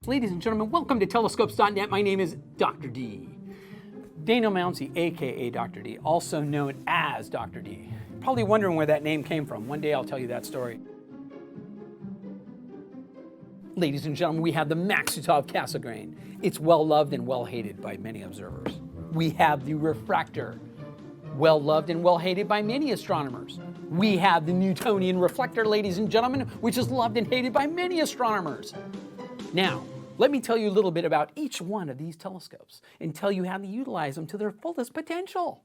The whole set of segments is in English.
Ladies and gentlemen, welcome to telescopes.net. My name is Dr. D. Daniel Mounsey, aka Dr. D, also known as Dr. D. Probably wondering where that name came from. One day I'll tell you that story. Ladies and gentlemen, we have the Maksutov Cassegrain. It's well loved and well hated by many observers. We have the refractor, well loved and well hated by many astronomers. We have the Newtonian reflector, ladies and gentlemen, which is loved and hated by many astronomers. Now, let me tell you a little bit about each one of these telescopes and tell you how to utilize them to their fullest potential.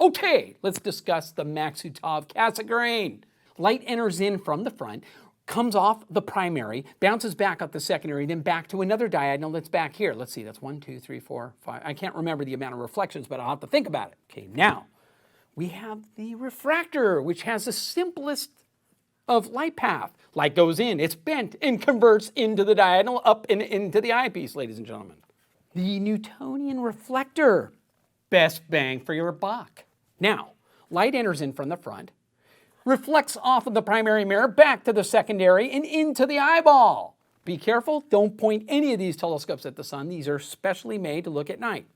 Okay, let's discuss the Maksutov Cassegrain. Light enters in from the front, comes off the primary, bounces back up the secondary, then back to another diagonal that's back here. Let's see, that's 1, 2, 3, 4, 5. I can't remember the amount of reflections, but I'll have to think about it. Okay, now, we have the refractor, which has the simplest of light path. Light goes in, it's bent, and converts into the diagonal, up and into the eyepiece, ladies and gentlemen. The Newtonian reflector, best bang for your buck. Now, light enters in from the front, reflects off of the primary mirror, back to the secondary, and into the eyeball. Be careful, don't point any of these telescopes at the sun. These are specially made to look at night.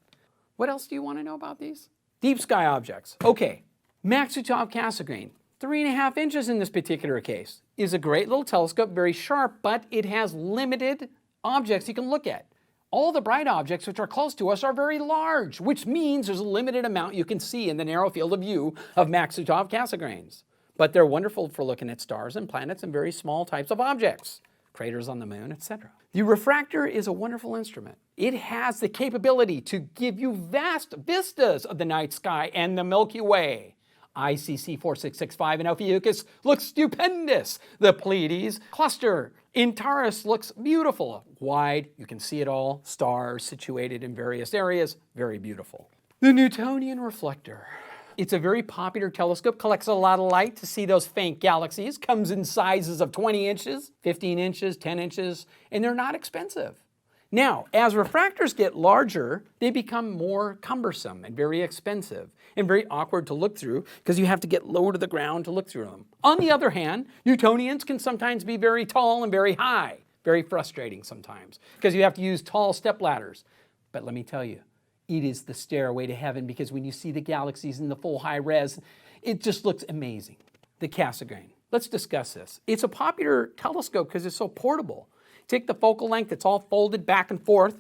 What else do you want to know about these? Deep sky objects. Okay, Maksutov Cassegrain. 3.5 inches in this particular case is a great little telescope, very sharp, but it has limited objects you can look at. All the bright objects which are close to us are very large, which means there's a limited amount you can see in the narrow field of view of Maksutov Cassegrains. But they're wonderful for looking at stars and planets and very small types of objects, craters on the moon, etc. The refractor is a wonderful instrument. It has the capability to give you vast vistas of the night sky and the Milky Way. ICC 4665 in Ophiuchus looks stupendous. The Pleiades cluster in Taurus looks beautiful. Wide, you can see it all. Stars situated in various areas, very beautiful. The Newtonian reflector. It's a very popular telescope, collects a lot of light to see those faint galaxies, comes in sizes of 20 inches, 15 inches, 10 inches, and they're not expensive. Now, as refractors get larger, they become more cumbersome and very expensive and very awkward to look through because you have to get low to the ground to look through them. On the other hand, Newtonians can sometimes be very tall and very high, very frustrating sometimes because you have to use tall step ladders. But let me tell you, it is the stairway to heaven because when you see the galaxies in the full high res, it just looks amazing. The Cassegrain. Let's discuss this. It's a popular telescope because it's so portable. Take the focal length, it's all folded back and forth,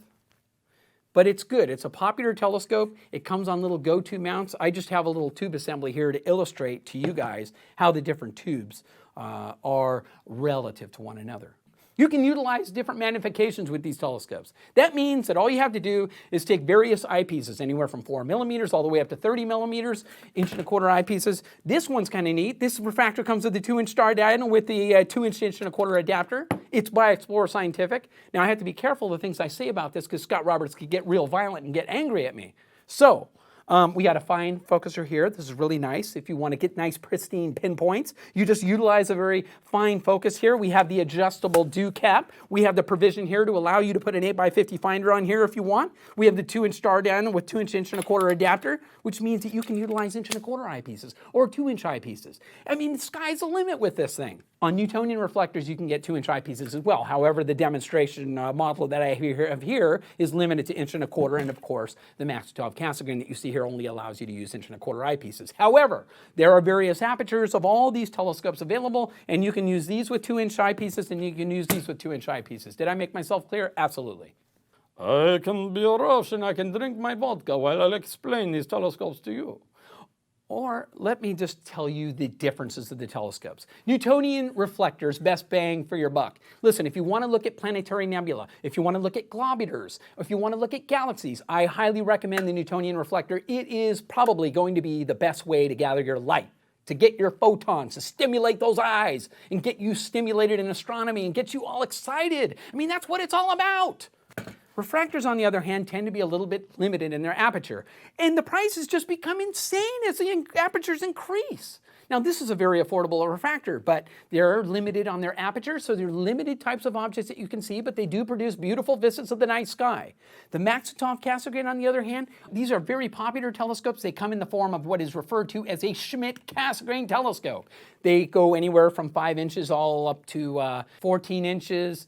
but it's good. It's a popular telescope. It comes on little go-to mounts. I just have a little tube assembly here to illustrate to you guys how the different tubes are relative to one another. You can utilize different magnifications with these telescopes. That means that all you have to do is take various eyepieces, anywhere from 4 millimeters all the way up to 30 millimeters, 1.25 eyepieces. This one's kind of neat. This refractor comes with the 2-inch star diagonal with the 2-inch 1.25 adapter. It's by Explorer Scientific. Now I have to be careful of the things I say about this because Scott Roberts could get real violent and get angry at me. So, we got a fine focuser here. This is really nice. If you want to get nice pristine pinpoints, you just utilize a very fine focus here. We have the adjustable dew cap. We have the provision here to allow you to put an 8x50 finder on here if you want. We have the 2-inch star diagonal with 2-inch 1.25 adapter, which means that you can utilize 1.25 eyepieces or 2-inch eyepieces. I mean, the sky's the limit with this thing. On Newtonian reflectors, you can get 2-inch eyepieces as well. However, the demonstration model that I have here is limited to 1.25, and of course, the Maksutov Cassegrain that you see here only allows you to use 1.25 eyepieces. However, there are various apertures of all these telescopes available, and you can use these with 2-inch eyepieces, and you can use these with 2-inch eyepieces. Did I make myself clear? Absolutely. I can be a Russian. I can drink my vodka while I'll explain these telescopes to you. Or let me just tell you the differences of the telescopes. Newtonian reflectors, best bang for your buck. Listen, if you want to look at planetary nebula, if you want to look at globulars, if you want to look at galaxies, I highly recommend the Newtonian reflector. It is probably going to be the best way to gather your light, to get your photons, to stimulate those eyes, and get you stimulated in astronomy and get you all excited. I mean, that's what it's all about. Refractors, on the other hand, tend to be a little bit limited in their aperture. And the prices just become insane as the apertures increase. Now, this is a very affordable refractor, but they're limited on their aperture, so they're limited types of objects that you can see, but they do produce beautiful vistas of the night sky. The Maxitov Cassegrain, on the other hand, these are very popular telescopes. They come in the form of what is referred to as a Schmidt Cassegrain telescope. They go anywhere from 5 inches all up to 14 inches,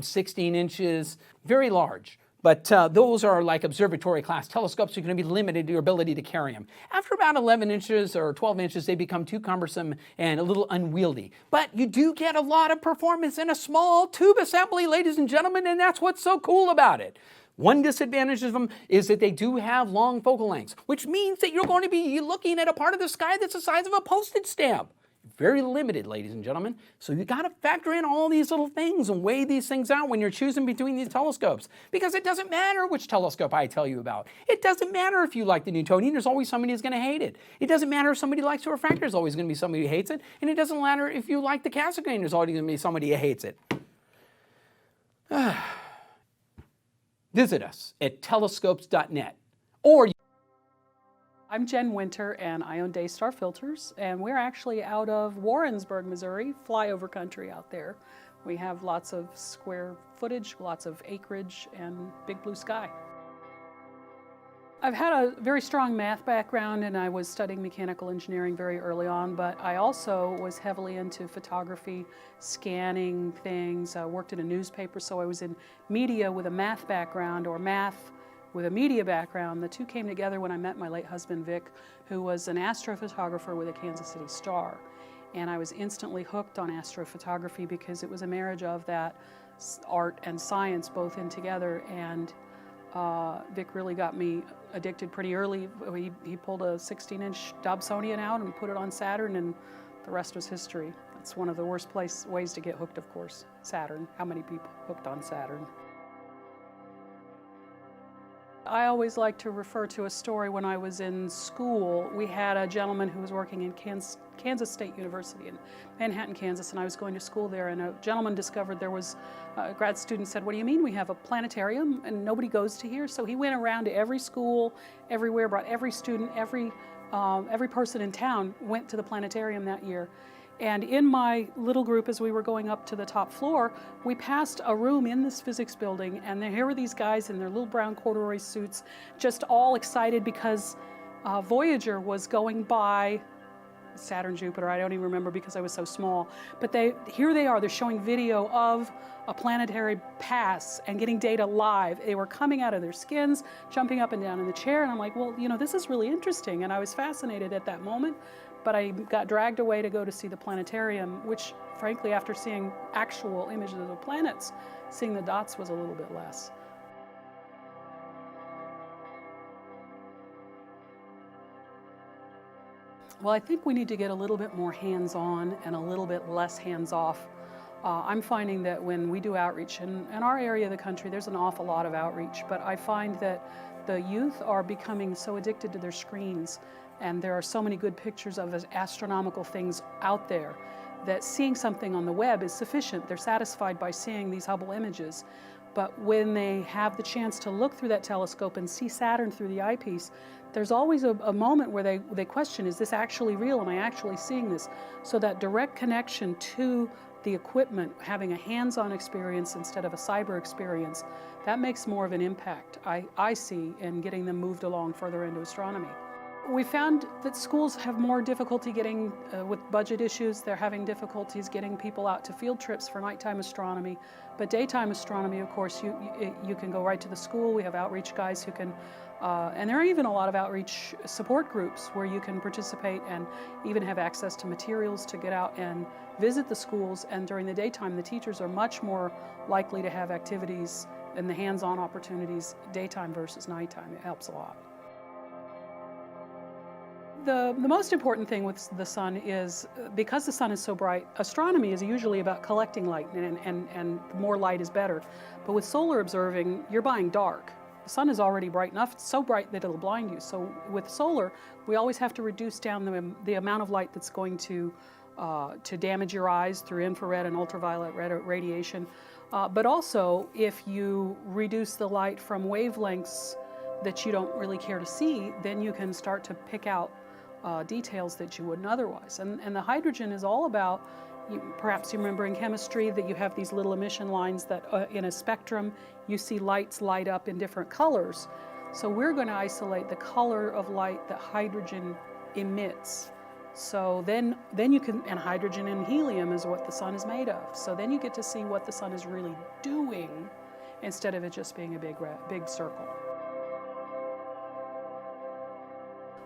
16 inches, very large. But those are like observatory class telescopes. You're going to be limited to your ability to carry them. After about 11 inches or 12 inches, they become too cumbersome and a little unwieldy. But you do get a lot of performance in a small tube assembly, ladies and gentlemen, and that's what's so cool about it. One disadvantage of them is that they do have long focal lengths, which means that you're going to be looking at a part of the sky that's the size of a postage stamp. Very limited, ladies and gentlemen. So you got to factor in all these little things and weigh these things out when you're choosing between these telescopes. Because it doesn't matter which telescope I tell you about. It doesn't matter if you like the Newtonian, there's always somebody who's going to hate it. It doesn't matter if somebody likes the refractor, there's always going to be somebody who hates it. And it doesn't matter if you like the Cassegrain, there's always going to be somebody who hates it. Visit us at telescopes.net or I'm Jen Winter, and I own Daystar Filters, and we're actually out of Warrensburg, Missouri, flyover country out there. We have lots of square footage, lots of acreage, and big blue sky. I've had a very strong math background, and I was studying mechanical engineering very early on, but I also was heavily into photography, scanning things, worked in a newspaper, so I was in media with a math background, or math with a media background. The two came together when I met my late husband, Vic, who was an astrophotographer with a Kansas City Star. And I was instantly hooked on astrophotography because it was a marriage of that art and science both in together. And Vic really got me addicted pretty early. He pulled a 16-inch Dobsonian out and put it on Saturn, and the rest was history. That's one of the worst ways to get hooked, of course, Saturn. How many people hooked on Saturn? I always like to refer to a story when I was in school. We had a gentleman who was working in Kansas State University in Manhattan, Kansas, and I was going to school there, and a gentleman discovered there was, a grad student said, "What do you mean we have a planetarium and nobody goes to here?" So he went around to every school, everywhere, brought every student, every person in town went to the planetarium that year. And in my little group, as we were going up to the top floor, we passed a room in this physics building, and here were these guys in their little brown corduroy suits, just all excited because Voyager was going by Saturn, Jupiter, I don't even remember because I was so small. But here they are, they're showing video of a planetary pass and getting data live. They were coming out of their skins, jumping up and down in the chair, and I'm like, well, you know, this is really interesting. And I was fascinated at that moment. But I got dragged away to go to see the planetarium, which frankly, after seeing actual images of the planets, seeing the dots was a little bit less. Well, I think we need to get a little bit more hands-on and a little bit less hands-off. I'm finding that when we do outreach, in our area of the country, there's an awful lot of outreach, but I find that the youth are becoming so addicted to their screens, and there are so many good pictures of astronomical things out there that seeing something on the web is sufficient. They're satisfied by seeing these Hubble images. But when they have the chance to look through that telescope and see Saturn through the eyepiece, there's always a moment where they question, is this actually real? Am I actually seeing this? So that direct connection to the equipment, having a hands-on experience instead of a cyber experience, that makes more of an impact, I see, in getting them moved along further into astronomy. We found that schools have more difficulty getting, with budget issues, they're having difficulties getting people out to field trips for nighttime astronomy. But daytime astronomy, of course, you can go right to the school. We have outreach guys who can, and there are even a lot of outreach support groups where you can participate and even have access to materials to get out and visit the schools. And during the daytime, the teachers are much more likely to have activities and the hands-on opportunities daytime versus nighttime. It helps a lot. The most important thing with the sun is, because the sun is so bright, astronomy is usually about collecting light, and more light is better. But with solar observing, you're buying dark. The sun is already bright enough, so bright that it'll blind you. So with solar, we always have to reduce down the amount of light that's going to damage your eyes through infrared and ultraviolet radiation. But also, if you reduce the light from wavelengths that you don't really care to see, then you can start to pick out details that you wouldn't otherwise. And the hydrogen is all about, perhaps you remember in chemistry that you have these little emission lines that in a spectrum you see lights light up in different colors. So we're going to isolate the color of light that hydrogen emits. So then you can, and hydrogen and helium is what the sun is made of. So then you get to see what the sun is really doing instead of it just being a big circle.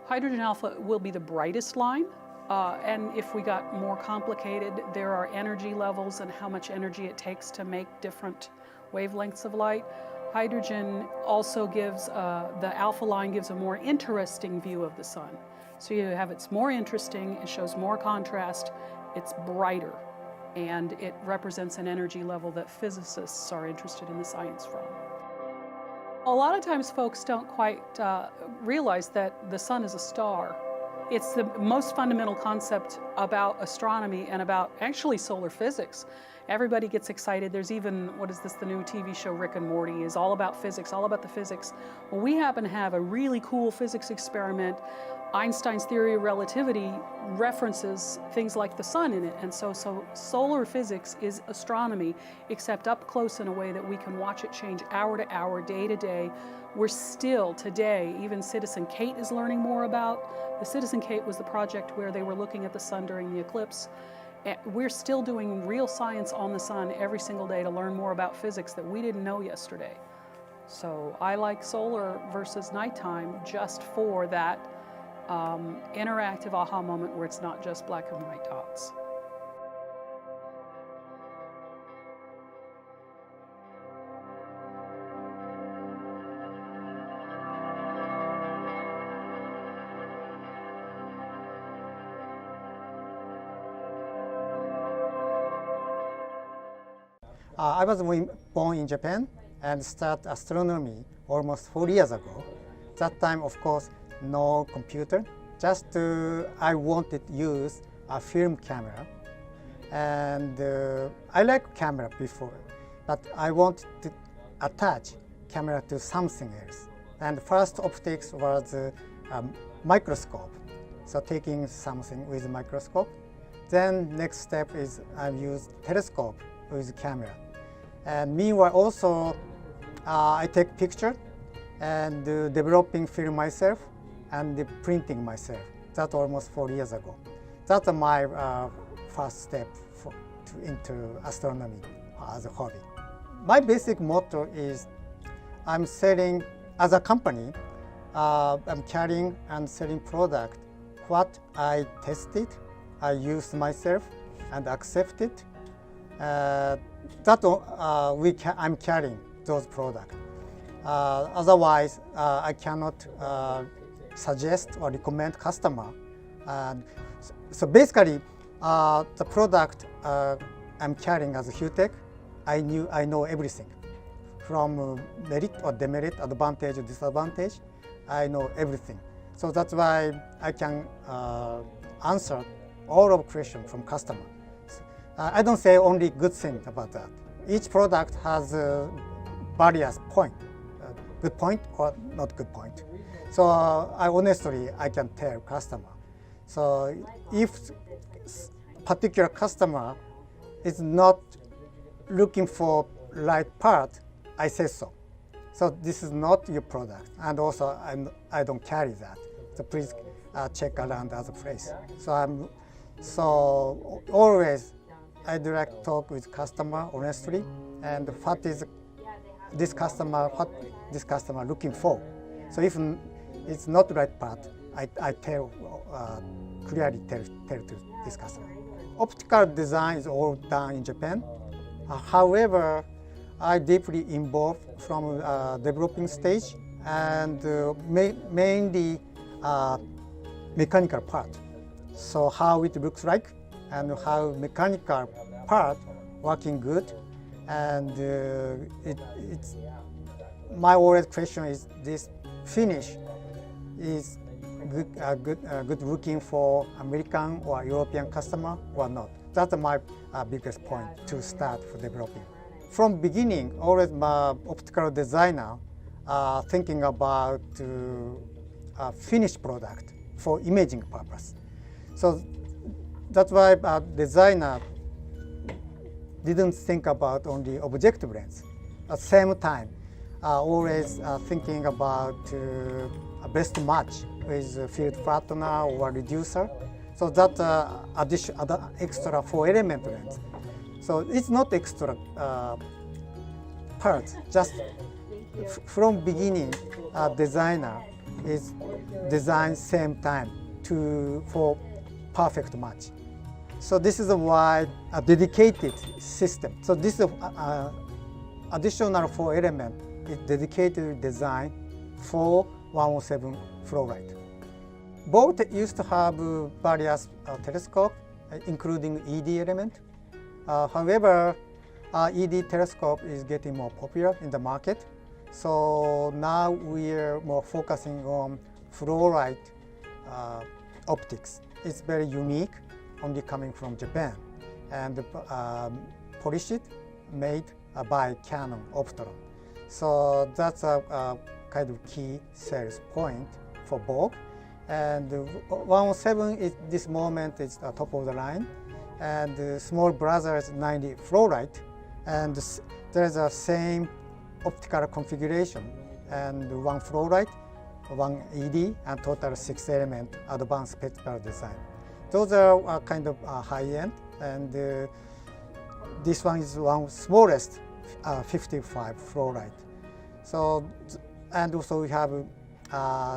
Hydrogen alpha will be the brightest line. And if we got more complicated, there are energy levels and how much energy it takes to make different wavelengths of light. Hydrogen also gives, the alpha line gives a more interesting view of the sun. So you have it's more interesting, it shows more contrast, it's brighter, and it represents an energy level that physicists are interested in the science from. A lot of times folks don't quite realize that the sun is a star. It's the most fundamental concept about astronomy and about actually solar physics. Everybody gets excited. There's even, what is this, the new TV show Rick and Morty is all about physics, all about the physics. Well, we happen to have a really cool physics experiment. Einstein's theory of relativity references things like the sun in it. And so solar physics is astronomy, except up close in a way that we can watch it change hour to hour, day to day. We're still today, even Citizen Kate is learning more about. The Citizen Kate was the project where they were looking at the sun during the eclipse. We're still doing real science on the sun every single day to learn more about physics that we didn't know yesterday. So I like solar versus nighttime just for that interactive aha moment where it's not just black and white dots. I was born in Japan and started astronomy almost 4 years ago. That time, of course, no computer. Just I wanted to use a film camera, and I like camera before, but I wanted to attach camera to something else. And first optics was microscope, so taking something with a microscope. Then next step is I use telescope with camera. And meanwhile also I take picture and developing film myself and printing myself. That's almost 4 years ago. That's my first step into astronomy as a hobby. My basic motto is I'm selling, as a company, I'm carrying and selling product. What I tested, I used myself and accepted. I'm carrying those products. Otherwise, I cannot suggest or recommend customer. So basically, the product I'm carrying as a Hughtech, I know everything. From merit or demerit, advantage or disadvantage, I know everything. So that's why I can answer all of questions from customer. I don't say only good things about that. Each product has various points, good point or not good point. So I can tell customer. So if particular customer is not looking for right part, I say so. So this is not your product, and also I don't carry that. So please check around other place. So always I direct talk with customer honestly, and what this customer looking for. So if it's not the right part, I clearly tell to this customer. Optical design is all done in Japan. However, I deeply involved from developing stage and mainly mechanical part. So how it looks like and how mechanical part working good, and it's my always question is this finish is good looking for American or European customer or not. That's my biggest point to start for developing. From beginning, always my optical designer thinking about finished product for imaging purpose. So that's why a designer didn't think about only objective lens. At the same time, always thinking about a best match with a field flattener or reducer. So that other extra 4-element lens. So it's not extra parts. Just from beginning, designer is design same time for perfect match. So this is why a dedicated system. So this additional 4-element is dedicated design for 107 Fluorite. Both used to have various telescopes, including ED element. However, ED telescope is getting more popular in the market. So now we're more focusing on Fluorite optics. It's very unique, only coming from Japan, and polished, made by Canon Optech. So that's a kind of key sales point for both. And 107 is this moment is the top of the line, and the small brothers 90 Fluorite, and there's a same optical configuration, and one Fluorite, one ED, and total 6-element advanced spectral design. Those are kind of high-end, and this one is one smallest 55 Fluorite. So, and also we have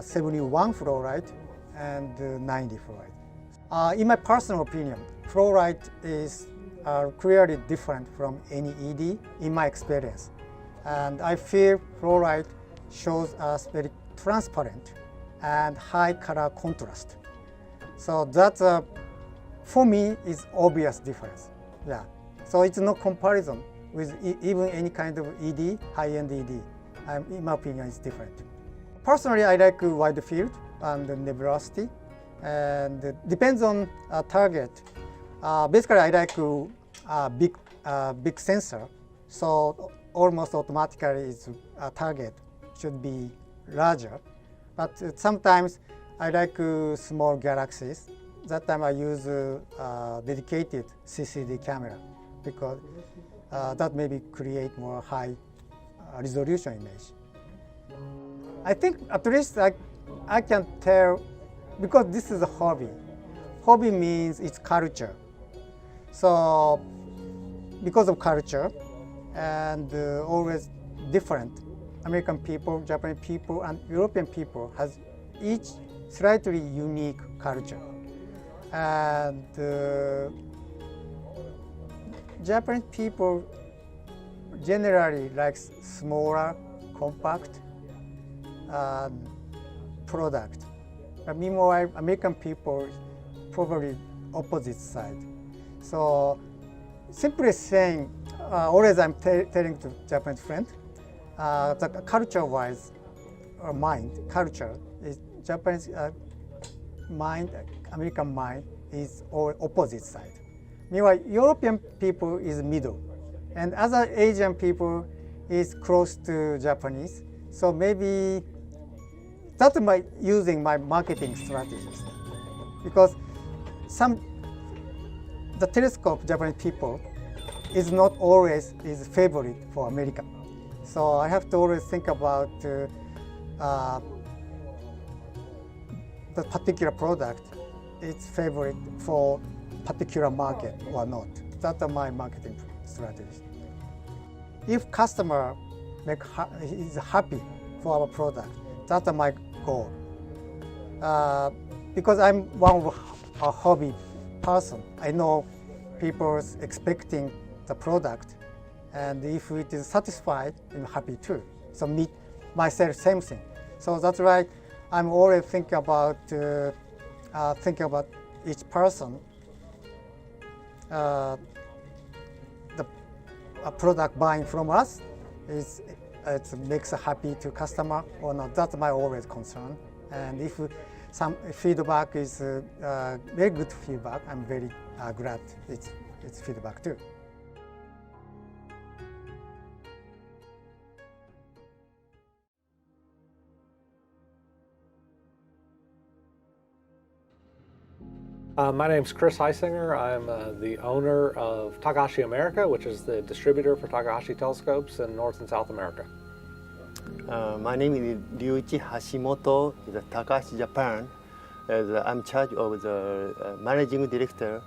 71 Fluorite and 90 Fluorite. In my personal opinion, Fluorite is clearly different from any ED in my experience. And I feel Fluorite shows us very transparent and high color contrast. So that, for me, is obvious difference. Yeah. So it's no comparison with even any kind of ED, high-end ED. In my opinion, it's different. Personally, I like wide field and nebulosity, and it depends on target. Basically, I like big sensor, so almost automatically its target should be larger. But sometimes I like small galaxies. That time I use dedicated CCD camera because that maybe create more high resolution image. I think at least I can tell, because this is a hobby. Hobby means it's culture. So because of culture and always different, American people, Japanese people, and European people has each slightly unique culture. And Japanese people generally like smaller, compact product. But meanwhile, American people probably opposite side. So simply saying, always I'm telling to Japanese friends, the culture-wise, culture is Japanese mind, American mind is all opposite side. Meanwhile, European people is middle, and other Asian people is close to Japanese. So maybe that's using my marketing strategies, because the telescope Japanese people is not always is favorite for America. So I have to always think about the particular product, its favorite for particular market or not. That's my marketing strategy. If customer is happy for our product, that's my goal. Because I'm a hobby person, I know people's expecting the product, and if it is satisfied, I'm happy too. So me, myself, same thing. So that's why I'm always thinking about each person, the product buying from us it makes happy to customer or not. That's my always concern. And if some feedback is very good feedback, I'm very glad it's feedback too. My name's Chris Heisinger. I'm the owner of Takahashi America, which is the distributor for Takahashi telescopes in North and South America. My name is Ryuichi Hashimoto, is Takahashi Japan. I'm in charge of the managing director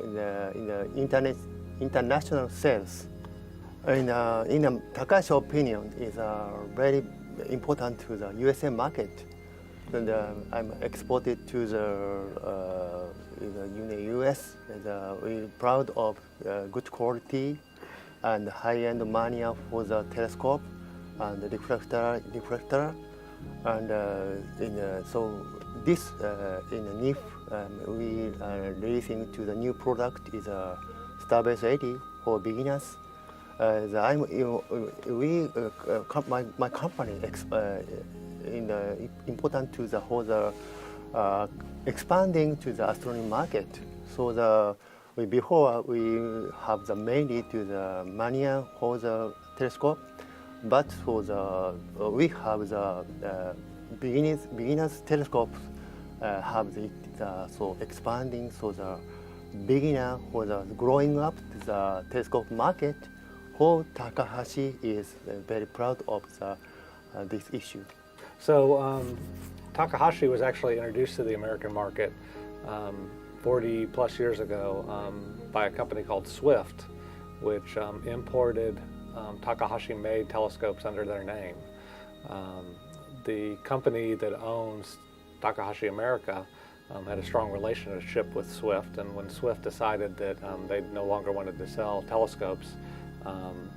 in the international sales. In Takahashi opinion, is very important to the USA market. And I'm exported to the US. And, we're proud of good quality and high-end mania for the telescope and the reflector. And so this in the NIF we are releasing to the new product is a Starbase 80 for beginners. My company important to the whole expanding to the astronomy market. So before we have the mainly to the mania for the telescope, but for the we have the beginners telescopes have so expanding, so the beginner for the growing up the telescope market. For Takahashi is very proud of this issue. So Takahashi was actually introduced to the American market 40 plus years ago by a company called Swift, which imported Takahashi-made telescopes under their name. The company that owns Takahashi America had a strong relationship with Swift, and when Swift decided that they no longer wanted to sell telescopes,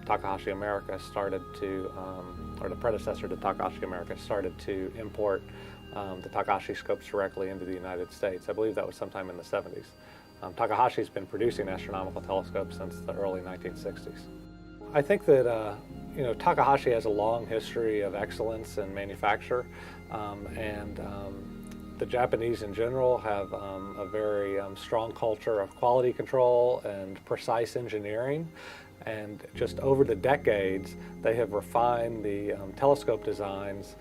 Takahashi America started to, or the predecessor to Takahashi America, started to import the Takahashi scopes directly into the United States. I believe that was sometime in the 70s. Takahashi's been producing astronomical telescopes since the early 1960s. I think that Takahashi has a long history of excellence in manufacture, and the Japanese in general have a very strong culture of quality control and precise engineering. And just over the decades, they have refined the telescope designs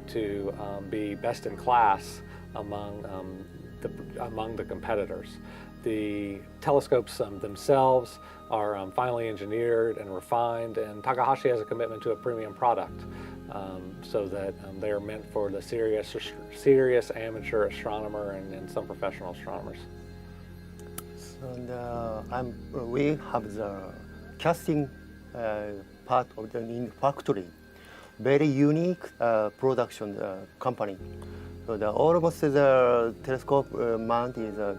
to be best in class among the competitors. The telescopes themselves are finely engineered and refined, and Takahashi has a commitment to a premium product, so that they are meant for the serious amateur astronomer and some professional astronomers. And we have the casting part of the factory, very unique production company. So almost the telescope mount is a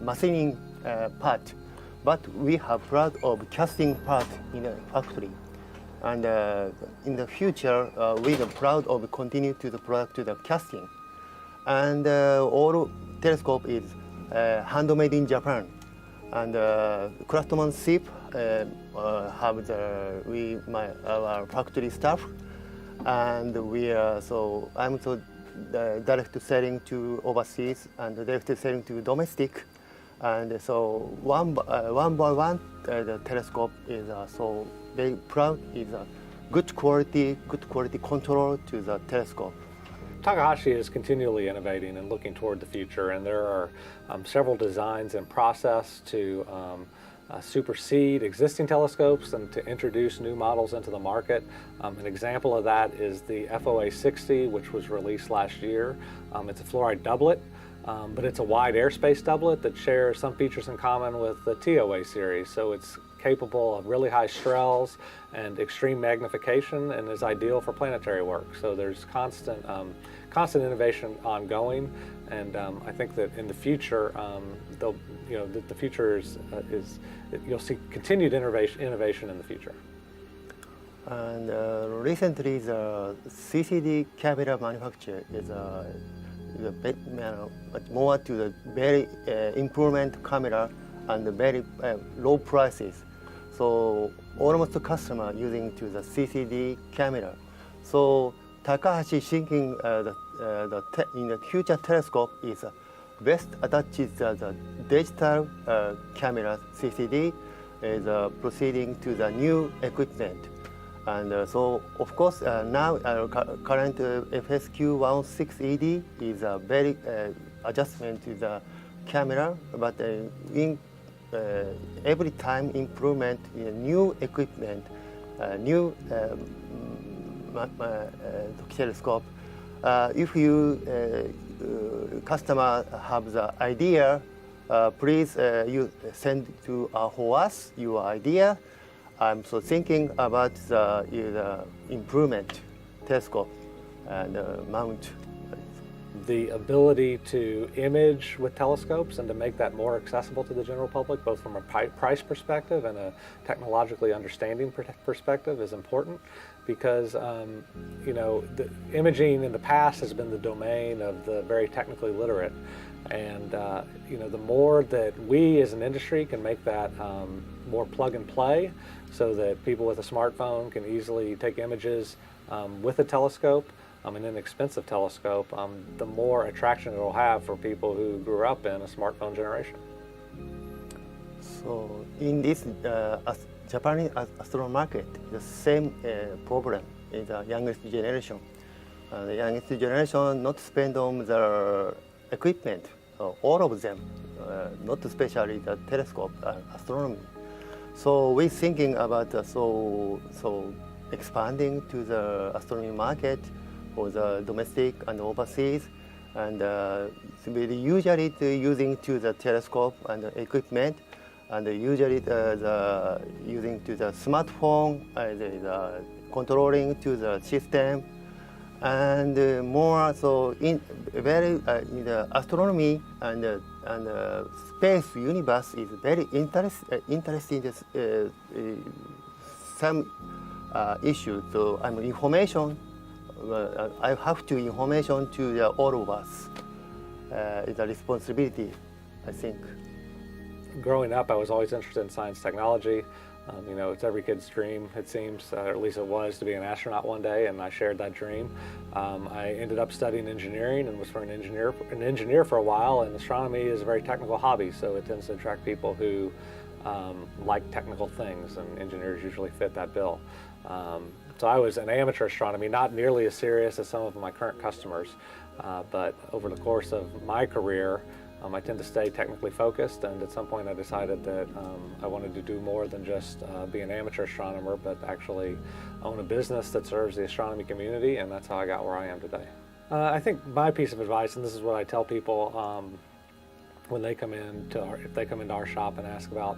machining part, but we have proud of casting part in the factory. And in the future, we are proud of continue to the product to the casting. And all telescope is handmade in Japan. And craftsmanship have our factory staff, and I'm direct selling to overseas and direct selling to domestic, and so one by one the telescope is so very proud is a good quality control to the telescope. Takahashi is continually innovating and looking toward the future, and there are several designs in process to supersede existing telescopes and to introduce new models into the market. An example of that is the FOA 60, which was released last year. It's a fluorite doublet, but it's a wide airspace doublet that shares some features in common with the TOA series. So it's capable of really high strels and extreme magnification, and is ideal for planetary work. So there's constant innovation ongoing, and I think that in the future, the future is you'll see continued innovation in the future. And recently, the CCD camera manufacturer is more to the very improvement camera and very low prices. So almost the customer using to the CCD camera. So Takahashi thinking in the future telescope is best attached the digital camera CCD is proceeding to the new equipment. And so of course now our current FSQ 16ED is very adjustment to the camera, but in every time improvement in new equipment, new telescope. If you customer have the idea, please you send to for us your idea. I'm so thinking about the improvement telescope and mount. The ability to image with telescopes and to make that more accessible to the general public, both from a price perspective and a technologically understanding perspective, is important because you know, the imaging in the past has been the domain of the very technically literate, and you know, the more that we as an industry can make that more plug and play, so that people with a smartphone can easily take images with a telescope, an inexpensive telescope, the more attraction it will have for people who grew up in a smartphone generation. So in this Japanese astronomy market, the same problem in the youngest generation. The youngest generation not spend on the equipment, all of them, not especially the telescope, astronomy. So we're thinking about so expanding to the astronomy market for the domestic and overseas, and we usually using to the telescope and the equipment, and usually using to the smartphone, the controlling to the system, and more so in very in the astronomy and space universe is very interesting. Some issues. So information. I have to information to all of us. It's a responsibility, I think. Growing up, I was always interested in science technology. You know, it's every kid's dream, it seems, or at least it was, to be an astronaut one day, and I shared that dream. I ended up studying engineering and was an engineer for a while, and astronomy is a very technical hobby, so it tends to attract people who like technical things, and engineers usually fit that bill. So I was an amateur astronomy, not nearly as serious as some of my current customers, but over the course of my career, I tend to stay technically focused, and at some point I decided that I wanted to do more than just be an amateur astronomer, but actually own a business that serves the astronomy community, and that's how I got where I am today. I think my piece of advice, and this is what I tell people when they come if they come into our shop and ask about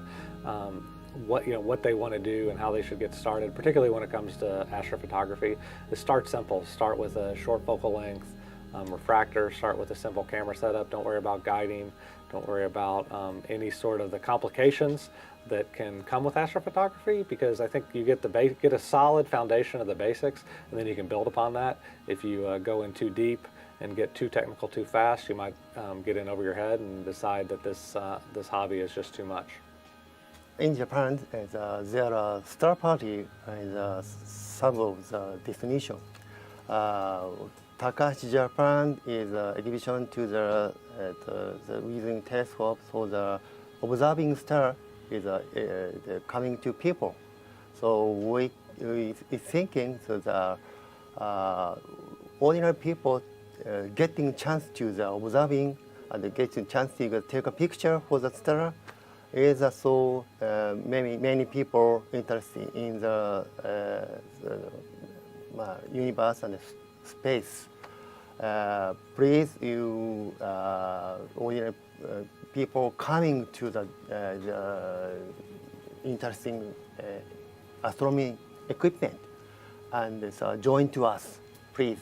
what they want to do and how they should get started, particularly when it comes to astrophotography, is start simple. Start with a short focal length refractor, start with a simple camera setup. Don't worry about guiding, don't worry about any sort of the complications that can come with astrophotography, because I think you get a solid foundation of the basics, and then you can build upon that. If you go in too deep and get too technical too fast, you might get in over your head and decide that this hobby is just too much. In Japan, there are star party in some of the destination. Takahashi Japan is an exhibition to the using telescope, so the observing star is the coming to people. So we thinking so the ordinary people getting chance to the observing and getting chance to take a picture for the star is so many people interested in the universe and space. Please, you ordinary people coming to the interesting astronomy equipment, and so join to us, please.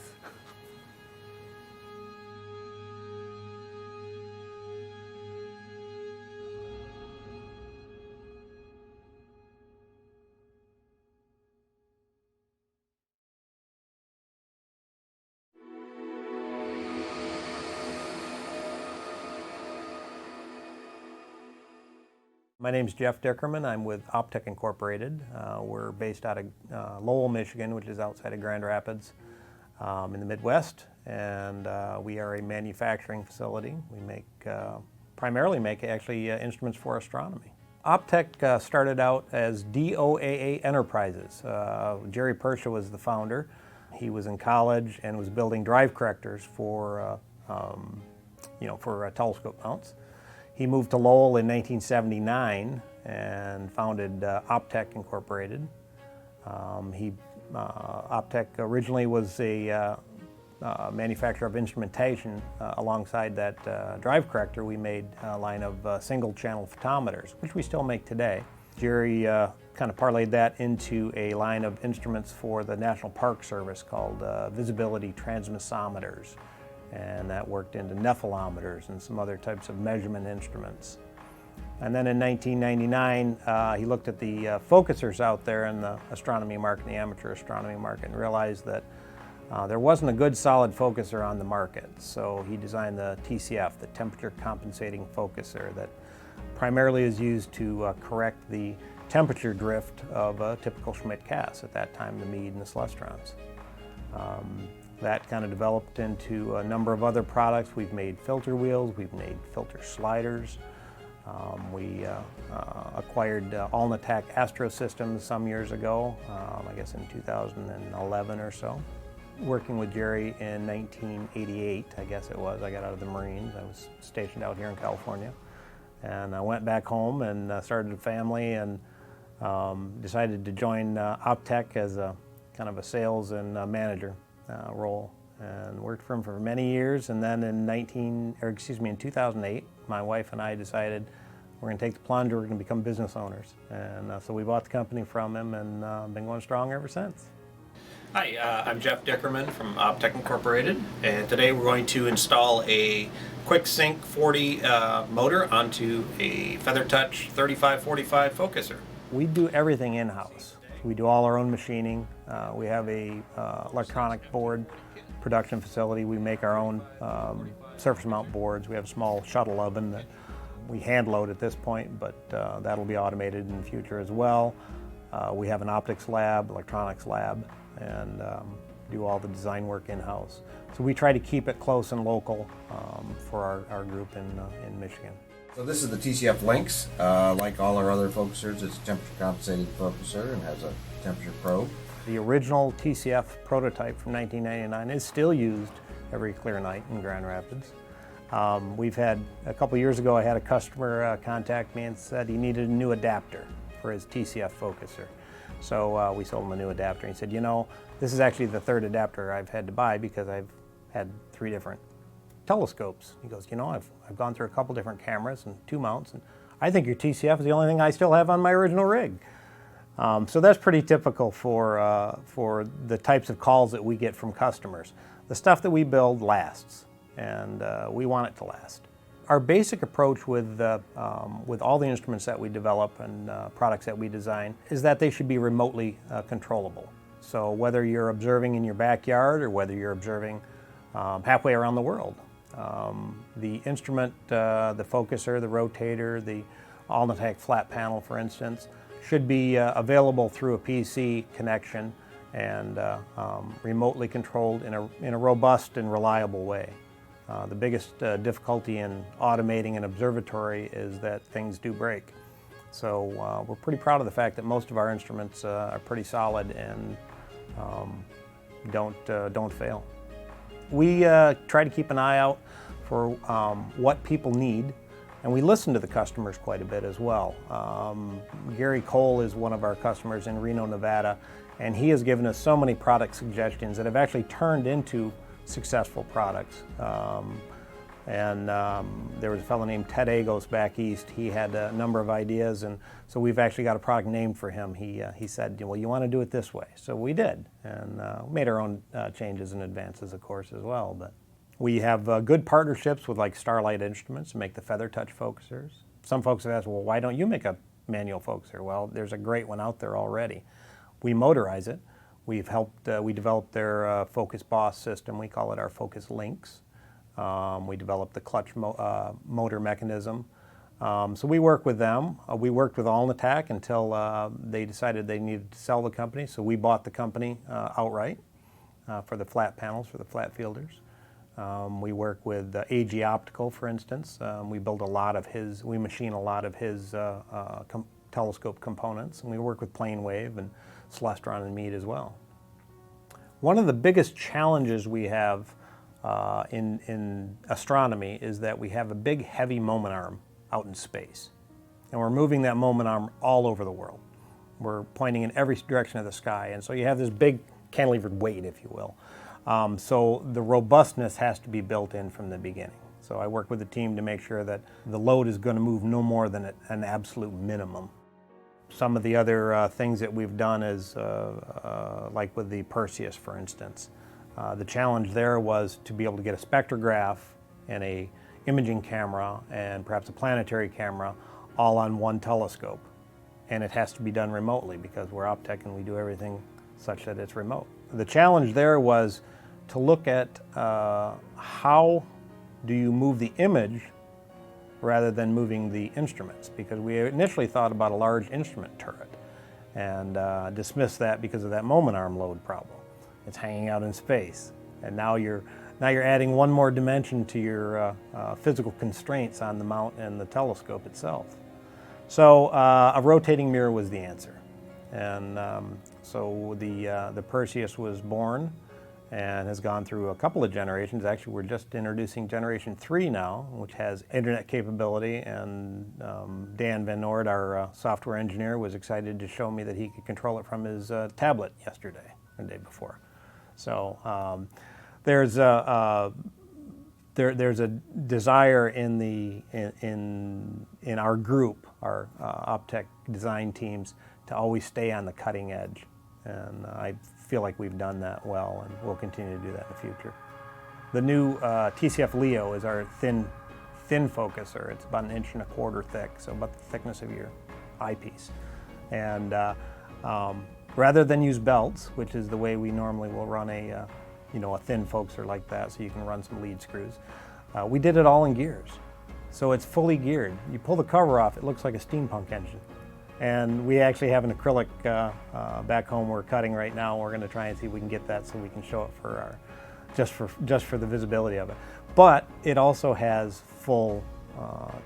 My name is Jeff Dickerman. I'm with Optech Incorporated. We're based out of Lowell, Michigan, which is outside of Grand Rapids in the Midwest, and we are a manufacturing facility. We primarily make instruments for astronomy. Optech started out as DOAA Enterprises. Jerry Persha was the founder. He was in college and was building drive correctors for for telescope mounts. He moved to Lowell in 1979 and founded Optech Incorporated. Optech originally was a manufacturer of instrumentation. Alongside that drive corrector, we made a line of single channel photometers, which we still make today. Jerry kind of parlayed that into a line of instruments for the National Park Service called visibility transmissometers, and that worked into nephelometers and some other types of measurement instruments. And then in 1999, he looked at the focusers out there in the astronomy market, the amateur astronomy market, and realized that there wasn't a good solid focuser on the market. So he designed the TCF, the temperature compensating focuser, that primarily is used to correct the temperature drift of a typical Schmidt-Cass, at that time the Meade and the Celestrons. That kind of developed into a number of other products. We've made filter wheels, we've made filter sliders. We acquired Alnitak Astro Systems some years ago, I guess in 2011 or so. Working with Jerry in 1988, I guess it was. I got out of the Marines. I was stationed out here in California. And I went back home and started a family, and decided to join Optech as a kind of a sales and manager role, and worked for him for many years. And then in 2008, my wife and I decided we're going to take the plunge, we're going to become business owners. And so we bought the company from him, and been going strong ever since. Hi, I'm Jeff Dickerman from Optech Incorporated, and today we're going to install a quick sync 40 motor onto a FeatherTouch 3545 focuser. We do everything in-house. We do all our own machining. We have a electronic board production facility. We make our own surface mount boards. We have a small shuttle oven that we hand load at this point, but that'll be automated in the future as well. We have an optics lab, electronics lab, and do all the design work in-house. So we try to keep it close and local for our group in Michigan. So this is the TCF Lynx. Like all our other focusers, it's a temperature compensating focuser and has a temperature probe. The original TCF prototype from 1999 is still used every clear night in Grand Rapids. We've had, a couple years ago, I had a customer contact me and said he needed a new adapter for his TCF focuser. So we sold him a new adapter, and he said, you know, this is actually the third adapter I've had to buy because I've had 3 different telescopes. He goes, you know, I've gone through a couple different cameras and 2 mounts, and I think your TCF is the only thing I still have on my original rig. So that's pretty typical for the types of calls that we get from customers. The stuff that we build lasts, and we want it to last. Our basic approach with all the instruments that we develop and products that we design is that they should be remotely controllable. So whether you're observing in your backyard or whether you're observing halfway around the world, the instrument, the focuser, the rotator, the Alnitak flat panel, for instance, should be available through a PC connection and remotely controlled in a robust and reliable way. The biggest difficulty in automating an observatory is that things do break. So we're pretty proud of the fact that most of our instruments are pretty solid and don't fail. We try to keep an eye out for what people need, and we listen to the customers quite a bit as well. Gary Cole is one of our customers in Reno, Nevada, and he has given us so many product suggestions that have actually turned into successful products. There was a fellow named Ted Agos back east. He had a number of ideas, and so we've actually got a product named for him. He said, well, you want to do it this way. So we did, and made our own changes and advances, of course, as well. But we have good partnerships with like Starlight Instruments to make the FeatherTouch focusers. Some folks have asked, well, why don't you make a manual focuser? Well, there's a great one out there already. We motorize it. We've helped, we developed their Focus Boss system. We call it our Focus Links. We developed the clutch motor mechanism. So we work with them. We worked with Alnitak until they decided they needed to sell the company. So we bought the company outright for the flat panels, for the flat fielders. We work with AG Optical, for instance. We build a lot of his, we machine a lot of his telescope components. And we work with Planewave and Celestron and Meade as well. One of the biggest challenges we have in astronomy is that we have a big, heavy moment arm out in space. And we're moving that moment arm all over the world. We're pointing in every direction of the sky. And so you have this big cantilevered weight, if you will. So the robustness has to be built in from the beginning. So I work with the team to make sure that the load is going to move no more than an absolute minimum. Some of the other things that we've done is, like with the Perseus, for instance. The challenge there was to be able to get a spectrograph and a imaging camera and perhaps a planetary camera all on one telescope. And it has to be done remotely because we're Optech and we do everything such that it's remote. The challenge there was to look at how do you move the image rather than moving the instruments, because we initially thought about a large instrument turret and dismissed that because of that moment arm load problem. It's hanging out in space, and now you're adding one more dimension to your physical constraints on the mount and the telescope itself. So a rotating mirror was the answer, and so the Perseus was born and has gone through a couple of generations. Actually, we're just introducing generation 3 now, which has internet capability, and Dan Van Noord, our software engineer, was excited to show me that he could control it from his tablet yesterday, or the day before. So there's a desire in our group, our Optech design teams, to always stay on the cutting edge, and I feel like we've done that well, and we'll continue to do that in the future. The new TCF Leo is our thin focuser. It's about 1.25 inches thick, so about the thickness of your eyepiece. And rather than use belts, which is the way we normally will run a thin focuser like that, so you can run some lead screws, we did it all in gears. So it's fully geared. You pull the cover off, it looks like a steampunk engine. And we actually have an acrylic back home we're cutting right now. We're going to try and see if we can get that so we can show it for our, just for the visibility of it. But it also has full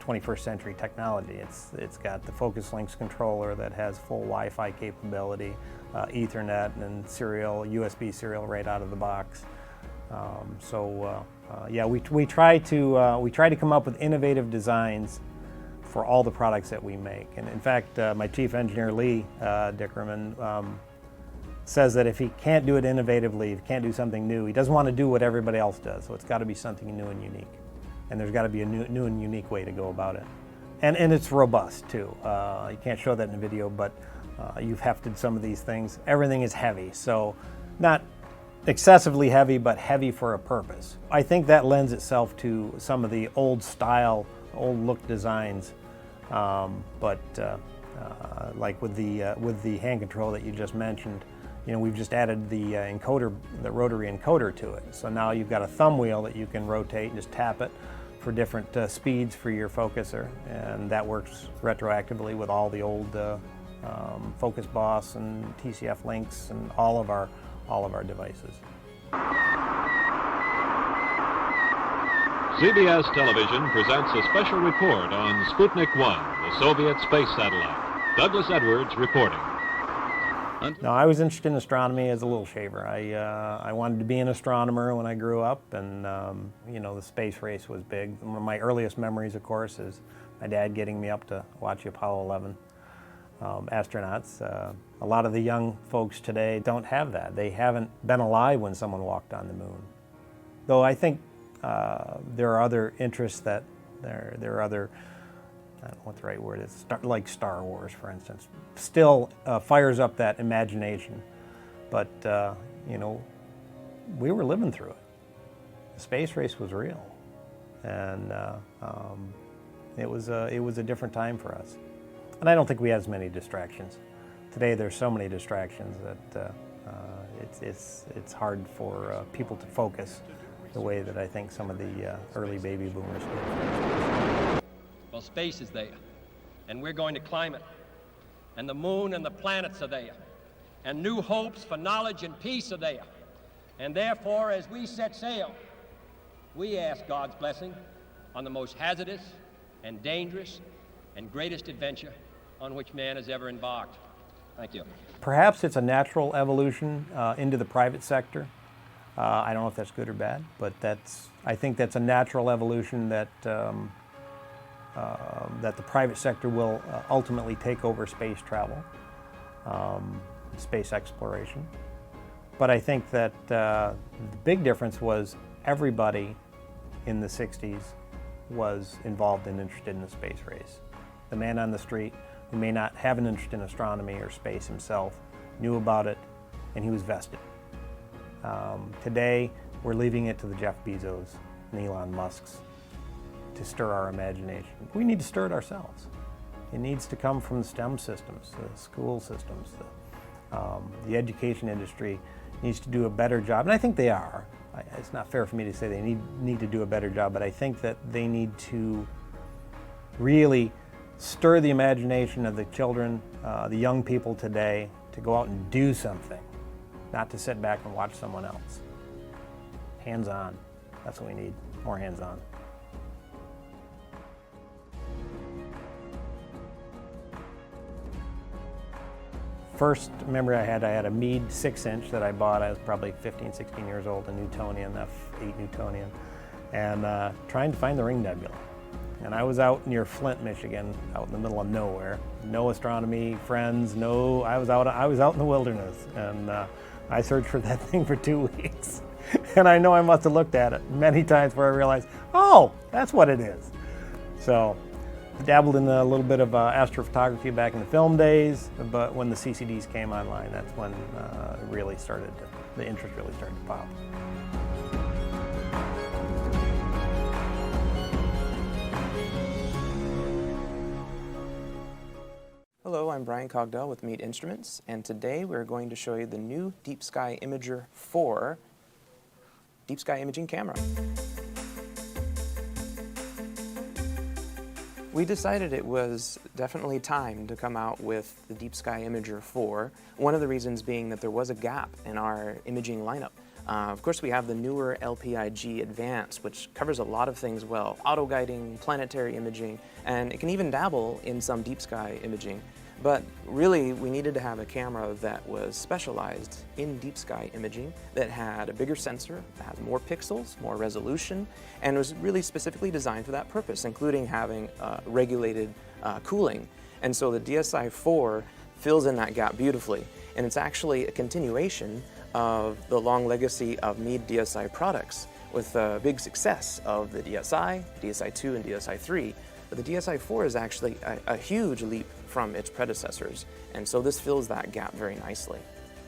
21st century technology. It's got the Focus Links controller that has full Wi-Fi capability, Ethernet and USB serial right out of the box. Yeah, we try to come up with innovative designs for all the products that we make. And in fact, my chief engineer, Lee Dickerman, says that if he can't do it innovatively, if he can't do something new, he doesn't want to do what everybody else does. So it's got to be something new and unique. And there's got to be a new and unique way to go about it. And it's robust too. You can't show that in a video, but you've hefted some of these things. Everything is heavy, so not excessively heavy, but heavy for a purpose. I think that lends itself to some of the old style, old look designs. Like with the hand control that you just mentioned, we've just added the encoder, the rotary encoder to it. So now you've got a thumb wheel that you can rotate and just tap it for different speeds for your focuser, and that works retroactively with all the old Focus Boss and TCF Links and all of our devices. CBS Television presents a special report on Sputnik 1, the Soviet space satellite. Douglas Edwards reporting. No, I was interested in astronomy as a little shaver. I wanted to be an astronomer when I grew up, and the space race was big. One of my earliest memories, of course, is my dad getting me up to watch the Apollo 11 astronauts. A lot of the young folks today don't have that. They haven't been alive when someone walked on the moon. Though I think there are other interests that there are other, I don't know what the right word is, like Star Wars, for instance, still fires up that imagination. But we were living through it. The space race was real, and it was a different time for us. And I don't think we had as many distractions. Today there's so many distractions that it's hard for people to focus the way that I think some of the early baby boomers did. Well, space is there, and we're going to climb it. And the moon and the planets are there. And new hopes for knowledge and peace are there. And therefore, as we set sail, we ask God's blessing on the most hazardous and dangerous and greatest adventure on which man has ever embarked. Thank you. Perhaps it's a natural evolution into the private sector. I don't know if that's good or bad, but I think that's a natural evolution that that the private sector will ultimately take over space travel, space exploration. But I think that the big difference was everybody in the 60s was involved and interested in the space race. The man on the street who may not have an interest in astronomy or space himself knew about it, and he was vested. Today, we're leaving it to the Jeff Bezos and Elon Musks to stir our imagination. We need to stir it ourselves. It needs to come from the STEM systems, the school systems, the education industry needs to do a better job, and I think they are. It's not fair for me to say they need to do a better job, but I think that they need to really stir the imagination of the children, the young people today, to go out and do something, not to sit back and watch someone else. Hands-on. That's what we need, more hands-on. First memory I had a Meade 6-inch that I bought. I was probably 15, 16 years old, a Newtonian, F8 Newtonian, and trying to find the Ring Nebula. And I was out near Flint, Michigan, out in the middle of nowhere. No astronomy friends, I was out in the wilderness, and I searched for that thing for 2 weeks. And I know I must have looked at it many times where I realized, oh, that's what it is. So, dabbled in a little bit of astrophotography back in the film days, but when the CCDs came online, that's when the interest really started to pop. Hello, I'm Brian Cogdell with Meade Instruments, and today we're going to show you the new Deep Sky Imager 4 Deep Sky Imaging camera. We decided it was definitely time to come out with the Deep Sky Imager 4, one of the reasons being that there was a gap in our imaging lineup. Of course, we have the newer LPIG Advanced, which covers a lot of things well, auto-guiding, planetary imaging, and it can even dabble in some deep sky imaging. But really, we needed to have a camera that was specialized in deep sky imaging, that had a bigger sensor, that had more pixels, more resolution, and was really specifically designed for that purpose, including having regulated cooling. And so the DSi 4 fills in that gap beautifully. And it's actually a continuation of the long legacy of Meade DSi products, with the big success of the DSi, DSi 2, and DSi 3. But the DSi 4 is actually a huge leap from its predecessors, and so this fills that gap very nicely.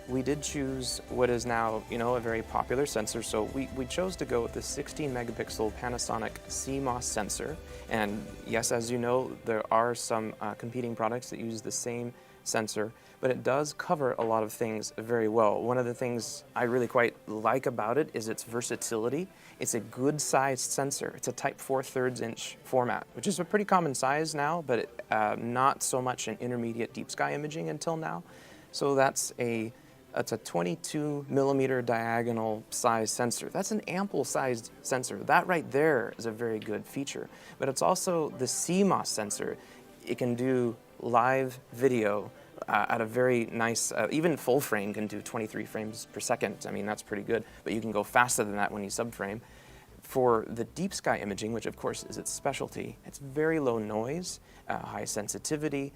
We did choose what is now, a very popular sensor, so we chose to go with the 16 megapixel Panasonic CMOS sensor. And yes, as you know, there are some competing products that use the same sensor, but it does cover a lot of things very well. One of the things I really quite like about it is its versatility. It's a good sized sensor. It's a Type 4/3 inch format, which is a pretty common size now, but not so much in intermediate deep sky imaging until now. So that's a 22 millimeter diagonal size sensor. That's an ample sized sensor. That right there is a very good feature. But it's also the CMOS sensor. It can do live video at a very nice, even full frame can do 23 frames per second. I mean, that's pretty good, but you can go faster than that when you subframe. For the deep sky imaging, which of course is its specialty, it's very low noise, high sensitivity,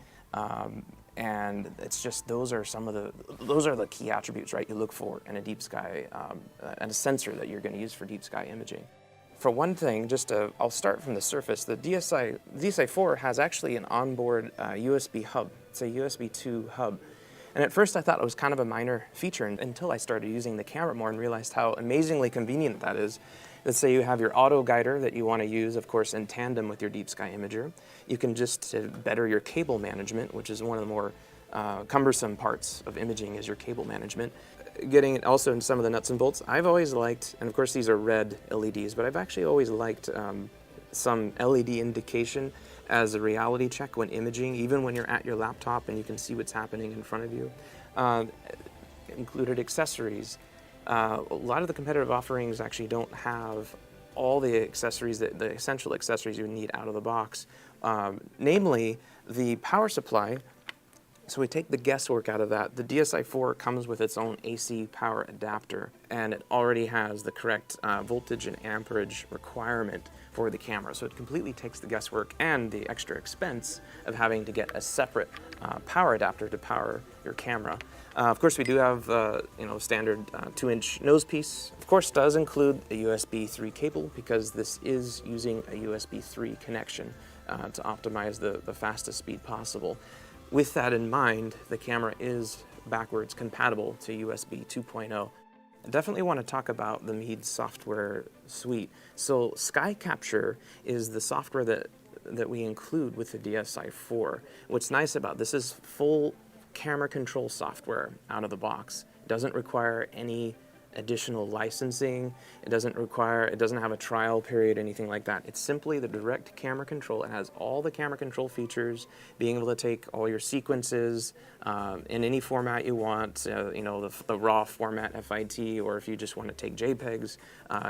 and it's just those are the key attributes, right, you look for in a deep sky, and a sensor that you're going to use for deep sky imaging. For one thing, I'll start from the surface. The DSi 4 has actually an onboard USB hub. It's a USB 2 hub. And at first I thought it was kind of a minor feature until I started using the camera more and realized how amazingly convenient that is. Let's say you have your auto guider that you want to use, of course, in tandem with your deep sky imager. You can just better your cable management, which is one of the more cumbersome parts of imaging is your cable management. Getting it also into some of the nuts and bolts, I've always liked, and of course these are red LEDs, but I've actually always liked some LED indication as a reality check when imaging, even when you're at your laptop and you can see what's happening in front of you. Included accessories. A lot of the competitive offerings actually don't have all the accessories, the essential accessories you would need out of the box. Namely, the power supply So we take the guesswork out of that. The DSi-4 comes with its own AC power adapter, and it already has the correct voltage and amperage requirement for the camera. So it completely takes the guesswork and the extra expense of having to get a separate power adapter to power your camera. Of course, we do have standard 2-inch nose piece. Of course, does include a USB 3 cable because this is using a USB 3 connection to optimize the fastest speed possible. With that in mind, the camera is backwards compatible to USB 2.0. I definitely want to talk about the Meade software suite. So Sky Capture is the software that we include with the DSi-4. What's nice about this is full camera control software out of the box. It doesn't require any additional licensing. It doesn't have a trial period, anything like that. It's simply the direct camera control. It has all the camera control features, being able to take all your sequences in any format you want, the raw format FIT, or if you just want to take JPEGs,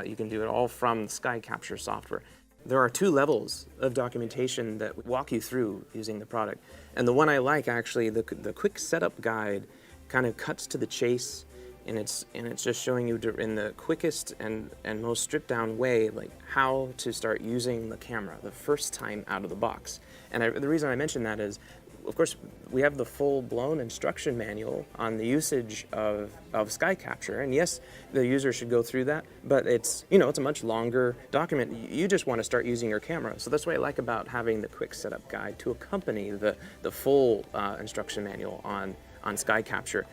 you can do it all from the Sky Capture software. There are 2 levels of documentation that walk you through using the product. And the one I like, actually, the quick setup guide kind of cuts to the chase, and it's just showing you in the quickest and most stripped down way, like how to start using the camera the first time out of the box. And the reason I mention that is, of course, we have the full-blown instruction manual on the usage of Sky Capture, and yes, the user should go through that, but it's a much longer document. You just want to start using your camera, so that's what I like about having the quick setup guide to accompany the full instruction manual on Sky Capture.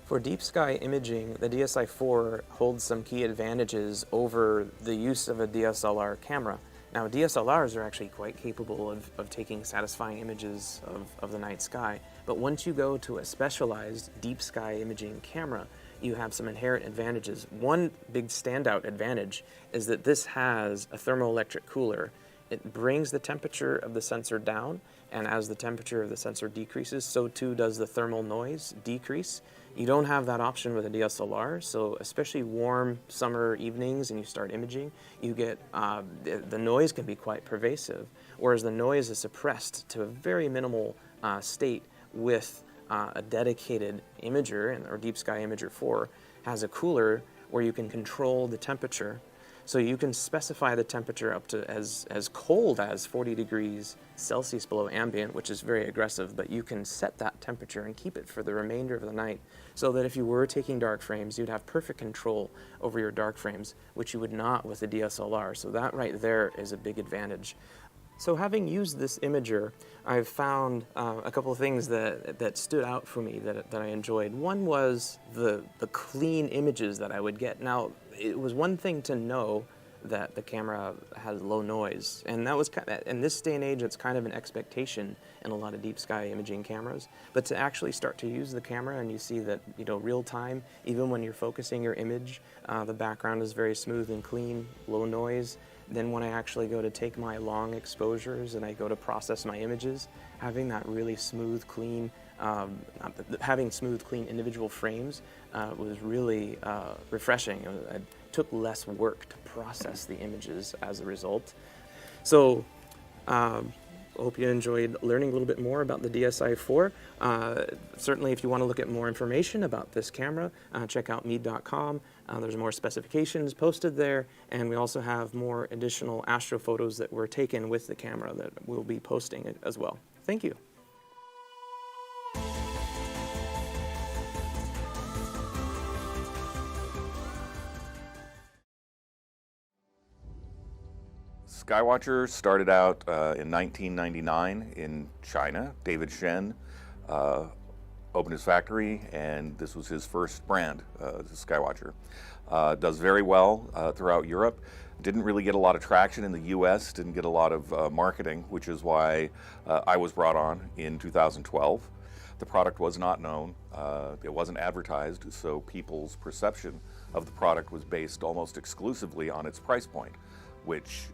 For deep sky imaging, the DSi-4 holds some key advantages over the use of a DSLR camera. Now, DSLRs are actually quite capable of taking satisfying images of the night sky, but once you go to a specialized deep sky imaging camera, you have some inherent advantages. One big standout advantage is that this has a thermoelectric cooler. It brings the temperature of the sensor down, and as the temperature of the sensor decreases, so too does the thermal noise decrease. You don't have that option with a DSLR, so especially warm summer evenings and you start imaging, you get, the noise can be quite pervasive, whereas the noise is suppressed to a very minimal state with a dedicated imager, or Deep Sky Imager 4 has a cooler where you can control the temperature. So you can specify the temperature up to as cold as 40 degrees Celsius below ambient, which is very aggressive, but you can set that temperature and keep it for the remainder of the night, so that if you were taking dark frames, you'd have perfect control over your dark frames, which you would not with a DSLR. So that right there is a big advantage. So having used this imager, I've found a couple of things that stood out for me that I enjoyed. One was the clean images that I would get. Now, it was one thing to know that the camera has low noise, and that was in this day and age, it's kind of an expectation in a lot of deep sky imaging cameras. But to actually start to use the camera and you see that real time, even when you're focusing your image, the background is very smooth and clean, low noise. Then when I actually go to take my long exposures and I go to process my images, having that really smooth, clean, having smooth, clean individual frames was really refreshing. It took less work to process the images as a result. So I hope you enjoyed learning a little bit more about the DSi-4. Certainly, if you want to look at more information about this camera, check out meade.com. There's more specifications posted there, and we also have more additional astro photos that were taken with the camera that we'll be posting as well. Thank you. Skywatcher started out in 1999 in China. David Shen opened his factory, and this was his first brand, Skywatcher. Does very well throughout Europe. Didn't really get a lot of traction in the US, didn't get a lot of marketing, which is why I was brought on in 2012. The product was not known, it wasn't advertised, so people's perception of the product was based almost exclusively on its price point, which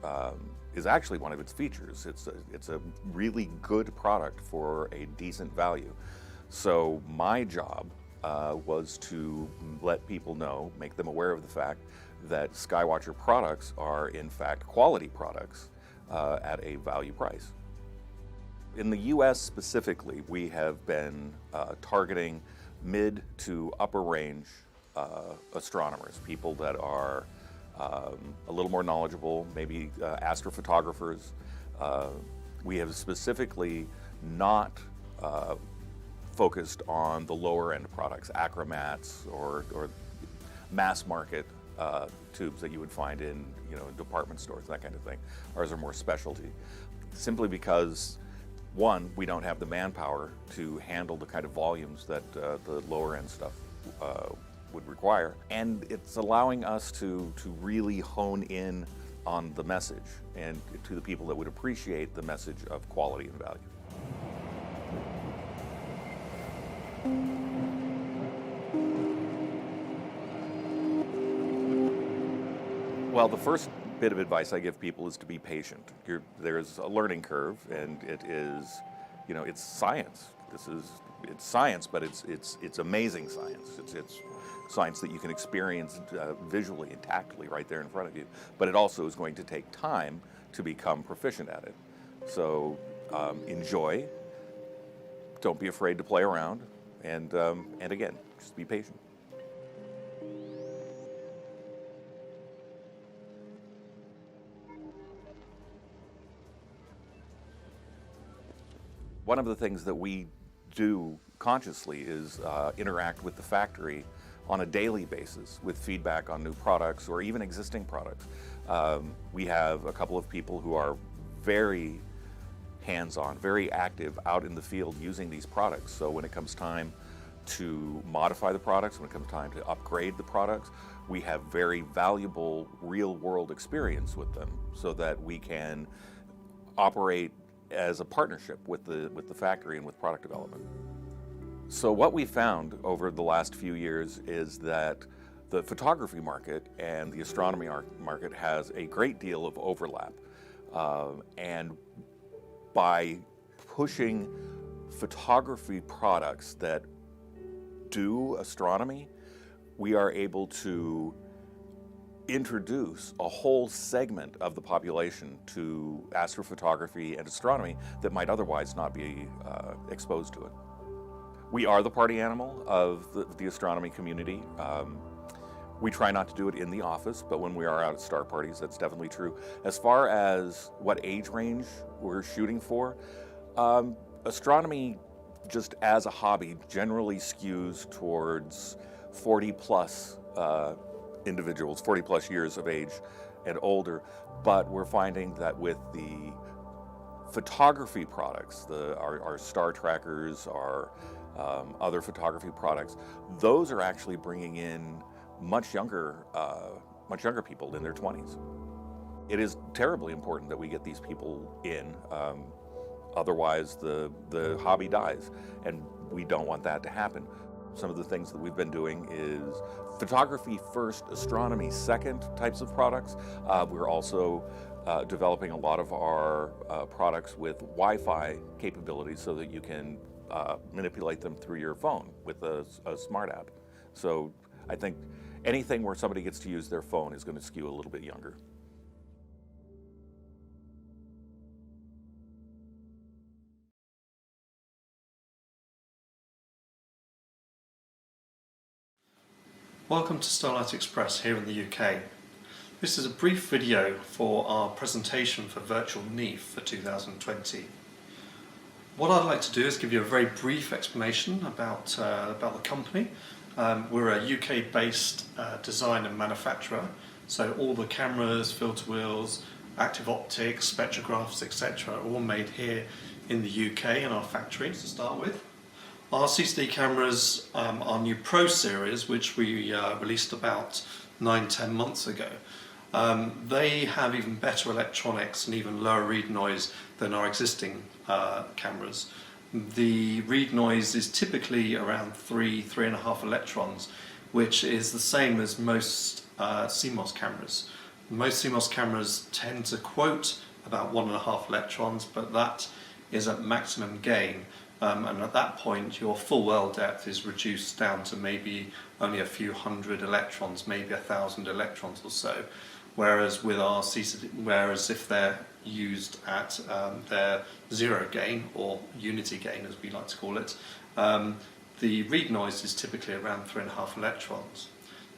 is actually one of its features. It's a really good product for a decent value. So my job was to let people know, make them aware of the fact that Skywatcher products are in fact quality products at a value price. In the US specifically, we have been targeting mid to upper range astronomers, people that are a little more knowledgeable, maybe astrophotographers. We have specifically not focused on the lower end products, acromats or mass market tubes that you would find in department stores, that kind of thing. Ours are more specialty, simply because one, we don't have the manpower to handle the kind of volumes that the lower end stuff would require, and it's allowing us to really hone in on the message and to the people that would appreciate the message of quality and value. Well, the first bit of advice I give people is to be patient. There's a learning curve, and it is, it's science. It's science, but it's amazing science. It's science that you can experience visually and tactily right there in front of you. But it also is going to take time to become proficient at it. So enjoy. Don't be afraid to play around, and again, just be patient. One of the things that we do consciously is interact with the factory on a daily basis with feedback on new products or even existing products. We have a couple of people who are very hands-on, very active out in the field using these products. So when it comes time to modify the products, when it comes time to upgrade the products, we have very valuable real-world experience with them so that we can operate as a partnership with the factory and with product development. So what we found over the last few years is that the photography market and the astronomy market has a great deal of overlap. And by pushing photography products that do astronomy, we are able to introduce a whole segment of the population to astrophotography and astronomy that might otherwise not be exposed to it. We are the party animal of the astronomy community. We try not to do it in the office, but when we are out at star parties, that's definitely true. As far as what age range we're shooting for, astronomy, just as a hobby, generally skews towards 40-plus individuals, 40-plus years of age and older, but we're finding that with the photography products, our star trackers, our other photography products, those are actually bringing in much younger people in their 20s. It is terribly important that we get these people in, otherwise the hobby dies, and we don't want that to happen. Some of the things that we've been doing is photography first, astronomy second types of products. We're also developing a lot of our products with Wi-Fi capabilities so that you can manipulate them through your phone with a smart app. So I think anything where somebody gets to use their phone is going to skew a little bit younger. Welcome to Starlight Express here in the UK. This is a brief video for our presentation for Virtual NEAF for 2020. What I'd like to do is give you a very brief explanation about the company. We're a UK-based design and manufacturer, so all the cameras, filter wheels, active optics, spectrographs, etc. are all made here in the UK in our factory to start with. Our CCD cameras, our new Pro series, which we released about 9-10 months ago, they have even better electronics and even lower read noise than our existing cameras. The read noise is typically around 3.5 electrons, which is the same as most CMOS cameras. Most CMOS cameras tend to quote about 1.5 electrons, but that is at maximum gain. And at that point your full well depth is reduced down to maybe only a few hundred electrons, maybe 1,000 electrons or so. whereas with our CCD, whereas if they're used at their zero gain or unity gain, as we like to call it, the read noise is typically around 3.5 electrons.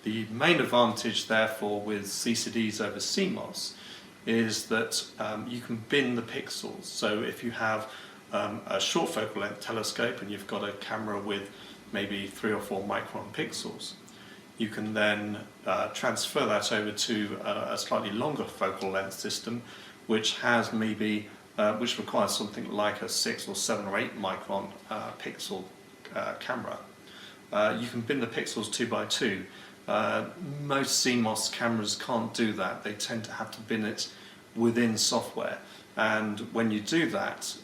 The main advantage, therefore, with CCDs over CMOS is that you can bin the pixels. So if you have a short focal length telescope and you've got a camera with maybe 3 or 4 micron pixels, you can then transfer that over to a slightly longer focal length system, which has maybe which requires something like a 6 or 7 or 8 micron pixel camera. You can bin the pixels 2 by 2. Most CMOS cameras can't do that. They tend to have to bin it within software, and when you do that,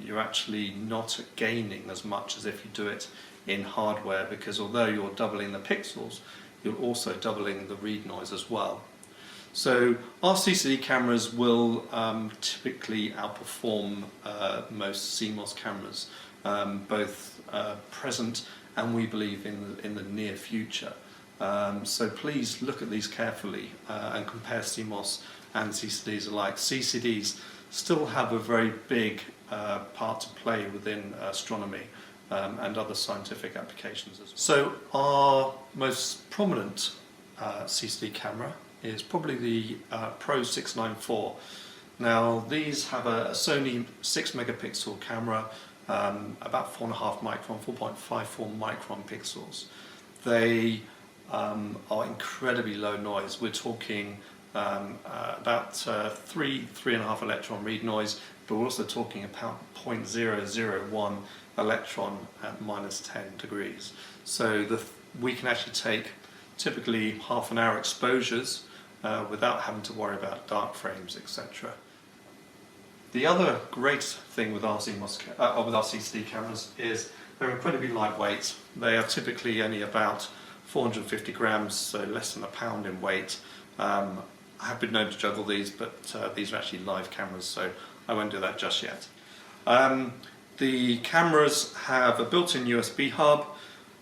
you're actually not gaining as much as if you do it in hardware, because although you're doubling the pixels, you're also doubling the read noise as well. So our CCD cameras will typically outperform most CMOS cameras, both present and we believe in the near future. So please look at these carefully and compare CMOS and CCDs alike. CCDs still have a very big part to play within astronomy and other scientific applications as well. So our most prominent CCD camera is probably the Pro 694. Now these have a Sony 6 megapixel camera, about 4.5 micron, 4.54 micron pixels. They are incredibly low noise. We're talking about 3.5 electron read noise, but we're also talking about 0.001 electron at -10 degrees. So we can actually take typically half-an-hour exposures without having to worry about dark frames, etc. The other great thing with our CCD cameras is they're incredibly lightweight. They are typically only about 450 grams, so less than a pound in weight. I have been known to juggle these, but these are actually live cameras, so I won't do that just yet. The cameras have a built-in USB hub.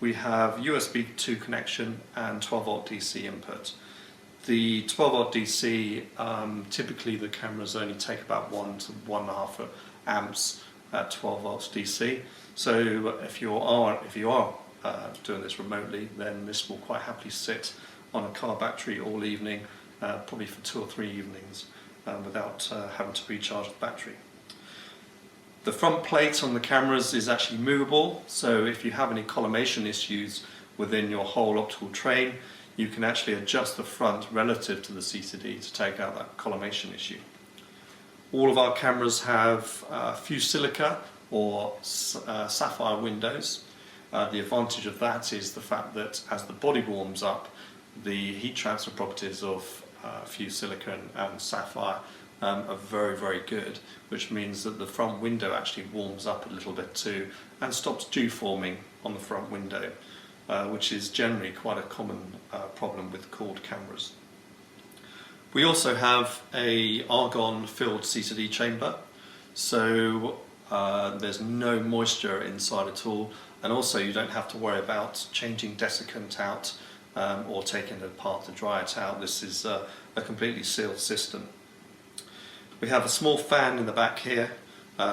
We have USB 2 connection and 12 volt DC input. The 12 volt DC, typically the cameras only take about 1 to 1.5 amps at 12 volts DC. So if you are doing this remotely, then this will quite happily sit on a car battery all evening, probably for 2 or 3 evenings, without having to recharge the battery. The front plate on the cameras is actually movable, so if you have any collimation issues within your whole optical train, you can actually adjust the front relative to the CCD to take out that collimation issue. All of our cameras have fused silica or sapphire windows. The advantage of that is the fact that as the body warms up, the heat transfer properties of fused silica and sapphire are very, very good, which means that the front window actually warms up a little bit too and stops dew forming on the front window, which is generally quite a common problem with cooled cameras. We also have a argon filled CCD chamber, so there's no moisture inside at all, and also you don't have to worry about changing desiccant out or taking it apart to dry it out. This is a completely sealed system. We have a small fan in the back here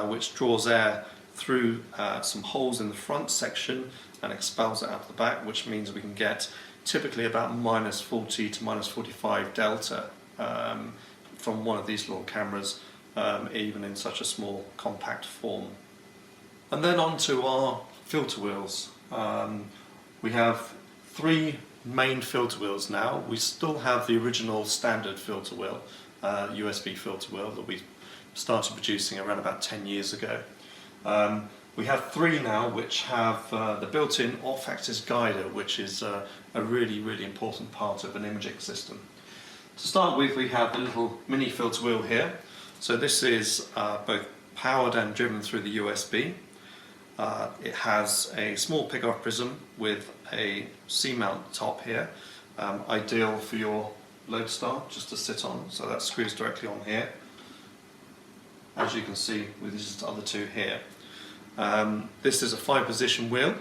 which draws air through some holes in the front section and expels it out the back, which means we can get typically about -40 to -45 delta from one of these little cameras, even in such a small compact form. And then on to our filter wheels. We have 3 main filter wheels now. We still have the original standard filter wheel, USB filter wheel, that we started producing around about 10 years ago. We have 3 now which have the built-in off-axis guider, which is a really, really important part of an imaging system. To start with, we have the little mini filter wheel here. So this is both powered and driven through the USB. It has a small pick-off prism with a C-mount top here, ideal for your lodestar just to sit on, so that screws directly on here, as you can see with these other 2 here. This is a 5-position wheel.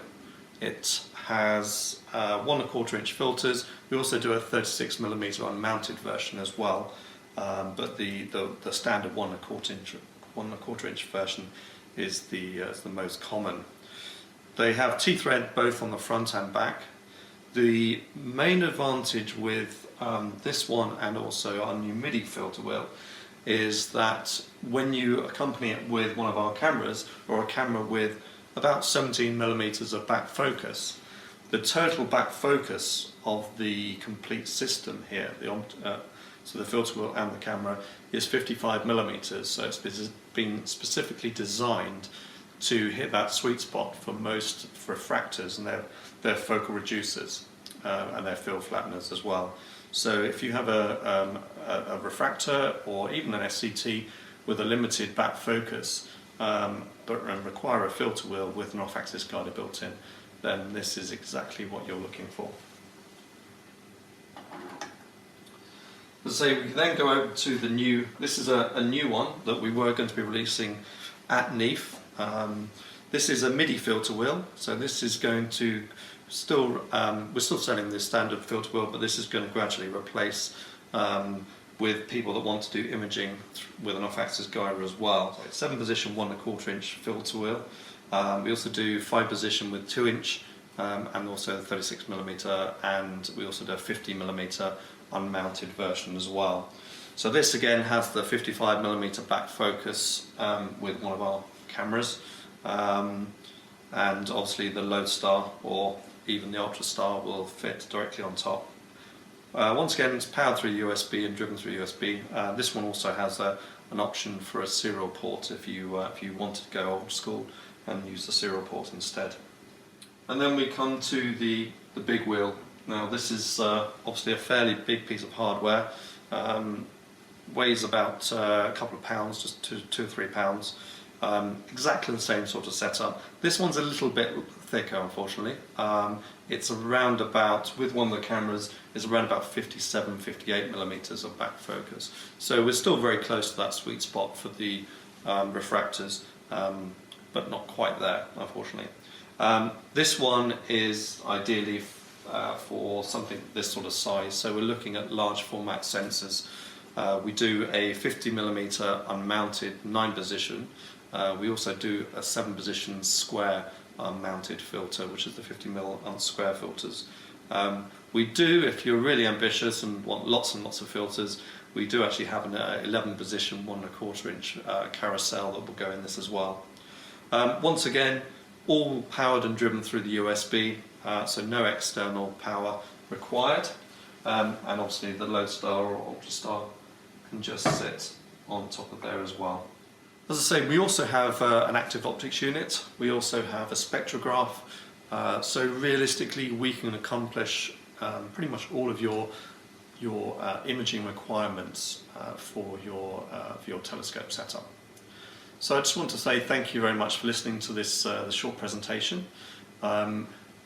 It has 1¼ inch filters. We also do a 36mm unmounted version as well, but the standard 1¼ inch version is the most common. They have T-thread both on the front and back. The main advantage with this one and also our new MIDI filter wheel is that when you accompany it with one of our cameras, or a camera with about 17mm of back focus, the total back focus of the complete system here, so the filter wheel and the camera, is 55mm. So it's been specifically designed to hit that sweet spot for most refractors and their focal reducers and their field flatteners as well. So if you have a refractor or even an SCT with a limited back focus, but require a filter wheel with an off-axis guider built in, then this is exactly what you're looking for. As I say, we then go over to the new, this is a new one that we were going to be releasing at NEAF. This is a MIDI filter wheel, so this is going to still, we're still selling this standard filter wheel, but this is going to gradually replace with people that want to do imaging with an off-axis guider as well. So it's 7-position 1¼ inch filter wheel. We also do 5-position with 2-inch and also 36mm, and we also do a 50mm unmounted version as well. So this again has the 55mm back focus with one of our cameras, and obviously the Lodestar or even the Ultrastar will fit directly on top. Once again, it's powered through USB and driven through USB. This one also has an option for a serial port if you wanted to go old school and use the serial port instead. And then we come to the big wheel. Now this is obviously a fairly big piece of hardware. Weighs about a couple of pounds, just 2 or 3 pounds. Exactly the same sort of setup. This one's a little bit thicker, unfortunately. It's around about, with one of the cameras, is around about 57-58mm of back focus. So we're still very close to that sweet spot for the refractors, but not quite there, unfortunately. This one is ideally for something this sort of size, so we're looking at large format sensors. We do a 50mm unmounted 9-position. We also do a 7-position square mounted filter, which is the 50mm square filters. We do, if you're really ambitious and want lots and lots of filters, we do actually have an 11-position 1¼ inch carousel that will go in this as well. Once again, all powered and driven through the USB, so no external power required, and obviously the Lodestar or Ultrastar can just sit on top of there as well. As I say, we also have an active optics unit. We also have a spectrograph. So realistically, we can accomplish pretty much all of your imaging requirements for your telescope setup. So I just want to say thank you very much for listening to this short presentation.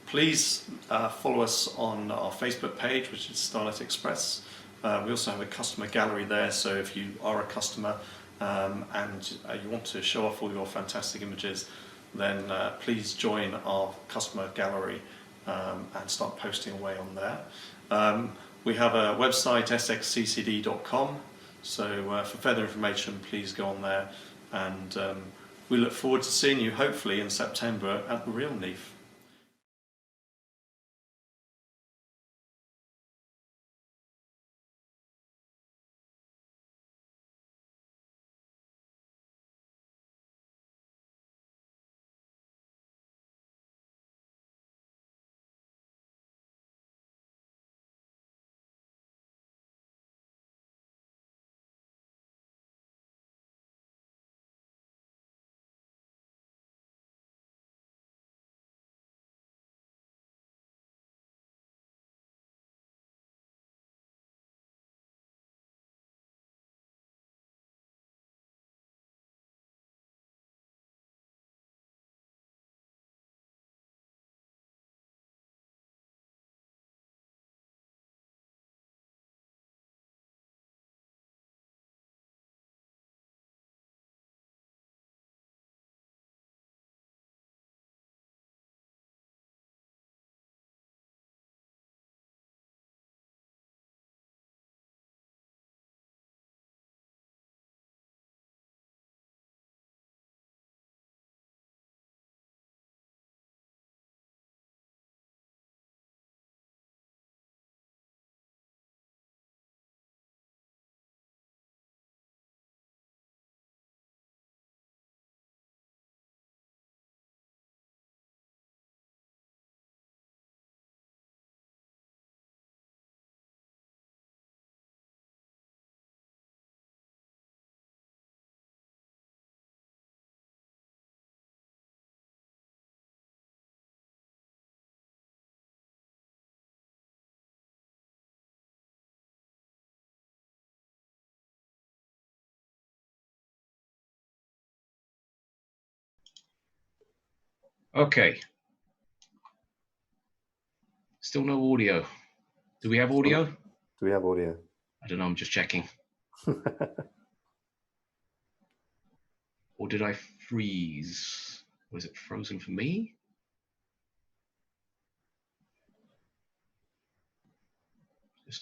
Please follow us on our Facebook page, which is Starlight Express. We also have a customer gallery there, so if you are a customer and you want to show off all your fantastic images, then please join our customer gallery and start posting away on there. We have a website, sxccd.com, so for further information please go on there, and we look forward to seeing you hopefully in September at the real NEAF. Okay. Still no audio. Do we have audio? Do we have audio? I don't know, I'm just checking. Or did I freeze? Was it frozen for me?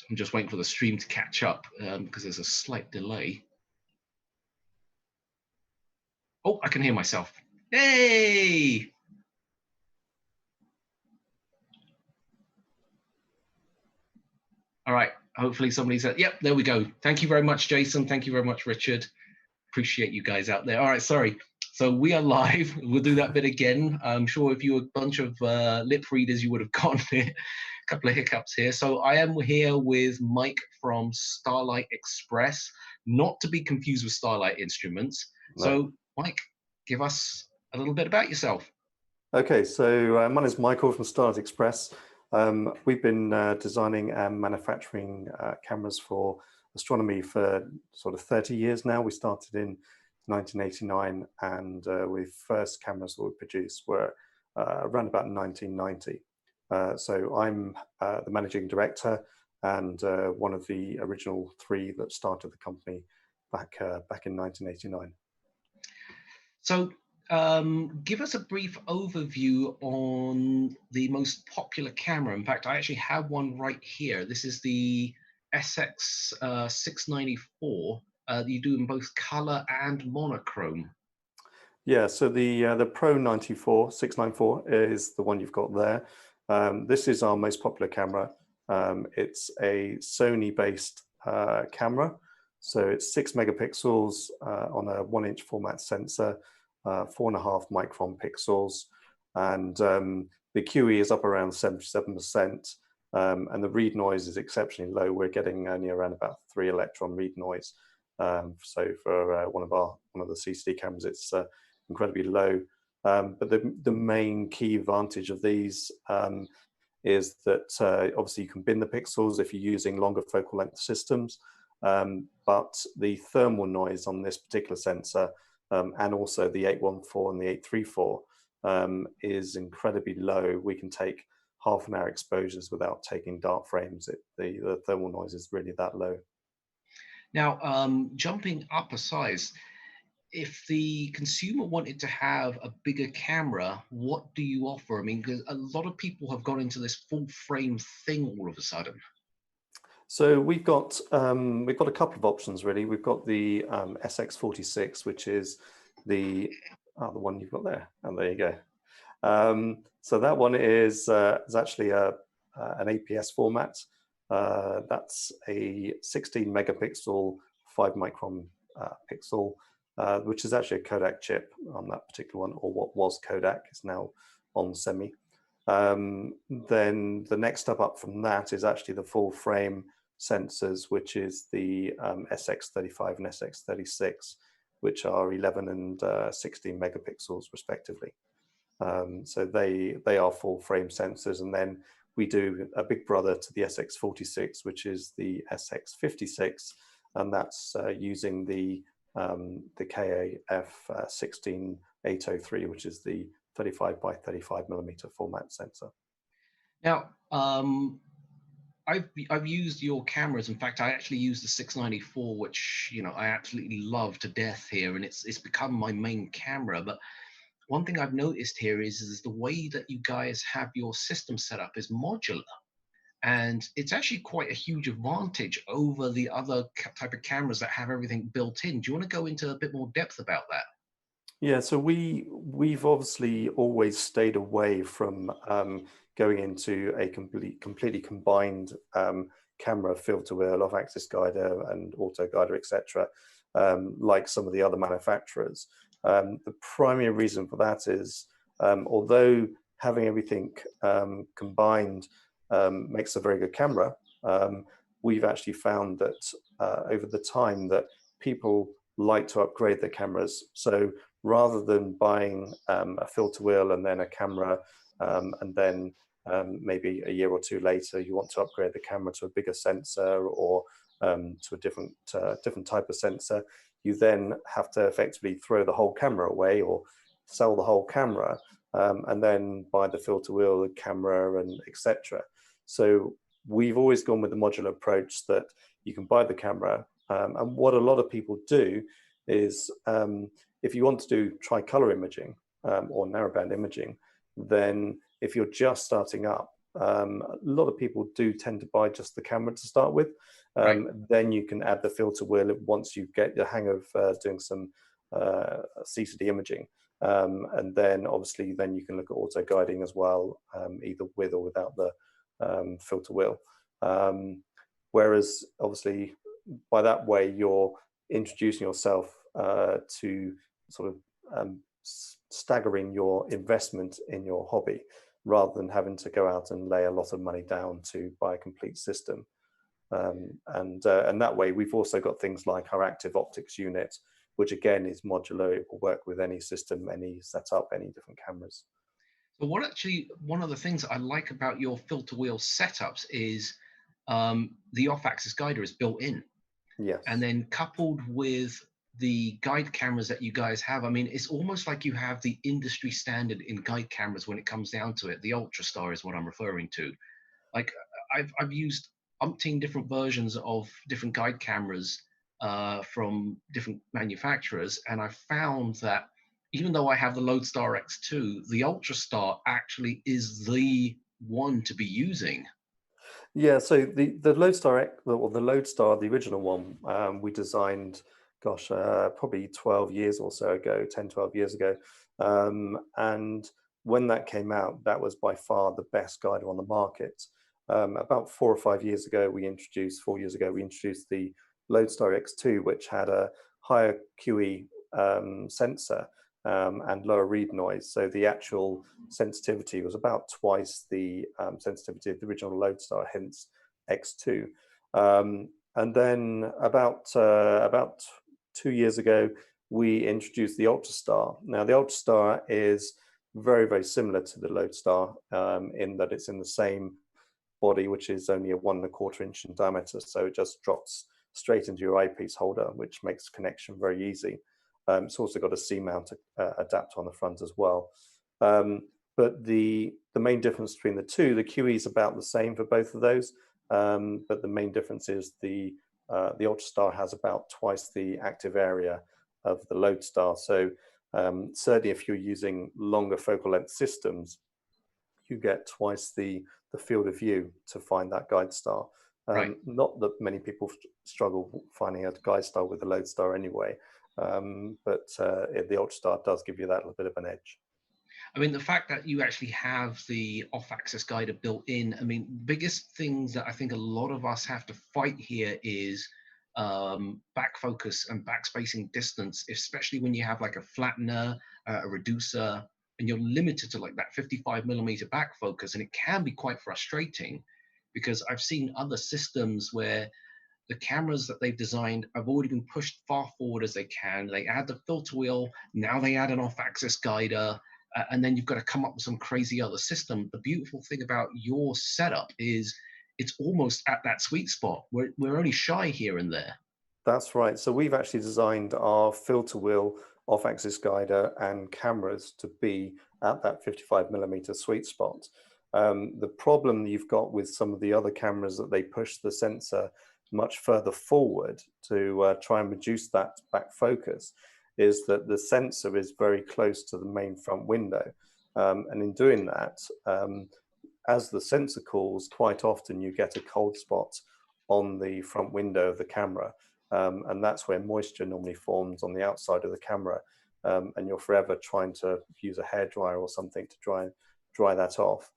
I'm just waiting for the stream to catch up because there's a slight delay. Oh, I can hear myself. Hey! All right, hopefully somebody said, yep, there we go. Thank you very much, Jason. Thank you very much, Richard. Appreciate you guys out there. All right, sorry. So we are live. We'll do that bit again. I'm sure if you were a bunch of lip readers, you would have gotten it. A couple of hiccups here. So I am here with Mike from Starlight Express, not to be confused with Starlight Instruments. No. So Mike, give us a little bit about yourself. Okay, so my name is Michael from Starlight Express. We've been designing and manufacturing cameras for astronomy for sort of 30 years now. We started in 1989, and the first cameras that we produced were around about 1990. So I'm the managing director and one of the original three that started the company back in 1989. So give us a brief overview on the most popular camera. In fact, I actually have one right here. This is the SX 694. You do in both color and monochrome. Yeah, so the Pro 694 is the one you've got there. This is our most popular camera. It's a Sony-based camera. So it's 6 megapixels on a 1-inch format sensor, 4.5 micron pixels, and the QE is up around 77%, and the read noise is exceptionally low. We're getting only around about 3 electron read noise. So for one of the CCD cameras, it's incredibly low. But the main key advantage of these is that obviously you can bin the pixels if you're using longer focal length systems, but the thermal noise on this particular sensor and also the 814 and the 834 is incredibly low. We can take half-an-hour exposures without taking dark frames. The thermal noise is really that low. Now, jumping up a size, if the consumer wanted to have a bigger camera, what do you offer? I mean, because a lot of people have gone into this full frame thing all of a sudden. So we've got a couple of options really. We've got the SX46, which is the one you've got there. And there you go. So that one is actually an APS format. That's a 16 megapixel, 5 micron pixel, which is actually a Kodak chip on that particular one, or what was Kodak is now on Semi. Then the next step up from that is actually the full frame sensors, which is the SX35 and SX36, which are 11 and 16 megapixels respectively. So they are full frame sensors, and then we do a big brother to the SX46, which is the SX56, and that's using the KAF 16803, which is the 35 by 35 millimeter format sensor. Now, I've used your cameras. In fact, I actually use the 694, which I absolutely love to death here, and it's become my main camera. But one thing I've noticed here is the way that you guys have your system set up is modular, and it's actually quite a huge advantage over the other type of cameras that have everything built in. Do you want to go into a bit more depth about that? Yeah, so we've obviously always stayed away from going into a completely combined camera, filter wheel, off-axis guider, and auto guider, etc., like some of the other manufacturers. The primary reason for that is, although having everything combined makes a very good camera, we've actually found that over the time that people like to upgrade their cameras. So rather than buying a filter wheel and then a camera, and then maybe a year or two later you want to upgrade the camera to a bigger sensor or to a different type of sensor, you then have to effectively throw the whole camera away or sell the whole camera. and then buy the filter wheel, the camera, and etc. So we've always gone with the modular approach that you can buy the camera. And what a lot of people do is if you want to do tricolor imaging or narrowband imaging, then if you're just starting up, a lot of people do tend to buy just the camera to start with. Then you can add the filter wheel once you get the hang of doing some CCD imaging. And then obviously then you can look at auto guiding as well, either with or without the filter wheel. Whereas obviously by that way you're introducing yourself to sort of staggering your investment in your hobby rather than having to go out and lay a lot of money down to buy a complete system. And that way we've also got things like our active optics unit, which again is modular. It will work with any system, any setup, any different cameras. But one of the things I like about your filter wheel setups is the off-axis guider is built in. Yes. And then coupled with the guide cameras that you guys have, I mean, it's almost like you have the industry standard in guide cameras when it comes down to it. The Ultrastar is what I'm referring to. Like I've used umpteen different versions of different guide cameras from different manufacturers, and I found that even though I have the Lodestar X2, the Ultrastar actually is the one to be using. Yeah, so the Lodestar, or the Lodestar, the original one, we designed, gosh, probably 12 years or so ago, 10, 12 years ago. And when that came out, that was by far the best guide on the market. About 4 or 5 years ago, 4 years ago, we introduced the Lodestar X2, which had a higher QE sensor and lower read noise. So the actual sensitivity was about twice the sensitivity of the original Lodestar, hence X2. And then about 2 years ago, we introduced the Ultrastar. Now the Ultrastar is very, very similar to the Lodestar in that it's in the same body, which is only a 1 1/4 inch in diameter. So it just drops straight into your eyepiece holder, which makes connection very easy. It's also got a C-mount adapter on the front as well. But the main difference between the two, the QE is about the same for both of those. But the main difference is the Ultrastar has about twice the active area of the Lodestar. So certainly if you're using longer focal length systems, you get twice the field of view to find that guide star. Not that many people struggle finding a guide star with the Lodestar anyway, but the Ultrastar does give you that little bit of an edge. I mean, the fact that you actually have the off-axis guider built in, I mean, biggest things that I think a lot of us have to fight here is back focus and back spacing distance, especially when you have like a flattener, a reducer, and you're limited to like that 55mm back focus. And it can be quite frustrating because I've seen other systems where the cameras that they've designed have already been pushed far forward as they can. They add the filter wheel, now they add an off-axis guider, and then you've got to come up with some crazy other system. The beautiful thing about your setup is it's almost at that sweet spot. We're only shy here and there. That's right. So we've actually designed our filter wheel, off-axis guider, and cameras to be at that 55mm sweet spot. The problem you've got with some of the other cameras that they push the sensor much further forward to try and reduce that back focus is that the sensor is very close to the main front window. And in doing that, as the sensor cools, quite often you get a cold spot on the front window of the camera. And that's where moisture normally forms on the outside of the camera. And you're forever trying to use a hairdryer or something to dry that off.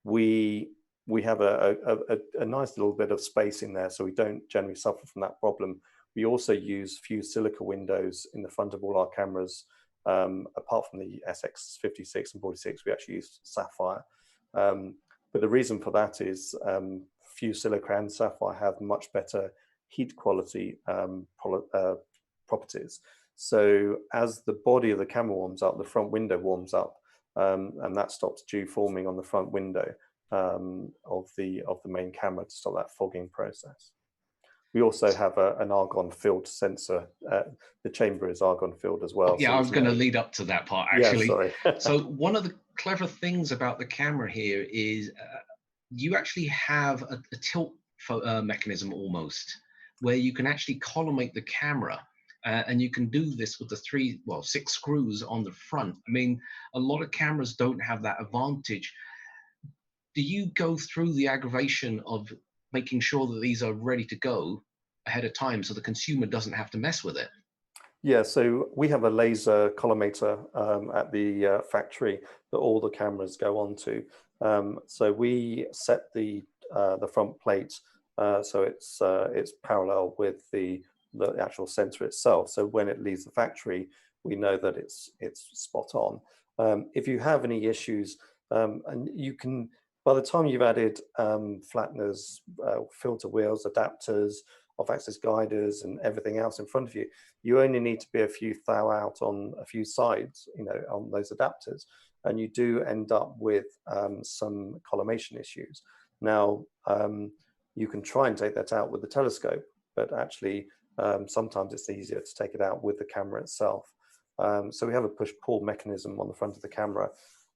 We have a nice little bit of space in there, so we don't generally suffer from that problem. We also use fused silica windows in the front of all our cameras. Apart from the SX56 and 46, we actually use sapphire. But the reason for that is fused silica and sapphire have much better heat quality properties. So as the body of the camera warms up, the front window warms up, and that stops dew forming on the front window of the main camera to stop that fogging process. We also have an argon filled sensor. The chamber is argon filled as well. Yeah, so I was there's going to no- lead up to that part, Yeah, actually. sorry. So one of the clever things about the camera here is you actually have a tilt mechanism almost, where you can actually collimate the camera. And you can do this with the 6 screws on the front. I mean, a lot of cameras don't have that advantage. Do you go through the aggravation of making sure that these are ready to go ahead of time so the consumer doesn't have to mess with it? Yeah, so we have a laser collimator at the factory that all the cameras go onto. So we set the front plate so it's parallel with the actual sensor itself. So when it leaves the factory, we know that it's spot on. If you have any issues, and you can, by the time you've added flatteners, filter wheels, adapters, off-axis guiders, and everything else in front of you, you only need to be a few thou out on a few sides, on those adapters, and you do end up with some collimation issues. Now, you can try and take that out with the telescope, but actually sometimes it's easier to take it out with the camera itself. So we have a push-pull mechanism on the front of the camera.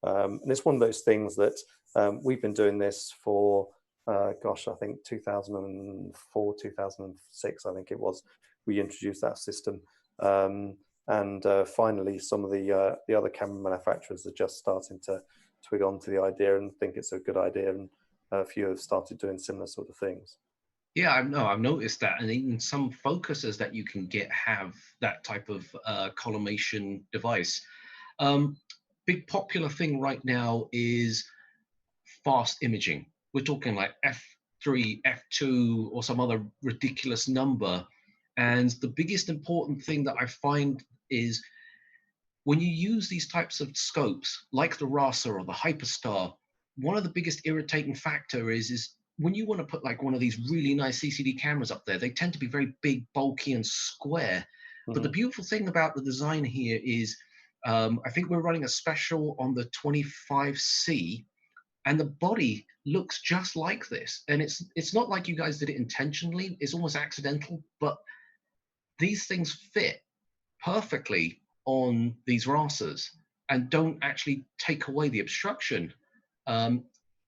And it's one of those things that we've been doing this for, I think 2004, 2006, I think it was, we introduced that system. And finally, some of the other camera manufacturers are just starting to twig onto the idea and think it's a good idea. And a few have started doing similar sort of things. Yeah, I've noticed that, and even some focusers that you can get have that type of collimation device. Big popular thing right now is fast imaging. We're talking like F3, F2, or some other ridiculous number. And the biggest important thing that I find is when you use these types of scopes, like the Russ or the Hyperstar, one of the biggest irritating factor is when you want to put like one of these really nice CCD cameras up there, they tend to be very big, bulky, and square. But the beautiful thing about the design here is, I think we're running a special on the 25C, and the body looks just like this. And it's not like you guys did it intentionally. It's almost accidental, but these things fit perfectly on these RASers and don't actually take away the obstruction.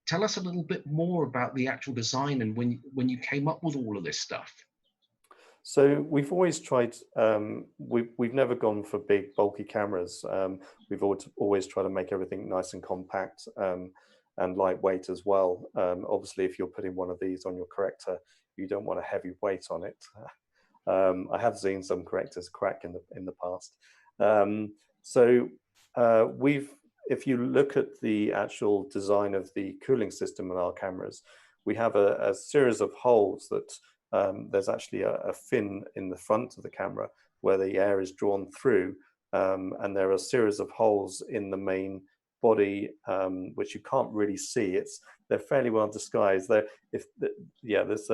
Tell us a little bit more about the actual design and when you came up with all of this stuff. So we've always tried, we've never gone for big bulky cameras. We've always tried to make everything nice and compact and lightweight as well. Obviously, if you're putting one of these on your corrector, you don't want a heavy weight on it. I have seen some correctors crack in the past. If you look at the actual design of the cooling system in our cameras, we have a series of holes that there's actually a fin in the front of the camera where the air is drawn through, and there are a series of holes in the main body which you can't really see. They're fairly well disguised. It needs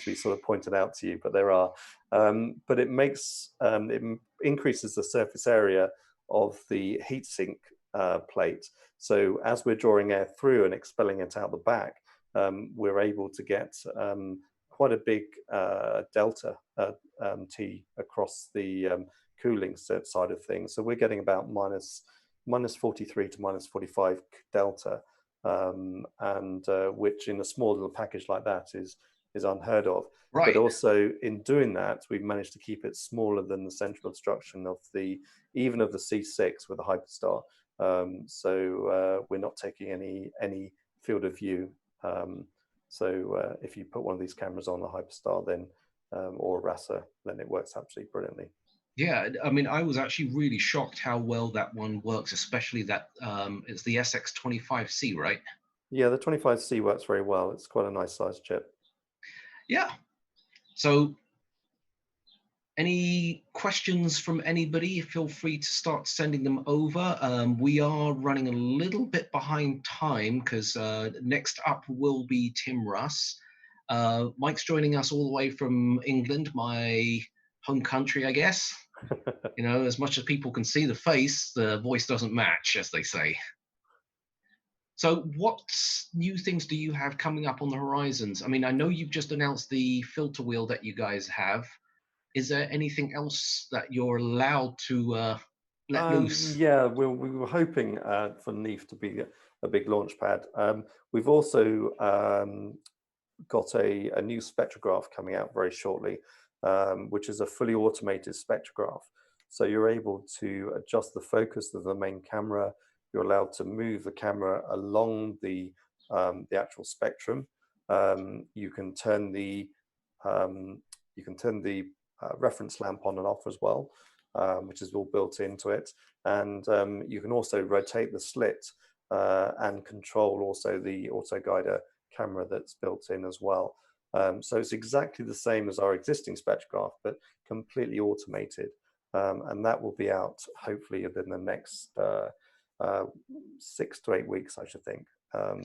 to be sort of pointed out to you, but there are. But it makes it increases the surface area of the heatsink plate. So as we're drawing air through and expelling it out the back, we're able to get quite a big delta T across the cooling side of things. So we're getting about minus 43 to minus 45 delta, and which in a small little package like that is unheard of. Right. But also in doing that, we've managed to keep it smaller than the central obstruction of even of the C6 with the Hyperstar. So we're not taking any field of view. So if you put one of these cameras on a Hyperstar, then or a RASer, then it works absolutely brilliantly. Yeah, I mean, I was actually really shocked how well that one works, especially that it's the SX25C, right? Yeah, the 25C works very well. It's quite a nice size chip. Yeah. So any questions from anybody, feel free to start sending them over. We are running a little bit behind time because next up will be Tim Russ. Mike's joining us all the way from England, my home country, I guess. You know, as much as people can see the face, the voice doesn't match, as they say. So what new things do you have coming up on the horizons? I mean, I know you've just announced the filter wheel that you guys have. Is there anything else that you're allowed to let loose? Yeah, we were hoping for NEAF to be a big launch pad. We've also got a new spectrograph coming out very shortly, which is a fully automated spectrograph. So you're able to adjust the focus of the main camera. You're allowed to move the camera along the actual spectrum. You can turn the reference lamp on and off as well, which is all built into it. And you can also rotate the slit and control also the auto guider camera that's built in as well. So it's exactly the same as our existing spectrograph, but completely automated. And that will be out hopefully within the next 6 to 8 weeks, I should think.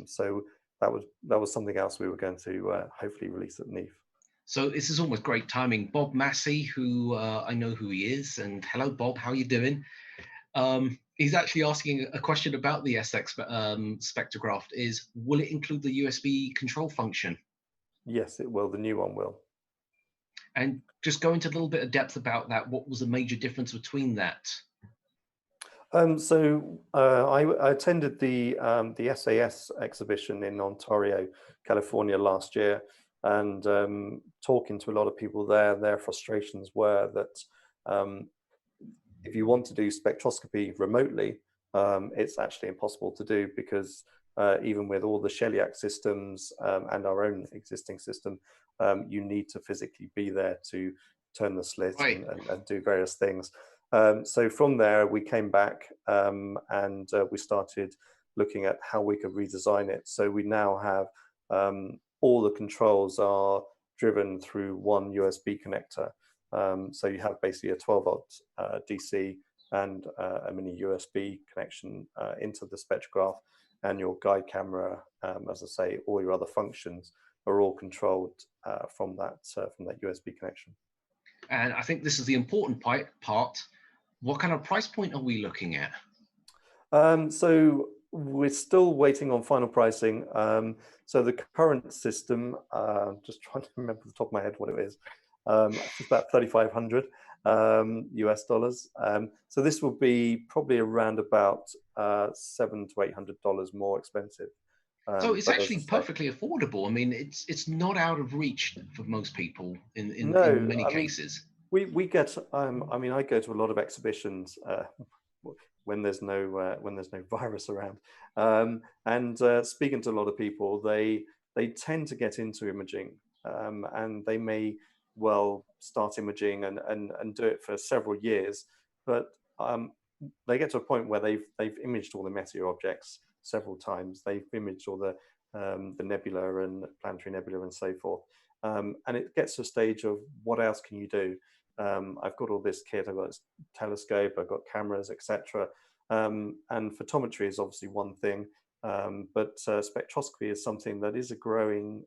So that was something else we were going to hopefully release at NEAF. So this is almost great timing. Bob Massey, who I know who he is, and hello Bob, how you doing? He's actually asking a question about the SX spectrograph. Will it include the USB control function? Yes, it will. The new one will. And just go into a little bit of depth about that. What was the major difference between that? I attended the SAS exhibition in Ontario, California last year, and talking to a lot of people there, their frustrations were that if you want to do spectroscopy remotely, it's actually impossible to do because even with all the Sheliak systems and our own existing system, you need to physically be there to turn the slit and do various things. So from there, we came back and we started looking at how we could redesign it. So we now have all the controls are driven through one USB connector. So you have basically a 12-volt DC and a mini USB connection into the spectrograph, and your guide camera, as I say, all your other functions are all controlled from that USB connection. And I think this is the important part. What kind of price point are we looking at? So we're still waiting on final pricing. So the current system, just trying to remember off the top of my head what it is, it's about $3,500 US dollars. So this will be probably around about $700 to $800 more expensive. So it's actually perfectly affordable. I mean, it's not out of reach for most people in many cases. We get. I mean, I go to a lot of exhibitions when there's no virus around, and speaking to a lot of people, they tend to get into imaging, and they may well start imaging and do it for several years, but they get to a point where they've imaged all the Messier objects several times. They've imaged all the nebula and planetary nebula and so forth, and it gets to a stage of what else can you do? I've got all this kit. I've got this telescope. I've got cameras, etc. And photometry is obviously one thing, but spectroscopy is something that is a growing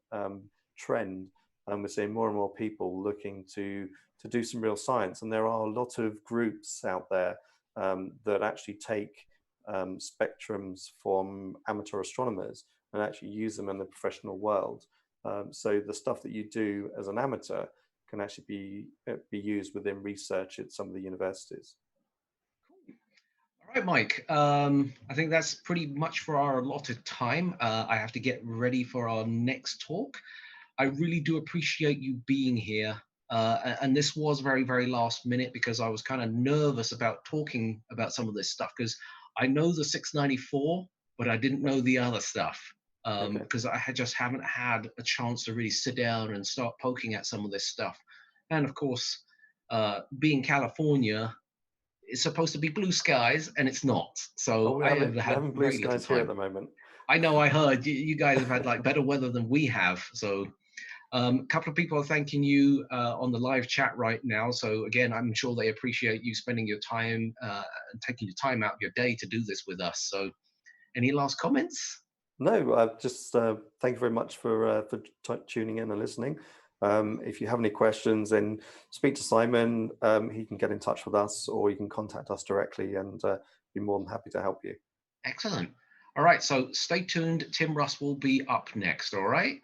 trend, and we're seeing more and more people looking to do some real science. And there are a lot of groups out there that actually take spectrums from amateur astronomers and actually use them in the professional world. So the stuff that you do as an amateur can actually be used within research at some of the universities. All right, Mike. I think that's pretty much for our allotted time. I have to get ready for our next talk. I really do appreciate you being here. And this was very, very last minute because I was kind of nervous about talking about some of this stuff because I know the 694, but I didn't know the other stuff because I just haven't had a chance to really sit down and start poking at some of this stuff. And of course, being California, it's supposed to be blue skies, and it's not. So I have had blue skies here at the moment. I know. I heard you guys have had like better weather than we have. So a couple of people are thanking you on the live chat right now. So again, I'm sure they appreciate you spending your time and taking your time out of your day to do this with us. So any last comments? No, just thank you very much for tuning in and listening. If you have any questions, then speak to Simon. He can get in touch with us, or you can contact us directly, and be more than happy to help you. Excellent. All right, so stay tuned. Tim Russ will be up next, all right?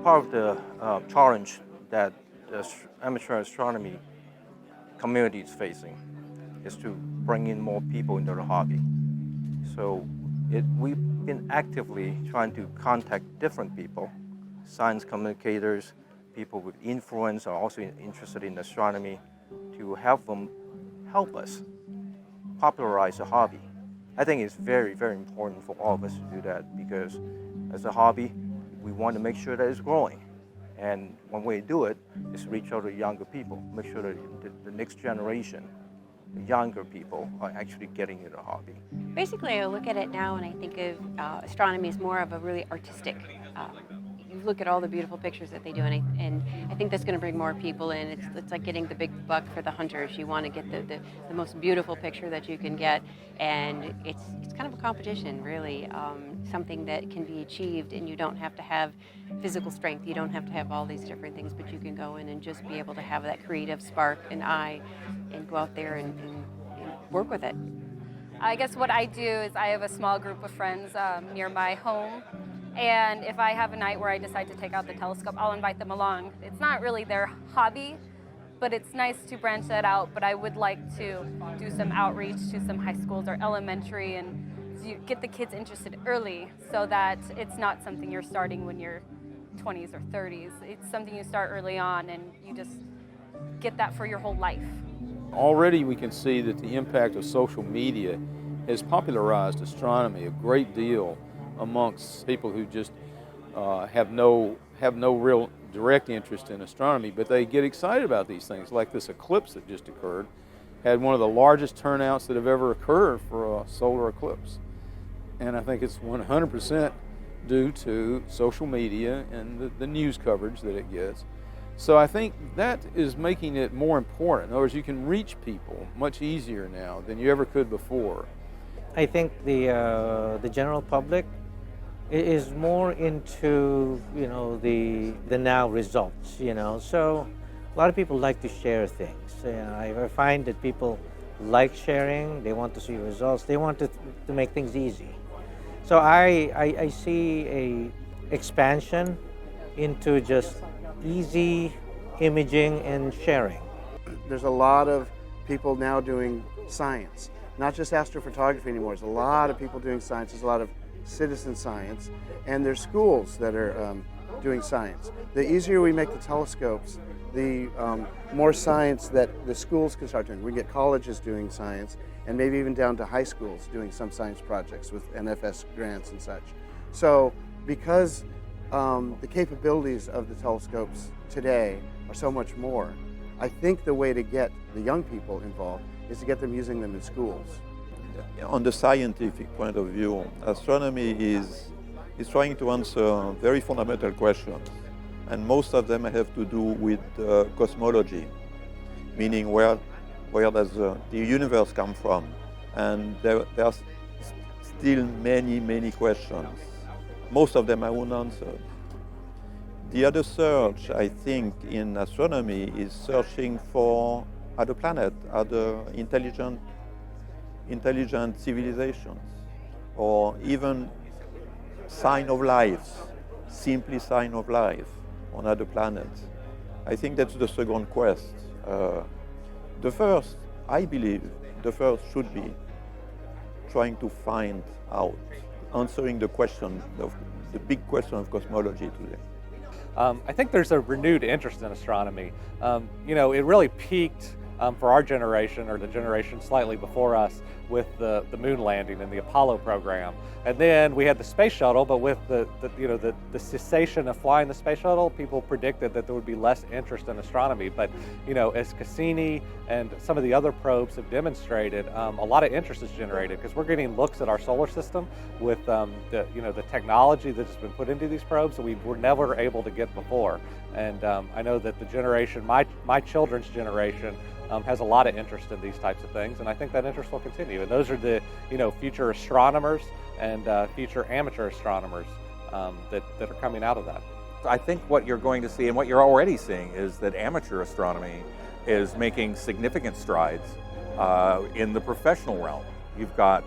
Part of the challenge that the amateur astronomy community is facing is to bring in more people into the hobby. So we've been actively trying to contact different people, science communicators, people with influence are also interested in astronomy, to help them help us popularize the hobby. I think it's very, very important for all of us to do that because as a hobby, we want to make sure that it's growing. And one way to do it is reach out to younger people, make sure that the next generation, the younger people, are actually getting into the hobby. Basically, I look at it now and I think of astronomy as more of a really artistic. You look at all the beautiful pictures that they do, and I think that's going to bring more people in. It's like getting the big buck for the hunters. You want to get the most beautiful picture that you can get, and it's kind of a competition, really. Something that can be achieved, and you don't have to have physical strength. You don't have to have all these different things, but you can go in and just be able to have that creative spark and eye, and go out there and work with it. I guess what I do is I have a small group of friends near my home, and if I have a night where I decide to take out the telescope, I'll invite them along. It's not really their hobby, but it's nice to branch that out. But I would like to do some outreach to some high schools or elementary and get the kids interested early so that it's not something you're starting when you're 20s or 30s. It's something you start early on and you just get that for your whole life. Already we can see that the impact of social media has popularized astronomy a great deal amongst people who just have no real direct interest in astronomy, but they get excited about these things, like this eclipse that just occurred. Had one of the largest turnouts that have ever occurred for a solar eclipse. And I think it's 100% due to social media and the news coverage that it gets. So I think that is making it more important. In other words, you can reach people much easier now than you ever could before. I think the general public is more into the now results. So a lot of people like to share things. I find that people like sharing. They want to see results. They want to make things easy. So I see a expansion into just easy imaging and sharing. There's a lot of people now doing science, not just astrophotography anymore. There's a lot of people doing science. There's a lot of citizen science, and there's schools that are doing science. The easier we make the telescopes, the more science that the schools can start doing. We get colleges doing science, and maybe even down to high schools doing some science projects with NFS grants and such. So because the capabilities of the telescopes today are so much more, I think the way to get the young people involved is to get them using them in schools. On the scientific point of view, astronomy is trying to answer very fundamental questions, and most of them have to do with cosmology, meaning where does the universe come from? And there are still many questions. Most of them are unanswered. The other search, I think, in astronomy is searching for other planets, other intelligent civilizations, or even sign of life, simply sign of life on other planets. I think that's the second quest. The first, I believe, should be trying to find out, answering the big question of cosmology today. I think there's a renewed interest in astronomy. It really peaked for our generation, or the generation slightly before us, with the moon landing and the Apollo program. And then we had the space shuttle, but with the cessation of flying the space shuttle, people predicted that there would be less interest in astronomy. But as Cassini and some of the other probes have demonstrated, a lot of interest is generated because we're getting looks at our solar system with the technology that has been put into these probes that we were never able to get before. And I know that the generation, my children's generation, has a lot of interest in these types of things, and I think that interest will continue. And those are the future astronomers and future amateur astronomers that are coming out of that. I think what you're going to see, and what you're already seeing, is that amateur astronomy is making significant strides in the professional realm. You've got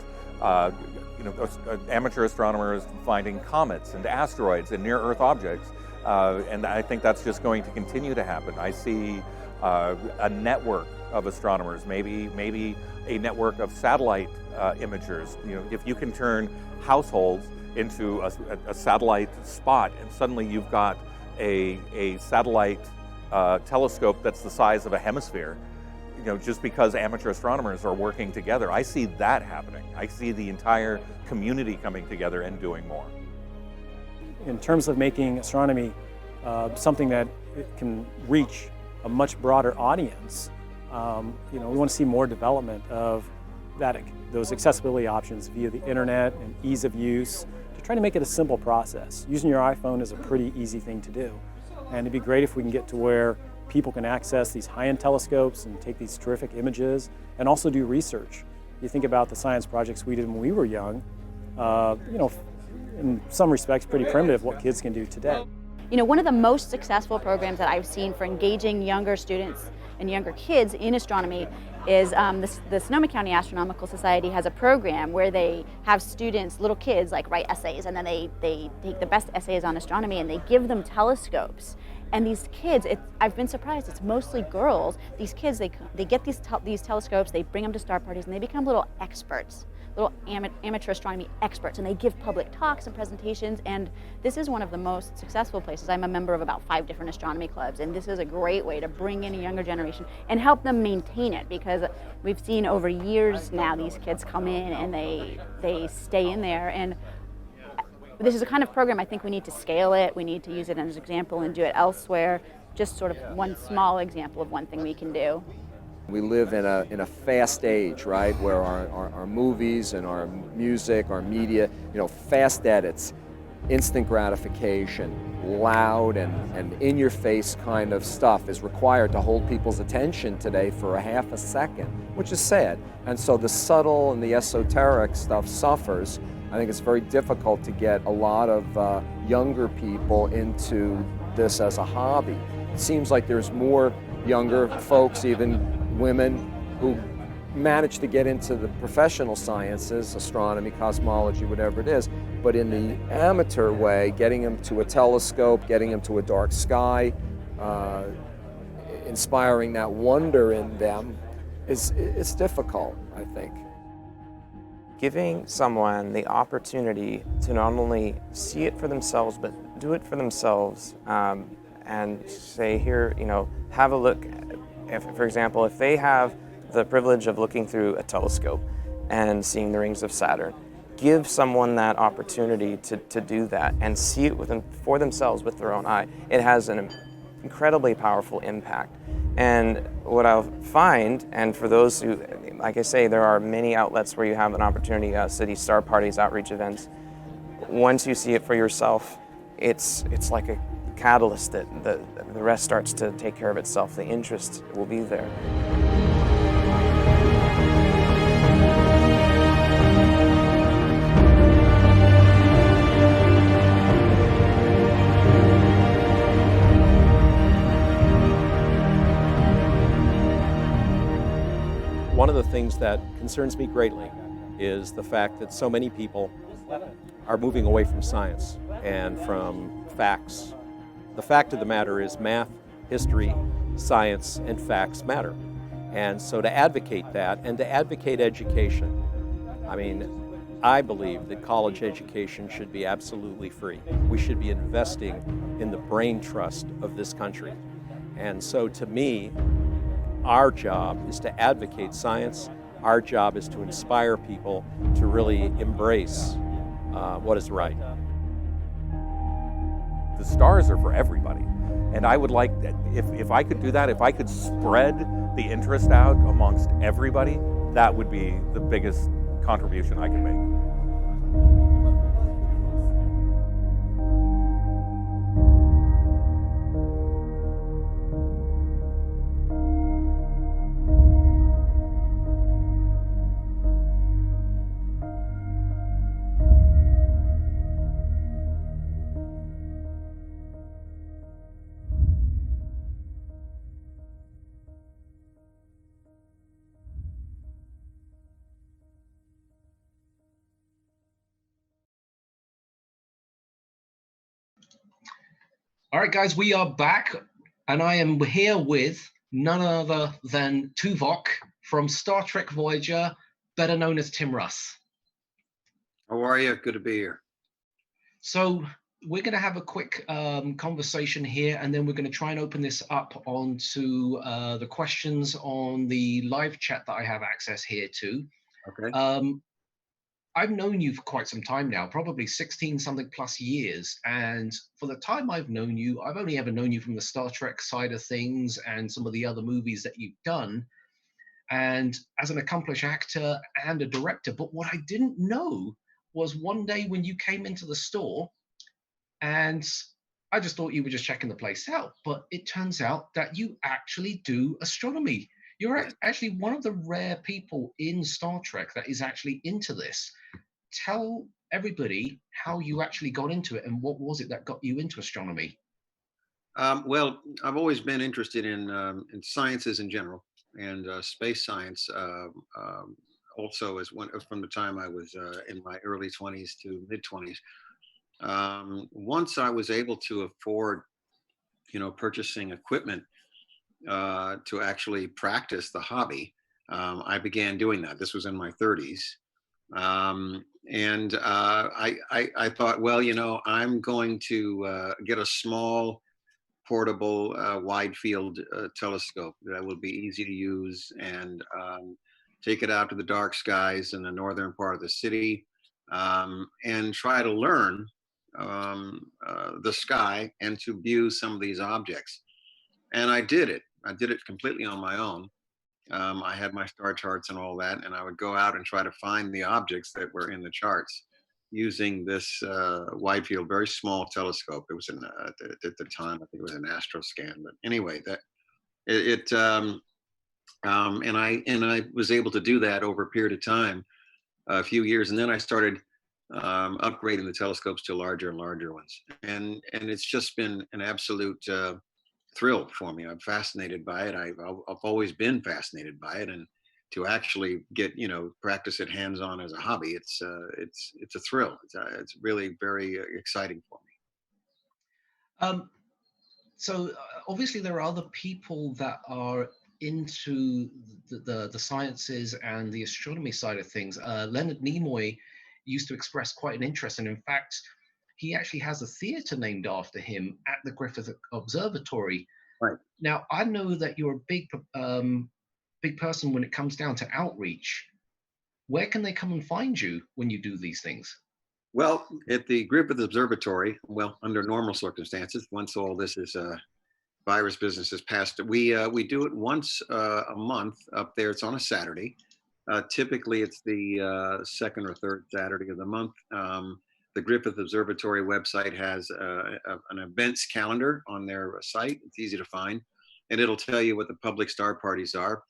amateur astronomers finding comets and asteroids and near-Earth objects, and I think that's just going to continue to happen. I see a network of astronomers, maybe a network of satellite imagers. If you can turn households into a satellite spot, and suddenly you've got a satellite telescope that's the size of a hemisphere, just because amateur astronomers are working together. I see that happening. I see the entire community coming together and doing more. In terms of making astronomy something that it can reach a much broader audience, we want to see more development of those accessibility options via the internet and ease of use, to try to make it a simple process. Using your iPhone is a pretty easy thing to do, and it'd be great if we can get to where people can access these high-end telescopes and take these terrific images and also do research. You think about the science projects we did when we were young, in some respects pretty primitive what kids can do today. One of the most successful programs that I've seen for engaging younger students and younger kids in astronomy is the Sonoma County Astronomical Society has a program where they have students, little kids, write essays, and then they take the best essays on astronomy and they give them telescopes. And these kids, I've been surprised, it's mostly girls. These kids, they get these telescopes, they bring them to star parties, and they become little experts, little amateur astronomy experts, and they give public talks and presentations, and this is one of the most successful places. I'm a member of about 5 different astronomy clubs, and this is a great way to bring in a younger generation and help them maintain it, because we've seen over years now these kids come in and they stay in there, and this is a kind of program I think we need to scale it, we need to use it as an example and do it elsewhere, just sort of one small example of one thing we can do. We live in a fast age, right, where our movies and our music, our media, fast edits, instant gratification, loud and in-your-face kind of stuff is required to hold people's attention today for a half a second, which is sad. And so the subtle and the esoteric stuff suffers. I think it's very difficult to get a lot of younger people into this as a hobby. It seems like there's more younger folks, even women, who manage to get into the professional sciences, astronomy, cosmology, whatever it is, but in the amateur way, getting them to a telescope, getting them to a dark sky, inspiring that wonder in them is difficult, I think. Giving someone the opportunity to not only see it for themselves, but do it for themselves, and say, here, have a look. For example, if they have the privilege of looking through a telescope and seeing the rings of Saturn, give someone that opportunity to do that and see it for themselves with their own eye. It has an incredibly powerful impact. And what I'll find, and for those who, like I say, there are many outlets where you have an opportunity, city star parties, outreach events. Once you see it for yourself, it's like a catalyst that the rest starts to take care of itself. The interest will be there. One of the things that concerns me greatly is the fact that so many people are moving away from science and from facts. The fact of the matter is math, history, science, and facts matter. And so to advocate that and to advocate education, I believe that college education should be absolutely free. We should be investing in the brain trust of this country. And so to me, our job is to advocate science Our job is to inspire people to really embrace what is right. The stars are for everybody. And I would like, if I could do that, if I could spread the interest out amongst everybody, that would be the biggest contribution I can make. All right, guys, we are back, and I am here with none other than Tuvok from Star Trek Voyager, better known as Tim Russ. How are you? Good to be here. So we're going to have a quick conversation here, and then we're going to try and open this up onto the questions on the live chat that I have access here to. Okay. I've known you for quite some time now, probably 16 something plus years. And for the time I've known you, I've only ever known you from the Star Trek side of things and some of the other movies that you've done. And as an accomplished actor and a director. But what I didn't know was one day when you came into the store, and I just thought you were just checking the place out. But it turns out that you actually do astronomy. You're actually one of the rare people in Star Trek that is actually into this. Tell everybody how you actually got into it and what was it that got you into astronomy? Well, I've always been interested in sciences in general and space science. Also, from the time I was in my early 20s to mid 20s. Once I was able to afford, purchasing equipment to actually practice the hobby, I began doing that. This was in my 30s. I thought, well, I'm going to get a small portable wide field telescope that will be easy to use and take it out to the dark skies in the northern part of the city and try to learn the sky and to view some of these objects. And I did it. I did it completely on my own. I had my star charts and all that, and I would go out and try to find the objects that were in the charts using this wide field, very small telescope. It was at the time, I think it was an Astroscan. But anyway, and I was able to do that over a period of time, a few years, and then I started upgrading the telescopes to larger and larger ones, and it's just been an absolute thrill for me. I'm fascinated by it. I've always been fascinated by it, and to actually get practice it hands-on as a hobby, it's a thrill. It's really very exciting for me. So obviously there are other people that are into the sciences and the astronomy side of things. Leonard Nimoy used to express quite an interest, and in fact, he actually has a theater named after him at the Griffith Observatory. Right. Now, I know that you're a big person when it comes down to outreach. Where can they come and find you when you do these things? Well, at the Griffith Observatory, under normal circumstances, once all this is virus business is past, we do it once a month up there. It's on a Saturday. Typically, it's the second or third Saturday of the month. The Griffith Observatory website has an events calendar on their site. It's easy to find, and it'll tell you what the public star parties are.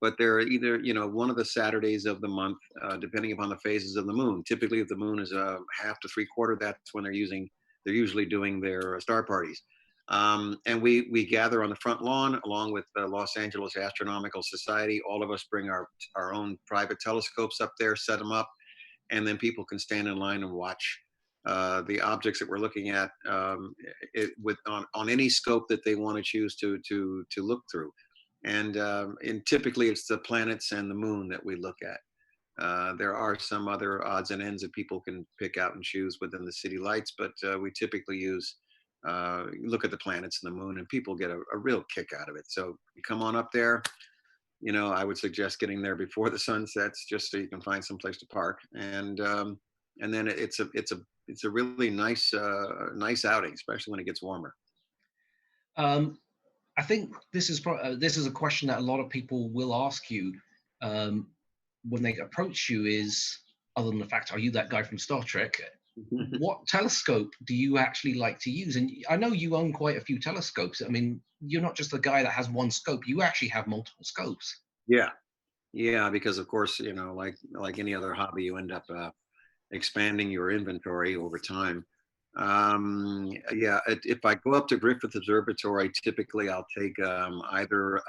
But they're either, one of the Saturdays of the month, depending upon the phases of the moon. Typically, if the moon is half to 3/4, that's when they're usually doing their star parties. And we gather on the front lawn along with the Los Angeles Astronomical Society. All of us bring our own private telescopes up there, set them up, and then people can stand in line and watch the objects that we're looking at on any scope that they want to choose to look through. And typically it's the planets and the moon that we look at. There are some other odds and ends that people can pick out and choose within the city lights, but we typically look at the planets and the moon, and people get a real kick out of it. So you come on up there, I would suggest getting there before the sun sets, just so you can find some place to park. And then it's a really nice outing, especially when it gets warmer. I think this is a question that a lot of people will ask you when they approach you is, other than the fact, are you that guy from Star Trek? What telescope do you actually like to use? And I know you own quite a few telescopes. I mean, you're not just a guy that has one scope. You actually have multiple scopes. Yeah, because of course, like any other hobby, you end up expanding your inventory over time. If I go up to Griffith Observatory, typically I'll take either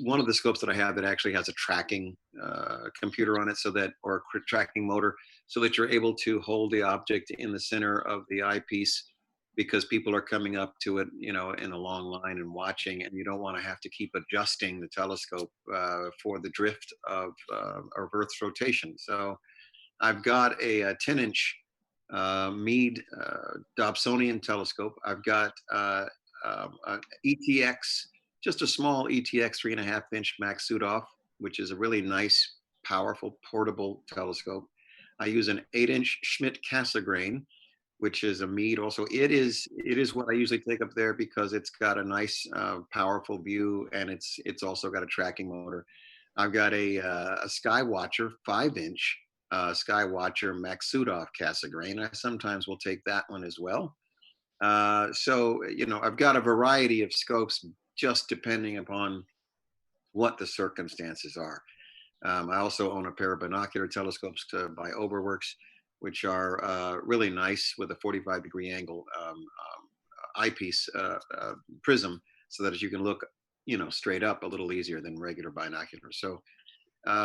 one of the scopes that I have that actually has a tracking computer on it, or a tracking motor, so that you're able to hold the object in the center of the eyepiece, because people are coming up to it, in a long line and watching, and you don't want to have to keep adjusting the telescope for the drift of Earth's rotation. So I've got a 10-inch Meade Dobsonian telescope. I've got an ETX, just a small ETX 3.5-inch Max Sudhoff, which is a really nice, powerful, portable telescope. I use an 8-inch Schmidt Cassegrain, which is a Meade also. It is what I usually take up there because it's got a nice, powerful view, and it's also got a tracking motor. I've got a Skywatcher 5-inch Skywatcher Max Sudhoff Cassegrain. I sometimes will take that one as well. So I've got a variety of scopes, just depending upon what the circumstances are. I also own a pair of binocular telescopes by Oberworks, which are really nice, with a 45-degree angle eyepiece prism, so that you can look straight up a little easier than regular binoculars. So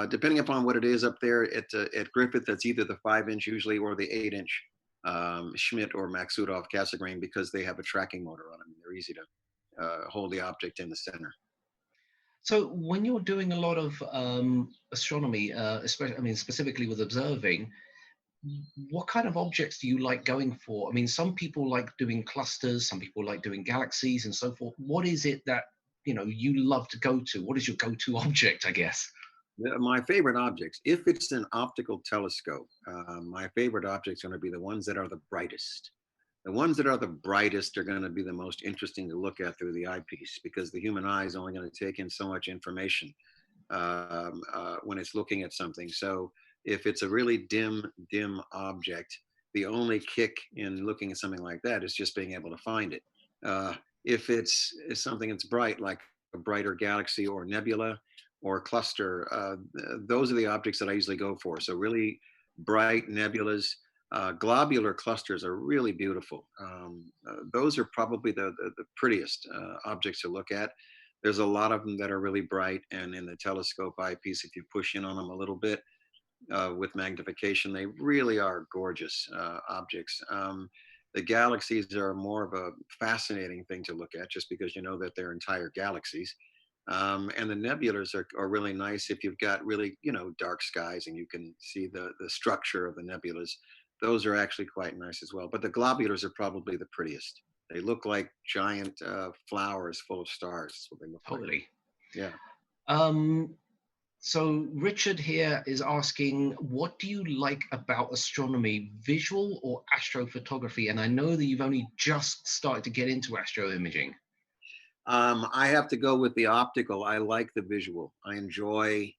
depending upon what it is up there at Griffith, that's either the 5-inch usually, or the 8-inch Schmidt or Max Sudhoff Cassegrain, because they have a tracking motor on them. They're easy to hold the object in the center. So when you're doing a lot of astronomy, especially, specifically with observing, what kind of objects do you like going for? I mean, some people like doing clusters, some people like doing galaxies and so forth. What is it that, you love to go to? What is your go-to object, I guess? My favorite objects, if it's an optical telescope, my favorite objects are going to be the ones that are the brightest. The ones that are the brightest are going to be the most interesting to look at through the eyepiece, because the human eye is only going to take in so much information when it's looking at something. So if it's a really dim object, the only kick in looking at something like that is just being able to find it. If it's something that's bright, like a brighter galaxy or nebula or cluster, those are the objects that I usually go for. So really bright nebulas. Globular clusters are really beautiful. Those are probably the prettiest objects to look at. There's a lot of them that are really bright, and in the telescope eyepiece, if you push in on them a little bit with magnification, they really are gorgeous objects. The galaxies are more of a fascinating thing to look at, just because you know that they're entire galaxies. And the nebulas are really nice if you've got really, dark skies and you can see the structure of the nebulas. Those are actually quite nice as well. But the globulars are probably the prettiest. They look like giant flowers full of stars. That's what they look Totally. like. Yeah. So Richard here is asking, what do you like about astronomy, visual or astrophotography? And I know that you've only just started to get into astroimaging. I have to go with the optical. I like the visual. I enjoy,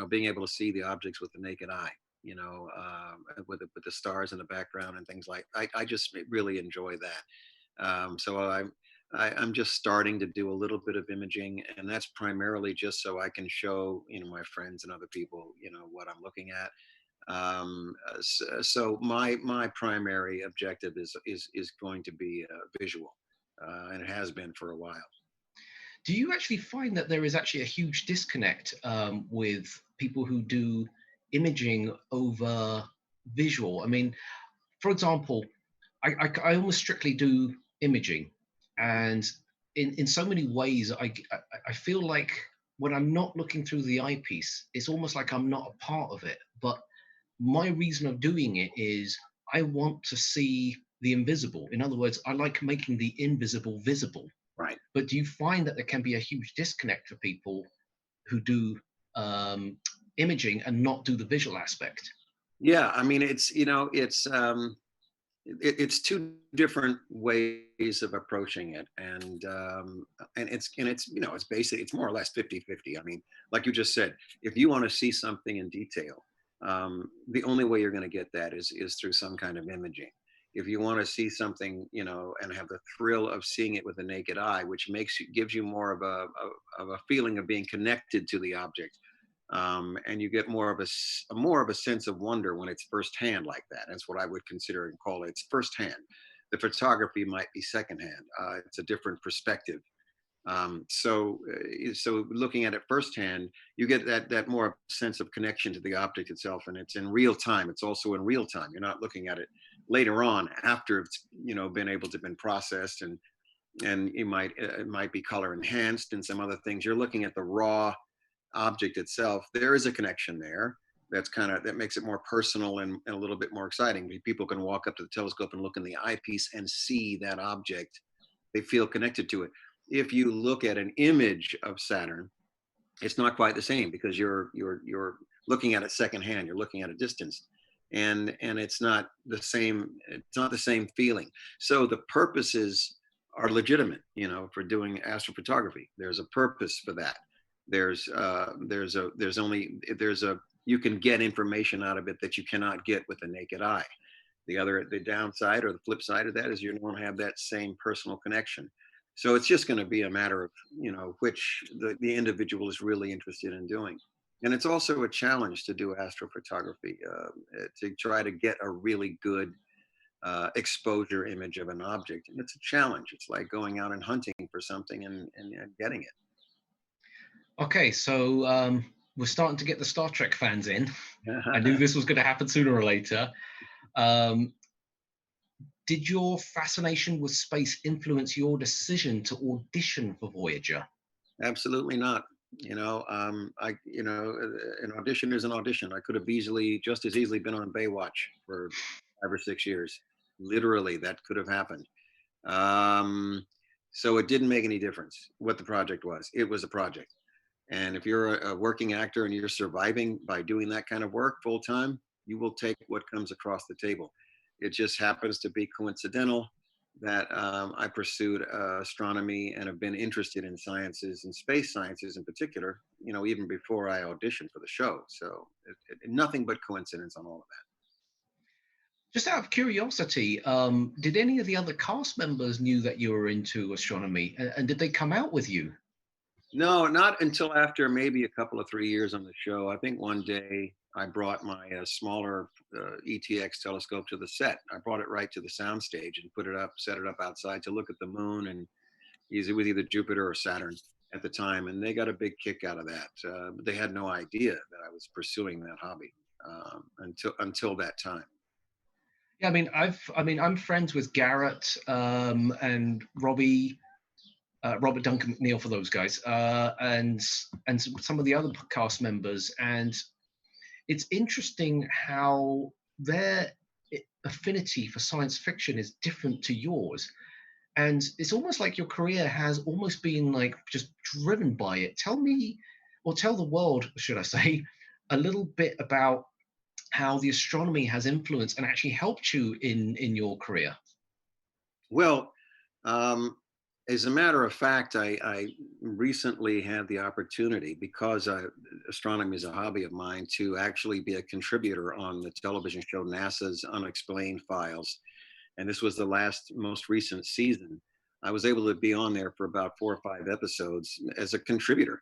being able to see the objects with the naked eye, with the stars in the background and things like. I just really enjoy that. So I'm just starting to do a little bit of imaging, and that's primarily just so I can show, my friends and other people, what I'm looking at. So my primary objective is going to be visual. And it has been for a while. Do you actually find that there is actually a huge disconnect with people who do imaging over visual? I mean, for example, I almost strictly do imaging, and in so many ways, I feel like when I'm not looking through the eyepiece, it's almost like I'm not a part of it. But my reason of doing it is I want to see the invisible. In other words, I like making the invisible visible, Right. But do you find that there can be a huge disconnect for people who do imaging and not do the visual aspect? Yeah, I mean, it's, you know, it's two different ways of approaching it, and it's you know, it's basically, it's more or less 50-50. I mean, like you just said, if you want to see something in detail, the only way you're going to get that is through some kind of imaging. If you want to see something, you know, and have the thrill of seeing it with the naked eye, which gives you more of a feeling of being connected to the object, and you get more of a sense of wonder when it's firsthand like that. That's what I would consider and call it. It's firsthand. The photography might be secondhand. It's a different perspective. So looking at it firsthand, you get that more sense of connection to the object itself, and it's in real time. It's also in real time. You're not looking at it later on after it's, you know, been processed, and it might be color enhanced and some other things. You're looking at the raw object itself. There is a connection there that makes it more personal and a little bit more exciting. People can walk up to the telescope and look in the eyepiece and see that object. They feel connected to it. If you look at an image of Saturn, it's not quite the same, because you're looking at it secondhand. You're looking at a distance, and it's not the same. It's not the same feeling. So the purposes are legitimate, you know, for doing astrophotography. There's a purpose for that. You can get information out of it that you cannot get with the naked eye. The downside or the flip side of that is you don't have that same personal connection. So it's just going to be a matter of, you know, which the individual is really interested in doing. And it's also a challenge to do astrophotography, to try to get a really good exposure image of an object. And it's a challenge. It's like going out and hunting for something and getting it. Okay, so we're starting to get the Star Trek fans in. I knew this was going to happen sooner or later. Did your fascination with space influence your decision to audition for Voyager? Absolutely not. You know, an audition is an audition. I could have just as easily been on Baywatch for 5 or 6 years. Literally, that could have happened. So it didn't make any difference what the project was. It was a project. And if you're a working actor and you're surviving by doing that kind of work full time, you will take what comes across the table. It just happens to be coincidental that I pursued astronomy and have been interested in sciences and space sciences in particular, you know, even before I auditioned for the show. So nothing but coincidence on all of that. Just out of curiosity, did any of the other cast members knew that you were into astronomy, and did they come out with you? No, not until after maybe a couple of 3 years on the show. I think one day I brought my smaller ETX telescope to the set. I brought it right to the soundstage and set it up outside to look at the moon, and it was either Jupiter or Saturn at the time, and they got a big kick out of that. But they had no idea that I was pursuing that hobby until that time. Yeah, I'm friends with Garrett and Robbie. Robert Duncan McNeil, for those guys, and some of the other cast members, and it's interesting how their affinity for science fiction is different to yours, and it's almost like your career has almost been like just driven by it. Tell me, or tell the world, should I say, a little bit about how the astronomy has influenced and actually helped you in your career. Well, as a matter of fact, I recently had the opportunity, because astronomy is a hobby of mine, to actually be a contributor on the television show NASA's Unexplained Files. And this was the most recent season. I was able to be on there for about 4 or 5 episodes as a contributor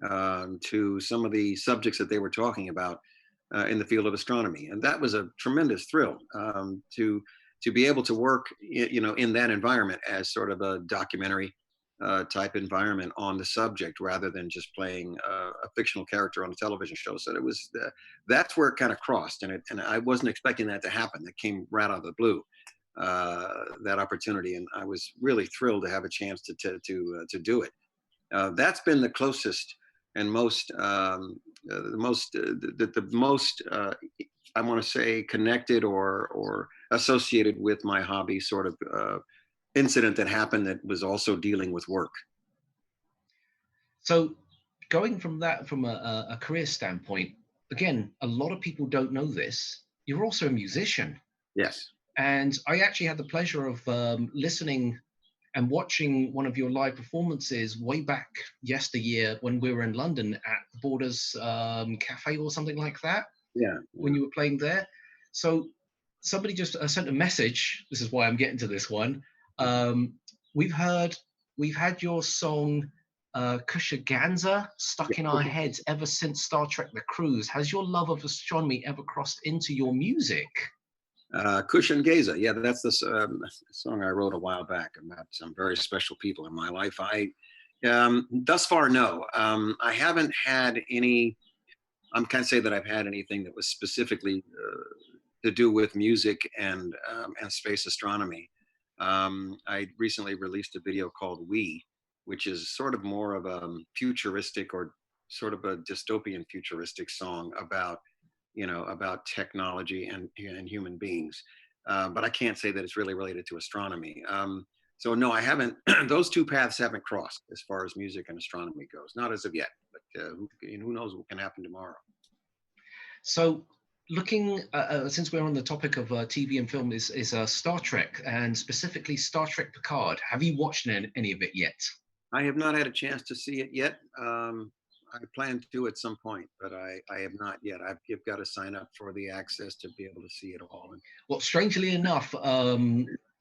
to some of the subjects that they were talking about in the field of astronomy. And that was a tremendous thrill to be able to work, you know, in that environment as sort of a documentary type environment on the subject, rather than just playing a fictional character on a television show. So it was that's where it kind of crossed, and I wasn't expecting that to happen. That came right out of the blue, that opportunity, and I was really thrilled to have a chance to do it. That's been the closest and most I want to say connected or associated with my hobby sort of incident that happened that was also dealing with work. So going from that, from a career standpoint, again, a lot of people don't know this. You're also a musician. Yes. And I actually had the pleasure of listening and watching one of your live performances way back yesteryear when we were in London at the Borders Cafe or something like that. Yeah. When you were playing there. So somebody just sent a message. This is why I'm getting to this one. We've had your song Kushaganza stuck in our heads ever since Star Trek The Cruise. Has your love of astronomy ever crossed into your music? Kushaganza, yeah, that's this song I wrote a while back about some very special people in my life. Thus far, no. I haven't had any, I can't say that I've had anything that was specifically to do with music and space astronomy. I recently released a video called We, which is sort of more of a futuristic or sort of a dystopian futuristic song about, you know, about technology and human beings. But I can't say that it's really related to astronomy. So no, I haven't, those two paths haven't crossed as far as music and astronomy goes, not as of yet, but who knows what can happen tomorrow. So looking, since we're on the topic of TV and film, is Star Trek, and specifically Star Trek Picard. Have you watched any of it yet? I have not had a chance to see it yet. I plan to at some point, but I have not yet. I've got to sign up for the access to be able to see it all. Well, strangely enough,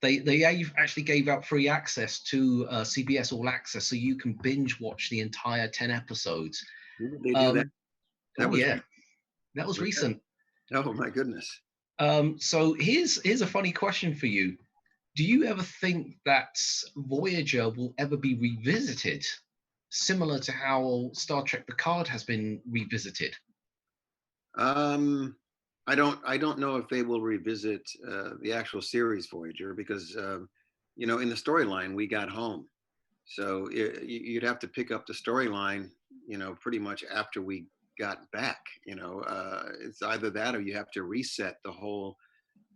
they actually gave out free access to CBS All Access, so you can binge watch the entire 10 episodes. They do that. That was recent. Oh my goodness. So here's a funny question for you. Do you ever think that Voyager will ever be revisited, similar to how Star Trek Picard has been revisited? I don't know if they will revisit the actual series Voyager, because you know, in the storyline we got home, so you'd have to pick up the storyline, you know, pretty much after we got back. You know, it's either that or you have to reset the whole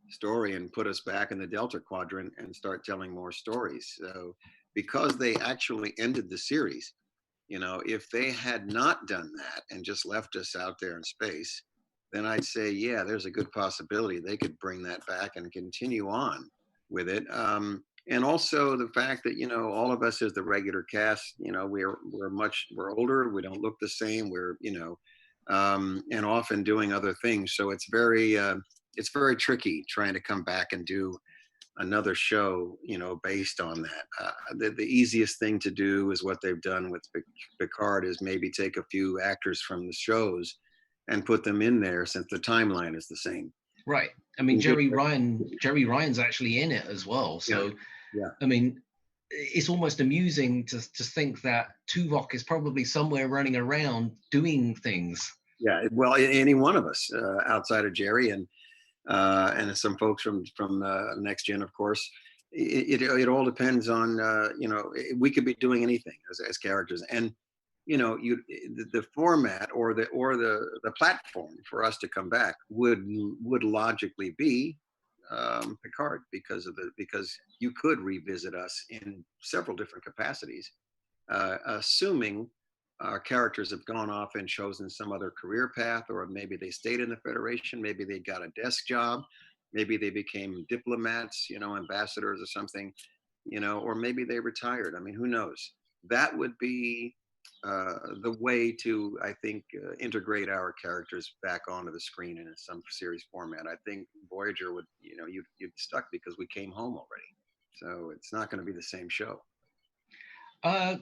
story and put us back in the Delta Quadrant and start telling more stories. So because they actually ended the series, you know, if they had not done that and just left us out there in space, then I'd say, yeah, there's a good possibility they could bring that back and continue on with it. And also the fact that, you know, all of us as the regular cast, you know, we're older, we don't look the same, we're, you know, and often doing other things. So it's very tricky trying to come back and do another show, you know, based on that. The easiest thing to do is what they've done with Picard, is maybe take a few actors from the shows and put them in there, since the timeline is the same. Right. I mean, Jerry Ryan's actually in it as well. So, yeah. I mean, it's almost amusing to think that Tuvok is probably somewhere running around doing things. Yeah, well, any one of us outside of Jerry and some folks from Next Gen, of course. It all depends on, you know, we could be doing anything as characters, and you know, the format or the platform for us to come back would logically be Picard, because you could revisit us in several different capacities, assuming our characters have gone off and chosen some other career path, or maybe they stayed in the Federation, maybe they got a desk job, maybe they became diplomats, you know, ambassadors or something, you know, or maybe they retired. I mean, who knows? That would be the way to, I think, integrate our characters back onto the screen in some series format. I think Voyager would, you know, you'd stuck because we came home already. So it's not going to be the same show.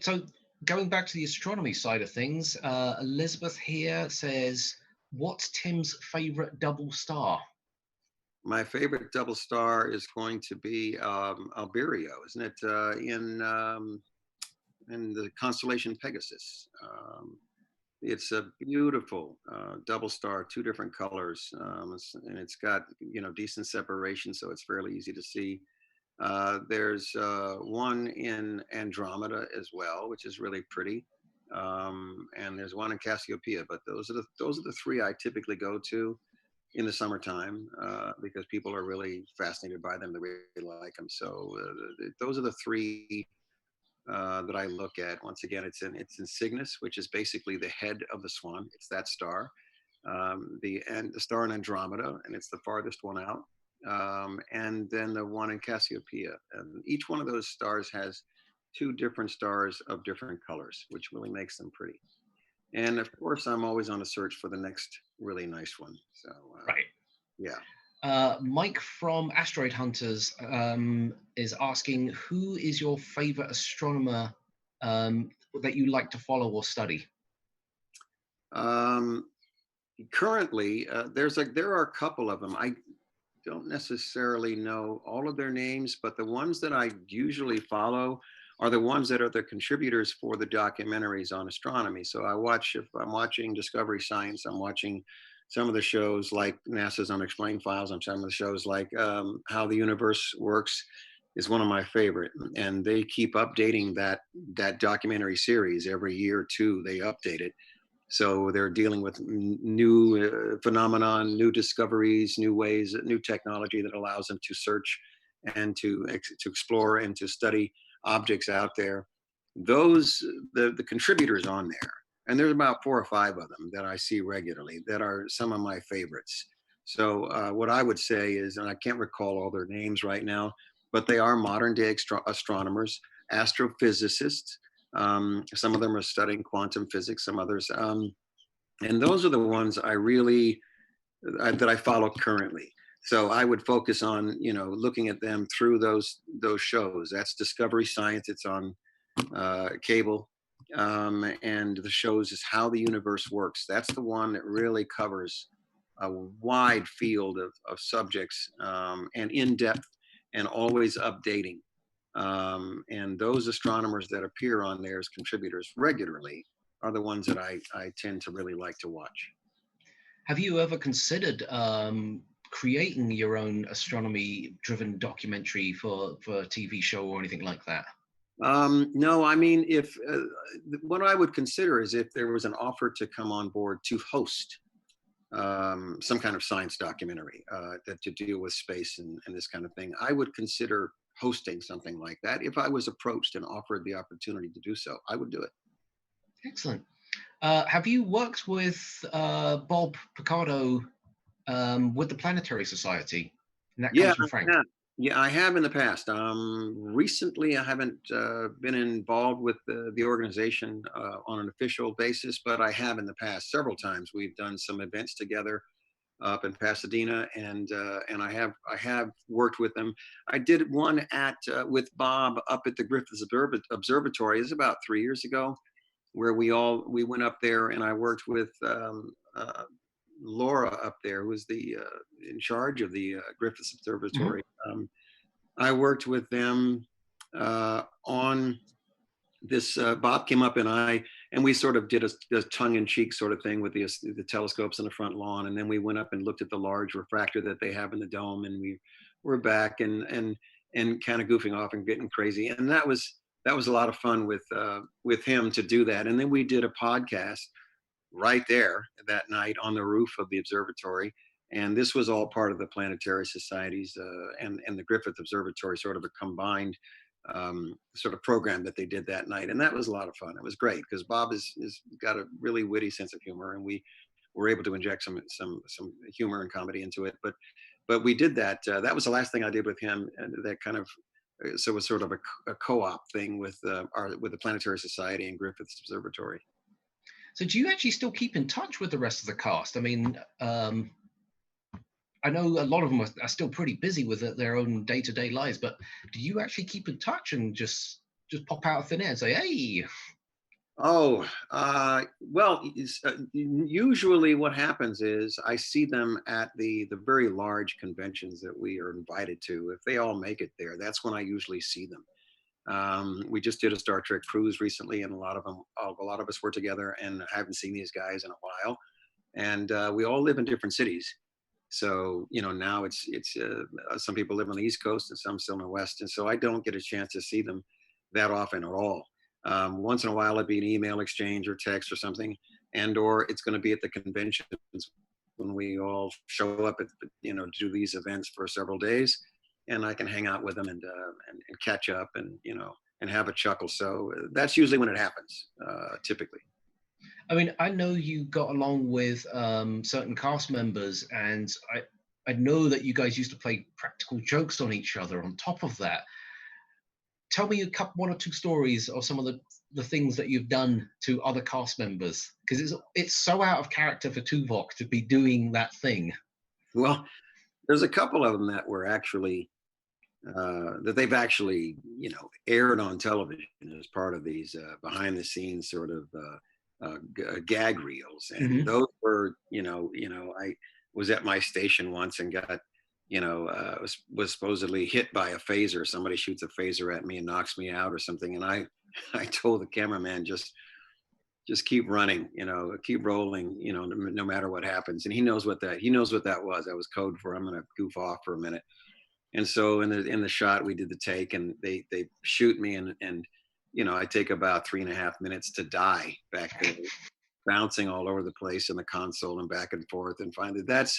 So going back to the astronomy side of things, Elizabeth here says, what's Tim's favorite double star? My favorite double star is going to be Alberio, isn't it? In the constellation Pegasus. It's a beautiful double star, 2 different colors, and it's got, you know, decent separation, so it's fairly easy to see. There's one in Andromeda as well, which is really pretty, and there's one in Cassiopeia. But those are the 3 I typically go to. in the summertime because people are really fascinated by them. They really like them. So those are the three that I look at. Once again, it's in Cygnus, which is basically the head of the swan. It's that star. The star in Andromeda, and it's the farthest one out. And then the one in Cassiopeia. And each one of those stars has two different stars of different colors, which really makes them pretty. And of course, I'm always on a search for the next really nice one. So, right. Yeah. Mike from Asteroid Hunters is asking, who is your favorite astronomer that you like to follow or study? Currently, there are a couple of them. I don't necessarily know all of their names, but the ones that I usually follow are the ones that are the contributors for the documentaries on astronomy. So if I'm watching Discovery Science, I'm watching some of the shows like NASA's Unexplained Files, and some of the shows like How the Universe Works is one of my favorite. And they keep updating that documentary series every year or two. They update it. So they're dealing with new phenomenon, new discoveries, new ways, new technology that allows them to search and to explore and to study objects out there. The contributors on there, and there's about 4 or 5 of them that I see regularly that are some of my favorites. So what I would say is, and I can't recall all their names right now, but they are modern day astronomers, astrophysicists. Some of them are studying quantum physics, some others. And those are the ones that I follow currently. So I would focus on, looking at them through those shows. That's Discovery Science. It's on cable. And the shows is How the Universe Works. That's the one that really covers a wide field of subjects and in-depth and always updating. And those astronomers that appear on there as contributors regularly are the ones that I tend to really like to watch. Have you ever considered creating your own astronomy-driven documentary for a TV show or anything like that? No, I mean, if what I would consider is if there was an offer to come on board to host some kind of science documentary that to deal with space and this kind of thing, I would consider hosting something like that. If I was approached and offered the opportunity to do so, I would do it. Excellent. Have you worked with Bob Picardo with the Planetary Society? And that comes from Frank. Yeah, I have in the past. Recently, I haven't been involved with the organization on an official basis, but I have in the past several times. We've done some events together up in Pasadena, and I have worked with them. I did one with Bob up at the Griffith Observatory. It was about 3 years ago, where we went up there, and I worked with Laura up there, who was in charge of the Griffith Observatory. Mm-hmm. I worked with them on this. Bob came up and we sort of did a tongue-in-cheek sort of thing with the telescopes in the front lawn, and then we went up and looked at the large refractor that they have in the dome, and we were back and kind of goofing off and getting crazy, and that was a lot of fun with him to do that. And then we did a podcast right there that night on the roof of the observatory. And this was all part of the Planetary Societies and the Griffith Observatory, sort of a combined sort of program that they did that night. And that was a lot of fun. It was great because Bob is got a really witty sense of humor, and we were able to inject some humor and comedy into it. But we did that. That was the last thing I did with him, and that kind of so it was sort of a co-op thing with the Planetary Society and Griffith Observatory. So do you actually still keep in touch with the rest of the cast? I mean, I know a lot of them are still pretty busy with their own day-to-day lives, but do you actually keep in touch and just pop out of thin air and say, hey? Oh, well, usually what happens is I see them at the very large conventions that we are invited to. If they all make it there, that's when I usually see them. We just did a Star Trek cruise recently, and a lot of us were together, and I haven't seen these guys in a while. And we all live in different cities. So, now it's some people live on the East Coast and some still in the West. And so I don't get a chance to see them that often at all. Once in a while, it'd be an email exchange or text or something, or it's going to be at the conventions when we all show up at, do these events for several days, and I can hang out with them and catch up and, and have a chuckle. So that's usually when it happens, typically. I mean, I know you got along with certain cast members, and I know that you guys used to play practical jokes on each other on top of that. Tell me one or two stories of some of the things that you've done to other cast members, because it's so out of character for Tuvok to be doing that thing. Well, there's a couple of them that were actually that they've actually aired on television as part of these behind the scenes sort of gag reels, and those were I was at my station once and got was supposedly hit by a phaser. Somebody shoots a phaser at me and knocks me out or something, and I told the cameraman, just keep running, keep rolling, no matter what happens. And he knows what that was. That was code for I'm gonna goof off for a minute. And so in the shot we did the take, and they shoot me, and I take about 3.5 minutes to die back there, bouncing all over the place in the console and back and forth. And finally, that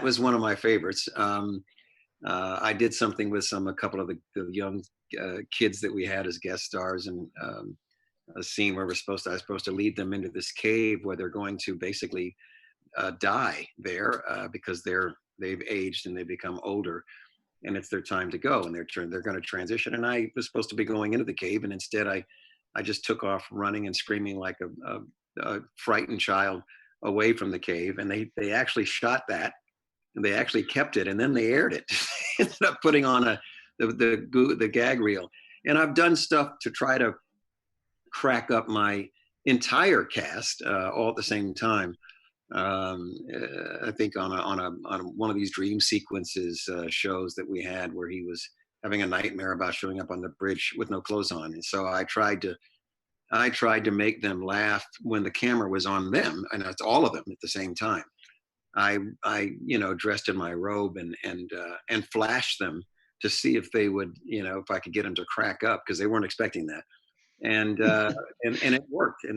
was one of my favorites. I did something with a couple of the young kids that we had as guest stars, and a scene where I was supposed to lead them into this cave where they're going to basically die there because they've aged and they've become older, and it's their time to go, and they're going to transition. And I was supposed to be going into the cave, and instead I just took off running and screaming like a frightened child away from the cave. And they actually shot that, and they actually kept it, and then they aired it. Ended up putting on the gag reel. And I've done stuff to try to crack up my entire cast all at the same time. I think on one of these dream sequences shows that we had, where he was having a nightmare about showing up on the bridge with no clothes on, and so I tried to make them laugh when the camera was on them, and it's all of them at the same time. I dressed in my robe and flashed them to see if they would, if I could get them to crack up, because they weren't expecting that. And it worked, and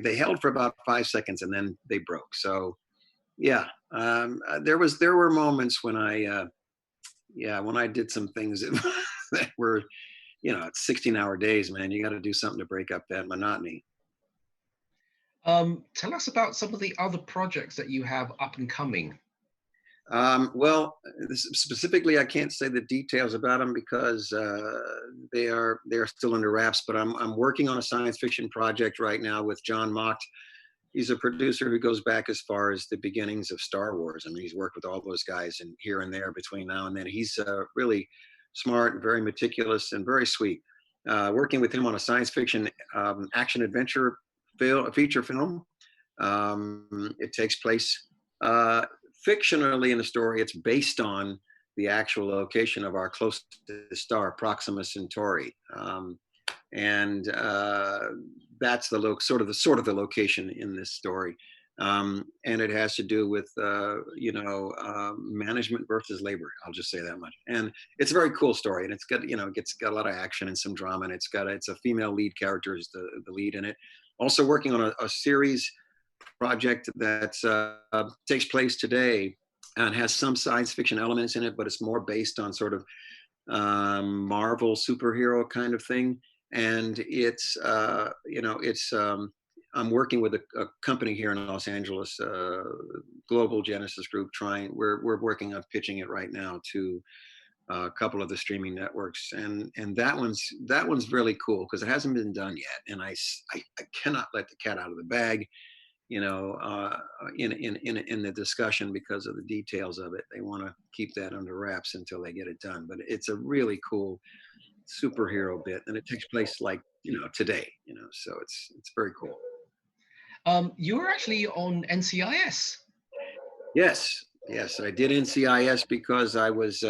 they held for about 5 seconds, and then they broke. So yeah, there were moments when I did some things that were, it's 16-hour days, man. You got to do something to break up that monotony. Tell us about some of the other projects that you have up and coming. Well, specifically, I can't say the details about them because they're still under wraps. But I'm working on a science fiction project right now with John Mott. He's a producer who goes back as far as the beginnings of Star Wars. I mean, he's worked with all those guys and here and there between now and then. He's really smart and very meticulous and very sweet. Working with him on a science fiction action adventure feature film. It takes place fictionally in the story. It's based on the actual location of our closest star, Proxima Centauri, and that's the sort of the location in this story. And it has to do with management versus labor. I'll just say that much. And it's a very cool story, and it's got it's got a lot of action and some drama, and it's a female lead character is the lead in it. Also working on a series project that takes place today and has some science fiction elements in it, but it's more based on sort of Marvel superhero kind of thing. And it's I'm working with a company here in Los Angeles, Global Genesis Group. We're working on pitching it right now to a couple of the streaming networks, and that one's really cool because it hasn't been done yet, and I cannot let the cat out of the bag, in the discussion because of the details of it. They want to keep that under wraps until they get it done, but it's a really cool superhero bit, and it takes place today, so it's very cool. You were actually on NCIS. Yes, I did NCIS because I was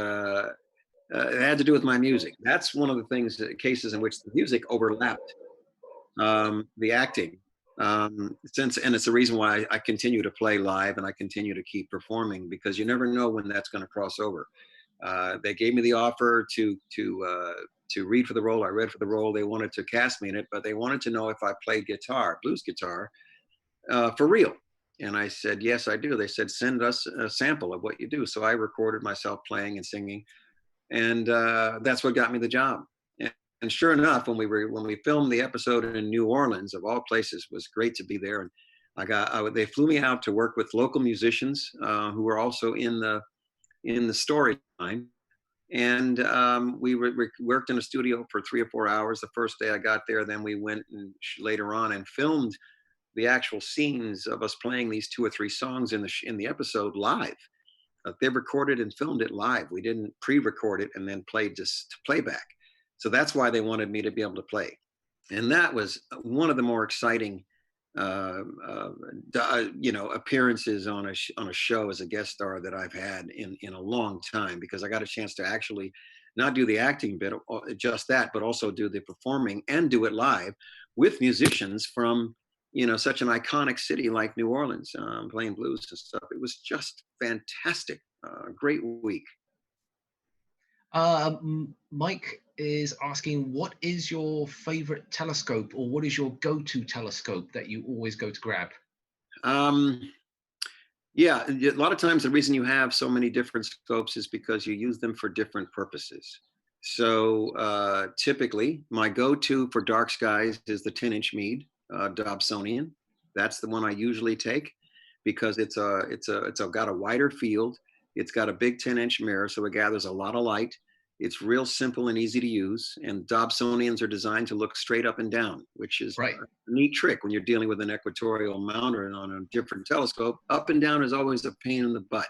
it had to do with my music. That's one of the cases in which the music overlapped the acting. And it's the reason why I continue to play live and I continue to keep performing, because you never know when that's going to cross over. They gave me the offer to read for the role. I read for the role. They wanted to cast me in it, but they wanted to know if I played guitar, blues guitar, for real. And I said, yes, I do. They said, send us a sample of what you do. So I recorded myself playing and singing. And that's what got me the job. And sure enough, when we filmed the episode in New Orleans, of all places, it was great to be there. And they flew me out to work with local musicians who were also in the storyline. And we worked in a studio for 3 or 4 hours the first day I got there. Then we went and later on and filmed the actual scenes of us playing these 2 or 3 songs in the episode live. They recorded and filmed it live. We didn't pre-record it and then play just to playback. So that's why they wanted me to be able to play. And that was one of the more exciting appearances on a show as a guest star that I've had in a long time, because I got a chance to actually not do the acting bit, just that, but also do the performing and do it live with musicians from such an iconic city like New Orleans, playing blues and stuff. It was just fantastic. Great week. Mike is asking, what is your favorite telescope, or what is your go-to telescope that you always go to grab? Yeah, a lot of times the reason you have so many different scopes is because you use them for different purposes. So typically my go-to for dark skies is the 10-inch Meade Dobsonian. That's the one I usually take because it's got a wider field. It's got a big 10-inch mirror, so it gathers a lot of light. It's real simple and easy to use. And Dobsonians are designed to look straight up and down, which is a neat trick when you're dealing with an equatorial mount or on a different telescope. Up and down is always a pain in the butt.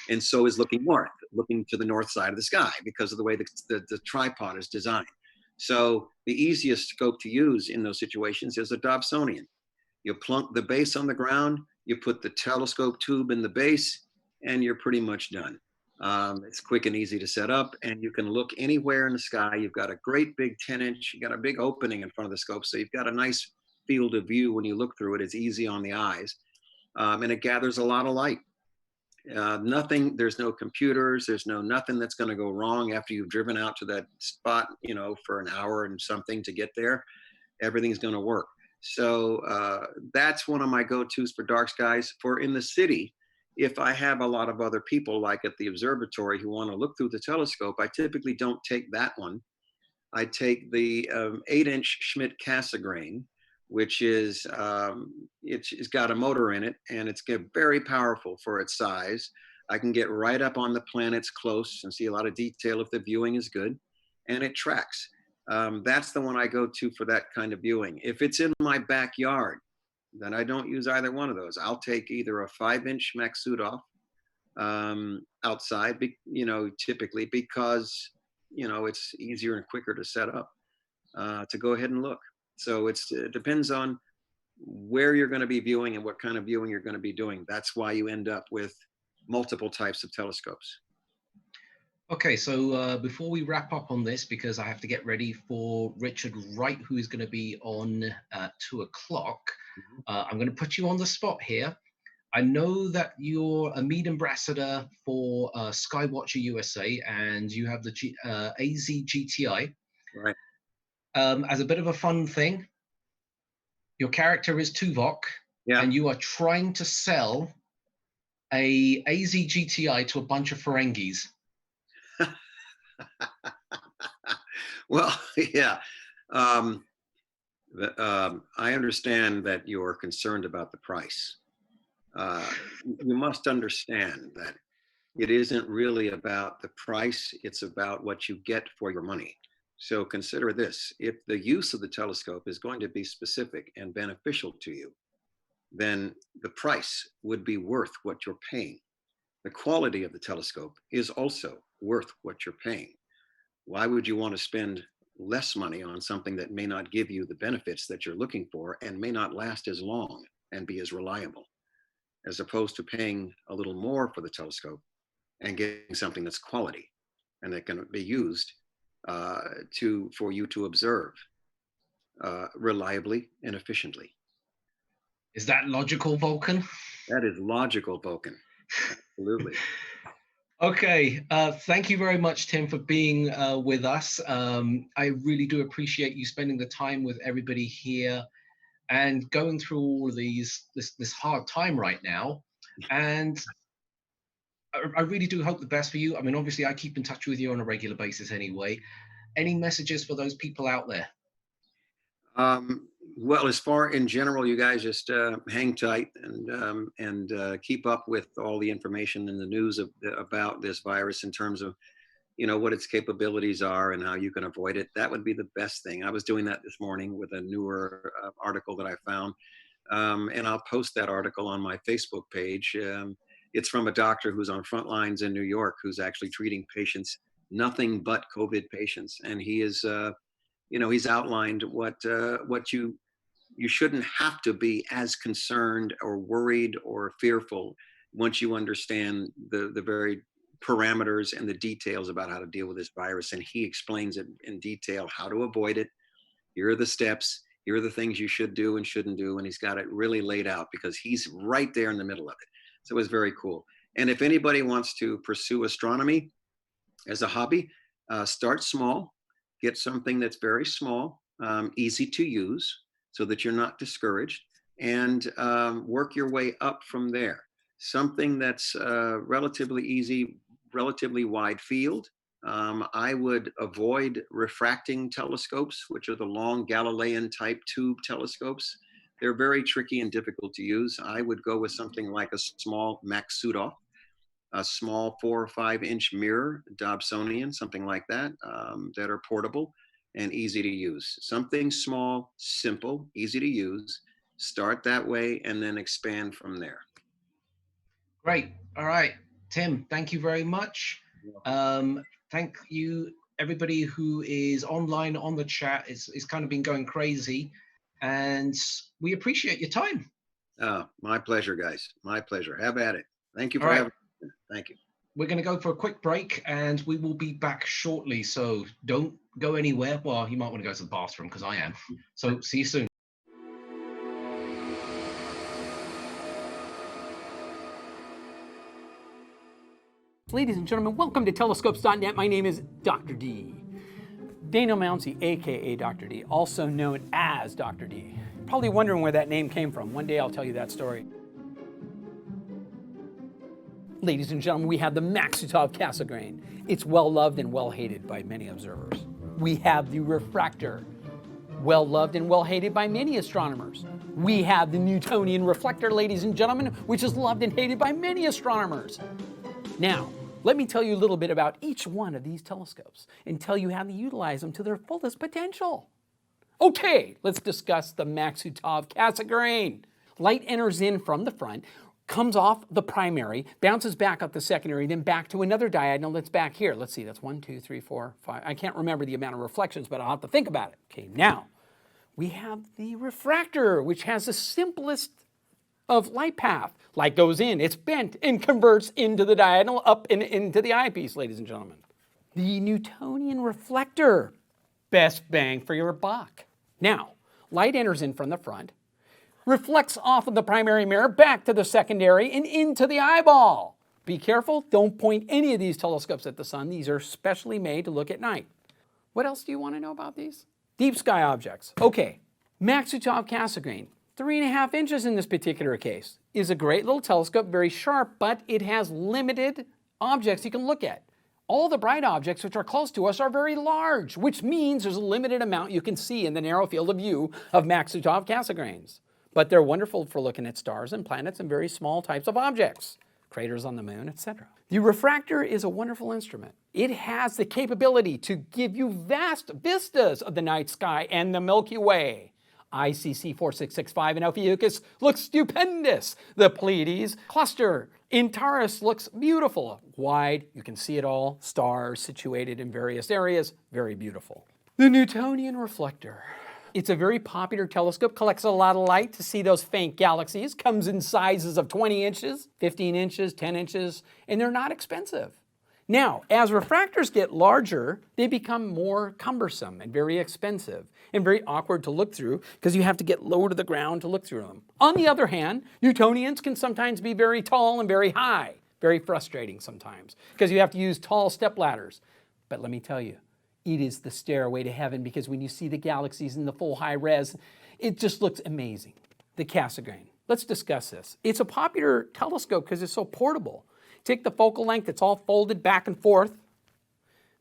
And so is looking north, looking to the north side of the sky because of the way the tripod is designed. So the easiest scope to use in those situations is a Dobsonian. You plunk the base on the ground, you put the telescope tube in the base, and you're pretty much done. It's quick and easy to set up, and you can look anywhere in the sky. You've got a great big 10-inch, you got a big opening in front of the scope, so you've got a nice field of view when you look through it. It's easy on the eyes, and it gathers a lot of light. There's no computers, there's nothing that's going to go wrong after you've driven out to that spot, for an hour and something to get there. Everything's going to work. So that's one of my go-tos for dark skies. For in the city, if I have a lot of other people like at the observatory who want to look through the telescope, I typically don't take that one. I take the 8-inch Schmidt Cassegrain, which is it's got a motor in it, and it's very powerful for its size. I can get right up on the planets close and see a lot of detail if the viewing is good, and it tracks. That's the one I go to for that kind of viewing. If it's in my backyard, then I don't use either one of those. I'll take either a 5-inch Maksutov outside, typically because, it's easier and quicker to set up to go ahead and look. So it depends on where you're going to be viewing and what kind of viewing you're going to be doing. That's why you end up with multiple types of telescopes. Okay, so before we wrap up on this, because I have to get ready for Richard Wright, who is going to be on at 2 o'clock, I'm going to put you on the spot here. I know that you're a Meade ambassador for Skywatcher USA, and you have the AZ GTI. Right. As a bit of a fun thing, your character is Tuvok, and you are trying to sell a AZ GTI to a bunch of Ferengis. Well, yeah. I understand that you're concerned about the price. You must understand that it isn't really about the price, it's about what you get for your money. So consider this: if the use of the telescope is going to be specific and beneficial to you, then the price would be worth what you're paying. The quality of the telescope is also worth what you're paying. Why would you want to spend less money on something that may not give you the benefits that you're looking for and may not last as long and be as reliable, as opposed to paying a little more for the telescope and getting something that's quality and that can be used for you to observe reliably and efficiently. Is that logical, Vulcan? That is logical, Vulcan. Absolutely. Okay, thank you very much, Tim, for being with us. I really do appreciate you spending the time with everybody here and going through all of this hard time right now. And I really do hope the best for you. I mean, obviously, I keep in touch with you on a regular basis anyway. Any messages for those people out there? Well, as far in general, you guys just hang tight and keep up with all the information in the news about this virus in terms of, you know, what its capabilities are and how you can avoid it. That would be the best thing. I was doing that this morning with a newer article that I found, and I'll post that article on my Facebook page. It's from a doctor who's on front lines in New York, who's actually treating patients, nothing but COVID patients, and he is. You know, he's outlined what you shouldn't have to be as concerned or worried or fearful once you understand the very parameters and the details about how to deal with this virus. And he explains it in detail, how to avoid it. Here are the steps. Here are the things you should do and shouldn't do. And he's got it really laid out because he's right there in the middle of it. So it was very cool. And if anybody wants to pursue astronomy as a hobby, start small. Get something that's very small, easy to use, so that you're not discouraged, and work your way up from there. Something that's relatively easy, relatively wide field. I would avoid refracting telescopes, which are the long Galilean type tube telescopes. They're very tricky and difficult to use. I would go with something like a small Maksutov, a small 4 or 5 inch mirror, Dobsonian, something like that, that are portable and easy to use. Something small, simple, easy to use. Start that way and then expand from there. Great. All right, Tim, thank you very much. Thank you, everybody who is online on the chat. It's kind of been going crazy, and we appreciate your time. My pleasure, guys. My pleasure. Have at it. Thank you for All right. having me. Thank you. We're going to go for a quick break, and we will be back shortly. So don't go anywhere. Well, you might want to go to the bathroom because I am. So see you soon. Ladies and gentlemen, welcome to Telescopes.net. My name is Dr. D. Daniel Mounsey, aka Dr. D, also known as Dr. D. Probably wondering where that name came from. One day I'll tell you that story. Ladies and gentlemen, we have the Maksutov Cassegrain. It's well loved and well hated by many observers. We have the refractor, well loved and well hated by many astronomers. We have the Newtonian reflector, ladies and gentlemen, which is loved and hated by many astronomers. Now, let me tell you a little bit about each one of these telescopes and tell you how to utilize them to their fullest potential. Okay, let's discuss the Maksutov Cassegrain. Light enters in from the front, comes off the primary, bounces back up the secondary, then back to another diagonal that's back here. Let's see, that's 1, 2, 3, 4, 5. I can't remember the amount of reflections, but I'll have to think about it. Okay, now, we have the refractor, which has the simplest of light path. Light goes in, it's bent, and converts into the diagonal, up and into the eyepiece, ladies and gentlemen. The Newtonian reflector, best bang for your buck. Now, light enters in from the front, reflects off of the primary mirror, back to the secondary, and into the eyeball. Be careful, don't point any of these telescopes at the sun. These are specially made to look at night. What else do you want to know about these? Deep sky objects. Okay, Maksutov Cassegrain, 3.5 inches in this particular case, is a great little telescope, very sharp, but it has limited objects you can look at. All the bright objects which are close to us are very large, which means there's a limited amount you can see in the narrow field of view of Maksutov Cassegrains. But they're wonderful for looking at stars and planets and very small types of objects, craters on the moon, etc. The refractor is a wonderful instrument. It has the capability to give you vast vistas of the night sky and the Milky Way. ICC 4665 in Ophiuchus looks stupendous. The Pleiades cluster in Taurus looks beautiful. Wide, you can see it all. Stars situated in various areas, very beautiful. The Newtonian reflector. It's a very popular telescope, collects a lot of light to see those faint galaxies, comes in sizes of 20 inches, 15 inches, 10 inches, and they're not expensive. Now, as refractors get larger, they become more cumbersome and very expensive and very awkward to look through because you have to get low to the ground to look through them. On the other hand, Newtonians can sometimes be very tall and very high, very frustrating sometimes because you have to use tall step ladders. But let me tell you, it is the stairway to heaven, because when you see the galaxies in the full high res, it just looks amazing. The Cassegrain. Let's discuss this. It's a popular telescope because it's so portable. Take the focal length, it's all folded back and forth,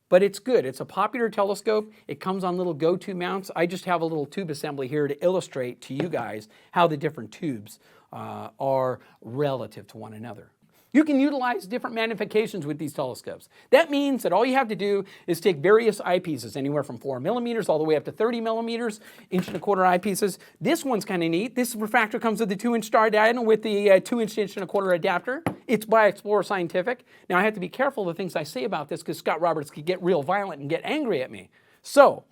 but it's good. It's a popular telescope. It comes on little go-to mounts. I just have a little tube assembly here to illustrate to you guys how the different tubes are relative to one another. You can utilize different magnifications with these telescopes. That means that all you have to do is take various eyepieces, anywhere from 4 millimeters all the way up to 30 millimeters, 1.25" eyepieces. This one's kind of neat. This refractor comes with the 2-inch star diagonal with the 2-inch 1.25" adapter. It's by Explorer Scientific. Now I have to be careful of the things I say about this because Scott Roberts could get real violent and get angry at me. So,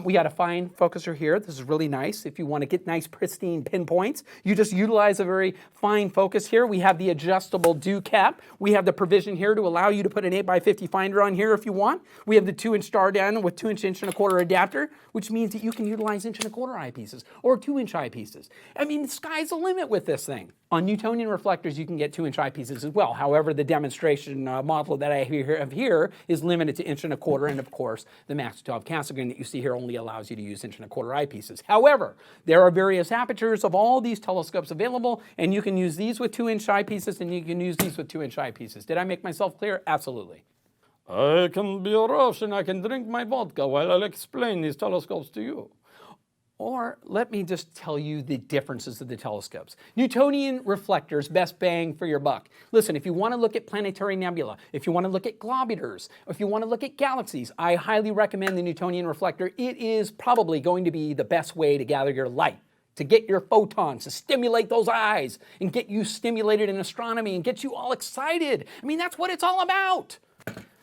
we got a fine focuser here. This is really nice. If you want to get nice pristine pinpoints, you just utilize a very fine focus here. We have the adjustable dew cap. We have the provision here to allow you to put an 8x50 finder on here if you want. We have the 2-inch star diagonal with 2-inch 1.25" adapter, which means that you can utilize 1.25" eyepieces or 2-inch eyepieces. I mean, the sky's the limit with this thing. On Newtonian reflectors, you can get 2-inch eyepieces as well. However, the demonstration model that I have here is limited to 1.25", and of course, the Maxitov Cassegrain that you see here only allows you to use 1.25" eyepieces. However, there are various apertures of all these telescopes available, and you can use these with 2-inch eyepieces, and you can use these with 2-inch eyepieces. Did I make myself clear? Absolutely. I can be a Russian, I can drink my vodka while I'll explain these telescopes to you. Or let me just tell you the differences of the telescopes. Newtonian reflectors, best bang for your buck. Listen, if you want to look at planetary nebula, if you want to look at globulars, if you want to look at galaxies, I highly recommend the Newtonian reflector. It is probably going to be the best way to gather your light, to get your photons, to stimulate those eyes, and get you stimulated in astronomy and get you all excited. I mean, that's what it's all about.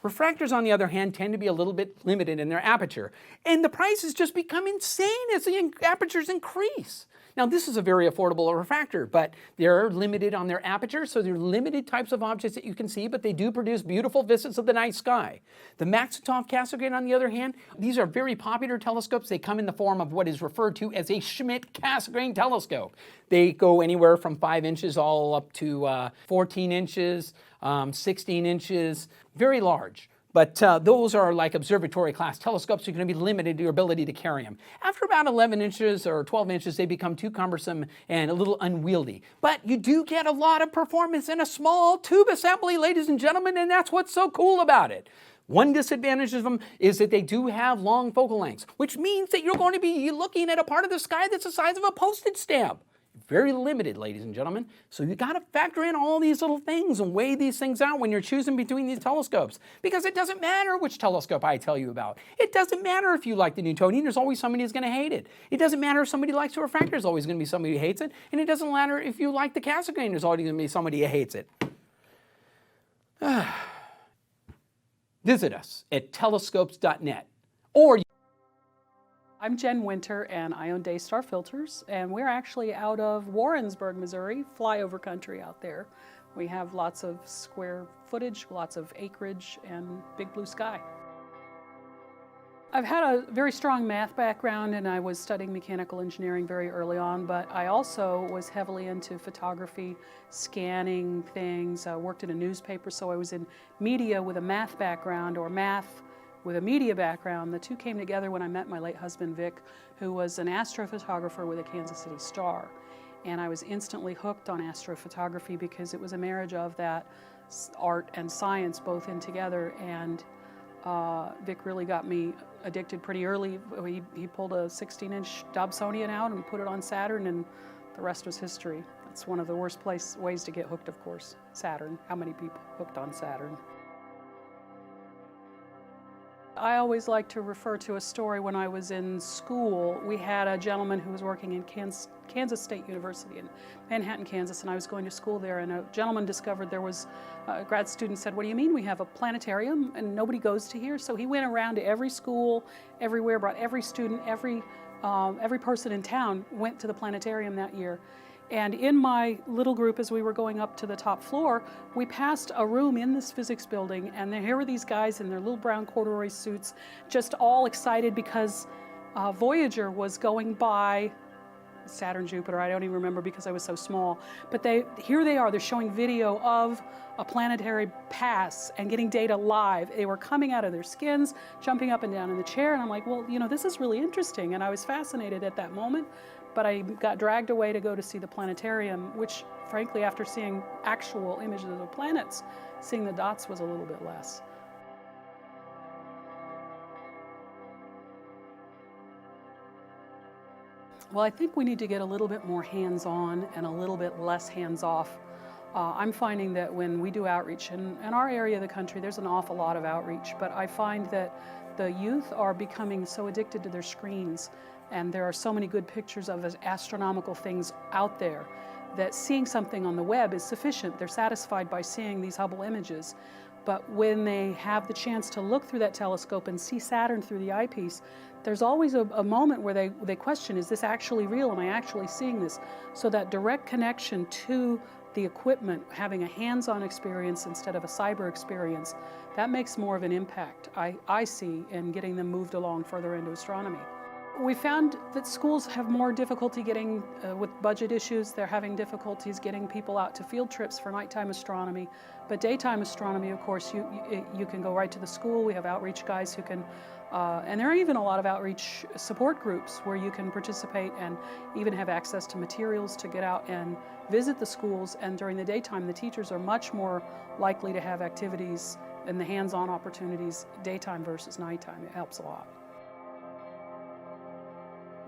Refractors, on the other hand, tend to be a little bit limited in their aperture, and the prices just become insane as the apertures increase. Now, this is a very affordable refractor, but they're limited on their aperture, so they're limited types of objects that you can see, but they do produce beautiful vistas of the night sky. The Maxitov Cassegrain, on the other hand, these are very popular telescopes. They come in the form of what is referred to as a Schmidt Cassegrain telescope. They go anywhere from 5 inches all up to 14 inches, 16 inches, very large. But those are like observatory class telescopes. You're going to be limited to your ability to carry them. After about 11 inches or 12 inches, they become too cumbersome and a little unwieldy. But you do get a lot of performance in a small tube assembly, ladies and gentlemen, and that's what's so cool about it. One disadvantage of them is that they do have long focal lengths, which means that you're going to be looking at a part of the sky that's the size of a postage stamp. Very limited, ladies and gentlemen. So you got to factor in all these little things and weigh these things out when you're choosing between these telescopes. Because it doesn't matter which telescope I tell you about. It doesn't matter if you like the Newtonian, there's always somebody who's going to hate it. It doesn't matter if somebody likes the refractor, there's always going to be somebody who hates it. And it doesn't matter if you like the Cassegrain, there's always going to be somebody who hates it. Visit us at telescopes.net or I'm Jen Winter, and I own Daystar Filters, and we're actually out of Warrensburg, Missouri, flyover country out there. We have lots of square footage, lots of acreage, and big blue sky. I've had a very strong math background, and I was studying mechanical engineering very early on, but I also was heavily into photography, scanning things, worked in a newspaper, so I was in media with a math background, or math with a media background. The two came together when I met my late husband, Vic, who was an astrophotographer with a Kansas City Star. And I was instantly hooked on astrophotography because it was a marriage of that art and science both in together. And Vic really got me addicted pretty early. He pulled a 16-inch Dobsonian out and put it on Saturn, and the rest was history. That's one of the worst ways to get hooked, of course, Saturn. How many people hooked on Saturn? I always like to refer to a story when I was in school. We had a gentleman who was working in Kansas State University in Manhattan, Kansas, and I was going to school there, and a gentleman discovered there was, a grad student said, "What do you mean we have a planetarium and nobody goes to here?" So he went around to every school, everywhere, brought every student, every person in town went to the planetarium that year. And in my little group, as we were going up to the top floor, we passed a room in this physics building, and here were these guys in their little brown corduroy suits, just all excited because Voyager was going by Saturn, Jupiter, I don't even remember because I was so small. But here they are, they're showing video of a planetary pass and getting data live. They were coming out of their skins, jumping up and down in the chair, and I'm like, well, you know, this is really interesting. And I was fascinated at that moment, but I got dragged away to go to see the planetarium, which frankly, after seeing actual images of the planets, seeing the dots was a little bit less. Well, I think we need to get a little bit more hands-on and a little bit less hands-off. I'm finding that when we do outreach, in our area of the country, there's an awful lot of outreach, but I find that the youth are becoming so addicted to their screens, and there are so many good pictures of astronomical things out there that seeing something on the web is sufficient. They're satisfied by seeing these Hubble images. But when they have the chance to look through that telescope and see Saturn through the eyepiece, there's always a moment where they question, is this actually real? Am I actually seeing this? So that direct connection to the equipment, having a hands-on experience instead of a cyber experience, that makes more of an impact, I see, in getting them moved along further into astronomy. We found that schools have more difficulty getting, with budget issues, they're having difficulties getting people out to field trips for nighttime astronomy. But daytime astronomy, of course, you can go right to the school. We have outreach guys who can, and there are even a lot of outreach support groups where you can participate and even have access to materials to get out and visit the schools. And during the daytime, the teachers are much more likely to have activities and the hands-on opportunities daytime versus nighttime. It helps a lot.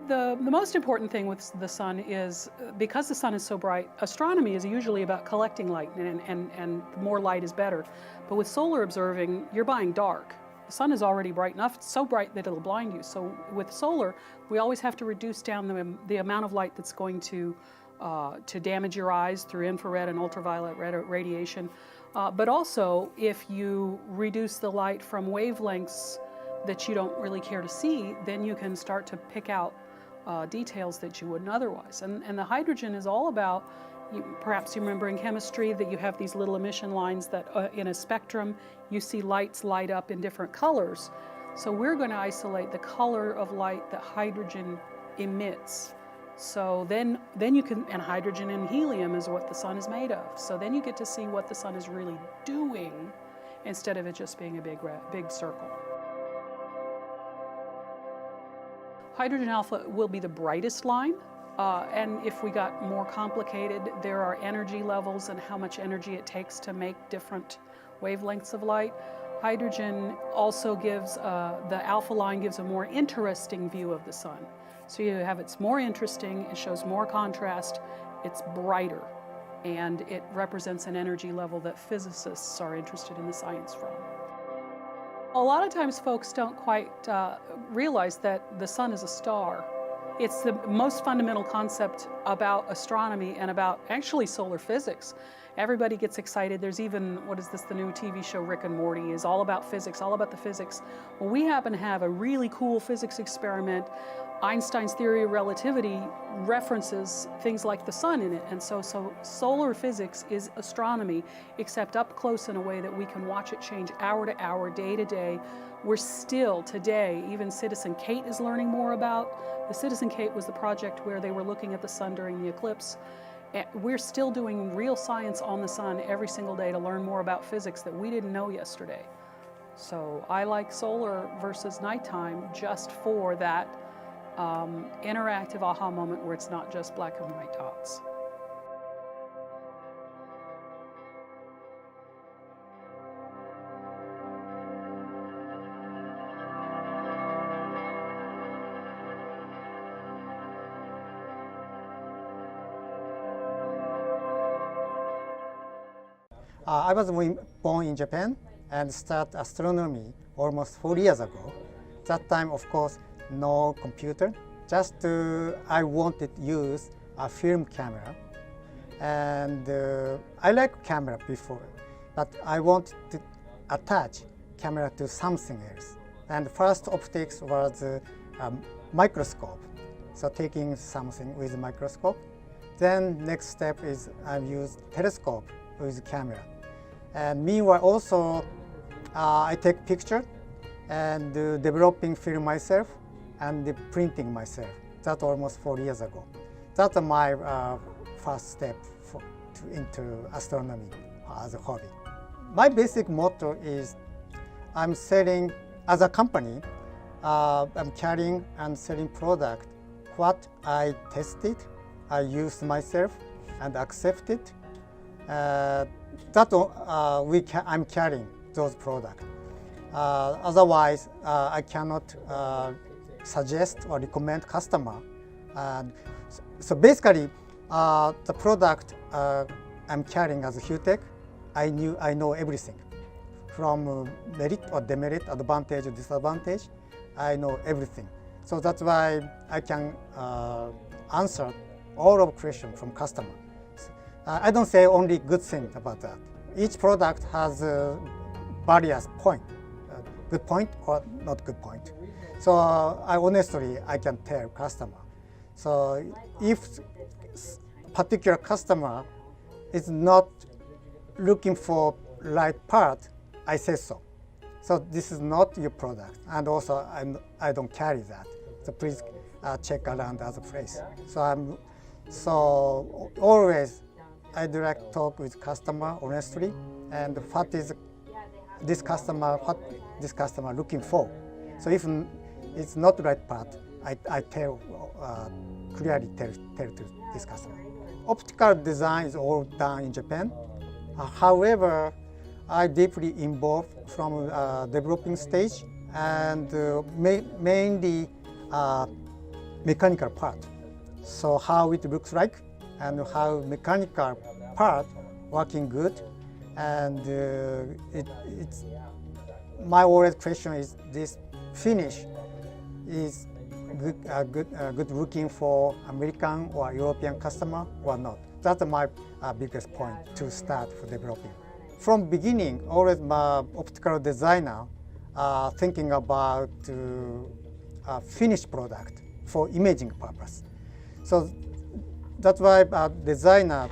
The most important thing with the sun is, because the sun is so bright, astronomy is usually about collecting light, and more light is better. But with solar observing, you're buying dark. The sun is already bright enough, it's so bright that it'll blind you. So with solar, we always have to reduce down the amount of light that's going to damage your eyes through infrared and ultraviolet radiation. But also, if you reduce the light from wavelengths that you don't really care to see, then you can start to pick out details that you wouldn't otherwise. And the hydrogen is all about, perhaps you remember in chemistry that you have these little emission lines that in a spectrum you see lights light up in different colors. So we're going to isolate the color of light that hydrogen emits. So then you can, and hydrogen and helium is what the sun is made of. So then you get to see what the sun is really doing instead of it just being a big circle. Hydrogen alpha will be the brightest line, and if we got more complicated, there are energy levels and how much energy it takes to make different wavelengths of light. Hydrogen also gives, the alpha line gives a more interesting view of the sun. So you have, it's more interesting, it shows more contrast, it's brighter, and it represents an energy level that physicists are interested in the science from. A lot of times folks don't quite realize that the sun is a star. It's the most fundamental concept about astronomy and about actually solar physics. Everybody gets excited. There's even, what is this, the new TV show Rick and Morty is all about physics, all about the physics. Well, we happen to have a really cool physics experiment. Einstein's theory of relativity references things like the sun in it, and so solar physics is astronomy, except up close in a way that we can watch it change hour to hour, day to day. We're still today, even Citizen Kate is learning more about. The Citizen Kate was the project where they were looking at the sun during the eclipse. We're still doing real science on the sun every single day to learn more about physics that we didn't know yesterday. So I like solar versus nighttime just for that interactive aha moment where it's not just black and white dots. I was born in Japan and started astronomy almost 4 years ago. That time, of course, no computer. Just I wanted to use a film camera, and I like camera before, but I wanted to attach camera to something else. And first optics was a microscope, so taking something with a microscope. Then next step is I use telescope with camera. And meanwhile also I take picture and developing film myself and printing myself. That almost 4 years ago. That's my first step into astronomy as a hobby. My basic motto is I'm selling, as a company, I'm carrying and selling product what I tested, I used myself and accepted. I'm carrying those products. Otherwise, I cannot suggest or recommend customer. So basically, the product I'm carrying as a Hugh-Tech, I know everything. From merit or demerit, advantage or disadvantage, I know everything. So that's why I can answer all of questions from customer. I don't say only good thing about that. Each product has various point, good point or not good point. So honestly, I can tell customer. So if particular customer is not looking for right part, I say so. So this is not your product, and also I don't carry that. So please check around other place. So always I direct talk with customer honestly, and what this customer looking for. So if it's not the right part, I tell clearly tell to this customer. Optical design is all done in Japan. However, I deeply involved from developing stage and mainly mechanical part. So how it looks like and how mechanical part working good, and it's my always question is this finish is good looking for American or European customer or not. That's my biggest point to start for developing. From beginning, always my optical designer thinking about finished product for imaging purpose. So that's why designer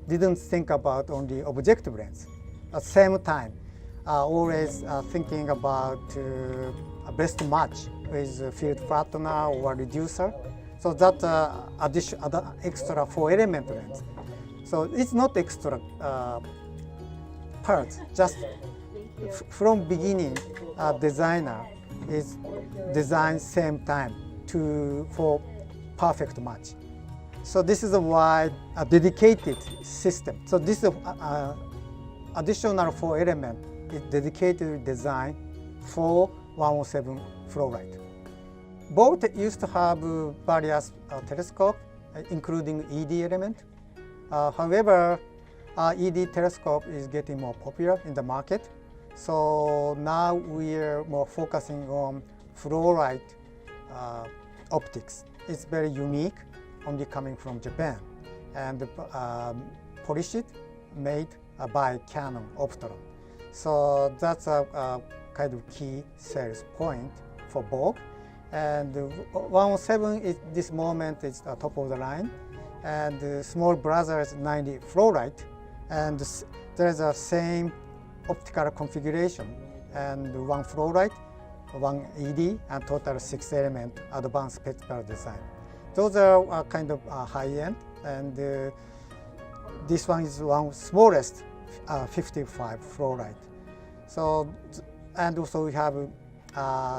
didn't think about only objective lens. At the same time, always thinking about a best match with field flattener or reducer. So that extra 4-element lens. So it's not extra parts. Just from beginning, designer is design same time for perfect match. So this is why a dedicated system. So this additional 4-element is dedicated design for 107 Fluorite. Both used to have various telescopes, including ED element. However, ED telescope is getting more popular in the market. So now we're more focusing on Fluorite optics. It's very unique, only coming from Japan, and polished, made by Canon Optech. So that's a kind of key sales point for both. And 107 is this moment is the top of the line, and small brother is 90 Fluorite, and there's a same optical configuration, and one Fluorite, one ED, and total 6-element advanced spectral design. Those are kind of high-end, and this one is one smallest 55 Fluorite. So, and also we have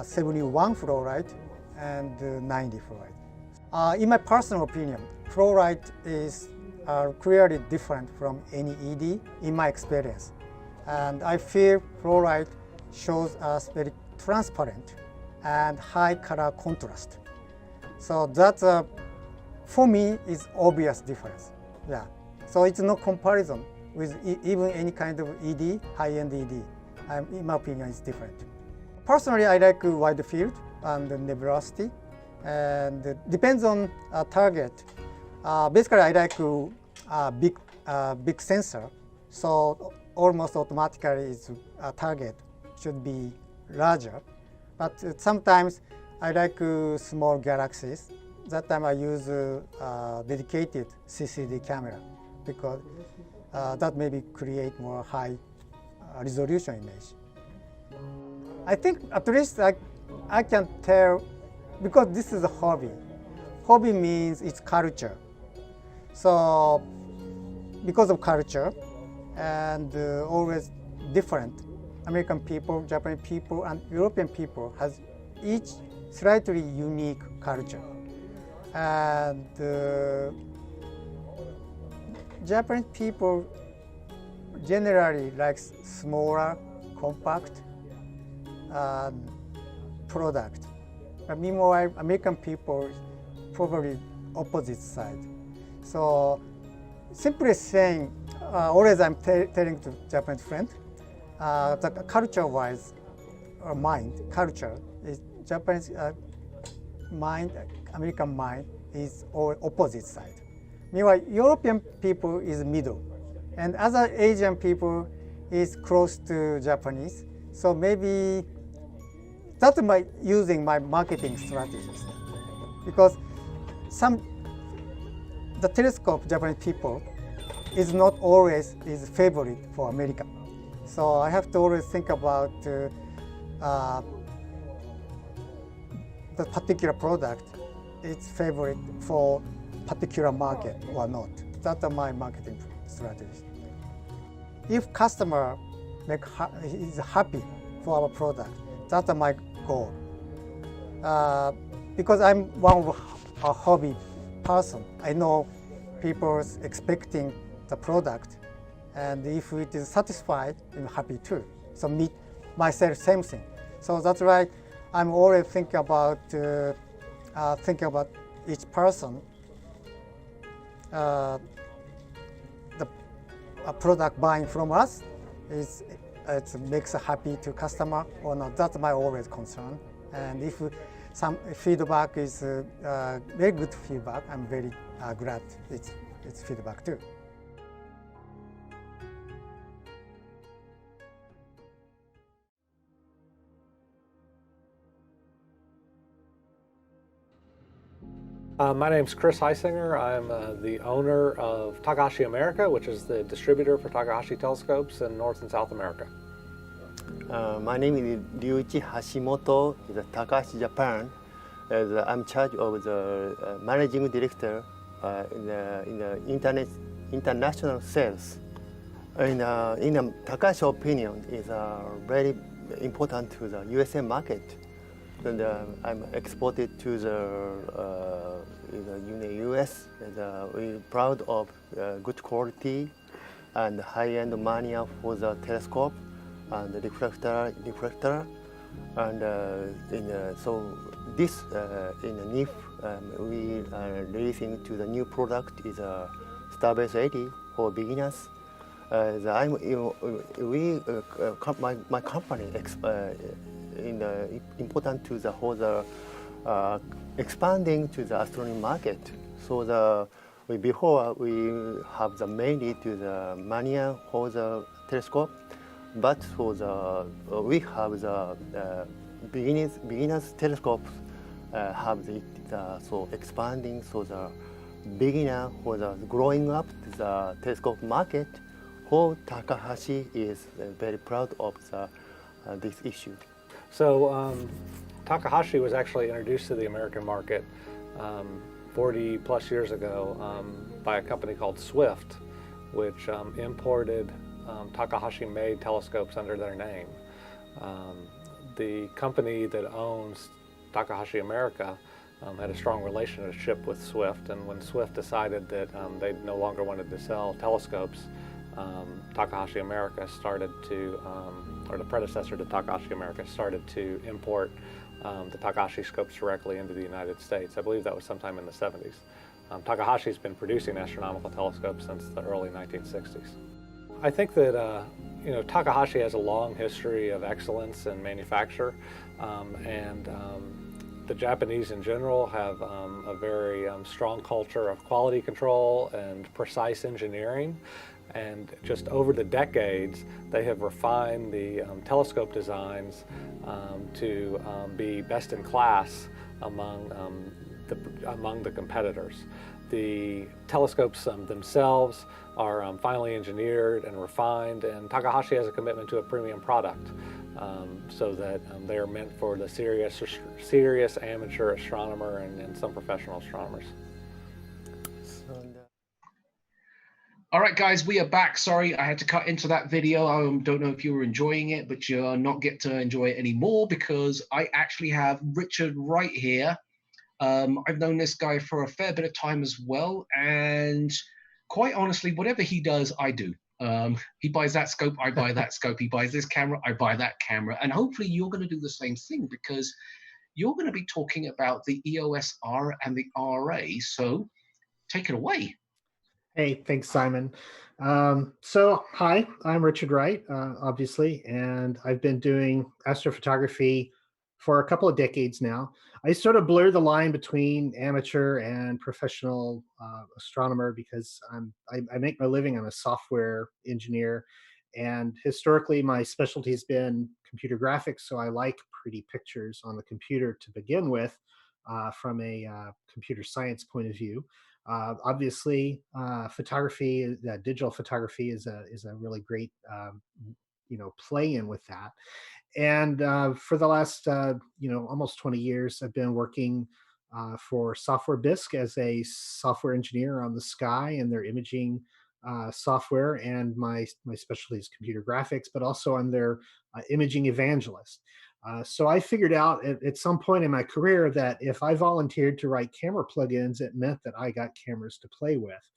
71 Fluorite and 90 Fluorite. In my personal opinion, Fluorite is clearly different from any ED in my experience. And I feel Fluorite shows us very transparent and high color contrast. So that's, for me, is obvious difference. Yeah. So it's no comparison with even any kind of ED, high-end ED. In my opinion, it's different. Personally, I like wide field and nebulosity, and it depends on target. Basically, I like big sensor, so almost automatically its target should be larger. But sometimes I like small galaxies. That time I use dedicated CCD camera because that maybe create more high resolution image. I think at least I can tell, because this is a hobby. hobby means it's culture. So because of culture and always different, American people, Japanese people, and European people has each slightly unique culture. And Japanese people generally like smaller, compact product. But meanwhile, American people probably opposite side. So simply saying, always I'm telling to Japanese friend, the culture-wise, culture is Japanese mind, American mind is all opposite side. Meanwhile, European people is middle, and other Asian people is close to Japanese. So maybe that's using my marketing strategies, because the telescope Japanese people is not always is favorite for America. So I have to always think about the particular product, its favorite for particular market or not. That's my marketing strategy. If customer is happy for our product, that's my goal. Because I'm one of a hobby person, I know people's expecting the product, and if it is satisfied, I'm happy too. So me, myself, same thing. So that's why I'm always thinking about each person, the product buying from us it makes happy to customer or not. That's my always concern. And if some feedback is very good feedback, I'm very glad it's feedback too. My name's Chris Heisinger. I'm the owner of Takahashi America, which is the distributor for Takahashi telescopes in North and South America. My name is Ryuichi Hashimoto, is Takahashi Japan. I'm in charge of the managing director in the international sales. In Takahashi opinion, is very important to the USA market. And I'm exported to the US. We're proud of good quality and high-end mania for the telescope and the reflector. And so this in NIF we are releasing to the new product is a Starbase 80 for beginners. My company important to the whole expanding to the astronomy market. So before we have the mainly to the mania for the telescope, but for we have the beginners telescopes have so expanding. So the beginner for the growing up the telescope market, for Takahashi is very proud of this issue. So Takahashi was actually introduced to the American market 40 plus years ago by a company called Swift, which imported Takahashi-made telescopes under their name. The company that owns Takahashi America had a strong relationship with Swift, and when Swift decided that they no longer wanted to sell telescopes, Takahashi America started to, or the predecessor to Takahashi America started to import the Takahashi scopes directly into the United States. I believe that was sometime in the 70s. Takahashi's been producing astronomical telescopes since the early 1960s. I think that Takahashi has a long history of excellence in manufacture, and the Japanese in general have a very strong culture of quality control and precise engineering. And just over the decades, they have refined the telescope designs to be best in class among the competitors. The telescopes themselves are finely engineered and refined, and Takahashi has a commitment to a premium product. so that they are meant for the serious amateur astronomer and some professional astronomers. All right, guys, we are back. Sorry, I had to cut into that video. I don't know if you were enjoying it, but you're not get to enjoy it anymore because I actually have Richard Wright here. I've known this guy for a fair bit of time as well, and quite honestly, whatever he does, I do. He buys that scope, I buy that scope. He buys this camera, I buy that camera. And hopefully you're going to do the same thing because you're going to be talking about the EOS R and the RA. So take it away. Hey, thanks, Simon. Hi, I'm Richard Wright, obviously, and I've been doing astrophotography for a couple of decades now. I sort of blur the line between amateur and professional astronomer because I make my living. I'm a software engineer, and historically my specialty has been computer graphics, so I like pretty pictures on the computer to begin with from a computer science point of view. Obviously, photography, digital photography is a really great, play in with that. And for the last, almost 20 years, I've been working for Software Bisque as a software engineer on the Sky and their imaging software. And my specialty is computer graphics, but also I'm their imaging evangelist. So I figured out at some point in my career that if I volunteered to write camera plugins, it meant that I got cameras to play with.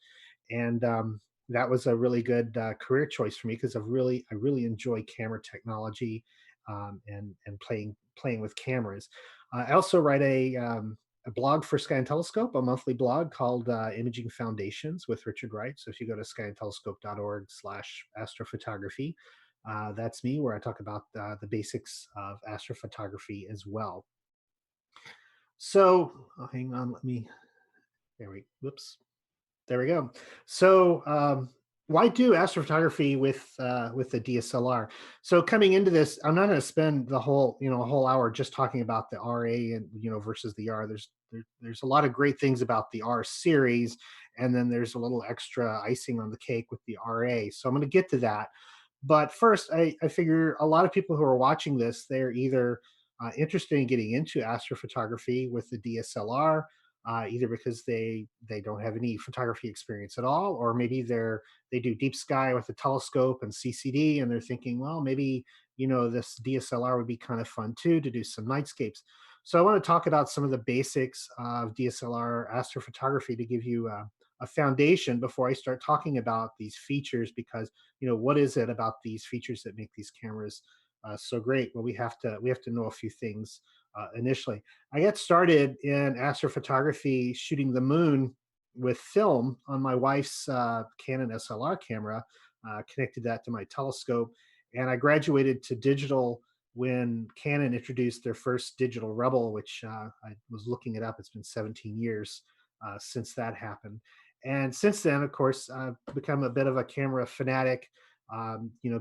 And that was a really good career choice for me because I really enjoy camera technology and playing with cameras. I also write a blog for Sky and Telescope, a monthly blog called Imaging Foundations with Richard Wright. So if you go to skyandtelescope.org/astrophotography, that's me, where I talk about the basics of astrophotography as well. So, hang on, there we go. So, why do astrophotography with the DSLR? So coming into this, I'm not going to spend the whole hour just talking about the RA and versus the R. There's a lot of great things about the R series, and then there's a little extra icing on the cake with the RA. So I'm going to get to that. But first, I figure a lot of people who are watching this, they're either interested in getting into astrophotography with the DSLR, either because they don't have any photography experience at all, or maybe they do deep sky with a telescope and CCD, and they're thinking, well, maybe this DSLR would be kind of fun too to do some nightscapes. So I want to talk about some of the basics of DSLR astrophotography to give you a foundation before I start talking about these features, because what is it about these features that make these cameras so great? Well, we have to know a few things initially. I got started in astrophotography shooting the moon with film on my wife's Canon SLR camera, connected that to my telescope, and I graduated to digital when Canon introduced their first digital Rebel, which I was looking it up. It's been 17 years since that happened. And since then, of course, I've become a bit of a camera fanatic,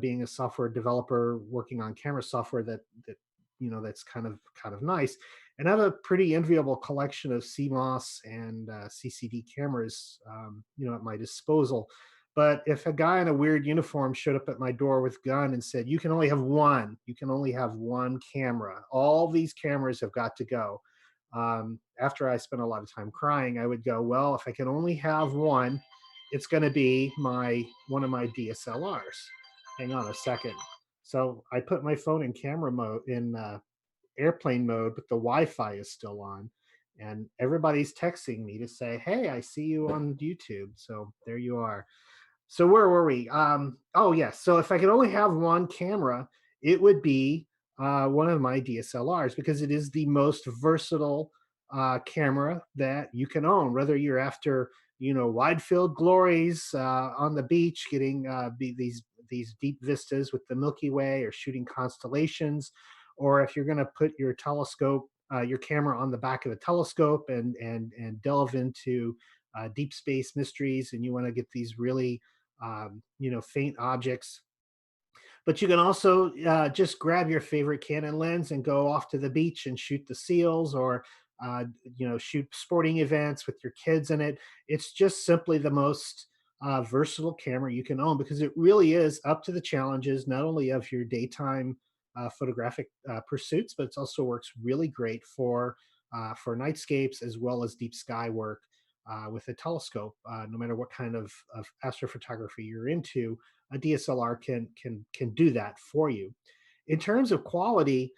being a software developer, working on camera software that's kind of nice. And I have a pretty enviable collection of CMOS and CCD cameras, at my disposal. But if a guy in a weird uniform showed up at my door with a gun and said, you can only have one camera, all these cameras have got to go. After I spent a lot of time crying, I would go, well, if I can only have one, it's going to be one of my DSLRs. Hang on a second. So I put my phone in camera mode, in airplane mode, but the Wi-Fi is still on, and everybody's texting me to say, hey, I see you on YouTube. So there you are. So where were we? Oh yes. So if I could only have one camera, it would be one of my DSLRs, because it is the most versatile camera that you can own, whether you're after wide field glories on the beach, getting these deep vistas with the Milky Way, or shooting constellations, or if you're going to put your telescope, your camera on the back of a telescope and delve into deep space mysteries, and you want to get these really faint objects. But you can also just grab your favorite Canon lens and go off to the beach and shoot the seals, or shoot sporting events with your kids in it. It's just simply the most versatile camera you can own, because it really is up to the challenges, not only of your daytime photographic pursuits, but it also works really great for nightscapes as well as deep sky work with a telescope. No matter what kind of astrophotography you're into, a DSLR can do that for you. In terms of quality,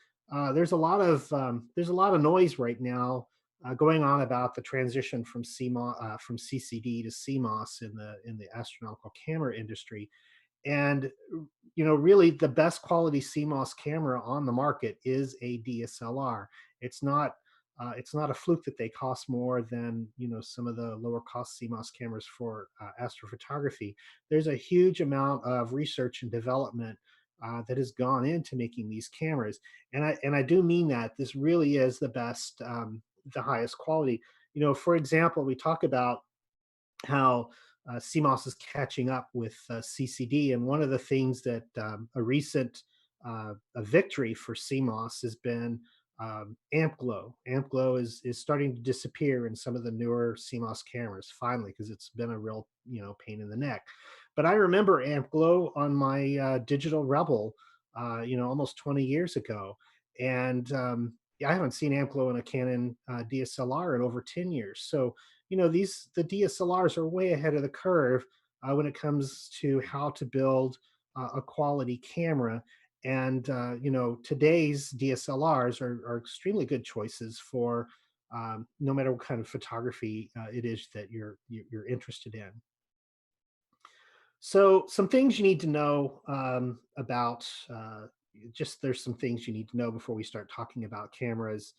there's a lot of noise right now going on about the transition from from CCD to CMOS in the astronomical camera industry. And really the best quality CMOS camera on the market is a DSLR. It's not it's not a fluke that they cost more than some of the lower cost CMOS cameras for astrophotography. There's a huge amount of research and development that has gone into making these cameras, and I do mean that. This really is the best, the highest quality. For example, we talk about how CMOS is catching up with CCD. And one of the things that a recent a victory for CMOS has been amp glow. Amp glow is starting to disappear in some of the newer CMOS cameras finally, because it's been a real pain in the neck. But I remember amp glow on my digital Rebel, almost 20 years ago, and yeah, I haven't seen amp glow in a Canon DSLR in over 10 years. So the DSLRs are way ahead of the curve when it comes to how to build a quality camera. And today's DSLRs are extremely good choices for no matter what kind of photography it is that you're interested in. So some things you need to know about there's some things you need to know before we start talking about cameras,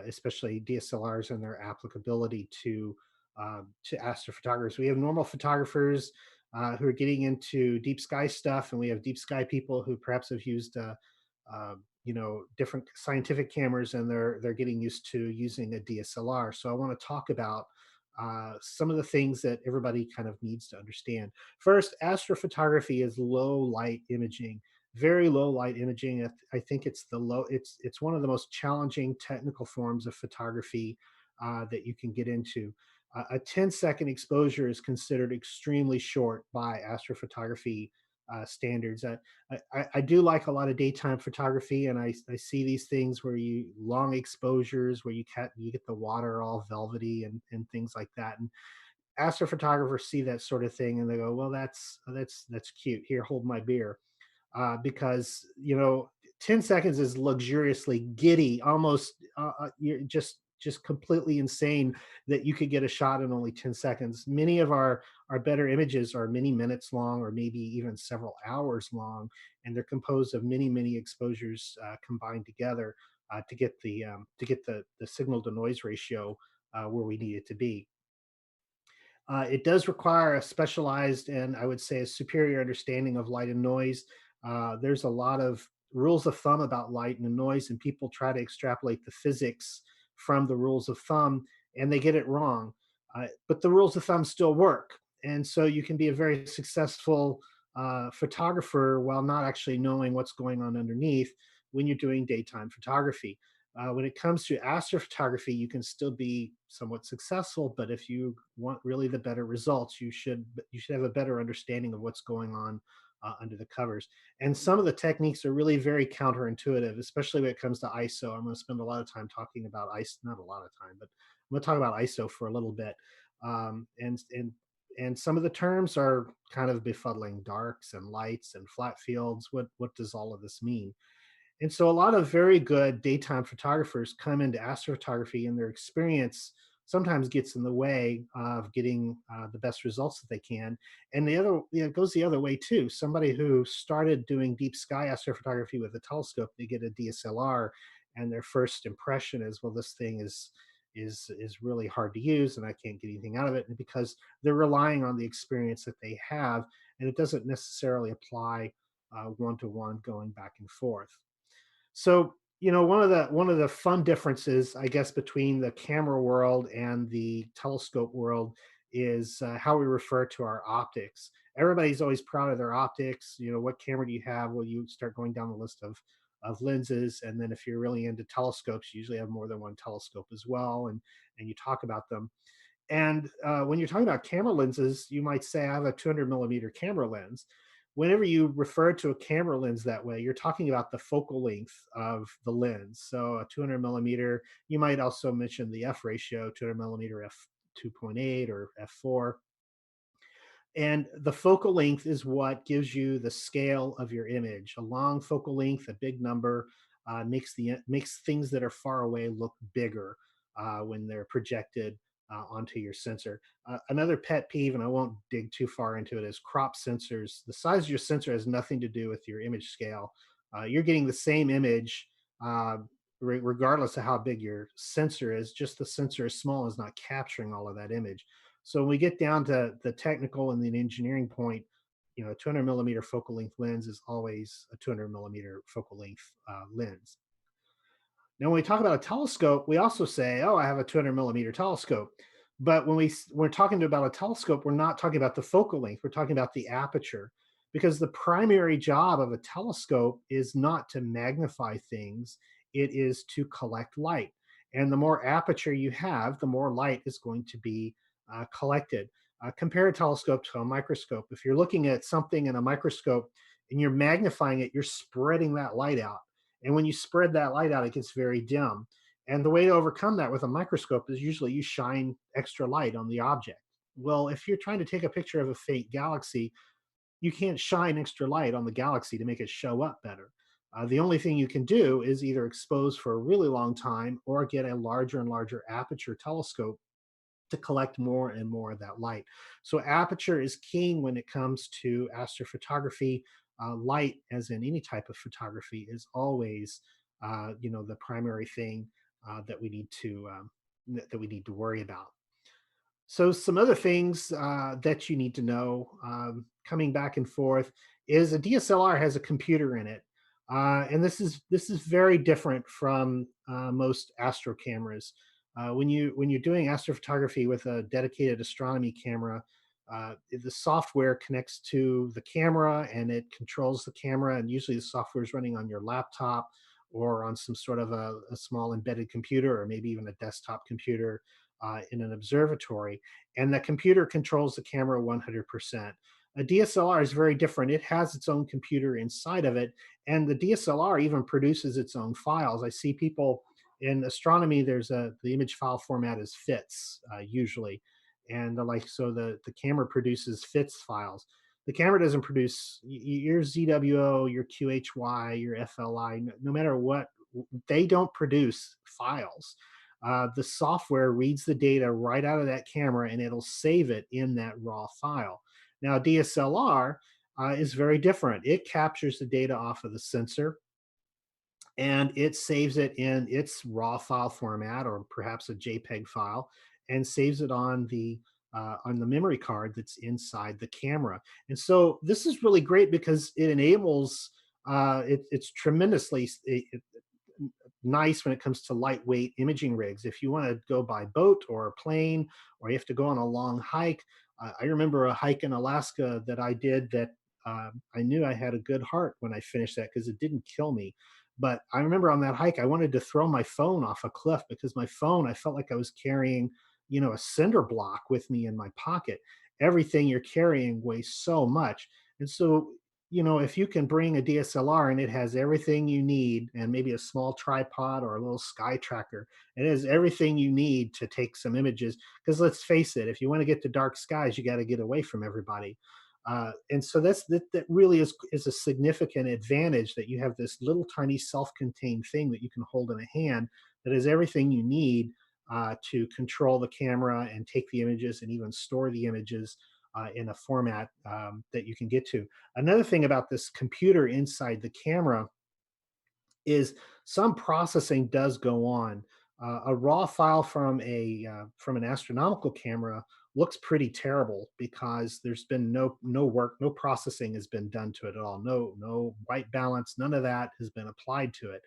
especially DSLRs and their applicability to astrophotographers. We have normal photographers who are getting into deep sky stuff, and we have deep sky people who perhaps have used different scientific cameras, and they're getting used to using a DSLR. So I want to talk about some of the things that everybody kind of needs to understand. First, astrophotography is low light imaging, very low light imaging. I think it's one of the most challenging technical forms of photography that you can get into. A 10-second exposure is considered extremely short by astrophotography standards. I do like a lot of daytime photography, and I see these things where you long exposures where you get the water all velvety and things like that. And astrophotographers see that sort of thing and they go, well, that's cute. Here, hold my beer. Because 10 seconds is luxuriously giddy, almost you're just completely insane that you could get a shot in only 10 seconds. Many of our better images are many minutes long, or maybe even several hours long, and they're composed of many exposures combined together to get the signal to noise ratio where we need it to be. It does require a specialized and I would say a superior understanding of light and noise. There's a lot of rules of thumb about light and noise, and people try to extrapolate the physics from the rules of thumb, and they get it wrong. But the rules of thumb still work. And so you can be a very successful photographer while not actually knowing what's going on underneath when you're doing daytime photography. When it comes to astrophotography, you can still be somewhat successful, but if you want really the better results, you should have a better understanding of what's going on under the covers. And some of the techniques are really very counterintuitive, especially when it comes to ISO. I'm going to spend a lot of time talking about ISO, not a lot of time, but I'm going to talk about ISO for a little bit. And some of the terms are kind of befuddling: darks and lights and flat fields. What does all of this mean? And so a lot of very good daytime photographers come into astrophotography, and their experience sometimes gets in the way of getting the best results that they can. And it goes the other way too. Somebody who started doing deep sky astrophotography with a telescope, they get a DSLR, and their first impression is, well, this thing is really hard to use, and I can't get anything out of it. And because they're relying on the experience that they have, and it doesn't necessarily apply one-to-one going back and forth. So, one of the fun differences, I guess, between the camera world and the telescope world is how we refer to our optics. Everybody's always proud of their optics. What camera do you have? Well, you start going down the list of lenses, and then if you're really into telescopes, you usually have more than one telescope as well, and you talk about them. And when you're talking about camera lenses, you might say, I have a 200 millimeter camera lens. whenever you refer to a camera lens that way, you're talking about the focal length of the lens. So a 200 millimeter, you might also mention the f ratio, 200 millimeter f2.8 or f4. And the focal length is what gives you the scale of your image. A long focal length, a big number, makes things that are far away look bigger when they're projected onto your sensor. Another pet peeve, and I won't dig too far into it, is crop sensors. The size of your sensor has nothing to do with your image scale. You're getting the same image regardless of how big your sensor is. Just the sensor is small, is not capturing all of that image. So when we get down to the technical and the engineering point, a 200 millimeter focal length lens is always a 200 millimeter focal length lens. Now, when we talk about a telescope, we also say, oh, I have a 200 millimeter telescope. But when we're talking about a telescope, we're not talking about the focal length. We're talking about the aperture, because the primary job of a telescope is not to magnify things. It is to collect light. And the more aperture you have, the more light is going to be collected. Compare a telescope to a microscope. If you're looking at something in a microscope and you're magnifying it, you're spreading that light out. And when you spread that light out, it gets very dim. And the way to overcome that with a microscope is usually you shine extra light on the object. Well, if you're trying to take a picture of a faint galaxy, you can't shine extra light on the galaxy to make it show up better. The only thing you can do is either expose for a really long time or get a larger and larger aperture telescope to collect more and more of that light. So aperture is king when it comes to astrophotography. Light, as in any type of photography, is always, the primary thing that we need to worry about. So some other things that you need to know, coming back and forth, is a DSLR has a computer in it, and this is very different from most astro cameras. When you're doing astrophotography with a dedicated astronomy camera, the software connects to the camera and it controls the camera, and usually the software is running on your laptop or on some sort of a small embedded computer, or maybe even a desktop computer in an observatory, and the computer controls the camera 100%. A DSLR is very different. It has its own computer inside of it, and the DSLR even produces its own files. I see people in astronomy, the image file format is FITS usually, and the camera produces FITS files. The camera doesn't produce your ZWO, your QHY, your FLI, no matter what. They don't produce files. The software reads the data right out of that camera and it'll save it in that raw file. Now, DSLR is very different. It captures the data off of the sensor and it saves it in its raw file format, or perhaps a JPEG file, and saves it on the memory card that's inside the camera. And so this is really great because it enables, it's tremendously nice when it comes to lightweight imaging rigs. If you want to go by boat or a plane, or you have to go on a long hike. I remember a hike in Alaska that I did that I knew I had a good heart when I finished that because it didn't kill me. But I remember on that hike, I wanted to throw my phone off a cliff because my phone, I felt like I was carrying, a cinder block with me in my pocket. Everything you're carrying weighs so much. And so, if you can bring a DSLR and it has everything you need, and maybe a small tripod or a little sky tracker, it has everything you need to take some images. Because let's face it, if you want to get to dark skies, you got to get away from everybody. And so that really is a significant advantage, that you have this little tiny self-contained thing that you can hold in a hand that has everything you need to control the camera and take the images and even store the images in a format that you can get to. Another thing about this computer inside the camera is some processing does go on. A raw file from an astronomical camera looks pretty terrible because there's been no work, no processing has been done to it at all. No white balance, none of that has been applied to it.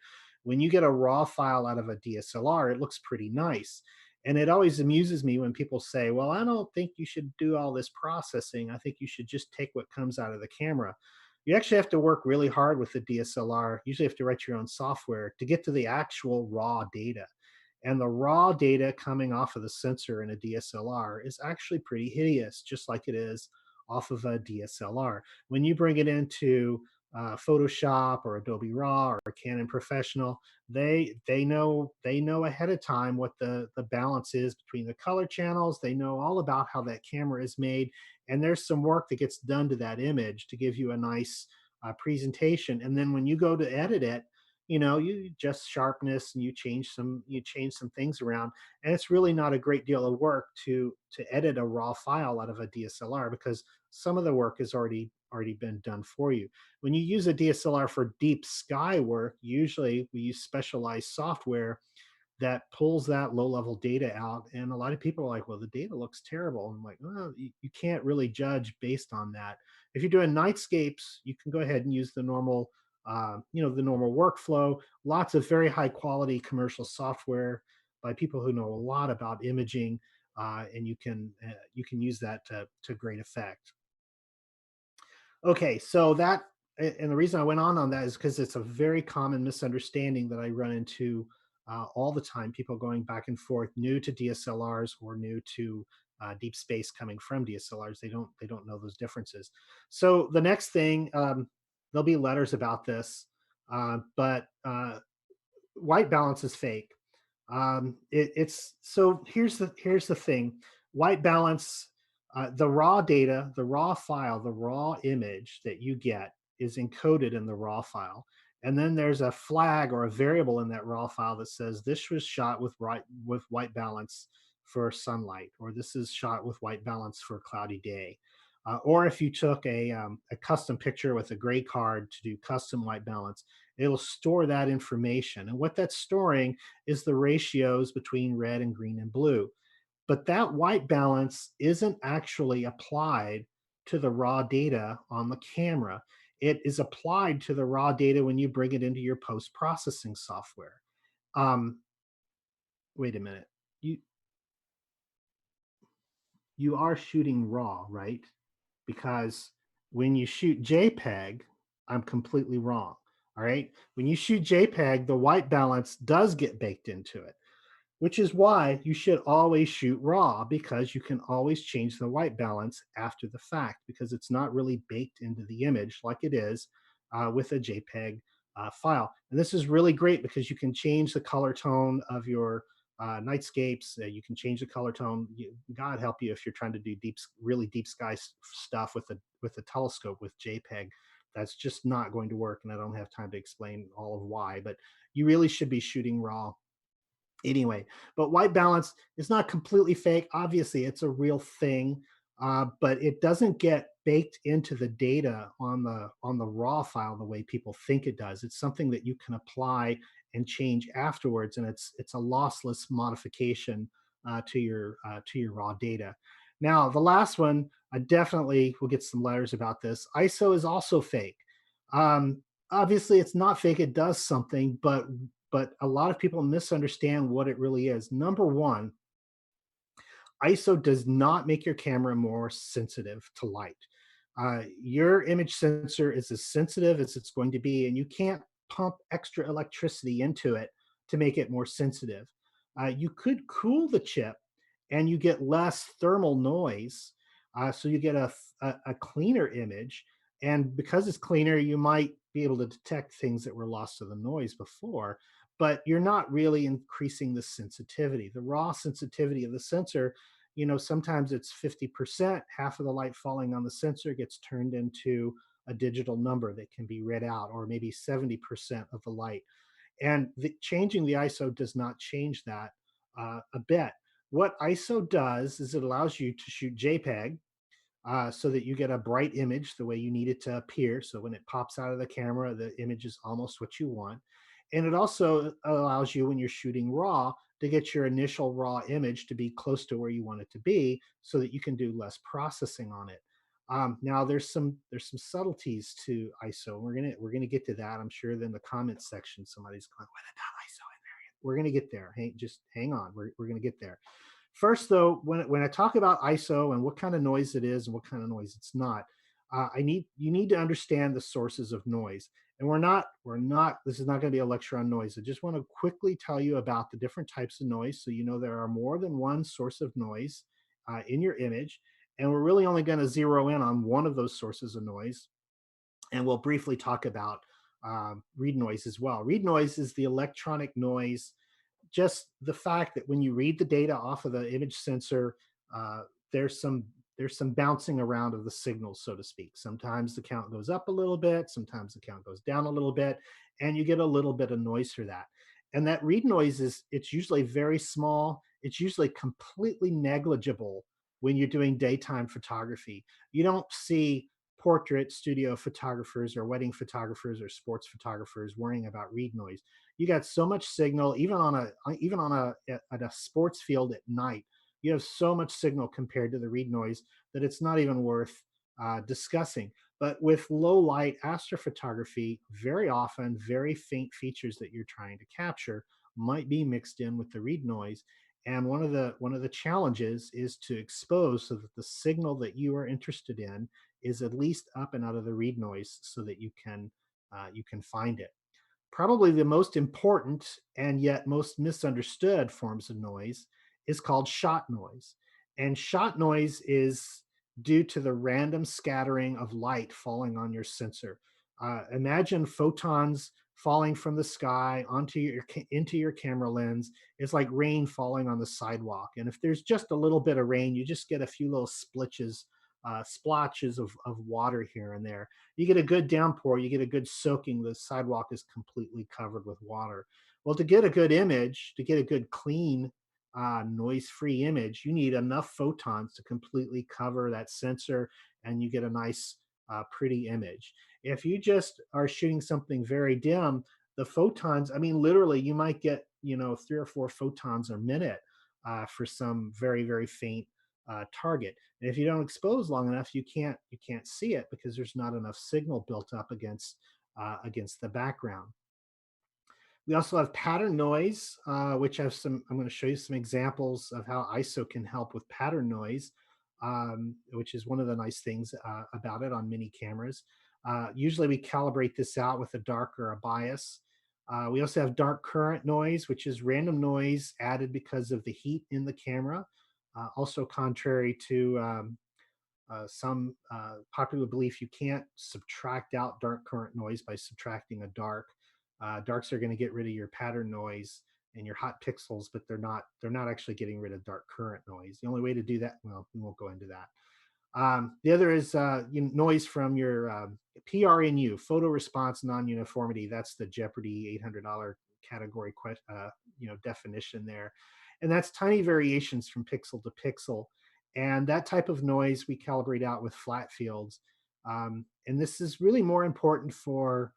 When you get a raw file out of a DSLR, it looks pretty nice. And it always amuses me when people say, well, I don't think you should do all this processing. I think you should just take what comes out of the camera. You actually have to work really hard with the DSLR. You usually have to write your own software to get to the actual raw data. And the raw data coming off of the sensor in a DSLR is actually pretty hideous, just like it is off of a DSLR. When you bring it into Photoshop or Adobe Raw or Canon Professional, they know ahead of time what the balance is between the color channels. They know all about how that camera is made, and there's some work that gets done to that image to give you a nice presentation. And then when you go to edit it, you adjust sharpness and you change some things around, and it's really not a great deal of work to edit a raw file out of a DSLR, because some of the work has already been done for you. When you use a DSLR for deep sky work, usually we use specialized software that pulls that low level data out. And a lot of people are like, well, the data looks terrible. I'm like, well, you can't really judge based on that. If you're doing nightscapes, you can go ahead and use the normal, the normal workflow. Lots of very high quality commercial software by people who know a lot about imaging, and you can use that to great effect. Okay, so that, and the reason I went on that is because it's a very common misunderstanding that I run into all the time. People going back and forth, new to DSLRs or new to deep space coming from DSLRs. They don't know those differences. So the next thing, there'll be letters about this, but white balance is fake. It's so here's the thing. White balance, the raw data, the raw file, the raw image that you get is encoded in the raw file. And then there's a flag or a variable in that raw file that says this was shot with white balance for sunlight, or this is shot with white balance for a cloudy day. Or if you took a custom picture with a gray card to do custom white balance, it'll store that information. And what that's storing is the ratios between red and green and blue. But that white balance isn't actually applied to the raw data on the camera. It is applied to the raw data when you bring it into your post-processing software. Wait a minute. You are shooting raw, right? Because when you shoot JPEG, I'm completely wrong. All right. When you shoot JPEG, the white balance does get baked into it, which is why you should always shoot raw, because you can always change the white balance after the fact, because it's not really baked into the image like it is with a JPEG file. And this is really great because you can change the color tone of your nightscapes. You can change the color tone. God help you if you're trying to do really deep sky stuff with a telescope with JPEG. That's just not going to work, and I don't have time to explain all of why, but you really should be shooting raw anyway. But white balance is not completely fake. Obviously, it's a real thing, but it doesn't get baked into the data on the raw file the way people think it does. It's something that you can apply and change afterwards, and it's a lossless modification to your raw data. Now, the last one, I definitely will get some letters about this. ISO is also fake. Obviously, it's not fake. It does something, but a lot of people misunderstand what it really is. Number one, ISO does not make your camera more sensitive to light. Your image sensor is as sensitive as it's going to be, and you can't pump extra electricity into it to make it more sensitive. You could cool the chip and you get less thermal noise, so you get a cleaner image. And because it's cleaner, you might be able to detect things that were lost to the noise before, but you're not really increasing the sensitivity. The raw sensitivity of the sensor, sometimes it's 50%, half of the light falling on the sensor gets turned into a digital number that can be read out, or maybe 70% of the light. And changing the ISO does not change that a bit. What ISO does is it allows you to shoot JPEG so that you get a bright image the way you need it to appear. So when it pops out of the camera, the image is almost what you want. And it also allows you, when you're shooting raw, to get your initial raw image to be close to where you want it to be, so that you can do less processing on it. Now there's some subtleties to ISO. We're gonna get to that. I'm sure in the comments section somebody's going, "What about ISO in there?" We're gonna get there. Just hang on. We're gonna get there. First, though, when I talk about ISO and what kind of noise it is and what kind of noise it's not, you need to understand the sources of noise. And this is not going to be a lecture on noise. I just want to quickly tell you about the different types of noise, so you know there are more than one source of noise in your image. And we're really only going to zero in on one of those sources of noise. And we'll briefly talk about read noise as well. Read noise is the electronic noise, just the fact that when you read the data off of the image sensor, there's some bouncing around of the signals, so to speak. Sometimes the count goes up a little bit, sometimes the count goes down a little bit, and you get a little bit of noise for that. And that read noise it's usually very small. It's usually completely negligible when you're doing daytime photography. You don't see portrait studio photographers or wedding photographers or sports photographers worrying about read noise. You got so much signal, even on a sports field at night. You have so much signal compared to the read noise that it's not even worth discussing. But with low light astrophotography, very often very faint features that you're trying to capture might be mixed in with the read noise. And one of the challenges is to expose so that the signal that you are interested in is at least up and out of the read noise so that you can find it. Probably the most important and yet most misunderstood forms of noise is called shot noise. And shot noise is due to the random scattering of light falling on your sensor. Imagine photons falling from the sky into your camera lens. It's like rain falling on the sidewalk. And if there's just a little bit of rain, you just get a few little splotches of water here and there. You get a good downpour, you get a good soaking, the sidewalk is completely covered with water. Well, to get a good image, to get a good clean noise-free image, you need enough photons to completely cover that sensor, and you get a nice pretty image. If you just are shooting something very dim, the photons, I mean, literally you might get 3 or 4 photons a minute for some very, very faint target. And if you don't expose long enough, you can't see it because there's not enough signal built up against the background. We also have pattern noise, which I'm going to show you some examples of how ISO can help with pattern noise, which is one of the nice things about it on mini cameras. Usually we calibrate this out with a dark or a bias. We also have dark current noise, which is random noise added because of the heat in the camera. Also contrary to some popular belief, you can't subtract out dark current noise by subtracting a dark. Darks are going to get rid of your pattern noise and your hot pixels, but they're not actually getting rid of dark current noise. The only way to do that, well, we won't go into that. The other is noise from your PRNU, photo response non-uniformity. That's the Jeopardy $800 category definition there. And that's tiny variations from pixel to pixel. And that type of noise we calibrate out with flat fields. And this is really more important for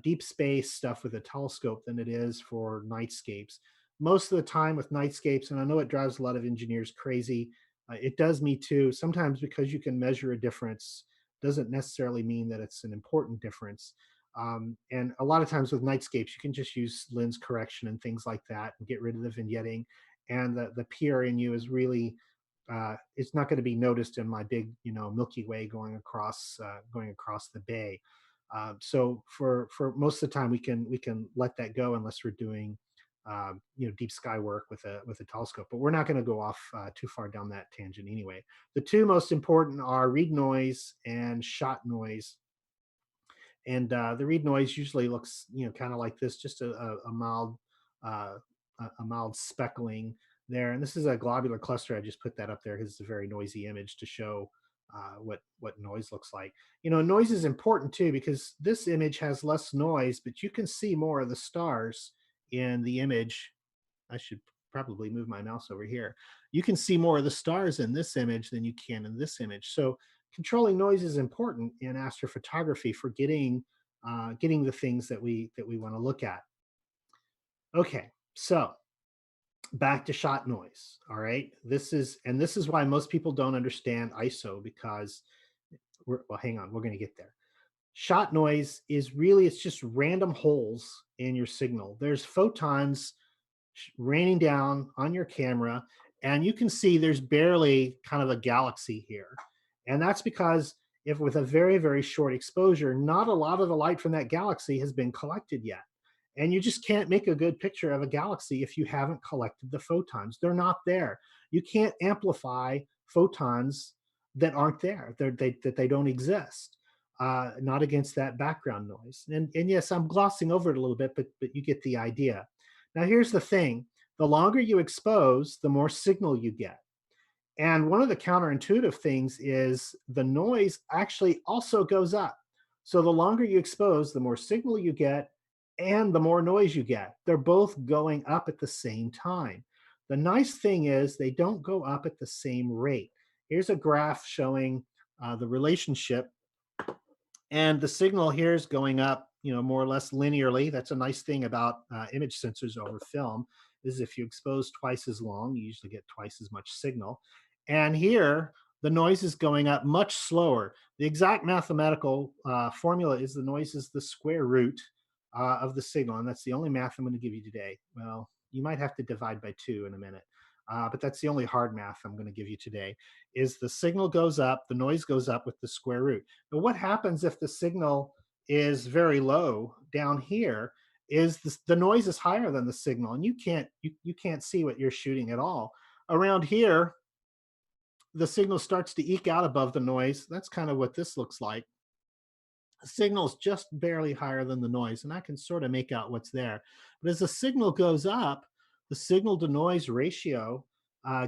deep space stuff with a telescope than it is for nightscapes. Most of the time with nightscapes, and I know it drives a lot of engineers crazy, it does me too. Sometimes because you can measure a difference doesn't necessarily mean that it's an important difference. And a lot of times with nightscapes, you can just use lens correction and things like that and get rid of the vignetting. And the PRNU is really, it's not going to be noticed in my big, Milky Way going across the bay. So for most of the time, we can let that go unless we're doing deep sky work with a telescope. But we're not going to go off too far down that tangent anyway. The two most important are read noise and shot noise. And the read noise usually looks kind of like this, just a mild speckling there. And this is a globular cluster. I just put that up there because it's a very noisy image to show what noise looks like. Noise is important too because this image has less noise, but you can see more of the stars in the image. I should probably move my mouse over here. You can see more of the stars in this image than you can in this image. So controlling noise is important in astrophotography for getting the things that we want to look at. Okay, so back to shot noise. All right, this is why most people don't understand ISO, because hang on, we're going to get there. Shot noise is really, it's just random holes in your signal. There's photons raining down on your camera, and you can see there's barely kind of a galaxy here. And that's because if with a very, very short exposure, not a lot of the light from that galaxy has been collected yet. And you just can't make a good picture of a galaxy if you haven't collected the photons. They're not there. You can't amplify photons that aren't there, that they don't exist, not against that background noise. And yes, I'm glossing over it a little bit, but you get the idea. Now, here's the thing. The longer you expose, the more signal you get. And one of the counterintuitive things is the noise actually also goes up. So the longer you expose, the more signal you get and the more noise you get. They're both going up at the same time. The nice thing is they don't go up at the same rate. Here's a graph showing the relationship, and the signal here is going up, more or less linearly. That's a nice thing about image sensors over film, is if you expose twice as long, you usually get twice as much signal. And here, the noise is going up much slower. The exact mathematical formula is the noise is the square root of the signal, and that's the only math I'm going to give you today. Well, you might have to divide by 2 in a minute, but that's the only hard math I'm going to give you today, is the signal goes up, the noise goes up with the square root. But what happens if the signal is very low down here is the noise is higher than the signal, and you can't see what you're shooting at all. Around here, the signal starts to eke out above the noise. That's kind of what this looks like. The signal's just barely higher than the noise, and I can sort of make out what's there. But as the signal goes up, the signal to noise ratio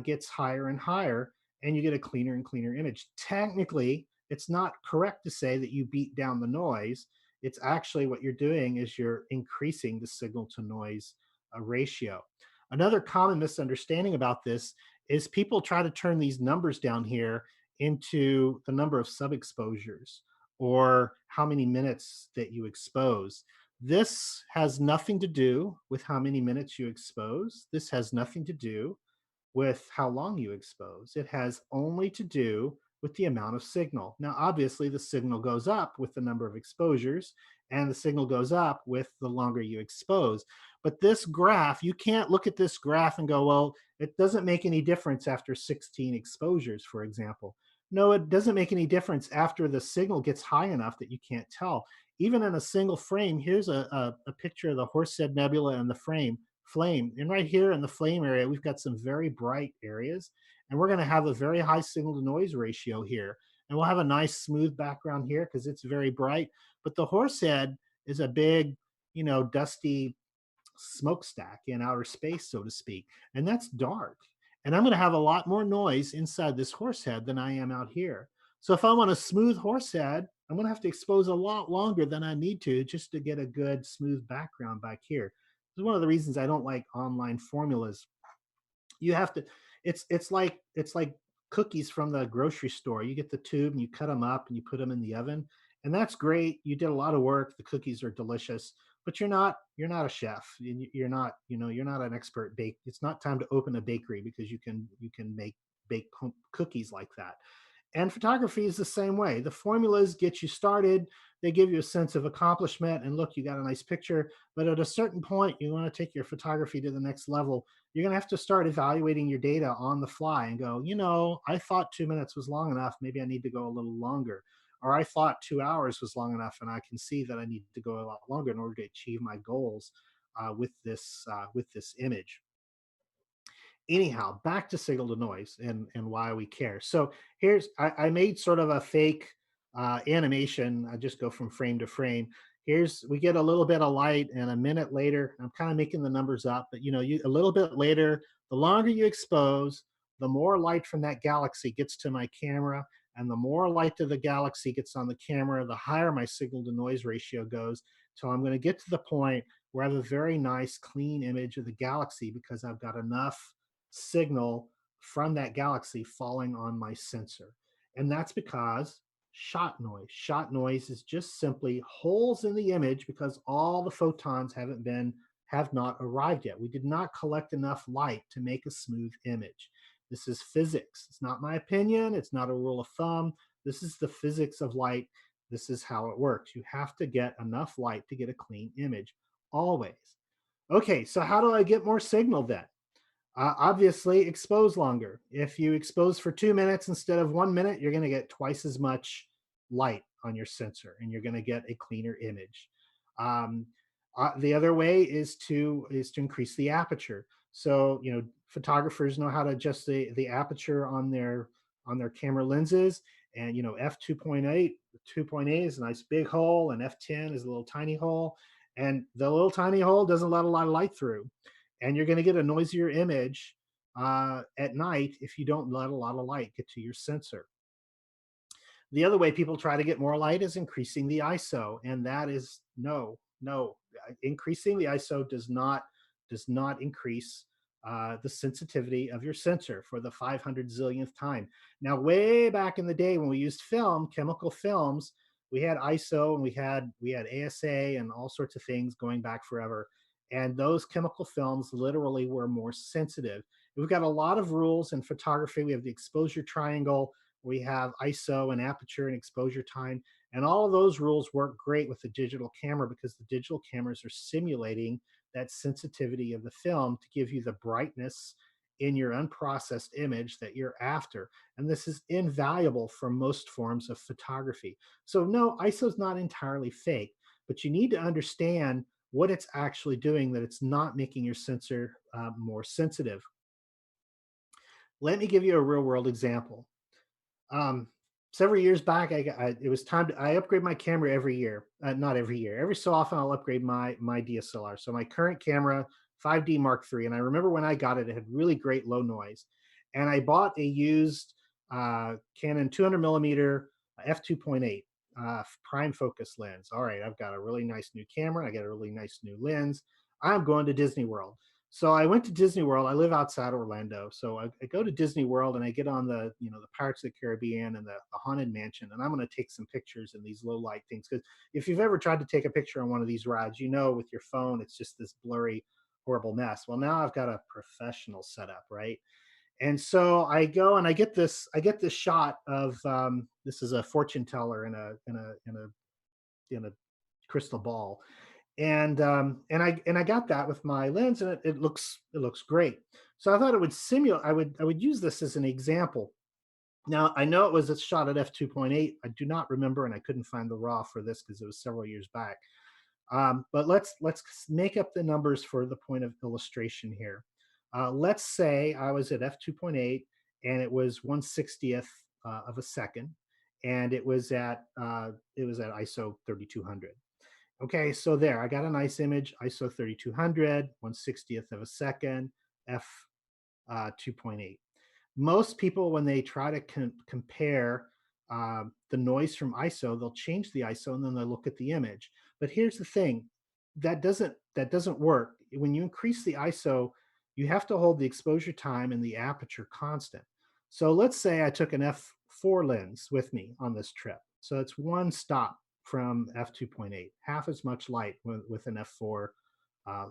gets higher and higher, and you get a cleaner and cleaner image. Technically, it's not correct to say that you beat down the noise. It's actually what you're doing is you're increasing the signal to noise ratio. Another common misunderstanding about this is people try to turn these numbers down here into the number of sub-exposures or how many minutes that you expose. This has nothing to do with how many minutes you expose. This has nothing to do with how long you expose. It has only to do with the amount of signal. Now, obviously, the signal goes up with the number of exposures, and the signal goes up with the longer you expose. But this graph, you can't look at this graph and go, well, it doesn't make any difference after 16 exposures, for example. No, it doesn't make any difference after the signal gets high enough that you can't tell. Even in a single frame, here's a picture of the Horsehead Nebula and the flame. And right here in the flame area, we've got some very bright areas, and we're going to have a very high signal to noise ratio here. And we'll have a nice smooth background here because it's very bright. But the Horsehead is a big, dusty smokestack in outer space, so to speak. And that's dark. And I'm going to have a lot more noise inside this Horsehead than I am out here. So if I want a smooth Horsehead, I'm going to have to expose a lot longer than I need to just to get a good smooth background back here. This is one of the reasons I don't like online formulas. You have to, it's like cookies from the grocery store. You get the tube and you cut them up and you put them in the oven, and that's great. You did a lot of work. The cookies are delicious, but you're not a chef. You're not an expert bake. It's not time to open a bakery because you can bake cookies like that. And photography is the same way. The formulas get you started. They give you a sense of accomplishment, and look, you got a nice picture. But at a certain point, you want to take your photography to the next level. You're going to have to start evaluating your data on the fly and go, I thought 2 minutes was long enough. Maybe I need to go a little longer. Or I thought 2 hours was long enough, and I can see that I need to go a lot longer in order to achieve my goals with this image. Anyhow, back to signal to noise and why we care. So I made sort of a fake animation. I just go from frame to frame. We get a little bit of light, and a minute later, I'm kind of making the numbers up, but a little bit later, the longer you expose, the more light from that galaxy gets to my camera, and the more light to the galaxy gets on the camera, the higher my signal to noise ratio goes. So I'm going to get to the point where I have a very nice, clean image of the galaxy because I've got enough signal from that galaxy falling on my sensor. And that's because shot noise is just simply holes in the image because all the photons have not arrived yet. We did not collect enough light to make a smooth image. This is physics. It's not my opinion. It's not a rule of thumb. This is the physics of light. This is how it works. You have to get enough light to get a clean image, always. Okay, so how do I get more signal then? Obviously, expose longer. If you expose for 2 minutes instead of 1 minute, you're going to get twice as much light on your sensor, and you're going to get a cleaner image. The other way is to increase the aperture. So, photographers know how to adjust the aperture on their on their camera lenses. And f2.8, 2.8 is a nice big hole, and f10 is a little tiny hole. And the little tiny hole doesn't let a lot of light through. And you're going to get a noisier image at night if you don't let a lot of light get to your sensor. The other way people try to get more light is increasing the ISO, and that is no. Increasing the ISO does not increase the sensitivity of your sensor for the 500 zillionth time. Now, way back in the day when we used film, chemical films, we had ISO and we had ASA and all sorts of things going back forever. And those chemical films literally were more sensitive. We've got a lot of rules in photography. We have the exposure triangle. We have ISO and aperture and exposure time. And all of those rules work great with the digital camera because the digital cameras are simulating that sensitivity of the film to give you the brightness in your unprocessed image that you're after. And this is invaluable for most forms of photography. So no, ISO is not entirely fake, but you need to understand what it's actually doing, that it's not making your sensor more sensitive. Let me give you a real world example. Several years back, it was time I upgrade my camera every year. Not every year. Every so often, I'll upgrade my DSLR. So my current camera, 5D Mark III, and I remember when I got it, it had really great low noise. And I bought a used Canon 200 millimeter f2.8 prime focus lens. All right, I've got a really nice new camera. I got a really nice new lens. I'm going to Disney World. So I went to Disney World. I live outside Orlando. So I go to Disney World and I get on the Pirates of the Caribbean and the Haunted Mansion. And I'm going to take some pictures in these low light things. Because if you've ever tried to take a picture on one of these rides, with your phone, it's just this blurry, horrible mess. Well, now I've got a professional setup, right? And so I go and I get this shot of, this is a fortune teller in a crystal ball. And I got that with my lens, and it looks great. So I thought it would simulate. I would use this as an example. Now I know it was a shot at f2.8. I do not remember, and I couldn't find the RAW for this because it was several years back. But let's make up the numbers for the point of illustration here. Let's say I was at f2.8 and it was 1/60th of a second, and it was at ISO 3200. Okay, so there, I got a nice image, ISO 3200, 1/60th of a second, f2.8. Most people, when they try to compare the noise from ISO, they'll change the ISO and then they'll look at the image. But here's the thing, that doesn't work. When you increase the ISO, you have to hold the exposure time and the aperture constant. So let's say I took an f4 lens with me on this trip. So it's one stop from f2.8, half as much light with an f4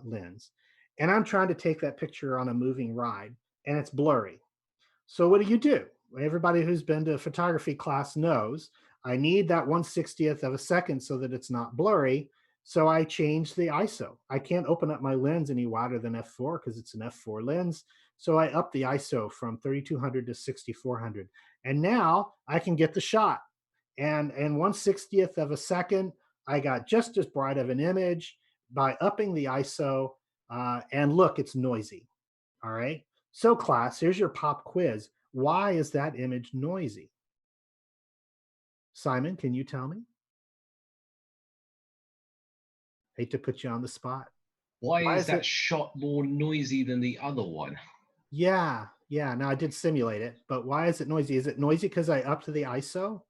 lens. And I'm trying to take that picture on a moving ride, and it's blurry. So what do? Everybody who's been to a photography class knows I need that 1/60th of a second so that it's not blurry. So I change the ISO. I can't open up my lens any wider than f4 because it's an f4 lens. So I up the ISO from 3200 to 6400. And now I can get the shot. And 1/60th of a second, I got just as bright of an image by upping the ISO. And look, it's noisy. All right. So class, here's your pop quiz. Why is that image noisy? Simon, can you tell me? Hate to put you on the spot. Why is that shot more noisy than the other one? Yeah. Now I did simulate it, but why is it noisy? Is it noisy because I upped the ISO?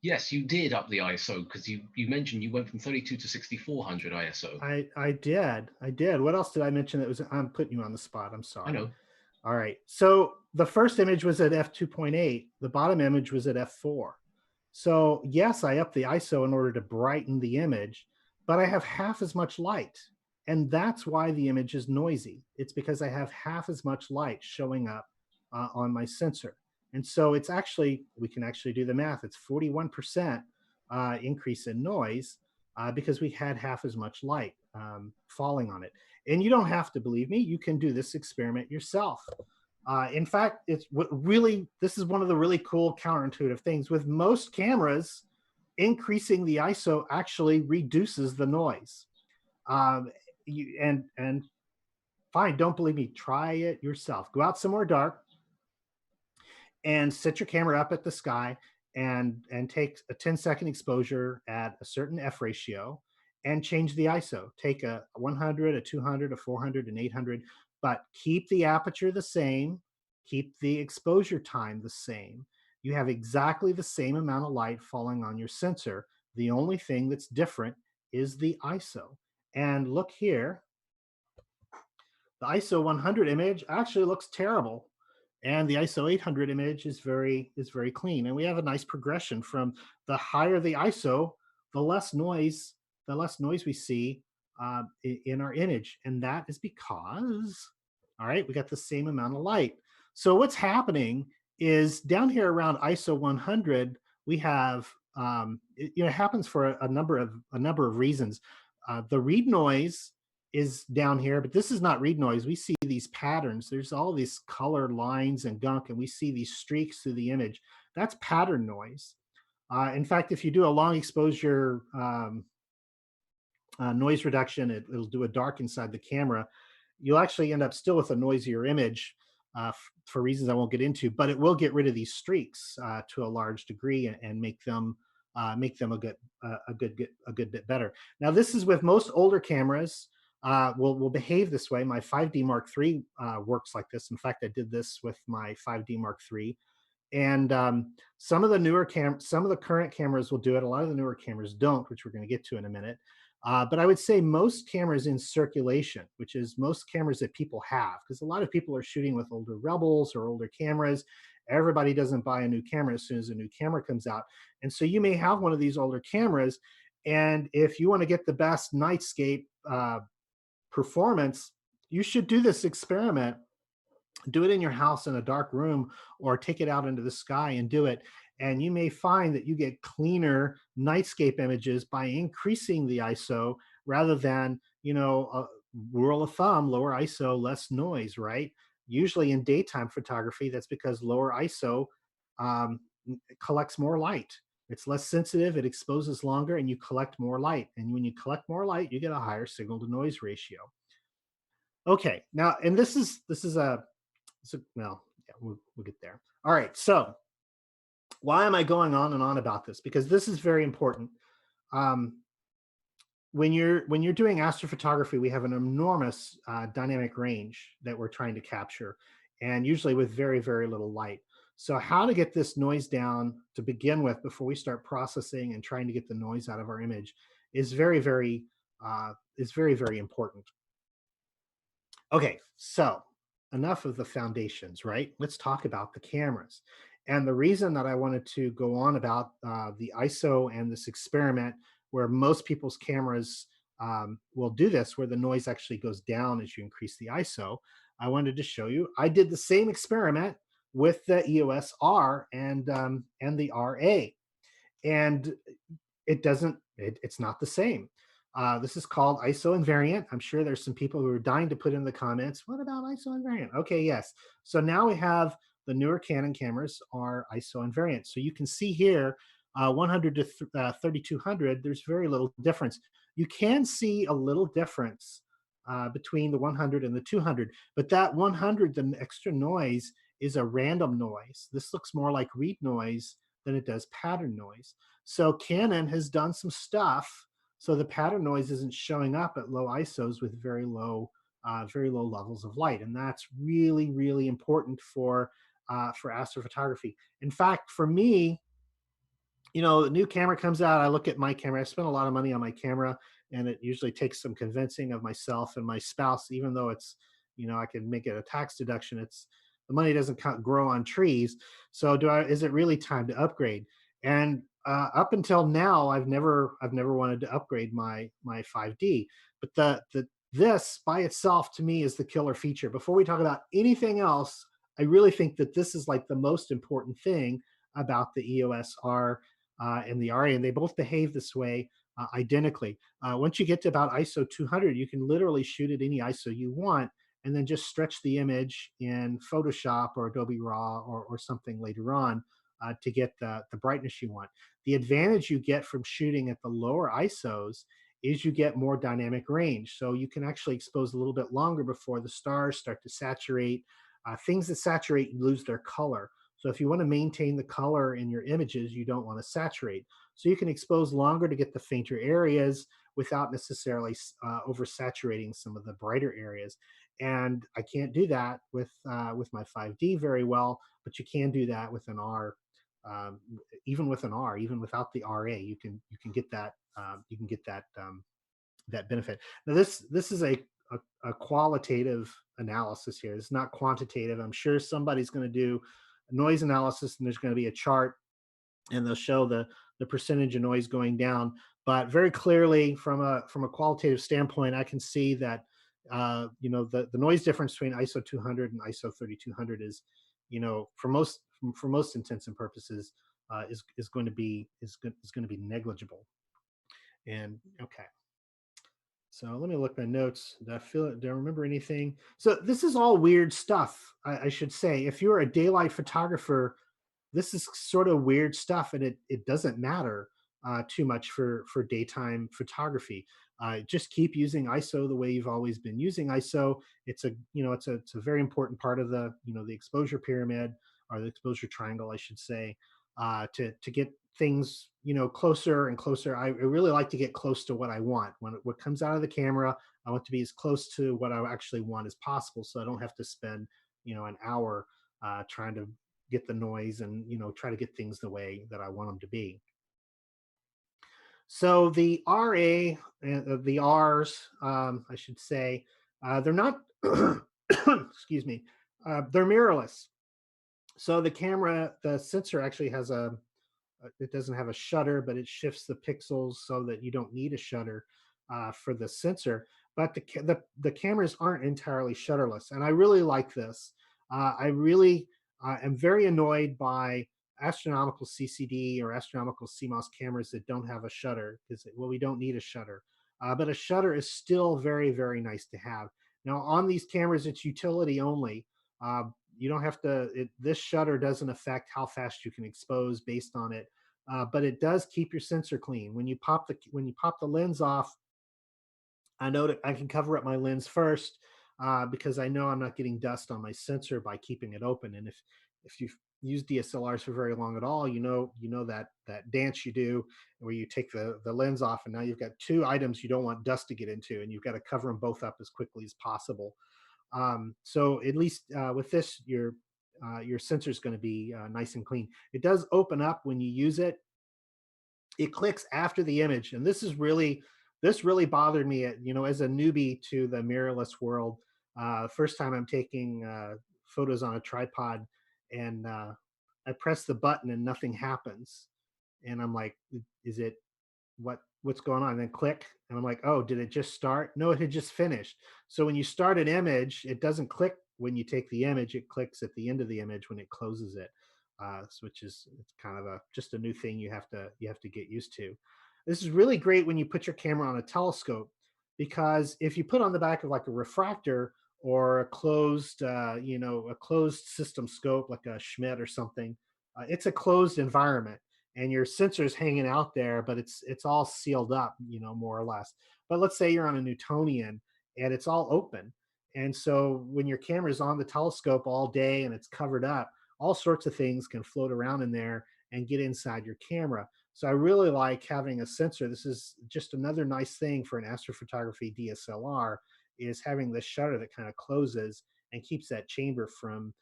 Yes, you did up the ISO because you mentioned you went from 32 to 6400 ISO. I did. What else did I mention that was? I'm putting you on the spot. I'm sorry. I know. All right. So the first image was at f2.8. The bottom image was at f4. So yes, I upped the ISO in order to brighten the image, but I have half as much light. And that's why the image is noisy. It's because I have half as much light showing up on my sensor. And so it's actually, we can actually do the math. It's 41% increase in noise because we had half as much light falling on it. And you don't have to believe me. You can do this experiment yourself. In fact, this is one of the really cool counterintuitive things. With most cameras, increasing the ISO actually reduces the noise. And fine, don't believe me, try it yourself. Go out somewhere dark, and set your camera up at the sky and take a 10-second exposure at a certain f ratio and change the ISO. Take a 100, a 200, a 400, an 800, but keep the aperture the same, keep the exposure time the same. You have exactly the same amount of light falling on your sensor. The only thing that's different is the ISO. And look here, the ISO 100 image actually looks terrible, and the ISO 800 image is very clean. And we have a nice progression from the higher the ISO, the less noise we see in our image, and that is because, all right, we got the same amount of light. So what's happening is down here around ISO 100, we have it happens for a number of reasons. The read noise is down here, but this is not read noise. We see these patterns. There's all these color lines and gunk, and we see these streaks through the image. That's pattern noise. In fact, if you do a long exposure noise reduction, it'll do a dark inside the camera. You'll actually end up still with a noisier image for reasons I won't get into, but it will get rid of these streaks to a large degree and make them a good bit better. Now, this is with most older cameras. Will behave this way. My 5D Mark III works like this. In fact, I did this with my 5D Mark III. And some of the current cameras will do it. A lot of the newer cameras don't, which we're going to get to in a minute. But I would say most cameras in circulation, which is most cameras that people have, because a lot of people are shooting with older Rebels or older cameras. Everybody doesn't buy a new camera as soon as a new camera comes out. And so you may have one of these older cameras, and if you want to get the best nightscape performance, you should do this experiment. Do it in your house in a dark room, or take it out into the sky and do it. And you may find that you get cleaner nightscape images by increasing the ISO rather than, rule of thumb, lower ISO, less noise, right? Usually in daytime photography, that's because lower ISO collects more light. It's less sensitive, it exposes longer, and you collect more light. And when you collect more light, you get a higher signal to noise ratio. Okay, now, and this is well, yeah, we'll get there. All right, so why am I going on and on about this? Because this is very important. When you're doing astrophotography, we have an enormous dynamic range that we're trying to capture, and usually with very, very little light. So how to get this noise down to begin with before we start processing and trying to get the noise out of our image is very, very important. Okay, so enough of the foundations, right? Let's talk about the cameras. And the reason that I wanted to go on about the ISO and this experiment where most people's cameras will do this, where the noise actually goes down as you increase the ISO, I wanted to show you. I did the same experiment with the EOS R and the RA, and it's not the same. This is called ISO invariant. I'm sure there's some people who are dying to put in the comments, what about ISO invariant? Okay, yes. So now we have the newer Canon cameras are ISO invariant. So you can see here, 100 to 3200, there's very little difference. You can see a little difference between the 100 and the 200, but that 100, the extra noise, is a random noise. This looks more like read noise than it does pattern noise. So Canon has done some stuff so the pattern noise isn't showing up at low ISOs with very low levels of light, and that's really, really important for astrophotography. In fact, for me, a new camera comes out, I look at my camera, I spend a lot of money on my camera, and it usually takes some convincing of myself and my spouse, even though it's, I can make it a tax deduction, the money doesn't grow on trees. So is it really time to upgrade? And up until now, I've never wanted to upgrade my 5D, but this by itself to me is the killer feature. Before we talk about anything else, I really think that this is like the most important thing about the EOS R and the RA, and they both behave this way identically. Once you get to about ISO 200, you can literally shoot at any ISO you want, and then just stretch the image in Photoshop or Adobe RAW or something later on to get the brightness you want. The advantage you get from shooting at the lower ISOs is you get more dynamic range. So you can actually expose a little bit longer before the stars start to saturate. Things that saturate lose their color. So if you want to maintain the color in your images, you don't want to saturate. So you can expose longer to get the fainter areas without necessarily oversaturating some of the brighter areas. And I can't do that with my 5D very well, but you can do that with an R. Even with an R, even without the RA, you can get that that benefit. Now this is a qualitative analysis here. It's not quantitative. I'm sure somebody's going to do a noise analysis, and there's going to be a chart, and they'll show the percentage of noise going down. But very clearly, from a qualitative standpoint, I can see that the noise difference between ISO 200 and ISO 3200 is, for most intents and purposes, is going to be negligible. And okay. So let me look at my notes. Do I remember anything? So this is all weird stuff, I should say. If you're a daylight photographer, this is sort of weird stuff, and it doesn't matter too much for daytime photography. Just keep using ISO the way you've always been using ISO. It's a very important part of the the exposure pyramid, or the exposure triangle, I should say, to get things closer and closer. I really like to get close to what I want. When what comes out of the camera, I want to be as close to what I actually want as possible, so I don't have to spend an hour trying to get the noise and try to get things the way that I want them to be. So the RA and the Rs, I should say, they're not excuse me, they're mirrorless. So the sensor actually has it doesn't have a shutter, but it shifts the pixels so that you don't need a shutter for the sensor. But the cameras aren't entirely shutterless, and I really like this. I really am very annoyed by astronomical CCD or astronomical CMOS cameras that don't have a shutter, because we don't need a shutter. But a shutter is still very, very nice to have. Now on these cameras, it's utility only. You don't have to. This shutter doesn't affect how fast you can expose based on it, but it does keep your sensor clean. When you pop the lens off, I know that I can cover up my lens first because I know I'm not getting dust on my sensor by keeping it open. And if you've used DSLRs for very long at all, you know that dance you do where you take the lens off, and now you've got two items you don't want dust to get into, and you've got to cover them both up as quickly as possible. So at least with this, your sensor is going to be nice and clean. It does open up when you use it. It clicks after the image, and this really bothered me as a newbie to the mirrorless world. First time I'm taking photos on a tripod, and I press the button and nothing happens, and I'm like, is it what's going on? And then click, and I'm like, oh, did it just start? No, it had just finished. So when you start an image, it doesn't click when you take the image. It clicks at the end of the image when it closes it, which is it's kind of just a new thing you have to get used to. This is really great when you put your camera on a telescope, because if you put on the back of like a refractor or a closed system scope like a Schmidt or something, it's a closed environment, and your sensor's hanging out there, but it's all sealed up, more or less. But let's say you're on a Newtonian and it's all open. And so when your camera's on the telescope all day and it's covered up, all sorts of things can float around in there and get inside your camera. So I really like having a sensor. This is just another nice thing for an astrophotography DSLR, is having this shutter that kind of closes and keeps that chamber from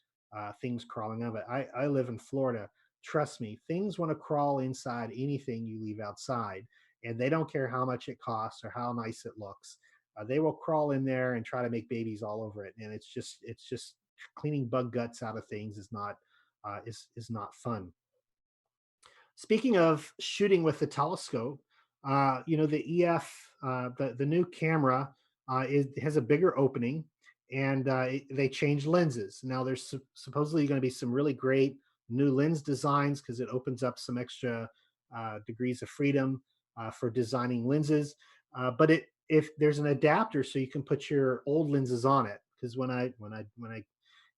things crawling out of it. I live in Florida. Trust me, things want to crawl inside anything you leave outside, and they don't care how much it costs or how nice it looks. They will crawl in there and try to make babies all over it, and it's just cleaning bug guts out of things is not fun. Speaking of shooting with the telescope, the EF, the new camera has a bigger opening, and they changed lenses. Now there's supposedly going to be some really great new lens designs, because it opens up some extra degrees of freedom for designing lenses. But if there's an adapter, so you can put your old lenses on it, because when I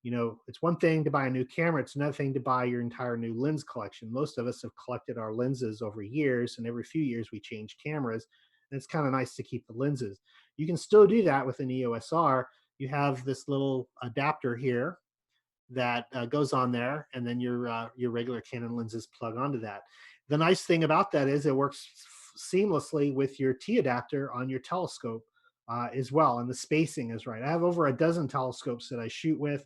it's one thing to buy a new camera, it's another thing to buy your entire new lens collection. Most of us have collected our lenses over years, and every few years we change cameras, and it's kind of nice to keep the lenses. You can still do that with an EOS R. You have this little adapter here that goes on there, and then your regular Canon lenses plug onto that. The nice thing about that is it works seamlessly with your T adapter on your telescope as well, and the spacing is right. I have over a dozen telescopes that I shoot with,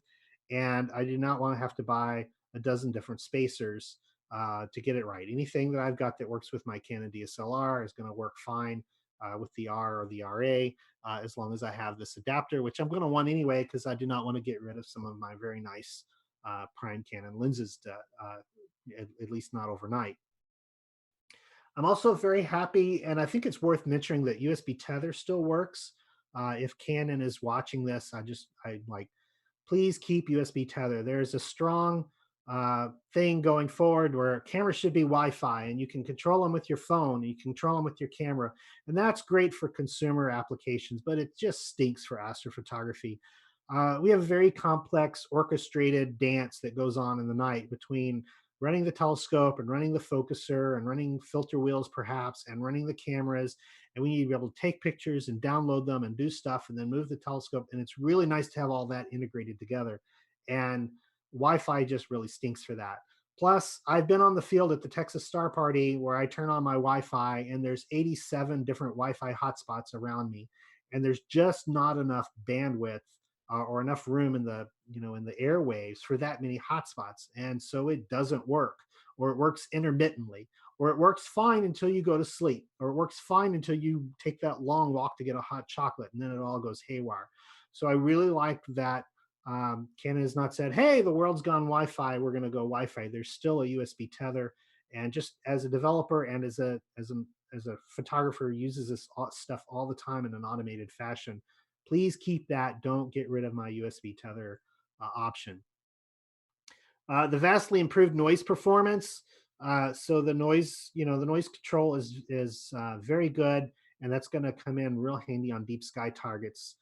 and I do not want to have to buy a dozen different spacers to get it right. Anything that I've got that works with my Canon DSLR is going to work fine with the R or the RA, as long as I have this adapter, which I'm going to want anyway, because I do not want to get rid of some of my very nice prime Canon lenses, at least not overnight. I'm also very happy, and I think it's worth mentioning that USB tether still works. If Canon is watching this, I like, please keep USB tether. There's a strong thing going forward where cameras should be Wi-Fi, and you can control them with your phone, and you can control them with your camera, and that's great for consumer applications, but it just stinks for astrophotography. We have a very complex orchestrated dance that goes on in the night between running the telescope and running the focuser and running filter wheels perhaps and running the cameras, and we need to be able to take pictures and download them and do stuff and then move the telescope, and it's really nice to have all that integrated together, and Wi-Fi just really stinks for that. Plus, I've been on the field at the Texas Star Party where I turn on my Wi-Fi and there's 87 different Wi-Fi hotspots around me, and there's just not enough bandwidth or enough room in the airwaves for that many hotspots, and so it doesn't work, or it works intermittently, or it works fine until you go to sleep, or it works fine until you take that long walk to get a hot chocolate, and then it all goes haywire. So I really like that Canon has not said, hey, the world's gone Wi-Fi, we're going to go Wi-Fi. There's still a USB tether, and just as a developer and as a photographer who uses this stuff all the time in an automated fashion, please keep that. Don't get rid of my USB tether option. The vastly improved noise performance. So the noise control is very good, and that's going to come in real handy on deep sky targets,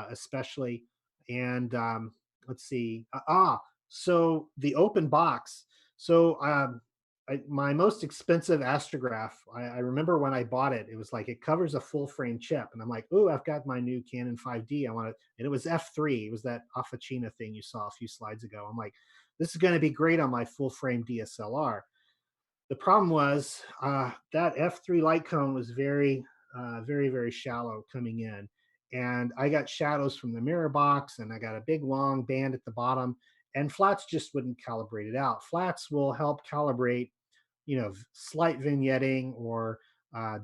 especially. And let's see. So the open box. So my most expensive astrograph, I remember when I bought it, it was like, it covers a full frame chip. And I'm like, oh, I've got my new Canon 5D. I want it. And it was F3. It was that Officina thing you saw a few slides ago. I'm like, this is going to be great on my full frame DSLR. The problem was that F3 light cone was very, very shallow coming in. And I got shadows from the mirror box, and I got a big long band at the bottom, and flats just wouldn't calibrate it out. Flats will help calibrate, slight vignetting or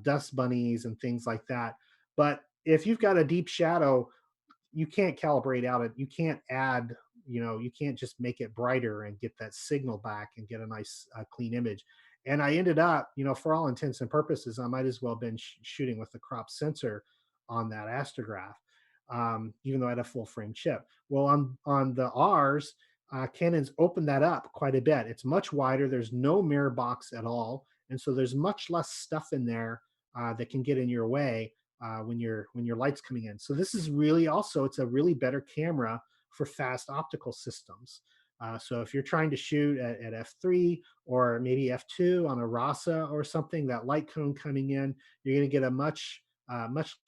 dust bunnies and things like that. But if you've got a deep shadow, you can't calibrate out. You can't add, you can't just make it brighter and get that signal back and get a nice clean image. And I ended up, for all intents and purposes, I might as well have been shooting with the crop sensor on that astrograph, even though I had a full frame chip. Well, on the R's, Canon's opened that up quite a bit. It's much wider. There's no mirror box at all, and so there's much less stuff in there that can get in your way when your light's coming in. So this is really also, it's a really better camera for fast optical systems. So if you're trying to shoot at f3 or maybe f2 on a RASA or something, that light cone coming in, you're going to get a much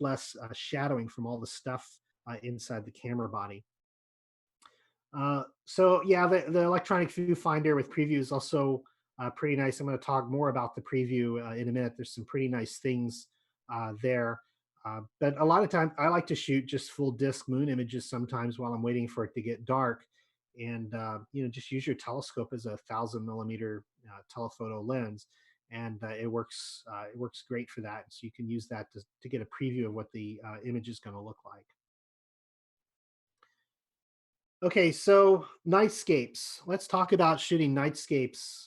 less shadowing from all the stuff inside the camera body. So yeah, the electronic viewfinder with preview is also pretty nice. I'm going to talk more about the preview in a minute. There's some pretty nice things there. But a lot of times I like to shoot just full disk moon images sometimes while I'm waiting for it to get dark. And just use your telescope as a 1,000 millimeter telephoto lens, and it works great for that. So you can use that to get a preview of what the image is going to look like. Okay, so nightscapes. Let's talk about shooting nightscapes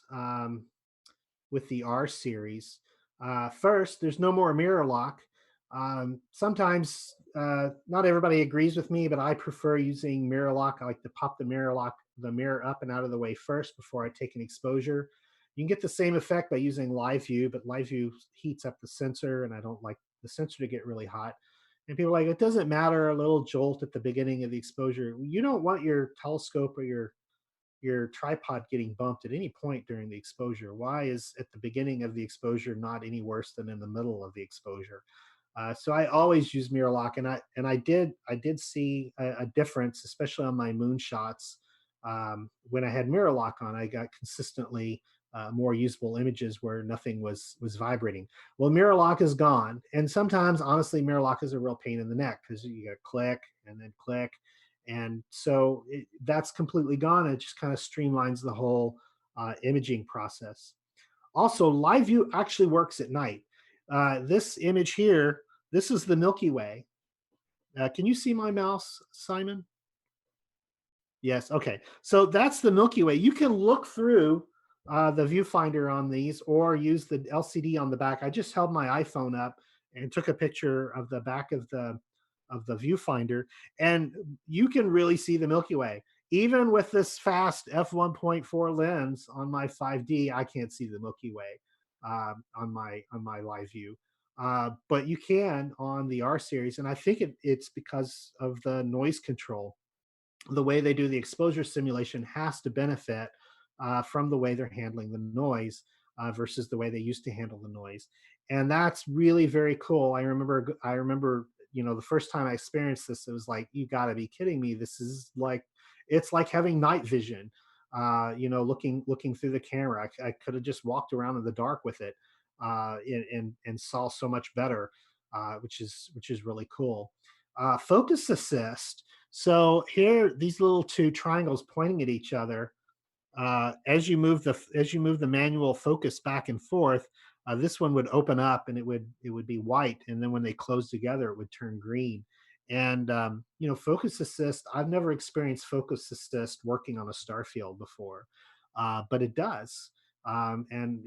with the R series. First, there's no more mirror lock. Sometimes not everybody agrees with me, but I prefer using mirror lock. I like to pop the mirror up and out of the way first before I take an exposure. You can get the same effect by using live view, but live view heats up the sensor, and I don't like the sensor to get really hot. And people are like, it doesn't matter, a little jolt at the beginning of the exposure. You don't want your telescope or your tripod getting bumped at any point during the exposure. Why is at the beginning of the exposure not any worse than in the middle of the exposure? So I always use mirror lock, and I did see a difference, especially on my moon shots, when I had mirror lock on, I got consistently more usable images where nothing was vibrating. Well, mirror lock is gone, and sometimes, honestly, mirror lock is a real pain in the neck because you got to click and then click, and so that's completely gone. It just kind of streamlines the whole imaging process. Also, live view actually works at night. This image here, this is the Milky Way. Can you see my mouse, Simon? Yes, okay. So that's the Milky Way. You can look through the viewfinder on these or use the LCD on the back. I just held my iPhone up and took a picture of the back of the viewfinder, and you can really see the Milky Way. Even with this fast f1.4 lens on my 5D, I can't see the Milky Way on my live view. But you can on the R series, and I think it's because of the noise control. The way they do the exposure simulation has to benefit from the way they're handling the noise versus the way they used to handle the noise, and that's really very cool. I remember, the first time I experienced this, it was like, you got to be kidding me! This is like, it's like having night vision. Looking through the camera, I could have just walked around in the dark with it and saw so much better, which is really cool. Focus assist. So here, these little two triangles pointing at each other. As you move the manual focus back and forth, this one would open up and it would be white, and then when they close together, it would turn green. And focus assist. I've never experienced focus assist working on a star field before, but it does. And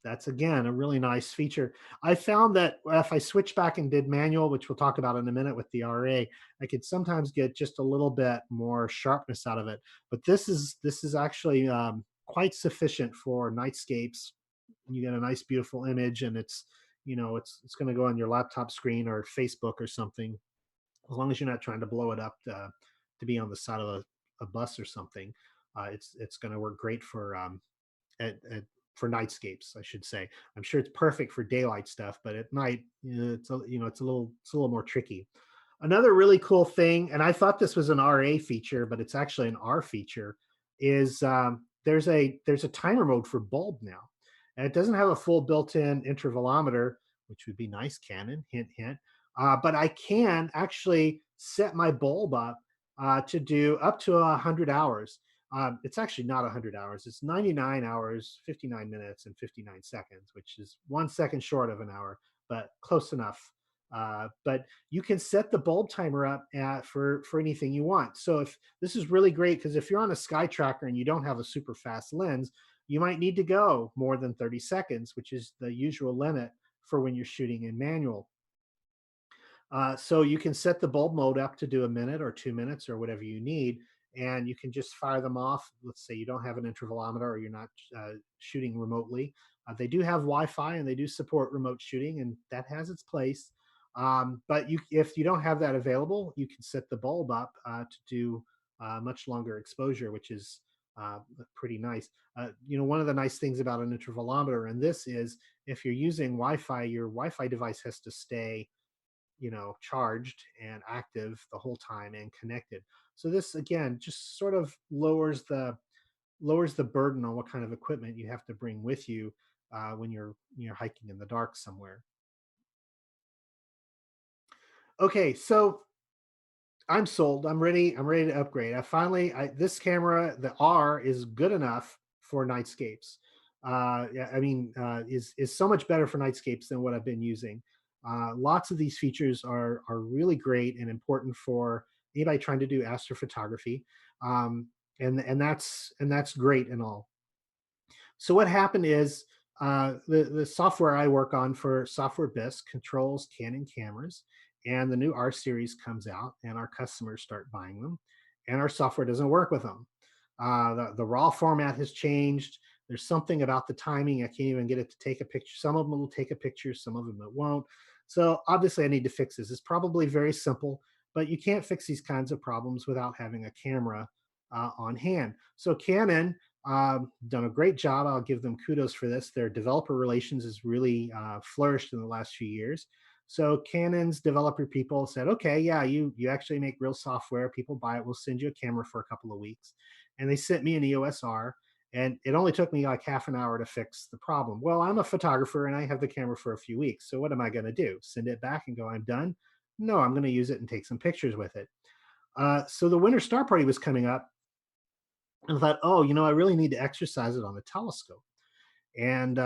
that's again a really nice feature. I found that if I switch back and did manual, which we'll talk about in a minute with the RA, I could sometimes get just a little bit more sharpness out of it. But this is actually quite sufficient for nightscapes. You get a nice, beautiful image, and it's going to go on your laptop screen or Facebook or something, as long as you're not trying to blow it up to be on the side of a bus or something. It's going to work great for for nightscapes, I should say. I'm sure it's perfect for daylight stuff, but at night, it's a little more tricky. Another really cool thing, and I thought this was an RA feature, but it's actually an R feature, is there's a timer mode for bulb now, and it doesn't have a full built-in intervalometer, which would be nice, Canon, hint hint. But I can actually set my bulb up to do up to 100 hours. It's actually not 100 hours. It's 99 hours, 59 minutes, and 59 seconds, which is 1 second short of an hour, but close enough. But you can set the bulb timer up for anything you want. So if this is really great, because if you're on a sky tracker and you don't have a super fast lens, you might need to go more than 30 seconds, which is the usual limit for when you're shooting in manual. So you can set the bulb mode up to do a minute or 2 minutes or whatever you need, and you can just fire them off. Let's say you don't have an intervalometer or you're not shooting remotely. They do have Wi-Fi and they do support remote shooting, and that has its place. But if you don't have that available, you can set the bulb up to do much longer exposure, which is pretty nice. One of the nice things about an intervalometer, and this is, if you're using Wi-Fi, your Wi-Fi device has to stay charged and active the whole time and connected. So this again just sort of lowers the burden on what kind of equipment you have to bring with you when you're hiking in the dark somewhere. Okay, so I'm sold. I'm ready to upgrade. This camera, the R, is good enough for nightscapes. Is so much better for nightscapes than what I've been using. Lots of these features are really great and important for anybody trying to do astrophotography, and that's great and all. So what happened is the software I work on for Software Bisque controls Canon cameras, and the new R series comes out, and our customers start buying them, and our software doesn't work with them. The RAW format has changed. There's something about the timing. I can't even get it to take a picture. Some of them will take a picture, some of them it won't. So obviously I need to fix this. It's probably very simple, but you can't fix these kinds of problems without having a camera on hand. So Canon done a great job. I'll give them kudos for this. Their developer relations has really flourished in the last few years. So Canon's developer people said, okay, yeah, you actually make real software. People buy it. We'll send you a camera for a couple of weeks. And they sent me an EOS R, and it only took me like half an hour to fix the problem. Well, I'm a photographer and I have the camera for a few weeks. So what am I going to do? Send it back and go, I'm done? No, I'm going to use it and take some pictures with it. So the Winter Star Party was coming up, and I thought, oh, I really need to exercise it on a telescope. And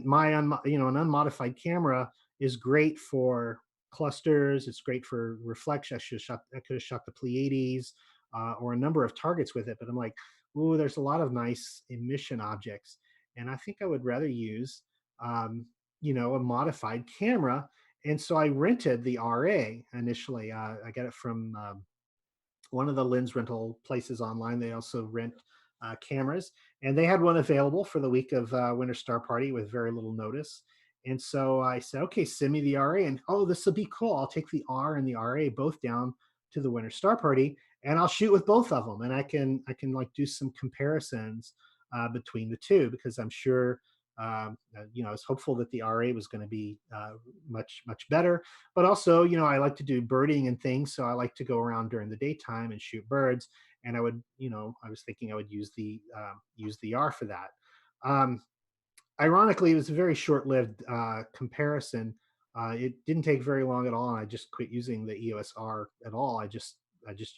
my an unmodified camera is great for clusters. It's great for reflection. I could have shot the Pleiades or a number of targets with it, but I'm like, ooh, there's a lot of nice emission objects, and I think I would rather use a modified camera. And so I rented the RA initially. I got it from one of the lens rental places online. They also rent cameras, and they had one available for the week of Winter Star Party with very little notice. And so I said, okay, send me the RA, and oh, this will be cool. I'll take the R and the RA both down to the Winter Star Party, and I'll shoot with both of them, and I can like do some comparisons between the two, because I'm sure I was hopeful that the RA was going to be much better. But also, I like to do birding and things, so I like to go around during the daytime and shoot birds. And I would, I was thinking I would use the R for that. Ironically, it was a very short-lived comparison. It didn't take very long at all, and I just quit using the EOS R at all. I just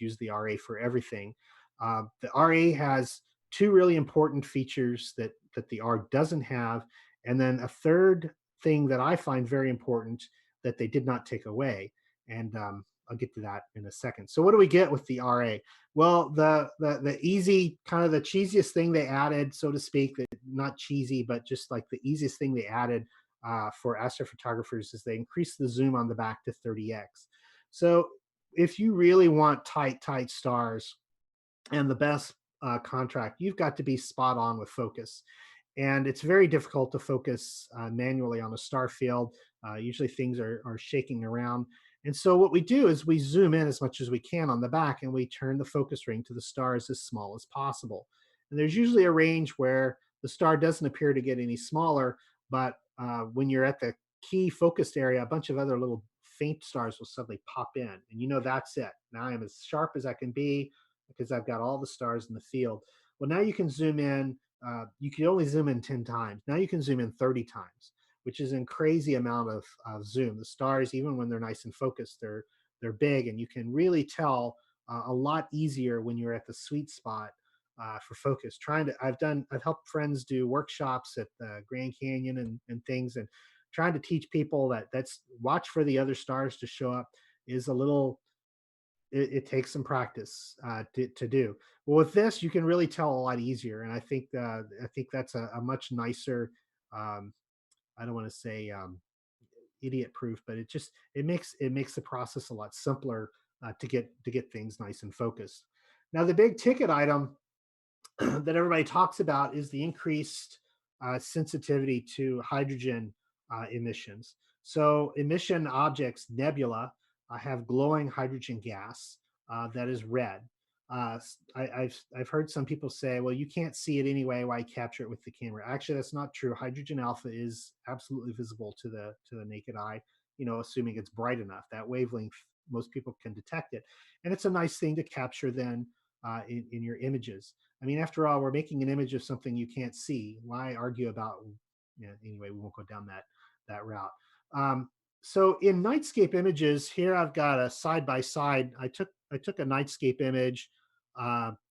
used the RA for everything. The RA has two really important features that the R doesn't have, and then a third thing that I find very important that they did not take away. And I'll get to that in a second. So what do we get with the RA? Well, the easy, kind of the cheesiest thing they added, so to speak, that not cheesy, but just like the easiest thing they added for astrophotographers is they increased the zoom on the back to 30x. So if you really want tight stars and the best contract, you've got to be spot on with focus. And it's very difficult to focus manually on a star field. Usually things are shaking around. And so what we do is we zoom in as much as we can on the back, and we turn the focus ring to the stars as small as possible. And there's usually a range where the star doesn't appear to get any smaller, but when you're at the key focused area, a bunch of other little faint stars will suddenly pop in, and that's it. Now I'm as sharp as I can be because I've got all the stars in the field. Well, now you can zoom in. You can only zoom in 10 times. Now you can zoom in 30 times, which is a crazy amount of zoom. The stars, even when they're nice and focused, they're big, and you can really tell a lot easier when you're at the sweet spot for focus. I've helped friends do workshops at the Grand Canyon and things, and trying to teach people that's watch for the other stars to show up is a little. It takes some practice to do. Well, with this, you can really tell a lot easier, and I think that's a much nicer. I don't want to say idiot proof, but it makes the process a lot simpler to get things nice and focused. Now, the big ticket item that everybody talks about is the increased sensitivity to hydrogen emissions. So emission objects, nebula, have glowing hydrogen gas that is red. I've heard some people say, well, you can't see it anyway. Why capture it with the camera? Actually, that's not true. Hydrogen alpha is absolutely visible to the naked eye, assuming it's bright enough. That wavelength, most people can detect it, and it's a nice thing to capture then in your images. I mean, after all, we're making an image of something you can't see. Why argue about? Anyway, we won't go down that route. So in nightscape images, here I've got a side by side. I took a nightscape image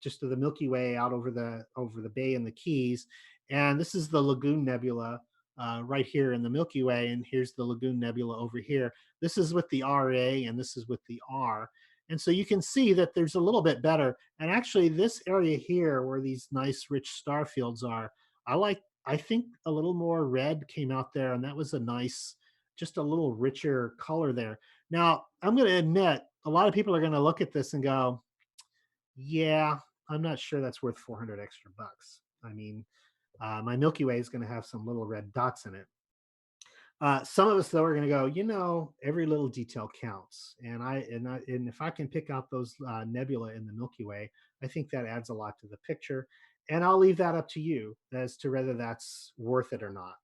just of the Milky Way out over the bay and the Keys, and this is the Lagoon Nebula right here in the Milky Way, and here's the Lagoon Nebula over here. This is with the RA, and this is with the R. And so you can see that there's a little bit better. And actually, this area here, where these nice rich star fields are, I think a little more red came out there, and that was a nice, just a little richer color there. Now, I'm going to admit, a lot of people are going to look at this and go, yeah, I'm not sure that's worth 400 extra bucks. I mean, my Milky Way is going to have some little red dots in it. Some of us, though, are going to go, every little detail counts. And if I can pick out those nebula in the Milky Way, I think that adds a lot to the picture. And I'll leave that up to you as to whether that's worth it or not.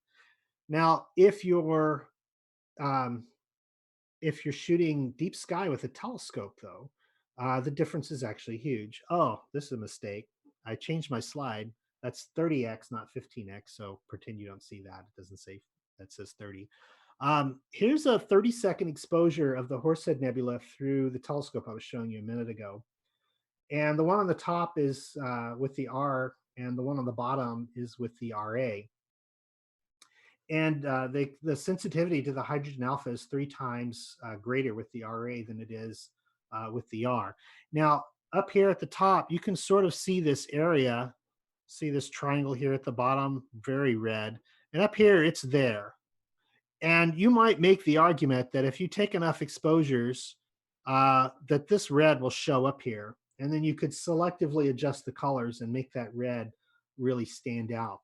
Now, if you're if you're shooting deep sky with a telescope, though, the difference is actually huge. Oh, this is a mistake. I changed my slide. That's 30x, not 15x. So pretend you don't see that. It doesn't say, that says 30. Here's a 30-second exposure of the Horsehead Nebula through the telescope I was showing you a minute ago. And the one on the top is with the R, and the one on the bottom is with the RA. And the sensitivity to the hydrogen alpha is 3 times greater with the RA than it is with the R. Now, up here at the top, you can sort of see this area. See this triangle here at the bottom, very red. And up here, it's there. And you might make the argument that if you take enough exposures, that this red will show up here. And then you could selectively adjust the colors and make that red really stand out.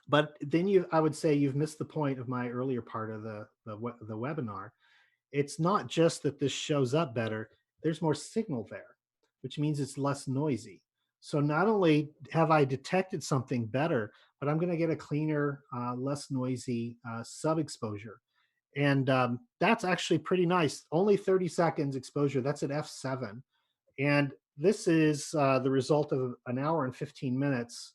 But then I would say you've missed the point of my earlier part of the webinar. It's not just that this shows up better, there's more signal there, which means it's less noisy. So not only have I detected something better, but I'm going to get a cleaner, less noisy sub-exposure. And that's actually pretty nice. Only 30 seconds exposure. That's at f7. And this is the result of an hour and 15 minutes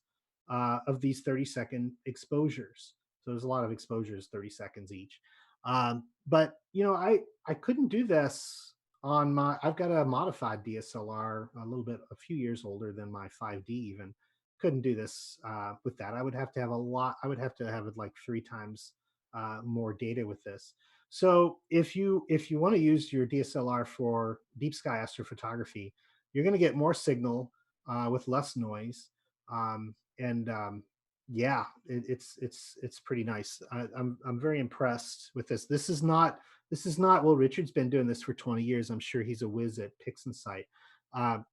of these 30-second exposures. So there's a lot of exposures, 30 seconds each. But you know, I couldn't do this on my, I've got a modified DSLR, a few years older than my 5D even. Couldn't do this with that. I would have to have I would have to have it like 3 times more data with this. So if you want to use your DSLR for deep sky astrophotography, you're going to get more signal with less noise. Yeah, it's pretty nice. I'm very impressed with this. This is not, well, Richard's been doing this for 20 years. I'm sure he's a whiz at PixInsight.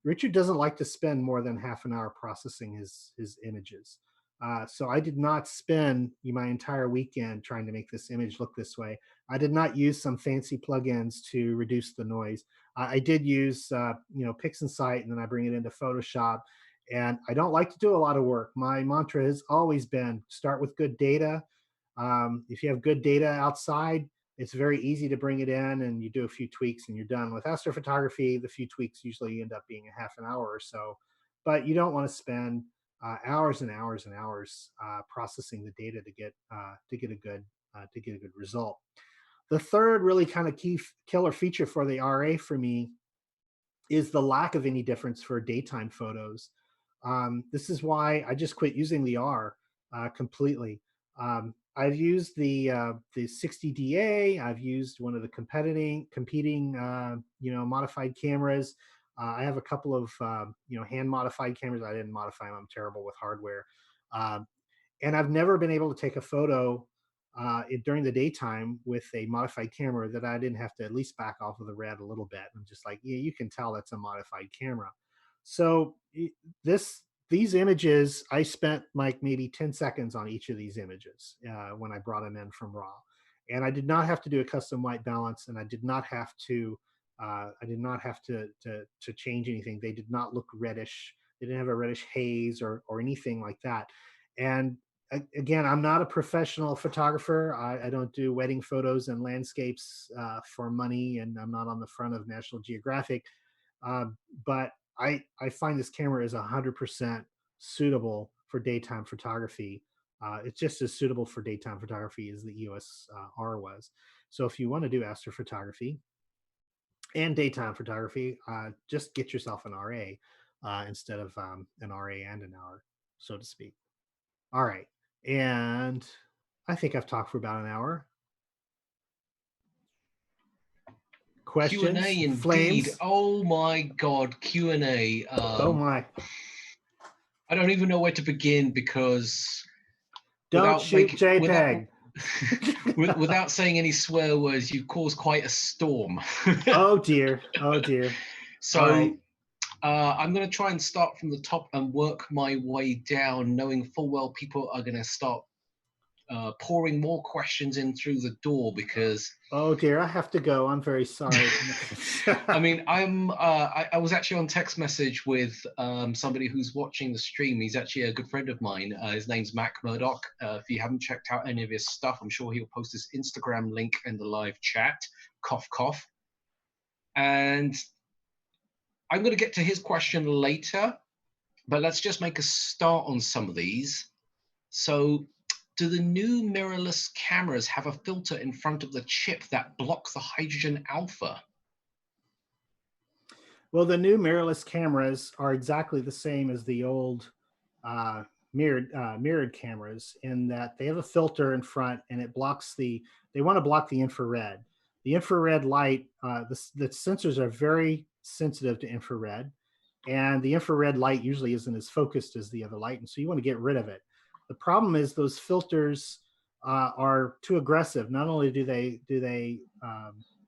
Richard doesn't like to spend more than half an hour processing his images. So I did not spend my entire weekend trying to make this image look this way. I did not use some fancy plugins to reduce the noise. I did use PixInsight, and then I bring it into Photoshop. And I don't like to do a lot of work. My mantra has always been start with good data. If you have good data outside, it's very easy to bring it in and you do a few tweaks and you're done. With astrophotography, the few tweaks usually end up being a half an hour or so, but you don't want to spend hours and hours and hours processing the data to get a good result. The third really kind of key killer feature for the RA for me is the lack of any difference for daytime photos. This is why I just quit using the R completely. I've used the 60DA. I've used one of the competing modified cameras. I have a couple of hand modified cameras. I didn't modify them. I'm terrible with hardware, and I've never been able to take a photo during the daytime with a modified camera that I didn't have to at least back off of the red a little bit. I'm just like, yeah, you can tell that's a modified camera. So these images, I spent like maybe 10 seconds on each of these images when I brought them in from RAW, and I did not have to do a custom white balance, and I did not have to change anything. They did not look reddish. They didn't have a reddish haze or anything like that. And again, I'm not a professional photographer. I don't do wedding photos and landscapes for money, and I'm not on the front of National Geographic. But I find this camera is 100% suitable for daytime photography. It's just as suitable for daytime photography as the EOS R was. So if you want to do astrophotography and daytime photography, just get yourself an RA instead of an RA and an R, so to speak. All right, and I think I've talked for about an hour. Questions? Q&A indeed. Flames? Oh my God, Q&A. Oh my. I don't even know where to begin because don't shoot JPEG. Without saying any swear words, you caused quite a storm. Oh dear, oh dear. So right. I'm going to try and start from the top and work my way down, knowing full well people are going to start pouring more questions in through the door because. Oh dear, I have to go. I'm very sorry. I mean, I was actually on text message with somebody who's watching the stream. He's actually a good friend of mine. His name's Mac Murdoch. If you haven't checked out any of his stuff, I'm sure he'll post his Instagram link in the live chat. Cough, cough. And I'm going to get to his question later, but let's just make a start on some of these. So, do the new mirrorless cameras have a filter in front of the chip that blocks the hydrogen alpha? Well, the new mirrorless cameras are exactly the same as the old mirrored cameras in that they have a filter in front and it blocks they want to block the infrared. The infrared light, the sensors are very sensitive to infrared, and the infrared light usually isn't as focused as the other light, and so you want to get rid of it. The problem is those filters are too aggressive. Not only do they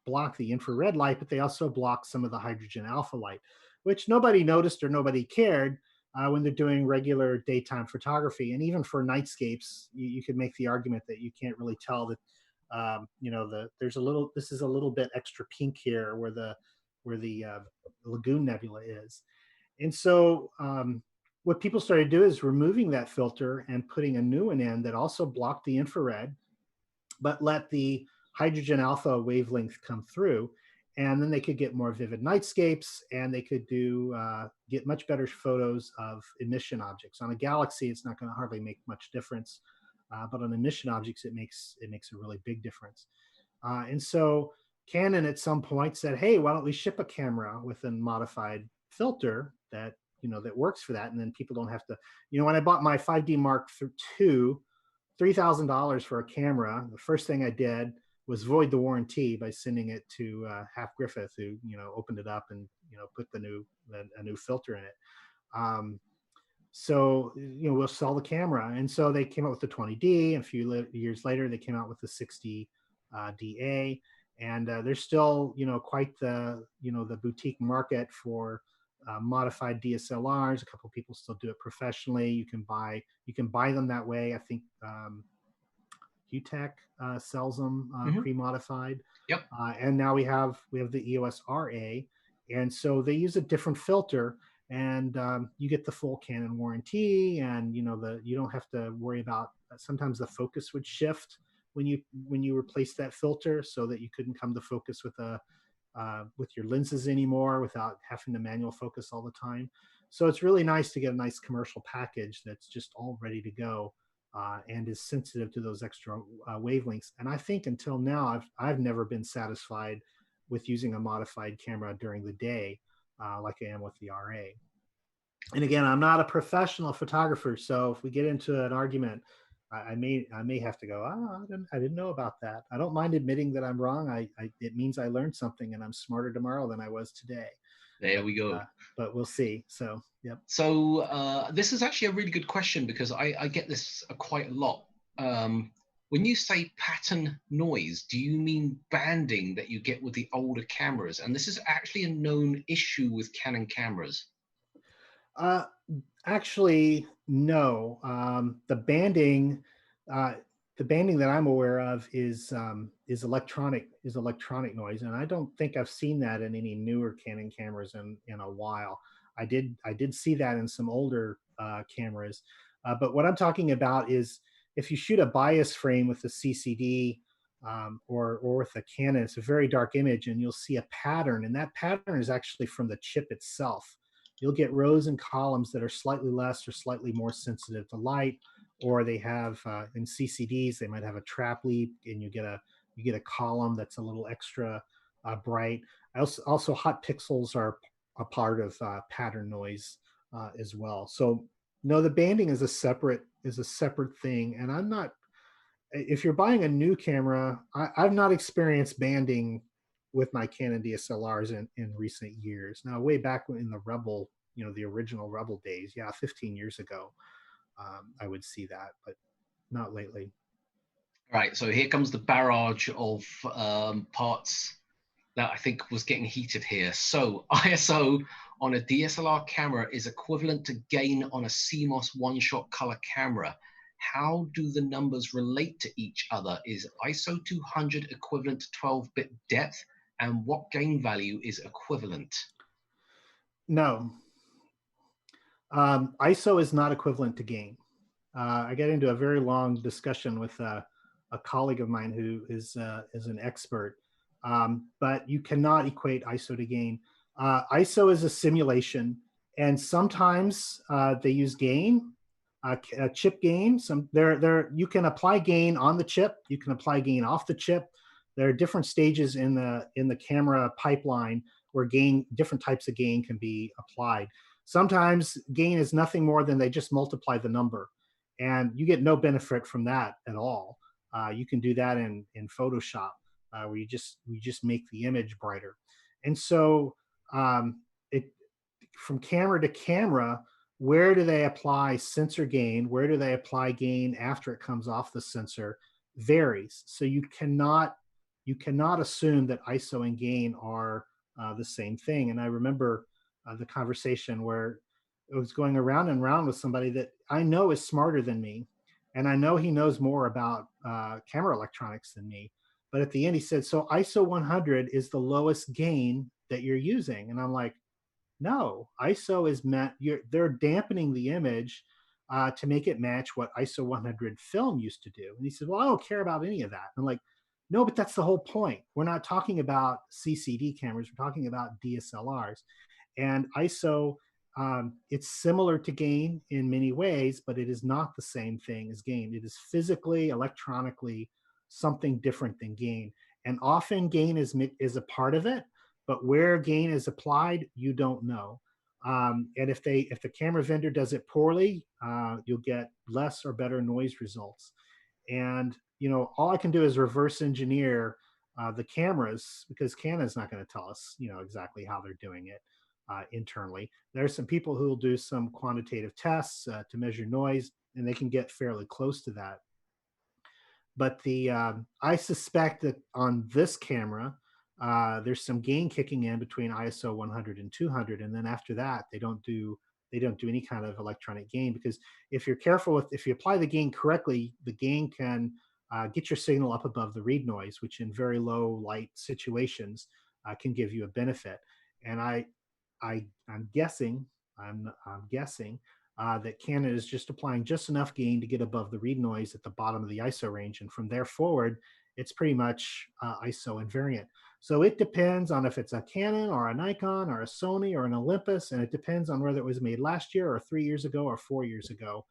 block the infrared light, but they also block some of the hydrogen alpha light, which nobody noticed or nobody cared when they're doing regular daytime photography. And even for nightscapes, you could make the argument that you can't really tell that this is a little bit extra pink here where the Lagoon Nebula is. And so what people started to do is removing that filter and putting a new one in that also blocked the infrared, but let the hydrogen alpha wavelength come through. And then they could get more vivid nightscapes, and they could get much better photos of emission objects. On a galaxy, it's not going to hardly make much difference, but on emission objects, it makes a really big difference. And so Canon at some point said, "Hey, why don't we ship a camera with a modified filter that that works for that?" And then people don't have to. When I bought my 5D Mark II, $3,000 for a camera, the first thing I did was void the warranty by sending it to Half Griffith, who opened it up and put a new filter in it. So we'll sell the camera, and so they came out with the 20D, and a few years later they came out with the 60 DA, and there's still quite the the boutique market for modified DSLRs. A couple of people still do it professionally. You can buy them that way. I think Optech sells them pre-modified. Yep. And now we have the EOS RA, and so they use a different filter, and you get the full Canon warranty, and you don't have to worry about sometimes the focus would shift when you replace that filter, so that you couldn't come to focus with your lenses anymore without having to manual focus all the time. So it's really nice to get a nice commercial package that's just all ready to go. And is sensitive to those extra wavelengths. And I think until now, I've never been satisfied with using a modified camera during the day like I am with the RA. And again, I'm not a professional photographer, so if we get into an argument, I may have to go, I didn't know about that. I don't mind admitting that I'm wrong. It means I learned something, and I'm smarter tomorrow than I was today. There we go. But we'll see. So, yep. So this is actually a really good question because I get this quite a lot. When you say pattern noise, do you mean banding that you get with the older cameras? And this is actually a known issue with Canon cameras. Actually, no. The banding that I'm aware of is electronic noise, and I don't think I've seen that in any newer Canon cameras in a while. I did see that in some older cameras, but what I'm talking about is if you shoot a bias frame with a CCD or with a Canon, it's a very dark image, and you'll see a pattern, and that pattern is actually from the chip itself. You'll get rows and columns that are slightly less or slightly more sensitive to light, or they have in CCDs they might have a trap leap, and you get a column that's a little extra bright. Also hot pixels are a part of pattern noise as well. So no, the banding is a separate thing, and I'm not. If you're buying a new camera, I've not experienced banding with my Canon DSLRs in recent years. Now, way back in the Rebel, the original Rebel days, 15 years ago, I would see that, but not lately. Right, so here comes the barrage of parts that I think was getting heated here. So ISO on a DSLR camera is equivalent to gain on a CMOS one-shot color camera. How do the numbers relate to each other? Is ISO 200 equivalent to 12-bit depth? And what gain value is equivalent? No. ISO is not equivalent to gain. I got into a very long discussion with a colleague of mine who is an expert, but you cannot equate ISO to gain. ISO is a simulation, and sometimes they use gain, chip gain. You can apply gain on the chip. You can apply gain off the chip. There are different stages in the camera pipeline where different types of gain can be applied. Sometimes gain is nothing more than they just multiply the number, and you get no benefit from that at all. You can do that in Photoshop, where you just make the image brighter. And so from camera to camera, where do they apply sensor gain? Where do they apply gain after it comes off the sensor? Varies. So you cannot assume that ISO and gain are the same thing. And I remember the conversation where it was going around and around with somebody that I know is smarter than me, and I know he knows more about camera electronics than me. But at the end, he said, "So ISO 100 is the lowest gain that you're using," and I'm like, "No, ISO is meant. They're dampening the image to make it match what ISO 100 film used to do." And he said, "Well, I don't care about any of that." I'm like, "No, but that's the whole point. We're not talking about CCD cameras. We're talking about DSLRs." And ISO, it's similar to gain in many ways, but it is not the same thing as gain. It is physically, electronically, something different than gain. And often gain is a part of it, but where gain is applied, you don't know. And if the camera vendor does it poorly, you'll get less or better noise results. And all I can do is reverse engineer the cameras, because Canon's not going to tell us exactly how they're doing it internally. There's some people who will do some quantitative tests to measure noise, and they can get fairly close to that. But I suspect that on this camera, there's some gain kicking in between ISO 100 and 200, and then after that, they don't do any kind of electronic gain, because if you're careful if you apply the gain correctly, the gain can get your signal up above the read noise, which in very low light situations can give you a benefit. And I'm guessing that Canon is just applying just enough gain to get above the read noise at the bottom of the ISO range, and from there forward, it's pretty much ISO invariant. So it depends on if it's a Canon or a Nikon or a Sony or an Olympus, and it depends on whether it was made last year or 3 years ago or 4 years ago.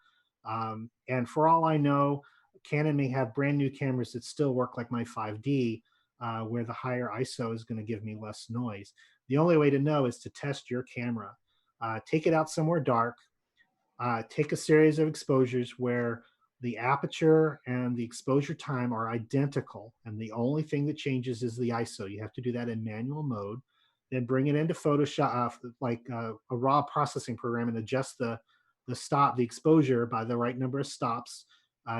And for all I know, Canon may have brand new cameras that still work like my 5D, where the higher ISO is going to give me less noise. The only way to know is to test your camera. Take it out somewhere dark, take a series of exposures where the aperture and the exposure time are identical, and the only thing that changes is the ISO. You have to do that in manual mode. Then bring it into Photoshop, like a raw processing program, and adjust the exposure by the right number of stops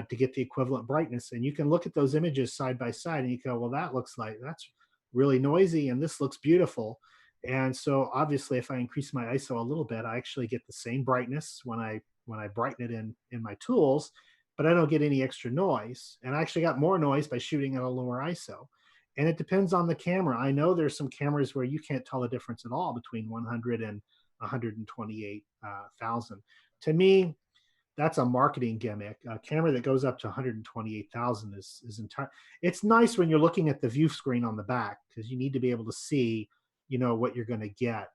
to get the equivalent brightness. And you can look at those images side by side, and you go, well, that's really noisy, and this looks beautiful. And so obviously, if I increase my ISO a little bit, I actually get the same brightness when I brighten it in my tools, but I don't get any extra noise. And I actually got more noise by shooting at a lower ISO. And it depends on the camera. I know there's some cameras where you can't tell the difference at all between 100 and 128,000. To me, that's a marketing gimmick. A camera that goes up to 128,000 is entire. It's nice when you're looking at the view screen on the back, because you need to be able to see what you're going to get.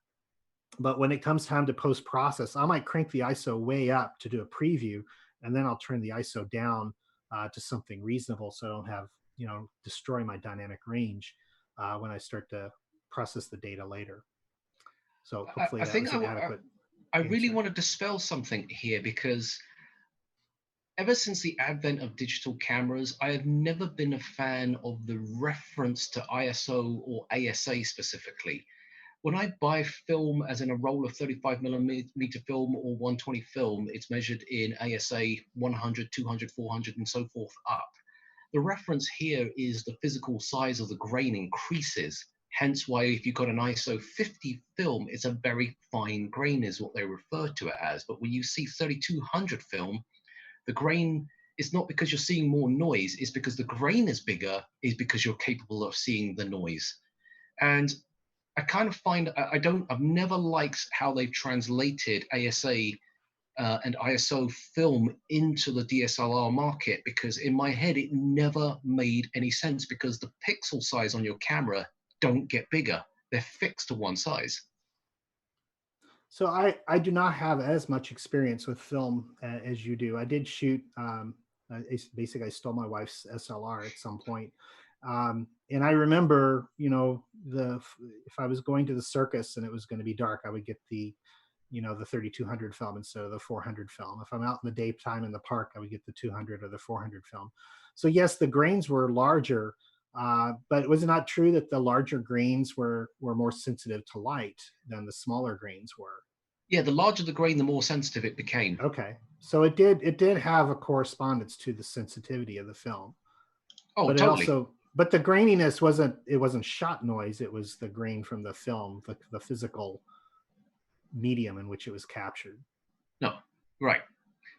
But when it comes time to post-process, I might crank the ISO way up to do a preview, and then I'll turn the ISO down to something reasonable, so I don't have destroy my dynamic range when I start to process the data later. So hopefully that was an adequate I really want to dispel something here, because ever since the advent of digital cameras, I have never been a fan of the reference to ISO or ASA specifically. When I buy film, as in a roll of 35mm film or 120 film, it's measured in ASA 100, 200, 400, and so forth up. The reference here is the physical size of the grain increases. Hence why if you've got an ISO 50 film, it's a very fine grain is what they refer to it as. But when you see 3200 film, the grain it's not because you're seeing more noise, it's because the grain is bigger, is because you're capable of seeing the noise. And I kind of find, I've never liked how they've translated ASA and ISO film into the DSLR market, because in my head, it never made any sense, because the pixel size on your camera don't get bigger. They're fixed to one size. So I do not have as much experience with film as you do. I did shoot, basically I stole my wife's SLR at some point. And I remember, if I was going to the circus and it was going to be dark, I would get the 3200 film instead of the 400 film. If I'm out in the daytime in the park, I would get the 200 or the 400 film. So yes, the grains were larger, but was it not true that the larger grains were more sensitive to light than the smaller grains were? Yeah, the larger the grain, the more sensitive it became. Okay, so it did have a correspondence to the sensitivity of the film. Oh, but totally. But the graininess wasn't shot noise. It was the grain from the film, the physical medium in which it was captured. No, right.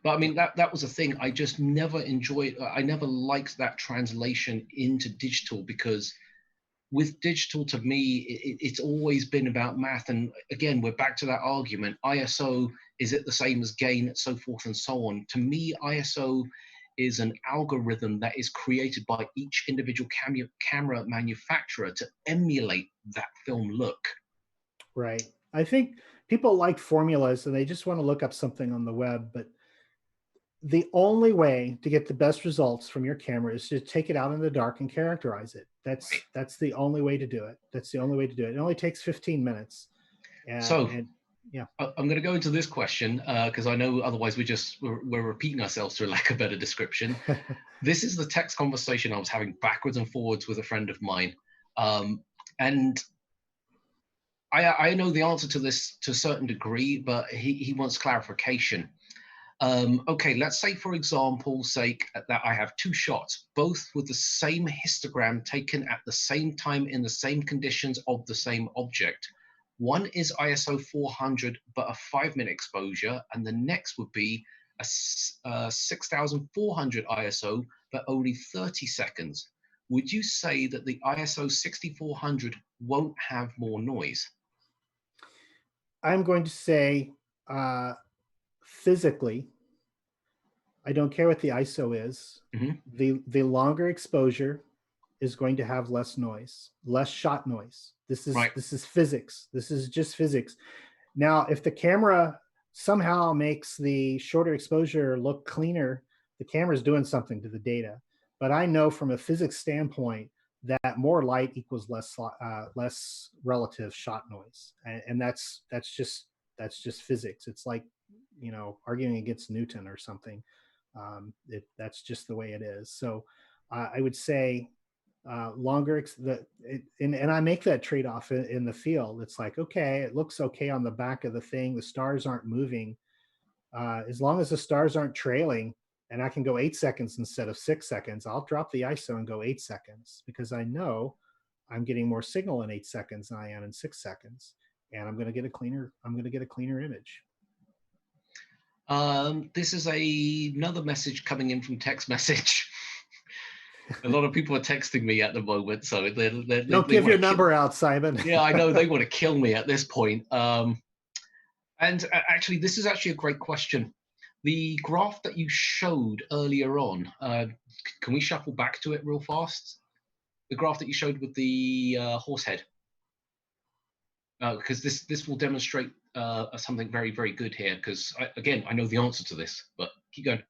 But I mean, that was a thing I just never enjoyed. I never liked that translation into digital, because with digital, to me, it's always been about math. And again, we're back to that argument. ISO, is it the same as gain, so forth and so on? To me, ISO is an algorithm that is created by each individual camera manufacturer to emulate that film look. Right. I think people like formulas and they just want to look up something on the web, but the only way to get the best results from your camera is to take it out in the dark and characterize it. That's the only way to do it. That's the only way to do it. It only takes 15 minutes. Yeah. I'm going to go into this question because I know otherwise we're repeating ourselves, for lack of a better description. This is the text conversation I was having backwards and forwards with a friend of mine. And I know the answer to this to a certain degree, but he wants clarification. Okay, let's say, for example's sake, that I have two shots, both with the same histogram taken at the same time in the same conditions of the same object. One is ISO 400, but a 5-minute exposure, and the next would be a 6400 ISO, but only 30 seconds. Would you say that the ISO 6400 won't have more noise? I'm going to say physically, I don't care what the ISO is. Mm-hmm. The longer exposure is going to have less noise, less shot noise. This is physics. This is just physics. Now, if the camera somehow makes the shorter exposure look cleaner, the camera's doing something to the data. But I know from a physics standpoint that more light equals less relative shot noise, and that's just physics. It's like, arguing against Newton or something. That's just the way it is. So I would say longer, and I make that trade-off in the field. It's like, okay, it looks okay on the back of the thing. The stars aren't moving. As long as the stars aren't trailing, and I can go 8 seconds instead of 6 seconds, I'll drop the ISO and go 8 seconds, because I know I'm getting more signal in 8 seconds than I am in 6 seconds, and I'm going to get a cleaner image. This is another message coming in from text message. A lot of people are texting me at the moment, so don't give your number out, Simon. Yeah, I know they want to kill me at this point. And actually, this is actually a great question. The graph that you showed earlier on, can we shuffle back to it real fast? The graph that you showed with the horse head, because this will demonstrate something very, very good here. Because again, I know the answer to this, but keep going.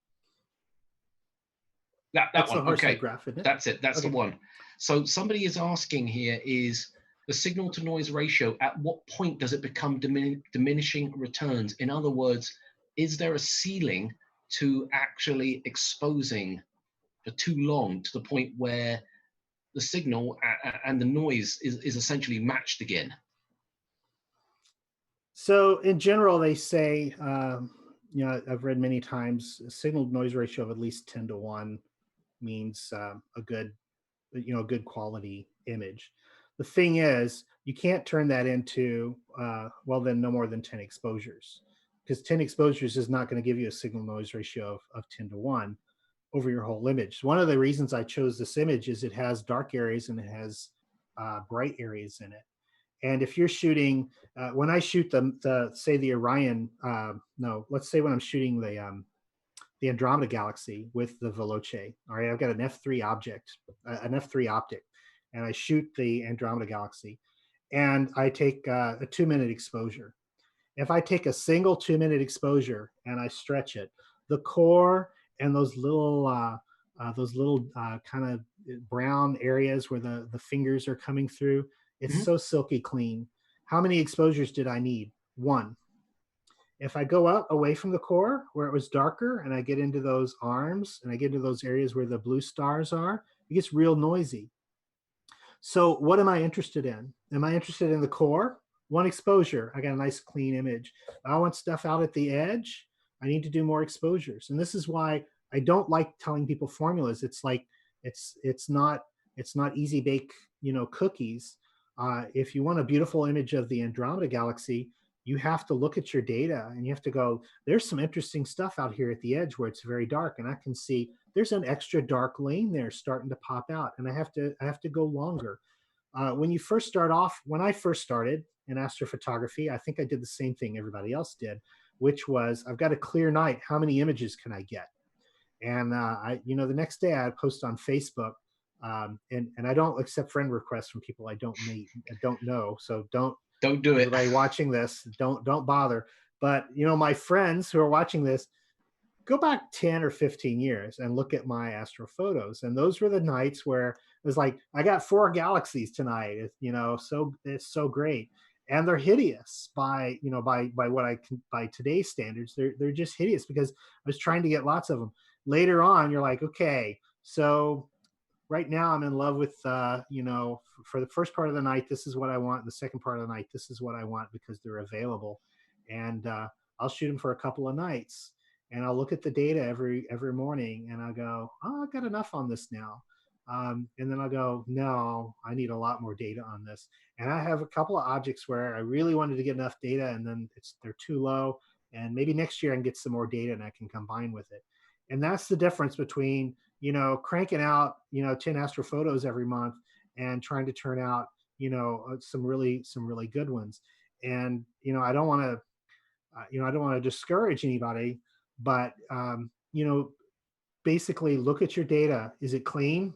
That's one. Okay, graph, isn't it? That's it. That's the one. So somebody is asking here: is the signal to noise ratio, at what point does it become diminishing returns? In other words, is there a ceiling to actually exposing for too long to the point where the signal and the noise is essentially matched again? So in general, they say, I've read many times, a signal to noise ratio of at least 10:1 means a good quality image. The thing is, you can't turn that into, then no more than 10 exposures, because 10 exposures is not going to give you a signal noise ratio of 10:1. your whole image. One of the reasons I chose this image is it has dark areas and it has bright areas in it. And if you're shooting, when I shoot the say the Orion, no, let's say when I'm shooting the Andromeda Galaxy with the Veloce, all right, I've got an f3 object, an f3 optic, and I shoot the Andromeda Galaxy, and I take a 2-minute exposure. If I take a single 2-minute exposure and I stretch it, the core and those little kind of brown areas where the fingers are coming through, it's so silky clean. How many exposures did I need? 1. If I go out away from the core where it was darker and I get into those arms and I get into those areas where the blue stars are, it gets real noisy. So what am I interested in? Am I interested in the core? 1 exposure, I got a nice clean image. I want stuff out at the edge, I need to do more exposures. And this is why I don't like telling people formulas. It's like, it's not easy bake, cookies. If you want a beautiful image of the Andromeda Galaxy, you have to look at your data and you have to go, there's some interesting stuff out here at the edge where it's very dark, and I can see there's an extra dark lane there starting to pop out, and I have to go longer. When you first start off, when I first started in astrophotography, I think I did the same thing everybody else did, which was, I've got a clear night, how many images can I get? And the next day I post on Facebook, and I don't accept friend requests from people I don't know, so don't do it. Everybody watching this, don't bother. But my friends who are watching this, go back 10 or 15 years and look at my astro photos, and those were the nights where it was like, I got 4 galaxies tonight. So it's so great, and they're hideous by what I can, by today's standards, they're just hideous because I was trying to get lots of them. Later on, you're like, okay, so right now I'm in love with, for the first part of the night, this is what I want. The second part of the night, this is what I want, because they're available. And I'll shoot them for a couple of nights, and I'll look at the data every morning, and I'll go, oh, I've got enough on this now. And then I'll go, no, I need a lot more data on this. And I have a couple of objects where I really wanted to get enough data, and then they're too low. And maybe next year I can get some more data and I can combine with it. And that's the difference between, cranking out, 10 astrophotos every month and trying to turn out, some really good ones. And, I don't want to discourage anybody, but, basically look at your data. Is it clean?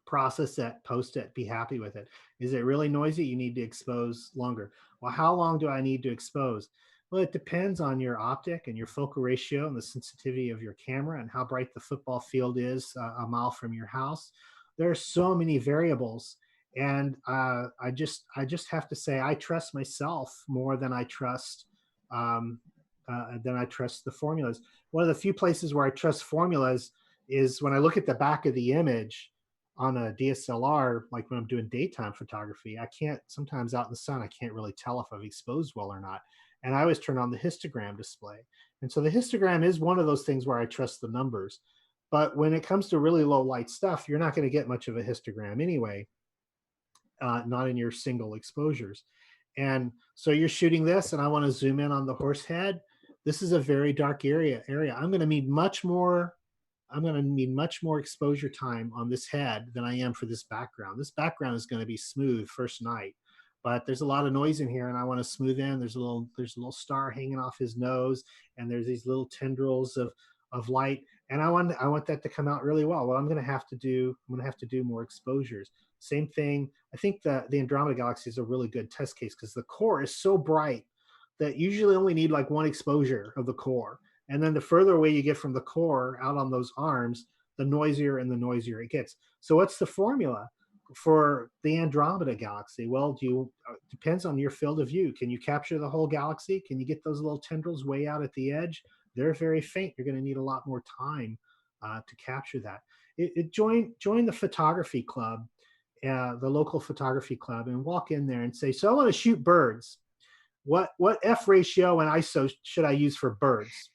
Process it, post it, be happy with it. Is it really noisy? You need to expose longer. Well, how long do I need to expose? Well, it depends on your optic and your focal ratio and the sensitivity of your camera and how bright the football field is a mile from your house. There are so many variables, and I just have to say I trust myself more than I trust the formulas. One of the few places where I trust formulas is when I look at the back of the image on a DSLR, like when I'm doing daytime photography. I can't, sometimes out in the sun, I can't really tell if I've exposed well or not. And I always turn on the histogram display. And so the histogram is one of those things where I trust the numbers. But when it comes to really low light stuff, you're not going to get much of a histogram anyway, not in your single exposures. And so you're shooting this, and I want to zoom in on the horse head. This is a very dark area. I'm going to need much more exposure time on this head than I am for this background. This background is going to be smooth first night, but there's a lot of noise in here, and I want to smooth in. There's a little star hanging off his nose, and there's these little tendrils of light, and I want that to come out really well. Well, I'm going to have to do more exposures. Same thing. I think the Andromeda Galaxy is a really good test case because the core is so bright that you usually only need like 1 exposure of the core. And then the further away you get from the core out on those arms, the noisier and the noisier it gets. So what's the formula for the Andromeda Galaxy? Well, depends on your field of view. Can you capture the whole galaxy? Can you get those little tendrils way out at the edge? They're very faint. You're going to need a lot more time to capture that. Join the photography club, the local photography club, and walk in there and say, so I want to shoot birds. What F ratio and ISO should I use for birds?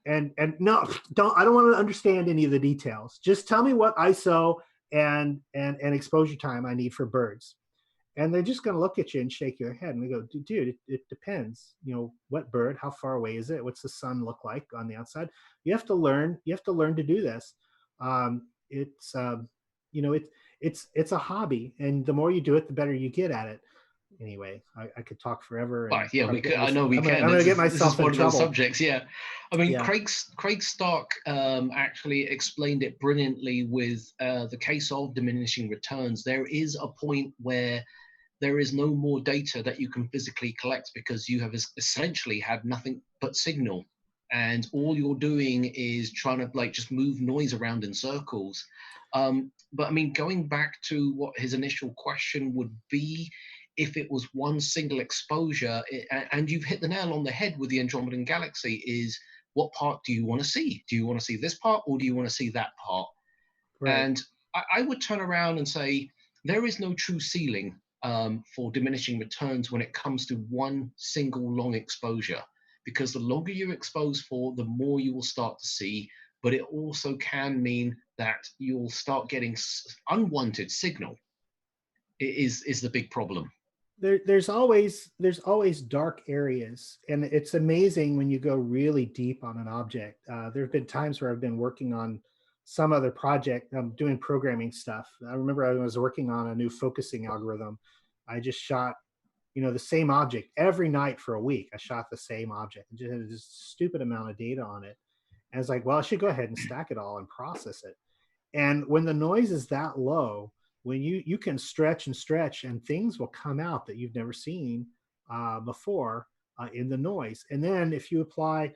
And no, I don't want to understand any of the details. Just tell me what ISO and exposure time I need for birds. and they're just going to look at you and shake your head, and they go, dude, it depends, what bird, how far away is it, what's the sun look like on the outside. You have to learn to do this. It's it's a hobby, and the more you do it, the better you get at it. Anyway, I could talk forever. And Right, yeah, we could. I know we I'm can. gonna get This is myself in one of those trouble. subjects. Yeah, I mean, Yeah. Craig Stark actually explained it brilliantly with the case of diminishing returns. There is a point where there is no more data that you can physically collect because you have essentially had nothing but signal, and all you're doing is trying to like just move noise around in circles. But I mean, going back to what his initial question would be, if it was one single exposure, and you've hit the nail on the head with the Andromedan galaxy, is what part do you want to see? Do you want to see this part, or do you want to see that part? Right. And I would turn around and say there is no true ceiling for diminishing returns when it comes to one single long exposure, because the longer you're exposed for, the more you will start to see. But it also can mean that you'll start getting unwanted signal. Is the big problem. There's always dark areas, and it's amazing when you go really deep on an object. There have been times where I've been working on some other project, doing programming stuff. I remember I was working on a new focusing algorithm. I just shot, the same object every night for a week. I shot the same object and just had this stupid amount of data on it. And it's like, well, I should go ahead and stack it all and process it. And when the noise is that low, when you can stretch and stretch, and things will come out that you've never seen before in the noise. And then if you apply,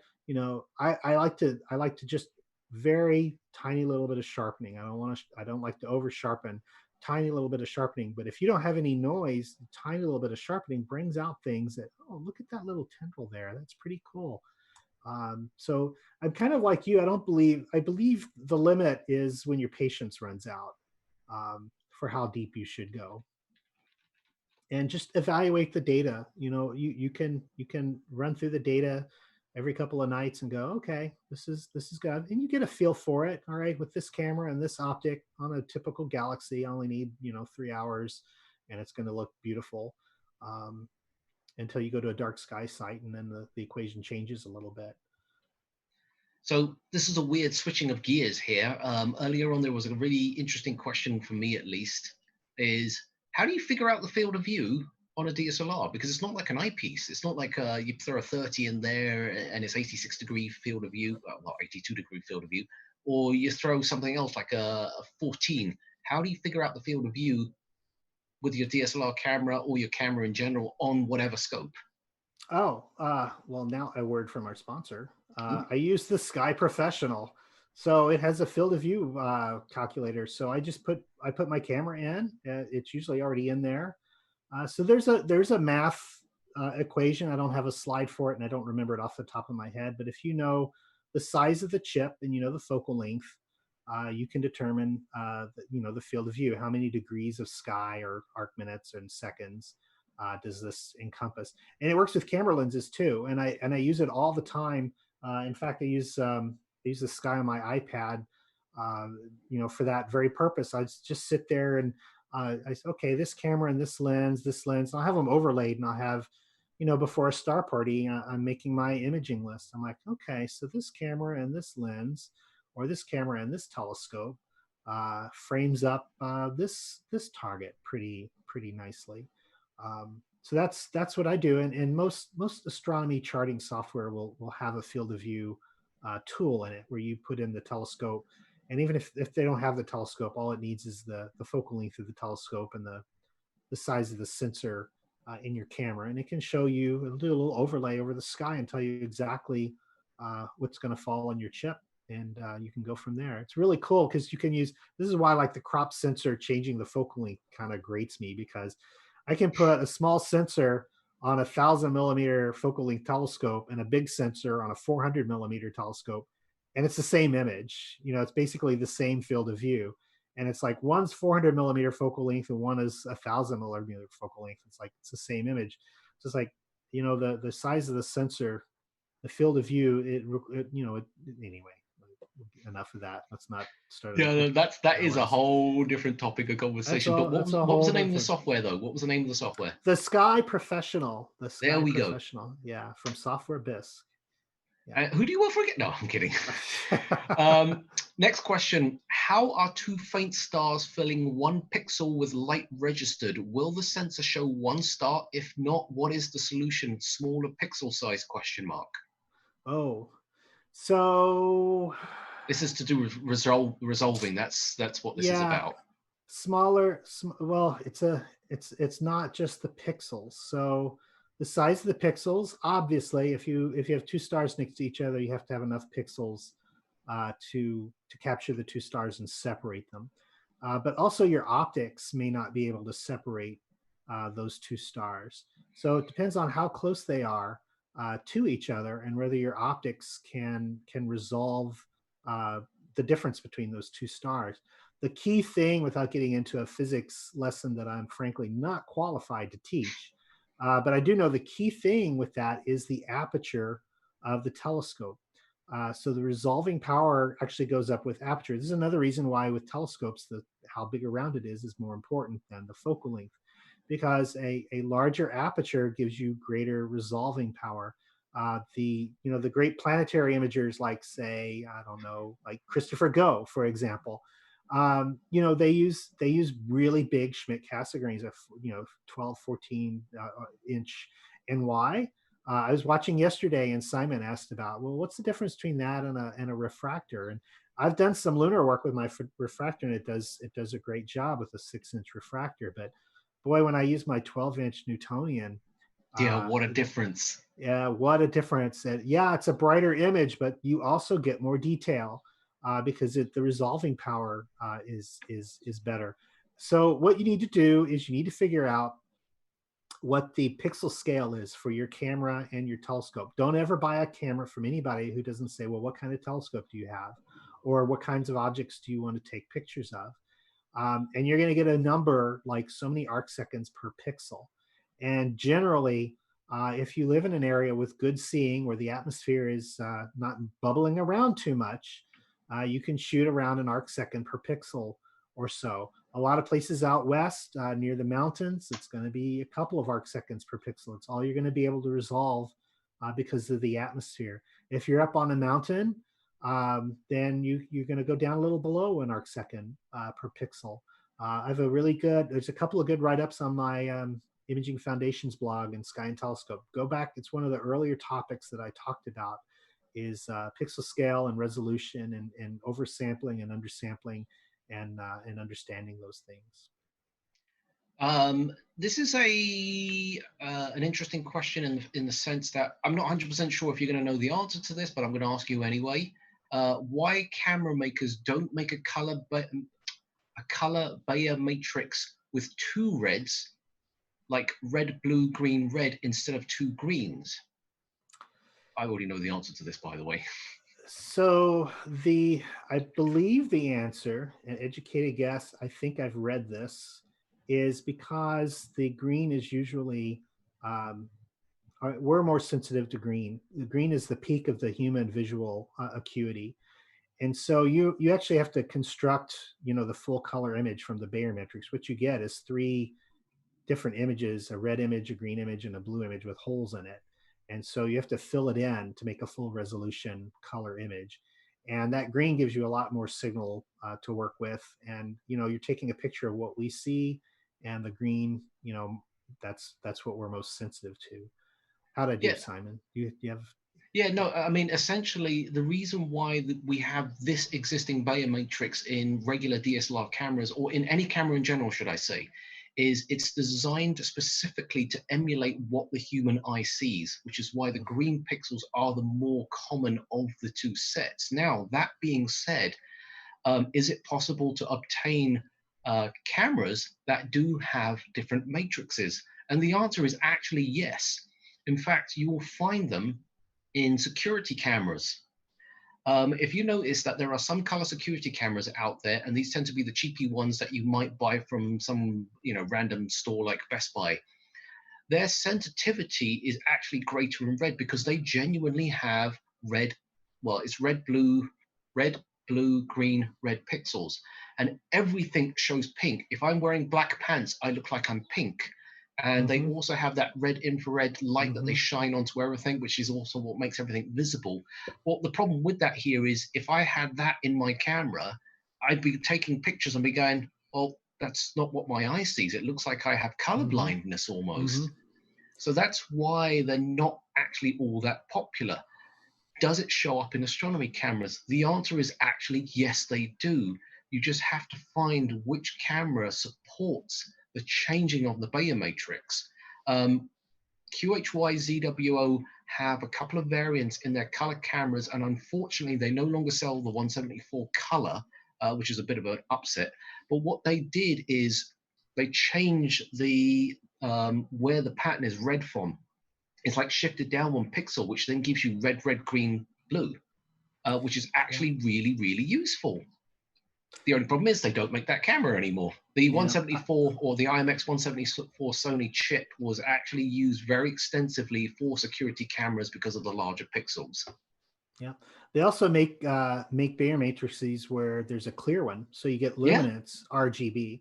I like to just very tiny little bit of sharpening. I don't like to over sharpen. Tiny little bit of sharpening. But if you don't have any noise, tiny little bit of sharpening brings out things that, oh, look at that little tendril there. That's pretty cool. So I'm kind of like you. I believe the limit is when your patience runs out for how deep you should go. And just evaluate the data. You can run through the data every couple of nights and go, okay, this is good, and you get a feel for it. All right, with this camera and this optic on a typical galaxy, I only need 3 hours, and it's going to look beautiful. Until you go to a dark sky site, and then the equation changes a little bit. So this is a weird switching of gears here. Earlier on, there was a really interesting question for me, at least, is how do you figure out the field of view on a DSLR? Because it's not like an eyepiece. It's not like you throw a 30 in there and it's 86-degree field of view, well, 82-degree field of view, or you throw something else like a 14. How do you figure out the field of view with your DSLR camera or your camera in general on whatever scope? Oh, well, now a word from our sponsor. I use the Sky Professional. So it has a field of view calculator. So I put my camera in. It's usually already in there. So there's a math equation. I don't have a slide for it, and I don't remember it off the top of my head. But if you know the size of the chip and the focal length, you can determine the field of view. How many degrees of sky or arc minutes and seconds does this encompass? And it works with camera lenses too. And I use it all the time. In fact, I use the sky on my iPad, for that very purpose. I just sit there and I say, okay, this camera and this lens. I'll have them overlaid, and I'll have, before a star party, I'm making my imaging list. I'm like, okay, so this camera and this lens, or this camera and this telescope, frames up this target pretty nicely. So that's what I do, and most astronomy charting software will have a field of view tool in it where you put in the telescope, and even if they don't have the telescope, all it needs is the focal length of the telescope and the size of the sensor in your camera, and it can show you, it'll do a little overlay over the sky and tell you exactly what's going to fall on your chip, and you can go from there. It's really cool because you can use, this is why I like the crop sensor changing the focal length kind of grates me, because I can put a small sensor on a 1,000-millimeter focal length telescope and a big sensor on a 400-millimeter telescope, and it's the same image. It's basically the same field of view, and it's like one's 400-millimeter focal length and one is 1,000-millimeter focal length. It's like it's the same image. So it's like the size of the sensor, the field of view. Anyway, enough of that. Let's not start. Yeah, no, that is a whole different topic of conversation. But what was the name of the software though? What was the name of the software? The Sky Professional. The Sky There we Professional. Yeah, from Software Bisque. Who do you work for again? No, I'm kidding. Next question. How are two faint stars filling 1 pixel with light registered? Will the sensor show 1 star? If not, what is the solution? Smaller pixel size question mark. Oh, so this is to do with resolving. That's what this is about. Smaller. Well, it's not just the pixels. So the size of the pixels, obviously, if you have 2 stars next to each other, you have to have enough pixels to capture the 2 stars and separate them. But also your optics may not be able to separate those 2 stars. So it depends on how close they are to each other and whether your optics can resolve the difference between those 2 stars. The key thing, without getting into a physics lesson that I'm frankly not qualified to teach, but I do know the key thing with that is the aperture of the telescope. So the resolving power actually goes up with aperture. This is another reason why with telescopes, how big around it is more important than the focal length, because a larger aperture gives you greater resolving power. The great planetary imagers, like say, I don't know, like Christopher Go, for example, they use really big Schmidt-Cassegrains of 12, 14 inch. And why? I was watching yesterday, and Simon asked about, well, what's the difference between that and a refractor? And I've done some lunar work with my refractor, and it does a great job with a 6-inch refractor. But boy, when I use my 12-inch Newtonian, what a difference! Yeah, what a difference! Yeah, it's a brighter image, but you also get more detail because the resolving power is better. So what you need to do is you need to figure out what the pixel scale is for your camera and your telescope. Don't ever buy a camera from anybody who doesn't say, well, what kind of telescope do you have? Or what kinds of objects do you want to take pictures of? And you're going to get a number like so many arc seconds per pixel. And generally, if you live in an area with good seeing where the atmosphere is not bubbling around too much, you can shoot around an arc second per pixel or so. A lot of places out west near the mountains, it's going to be a couple of arc seconds per pixel. It's all you're going to be able to resolve because of the atmosphere. If you're up on a mountain, then you're going to go down a little below an arc second per pixel. I have there's a couple of good write-ups on my Imaging Foundations blog and Sky and Telescope. Go back, it's one of the earlier topics that I talked about is pixel scale and resolution and oversampling and undersampling and understanding those things. This is an interesting question in the sense that I'm not 100% sure if you're going to know the answer to this, but I'm going to ask you anyway. Why camera makers don't make a color Bayer matrix with 2 reds, like red, blue, green, red, instead of 2 greens? I already know the answer to this, by the way. So I believe the answer, an educated guess, I think I've read this, is because the green is usually, we're more sensitive to green. The green is the peak of the human visual acuity. And so you actually have to construct, the full color image from the Bayer matrix. What you get is 3 different images, a red image, a green image, and a blue image with holes in it. And so you have to fill it in to make a full resolution color image. And that green gives you a lot more signal to work with. And, you're taking a picture of what we see, and the green, that's what we're most sensitive to. How did I do, Simon? Do you have? Yeah, no, I mean, essentially, the reason why we have this existing Bayer matrix in regular DSLR cameras, or in any camera in general, should I say, is it's designed specifically to emulate what the human eye sees, which is why the green pixels are the more common of the 2 sets. Now, that being said, is it possible to obtain cameras that do have different matrices? And the answer is actually yes. In fact, you will find them in security cameras. If you notice that there are some color security cameras out there, and these tend to be the cheapy ones that you might buy from some random store like Best Buy, their sensitivity is actually greater in red because they genuinely have red, well, it's red, blue, red, blue, green, red pixels, and everything shows pink. If I'm wearing black pants, I look like I'm pink. And they also have that red infrared light that they shine onto everything, which is also what makes everything visible. Well, the problem with that here is if I had that in my camera, I'd be taking pictures and be going, well, that's not what my eye sees. It looks like I have color blindness almost. So that's why they're not actually all that popular. Does it show up in astronomy cameras? The answer is actually yes, they do. You just have to find which camera supports the changing of the Bayer matrix. QHY-ZWO have a couple of variants in their color cameras, and unfortunately, they no longer sell the 174 color, which is a bit of an upset. But what they did is they changed the where the pattern is read from. It's like shifted down 1 pixel, which then gives you red, red, green, blue, which is actually really, really useful. The only problem is they don't make that camera anymore. The 174 or the IMX 174 Sony chip was actually used very extensively for security cameras because of the larger pixels. Yeah, they also make Bayer matrices where there's a clear one, so you get luminance RGB,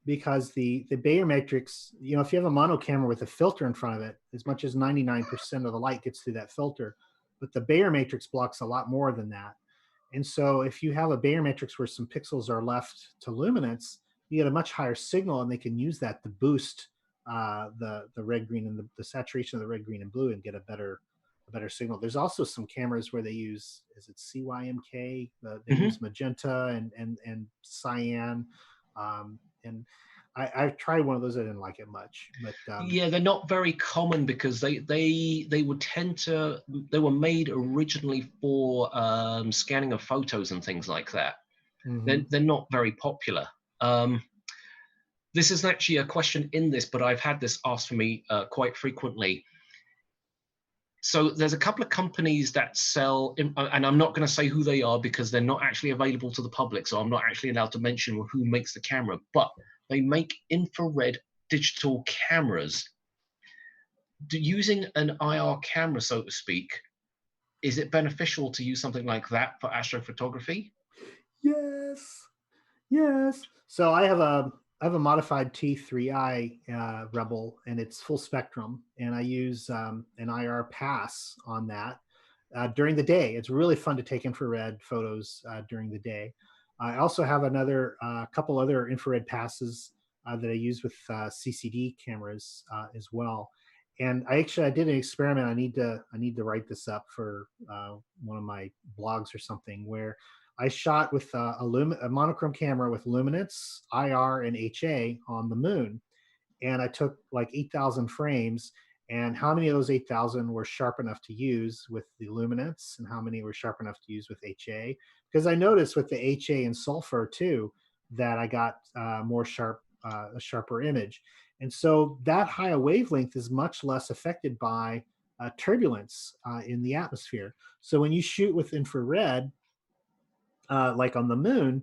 because the Bayer matrix, you know, if you have a mono camera with a filter in front of it, as much as 99% of the light gets through that filter, but the Bayer matrix blocks a lot more than that. And so if you have a Bayer matrix where some pixels are left to luminance, you get a much higher signal, and they can use that to boost the red, green, and the saturation of the red, green, and blue, and get a better signal. There's also some cameras where they use, is it CYMK? They use magenta and cyan. And I've tried one of those. I didn't like it much, but yeah, they're not very common because they would tend to, they were made originally for scanning of photos and things like that. They're not very popular. This isn't actually a question in this, but I've had this asked for me quite frequently. So there's a couple of companies that sell, and I'm not going to say who they are because they're not actually available to the public, so I'm not actually allowed to mention who makes the camera, but they make infrared digital cameras. Using an IR camera, so to speak, is it beneficial to use something like that for astrophotography? Yes. So I have a modified T3i Rebel, and it's full spectrum, and I use an IR pass on that during the day. It's really fun to take infrared photos during the day. I also have another couple other infrared passes that I use with CCD cameras as well. And I did an experiment. I need to write this up for one of my blogs or something, where I shot with a monochrome camera with luminance, IR, and HA on the moon. And I took like 8,000 frames, and how many of those 8,000 were sharp enough to use with the luminance, and how many were sharp enough to use with HA? Because I noticed with the HA and sulfur too, that I got a sharper image. And so that high wavelength is much less affected by turbulence in the atmosphere. So when you shoot with infrared, like on the moon,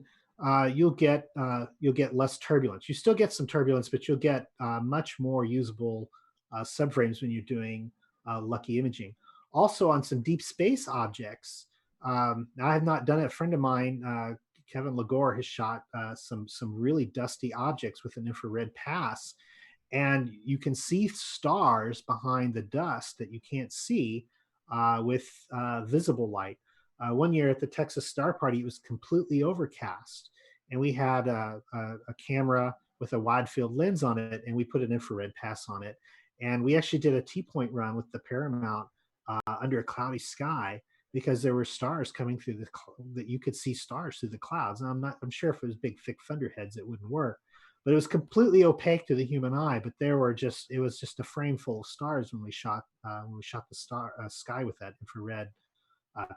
you'll get less turbulence. You still get some turbulence, but you'll get much more usable subframes when you're doing lucky imaging. Also, on some deep space objects, I have not done it. A friend of mine, Kevin Lagore, has shot some really dusty objects with an infrared pass, and you can see stars behind the dust that you can't see with visible light. One year at the Texas Star Party, it was completely overcast, and we had a camera with a wide field lens on it, and we put an infrared pass on it. And we actually did a T-point run with the Paramount under a cloudy sky, because there were stars coming through that you could see stars through the clouds. And I'm sure if it was big, thick thunderheads, it wouldn't work. But it was completely opaque to the human eye. But it was just a frame full of stars when we shot the sky with that infrared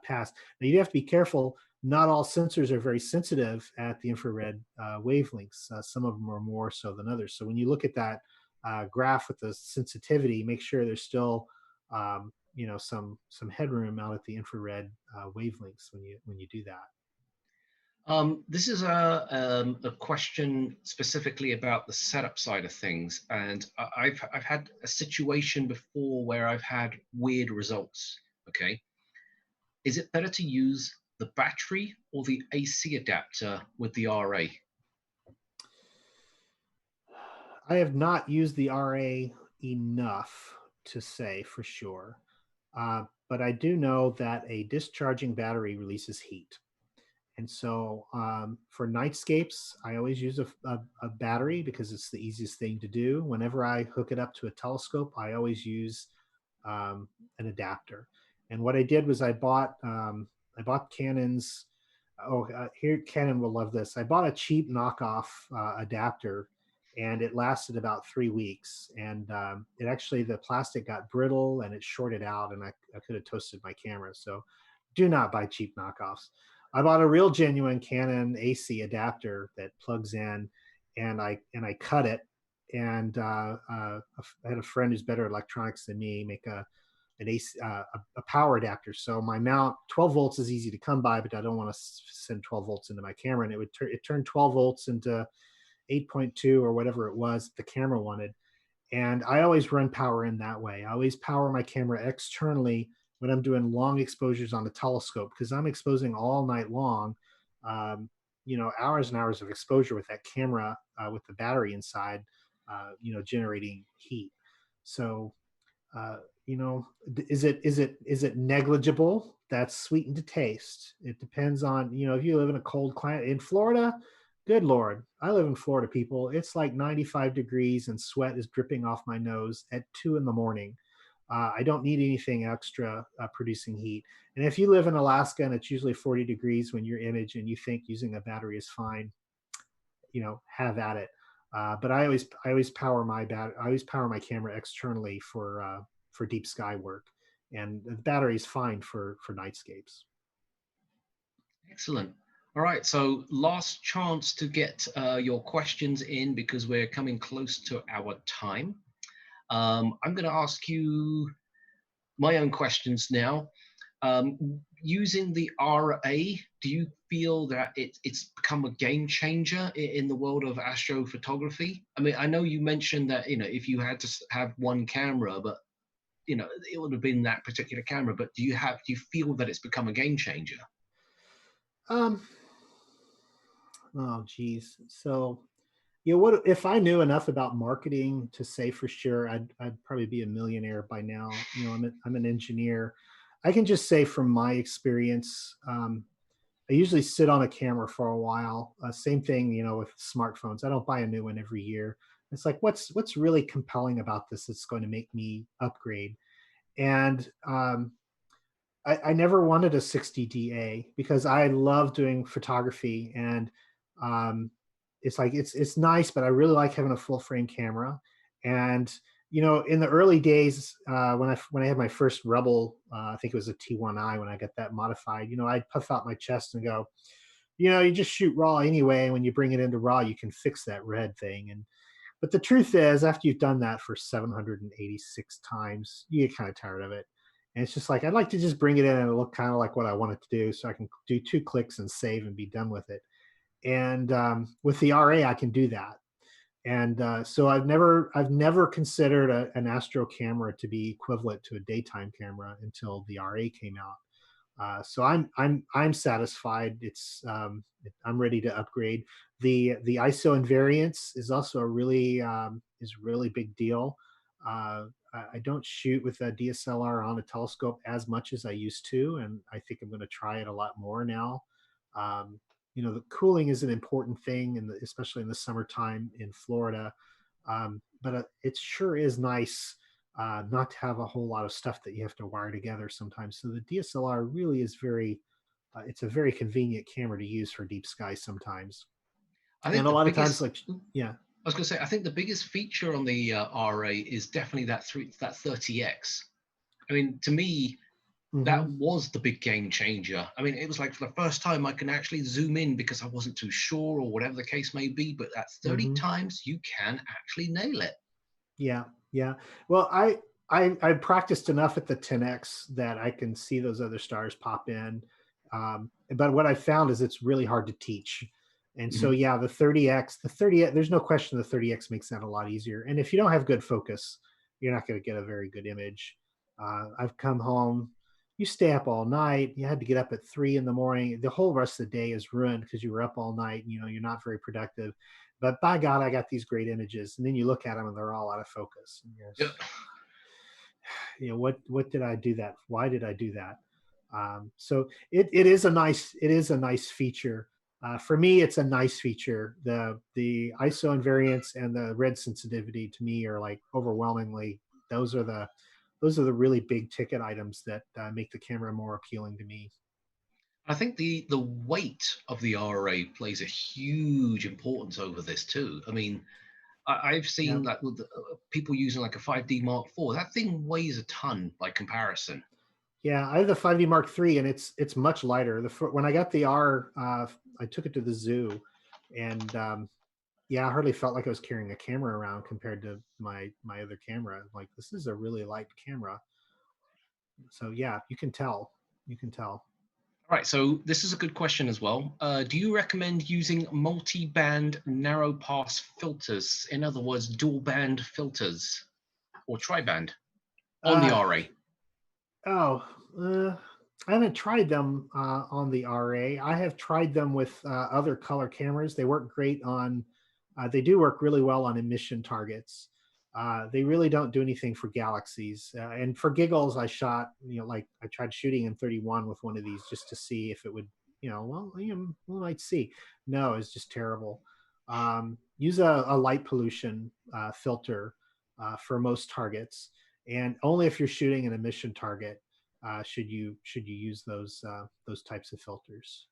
pass. Now you have to be careful. Not all sensors are very sensitive at the infrared wavelengths. Some of them are more so than others. So when you look at that graph with the sensitivity, make sure there's still some headroom out at the infrared wavelengths when you do that. This is a question specifically about the setup side of things, and I've had a situation before where I've had weird results. Okay, is it better to use the the battery or the AC adapter with the RA? I have not used the RA enough to say for sure, but I do know that a discharging battery releases heat. And so for nightscapes, I always use a battery because it's the easiest thing to do. Whenever I hook it up to a telescope, I always use an adapter. And what I did was I bought Canon's. Here Canon will love this. I bought a cheap knockoff adapter, and it lasted about 3 weeks. And it actually, the plastic got brittle and it shorted out, and I could have toasted my camera. So do not buy cheap knockoffs. I bought a real genuine Canon AC adapter that plugs in, and I cut it. And I had a friend who's better at electronics than me make a power adapter. So my mount, 12 volts is easy to come by, but I don't want to send 12 volts into my camera. And it turned 12 volts into 8.2 or whatever it was the camera wanted. And I always run power in that way. I always power my camera externally when I'm doing long exposures on the telescope, because I'm exposing all night long, hours and hours of exposure with that camera, with the battery inside, generating heat. So, is it negligible? That's sweetened to taste. It depends on, if you live in a cold climate in Florida, good Lord, I live in Florida, people. It's like 95 degrees and sweat is dripping off my nose at 2 in the morning. I don't need anything extra producing heat. And if you live in Alaska and it's usually 40 degrees when you image and you think using a battery is fine, have at it. But I always power my camera externally for deep sky work, and the battery is fine for nightscapes. Excellent. All right, so last chance to get your questions in because we're coming close to our time. I'm going to ask you my own questions now. Using the RA, do you feel that it's become a game changer in the world of astrophotography? I mean, I know you mentioned that, if you had to have one camera, but, it would have been that particular camera, but do you feel that it's become a game changer? Oh, geez. So, what if I knew enough about marketing to say for sure, I'd probably be a millionaire by now. I'm an engineer. I can just say from my experience, I usually sit on a camera for a while. Same thing, with smartphones. I don't buy a new one every year. It's like, what's really compelling about this that's going to make me upgrade? And I never wanted a 60DA because I love doing photography, and it's like it's nice, but I really like having a full frame camera. And in the early days, when I had my first Rebel, I think it was a T1i when I got that modified. I'd puff out my chest and go, you just shoot RAW anyway. When you bring it into RAW, you can fix that red thing. But the truth is, after you've done that for 786 times, you get kind of tired of it. And it's just like, I'd like to just bring it in and look kind of like what I want it to do, so I can do 2 clicks and save and be done with it. And with the RA, I can do that. And so I've never considered an astro camera to be equivalent to a daytime camera until the RA came out. So I'm satisfied. I'm ready to upgrade. The ISO invariance is also a really big deal. I don't shoot with a DSLR on a telescope as much as I used to, and I think I'm going to try it a lot more now. The cooling is an important thing, especially in the summertime in Florida. But it sure is nice not to have a whole lot of stuff that you have to wire together sometimes. So the DSLR really is it's a very convenient camera to use for deep sky sometimes. And a lot of times, yeah. I was going to say, I think the biggest feature on the RA is definitely that 30x. I mean, to me, that was the big game changer. I mean, it was like for the first time I can actually zoom in because I wasn't too sure or whatever the case may be, but at 30 times you can actually nail it. Yeah. Well, I practiced enough at the 10x that I can see those other stars pop in. But what I found is it's really hard to teach. And so, yeah, the 30x, there's no question the 30x makes that a lot easier. And if you don't have good focus, you're not going to get a very good image. I've come home you stay up all night. You had to get up at 3 in the morning. The whole rest of the day is ruined because you were up all night. You know, you're not very productive. But by God, I got these great images. And then you look at them and they're all out of focus. And you know, what did I do that? Why did I do that? So it is a nice feature. For me, it's a nice feature. The ISO invariance and the red sensitivity to me are like overwhelmingly, those are the really big ticket items that make the camera more appealing to me. I think the weight of the RA plays a huge importance over this too. I mean, I've seen like with people using like a 5D Mark IV. That thing weighs a ton by comparison. Yeah, I have the 5D Mark III, and it's much lighter. When I got the R, I took it to the zoo, and yeah, I hardly felt like I was carrying a camera around compared to my other camera. Like, this is a really light camera. So yeah, you can tell. You can tell. All right, so this is a good question as well. Do you recommend using multi-band narrow pass filters? In other words, dual band filters or tri-band on the RA? I haven't tried them on the RA. I have tried them with other color cameras. They work great on, they do work really well on emission targets. They really don't do anything for galaxies. And for giggles, I shot, you know, like I tried shooting in 31 with one of these just to see if it would, you know, well, we might see. No, it's just terrible. Use a light pollution filter for most targets. And only if you're shooting an emission target should you use those types of filters.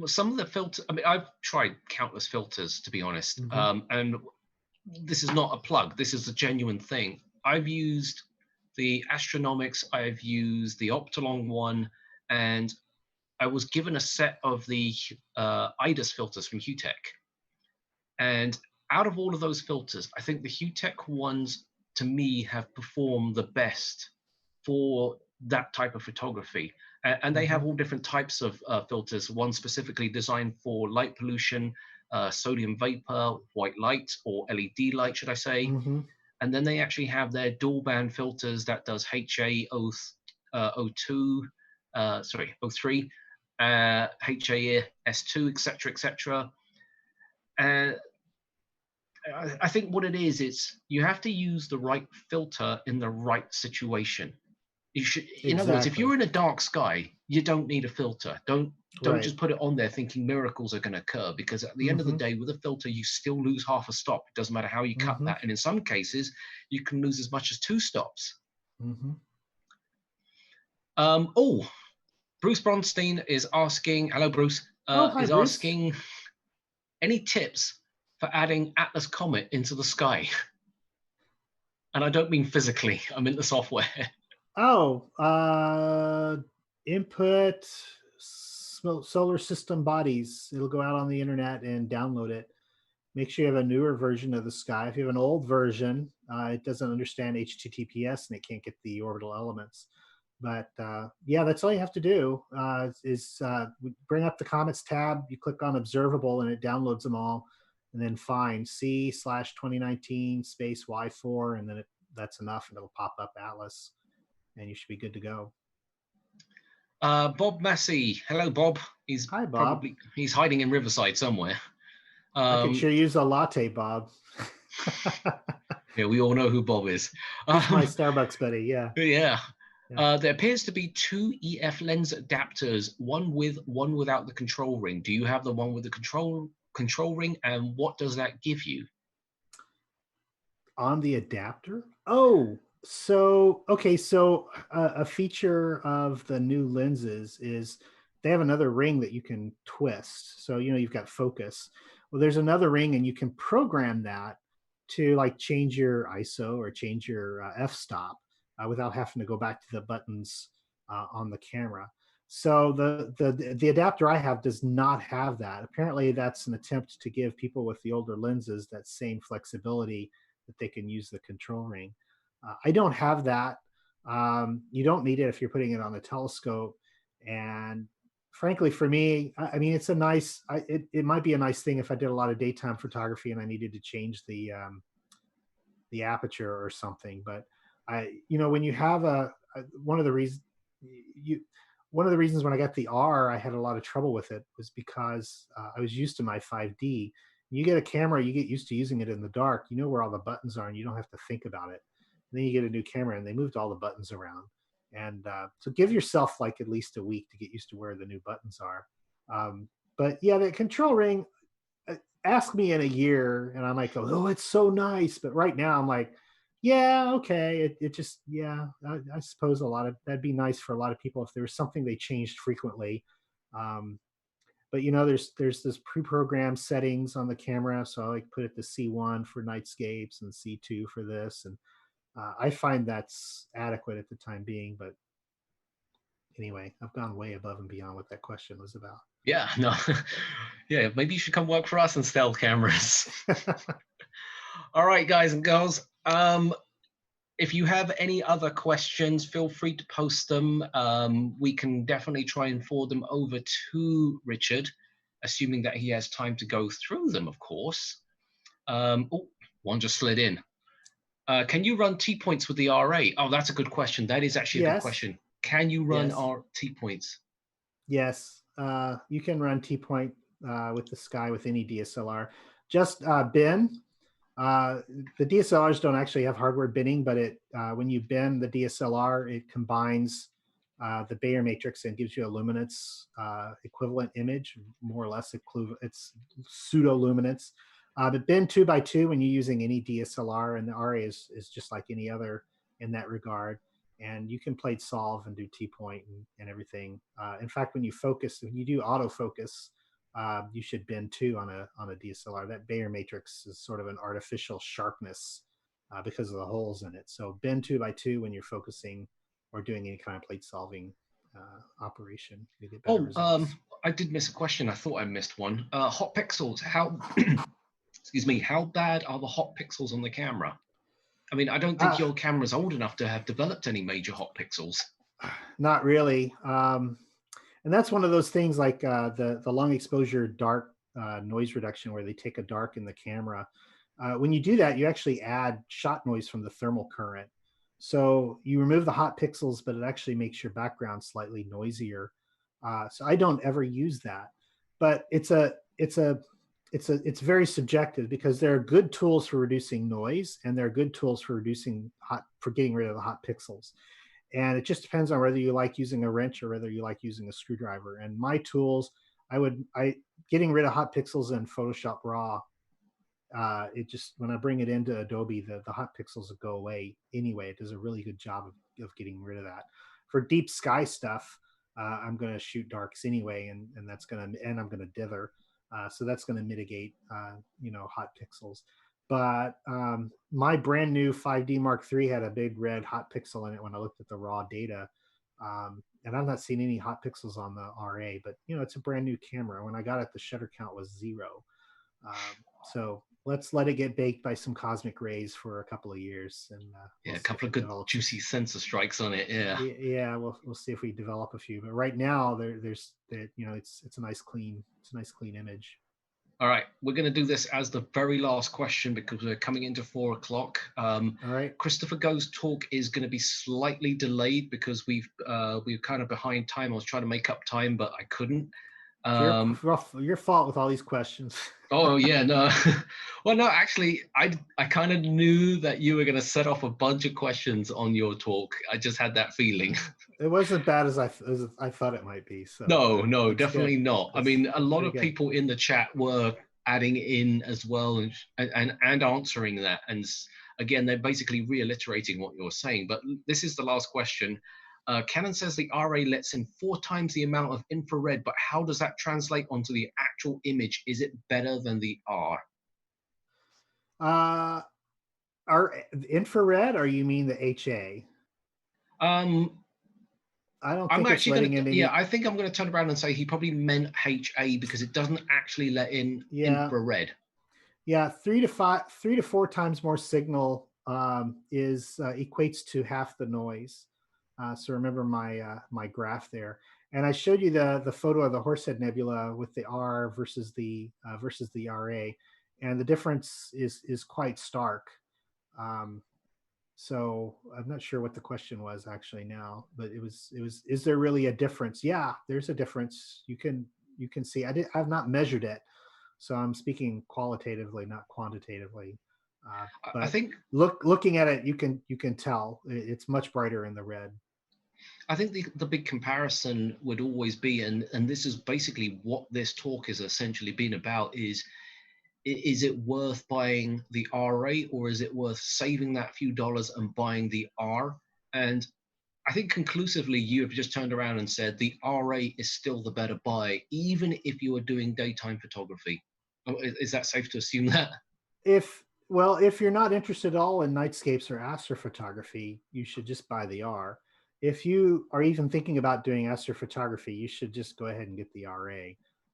Some of the filters, I mean, I've tried countless filters, to be honest. And this is not a plug. This is a genuine thing. I've used the Astronomics. I've used the Optolong one, and I was given a set of the IDAS filters from Hutech. And out of all of those filters, I think the Hutech ones, to me, have performed the best for that type of photography. And they have all different types of filters. One specifically designed for light pollution, sodium vapor, white light, or LED light, should I say. And then they actually have their dual band filters that does HA02, sorry, 03, HAS2, etc., etc. I think what it is, you have to use the right filter in the right situation. You should, in other words, if you're in a dark sky, you don't need a filter. Don't just put it on there thinking miracles are going to occur, because at the end of the day, with a filter, you still lose half a stop. It doesn't matter how you cut that, and in some cases, you can lose as much as 2 stops. Oh, Bruce Bronstein is asking. Hello, Bruce. Hi, is Bruce. Asking any tips for adding Atlas Comet into the sky. And I don't mean physically, I mean the software. Input solar system bodies. It'll go out on the internet and download it. Make sure you have a newer version of the sky. If you have an old version, it doesn't understand HTTPS and it can't get the orbital elements. But yeah, that's all you have to do is bring up the Comets tab, you click on Observable and it downloads them all, and then find C/2019 space Y4, and then that's enough, and it'll pop up Atlas, and you should be good to go. Bob Massey. Hello, Bob. Hi, Bob. He's hiding in Riverside somewhere. I could sure use a latte, Bob. Yeah, we all know who Bob is. He's my Starbucks buddy, yeah. Yeah. There appears to be 2 EF lens adapters, one with, one without the control ring. Do you have the one with the control ring, and what does that give you? On the adapter? Oh, so okay, so a feature of the new lenses is they have another ring that you can twist. So, you know, you've got focus. Well, there's another ring, and you can program that to like change your ISO or change your f-stop without having to go back to the buttons on the camera. So the adapter I have does not have that. Apparently that's an attempt to give people with the older lenses that same flexibility that they can use the control ring. I don't have that. You don't need it if you're putting it on a telescope. And frankly, for me, I mean, it's a nice, it might be a nice thing if I did a lot of daytime photography and I needed to change the aperture or something. But you know, when you have one of the reasons, one of the reasons when I got the R, I had a lot of trouble with it was because I was used to my 5D. You get a camera, you get used to using it in the dark. You know where all the buttons are, and you don't have to think about it. And then you get a new camera, and they moved all the buttons around. And so give yourself like at least a week to get used to where the new buttons are. But yeah, the control ring, ask me in a year, and I might go, oh, it's so nice. But right now, I'm like, yeah, okay. It just, yeah, I suppose that'd be nice for a lot of people if there was something they changed frequently. But you know, there's this pre-programmed settings on the camera. So I like put it to C1 for nightscapes and C2 for this. And I find that's adequate at the time being. But anyway, I've gone way above and beyond what that question was about. Yeah, no. Yeah, maybe you should come work for us and sell cameras. All right, guys and girls. If you have any other questions, feel free to post them. We can definitely try and forward them over to Richard, assuming that he has time to go through them, of course. Oh, one just slid in. Can you run T-points with the RA? Oh, that's a good question. That is actually a good question. Can you run our T-points? Yes, you can run T-point with the sky with any DSLR. Just bin. The DSLRs don't actually have hardware binning, but when you bin the DSLR, it combines the Bayer matrix and gives you a luminance equivalent image, more or less. It's pseudo luminance. But bin 2x2 when you're using any DSLR, and the RA is just like any other in that regard. And you can plate solve and do T-point and everything. In fact, when you do autofocus, you should bin 2 on a DSLR. That Bayer matrix is sort of an artificial sharpness because of the holes in it. So bin 2x2 when you're focusing or doing any kind of plate solving operation. You get better results. I did miss a question. I thought I missed one. Hot pixels. How excuse me, how bad are the hot pixels on the camera? I mean, I don't think your camera's old enough to have developed any major hot pixels. Not really. And that's one of those things like the long exposure dark noise reduction, where they take a dark in the camera. When you do that, you actually add shot noise from the thermal current. So you remove the hot pixels, but it actually makes your background slightly noisier. So I don't ever use that, but it's very subjective, because there are good tools for reducing noise, and there are good tools for getting rid of the hot pixels. And it just depends on whether you like using a wrench or whether you like using a screwdriver. And my tools, getting rid of hot pixels in Photoshop RAW, when I bring it into Adobe, the hot pixels will go away anyway. It does a really good job of getting rid of that. For deep sky stuff, I'm going to shoot darks anyway, and I'm going to dither. So that's going to mitigate, hot pixels. But my brand new 5D Mark III had a big red hot pixel in it when I looked at the raw data. And I'm not seeing any hot pixels on the RA, but it's a brand new camera. When I got it, the shutter count was 0. So let's let it get baked by some cosmic rays for a couple of years. And a couple of good juicy sensor strikes on it. Yeah. We'll see if we develop a few. But right now, it's a nice clean image. All right, we're going to do this as the very last question because we're coming into 4 o'clock. All right. Christopher Go's talk is going to be slightly delayed because we're kind of behind time. I was trying to make up time, but I couldn't. Your fault with all these questions. Oh yeah, no. Well, no, actually, I kind of knew that you were going to set off a bunch of questions on your talk. I just had that feeling. It wasn't bad as I thought it might be. So no, definitely not. I mean, a lot of people in the chat were adding in as well and answering that. And again, they're basically reiterating what you're saying. But this is the last question. Canon says the RA lets in 4 times the amount of infrared, but how does that translate onto the actual image? Is it better than the R? Are infrared, or you mean the HA? I don't think it's letting in any... Yeah, I think I'm going to turn around and say he probably meant HA because it doesn't actually let in infrared. Yeah, 3 to 4 times more signal equates to half the noise. So remember my graph there, and I showed you the photo of the Horsehead Nebula with the R versus the RA, and the difference is quite stark. So I'm not sure what the question was actually now, but it was, is there really a difference? Yeah, there's a difference. You can see, I've not measured it. So I'm speaking qualitatively, not quantitatively. But I think looking at it, you can tell it's much brighter in the red. I think the big comparison would always be, and this is basically what this talk has essentially been about, is it worth buying the RA, or is it worth saving that few dollars and buying the R? And I think conclusively you have just turned around and said the RA is still the better buy, even if you are doing daytime photography. Is that safe to assume that? If you're not interested at all in nightscapes or astrophotography, you should just buy the R. If you are even thinking about doing astrophotography, you should just go ahead and get the RA.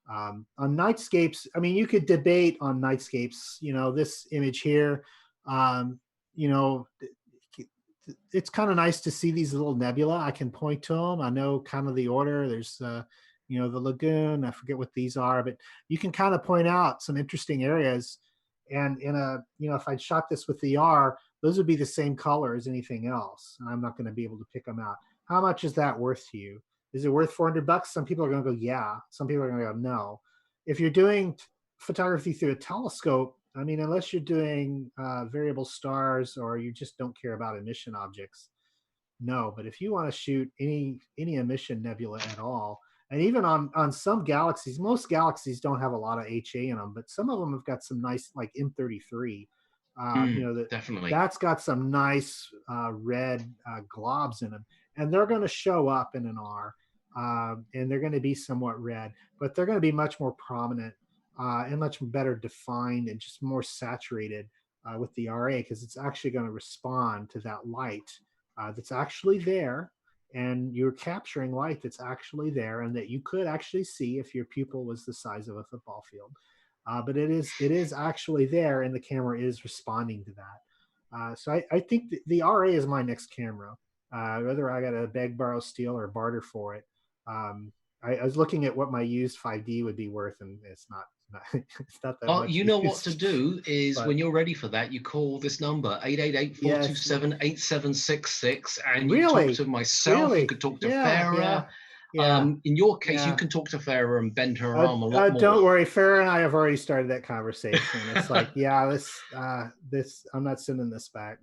On nightscapes, I mean, you could debate on nightscapes. You know, this image here, you know, it's kind of nice to see these little nebula. I can point to them. I know kind of the order. There's, you know, the lagoon. I forget what these are, but you can kind of point out some interesting areas. And in a, you know, if I shot this with the R, those would be the same color as anything else. And I'm not going to be able to pick them out. How much is that worth to you? Is it worth $400? Some people are going to go, yeah. Some people are going to go, no. If you're doing photography through a telescope, I mean, unless you're doing variable stars or you just don't care about emission objects, no. But if you want to shoot any emission nebula at all, and even on some galaxies, most galaxies don't have a lot of HA in them, but some of them have got some nice, like M33. You know, definitely. That's got some nice red globs in them, and they're going to show up in an R, and they're going to be somewhat red, but they're going to be much more prominent and much better defined and just more saturated with the RA, because it's actually going to respond to that light that's actually there. And you're capturing light that's actually there and that you could actually see if your pupil was the size of a football field. But it is actually there, and the camera is responding to that. So I think the RA is my next camera. Whether I got to beg, borrow, steal, or barter for it. I was looking at what my used 5D would be worth, and it's not that much. You know what to do is, when you're ready for that, you call this number 888-427-8766, and you talk to myself. You could talk to Farah. In your case, you can talk to Farah and bend her arm a lot more. Don't worry, Farah and I have already started that conversation. It's like, yeah, this I'm not sending this back.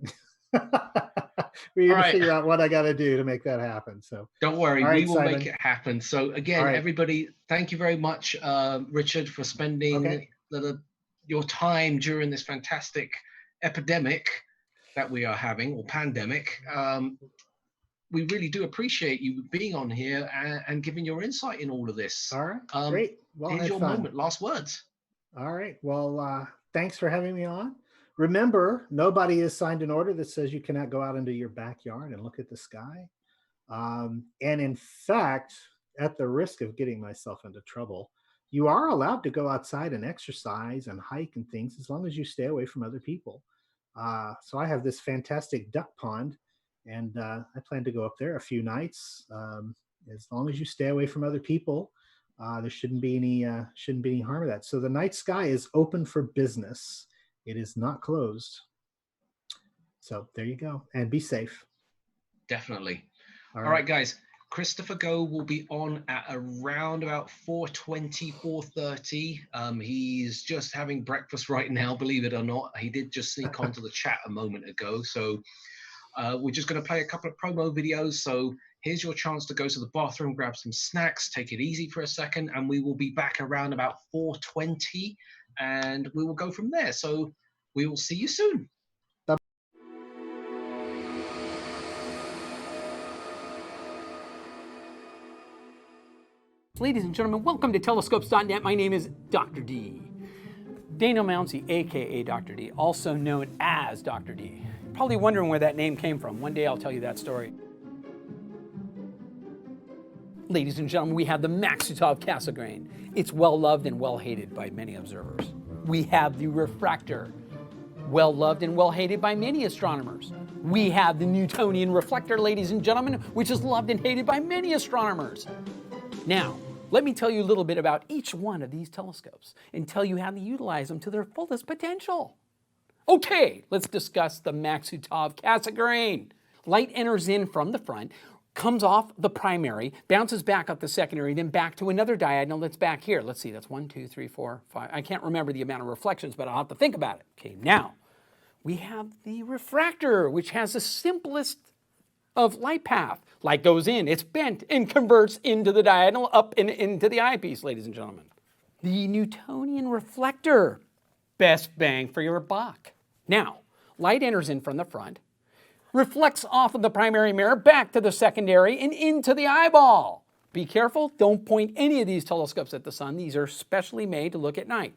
We need to figure out what I got to do to make that happen. So don't worry, we will make it happen. So again, everybody, thank you very much, Richard, for spending your time during this fantastic epidemic that we are having, or pandemic. We really do appreciate you being on here and giving your insight in all of this. All right, great. Well, here's your moment. Last words. All right. Well, thanks for having me on. Remember, nobody has signed an order that says you cannot go out into your backyard and look at the sky. And in fact, at the risk of getting myself into trouble, you are allowed to go outside and exercise and hike and things as long as you stay away from other people. So I have this fantastic duck pond, and I plan to go up there a few nights. As long as you stay away from other people, there shouldn't be any harm of that. So the night sky is open for business. It is not closed. So there you go. And be safe. Definitely. All right, guys. Christopher Go will be on at around about 4:20, 4:30. He's just having breakfast right now, believe it or not. He did just sneak onto the chat a moment ago. So we're just going to play a couple of promo videos. So here's your chance to go to the bathroom, grab some snacks, take it easy for a second, and we will be back around about 4:20. And we will go from there. So we will see you soon. Ladies and gentlemen, welcome to Telescopes.net. My name is Dr. D. Daniel Mounsey, aka Dr. D, also known as Dr. D. Probably wondering where that name came from. One day I'll tell you that story. Ladies and gentlemen, we have the Maksutov Cassegrain. It's well loved and well hated by many observers. We have the refractor, well loved and well hated by many astronomers. We have the Newtonian reflector, ladies and gentlemen, which is loved and hated by many astronomers. Now, let me tell you a little bit about each one of these telescopes and tell you how to utilize them to their fullest potential. Okay, let's discuss the Maksutov Cassegrain. Light enters in from the front, comes off the primary, bounces back up the secondary, then back to another diagonal that's back here. Let's see, that's 1, 2, 3, 4, 5. I can't remember the amount of reflections, but I'll have to think about it. Okay, now we have the refractor, which has the simplest of light path. Light goes in, it's bent, and converts into the diagonal, up and into the eyepiece, ladies and gentlemen. The Newtonian reflector, best bang for your buck. Now, light enters in from the front, reflects off of the primary mirror, back to the secondary, and into the eyeball. Be careful, don't point any of these telescopes at the sun. These are specially made to look at night.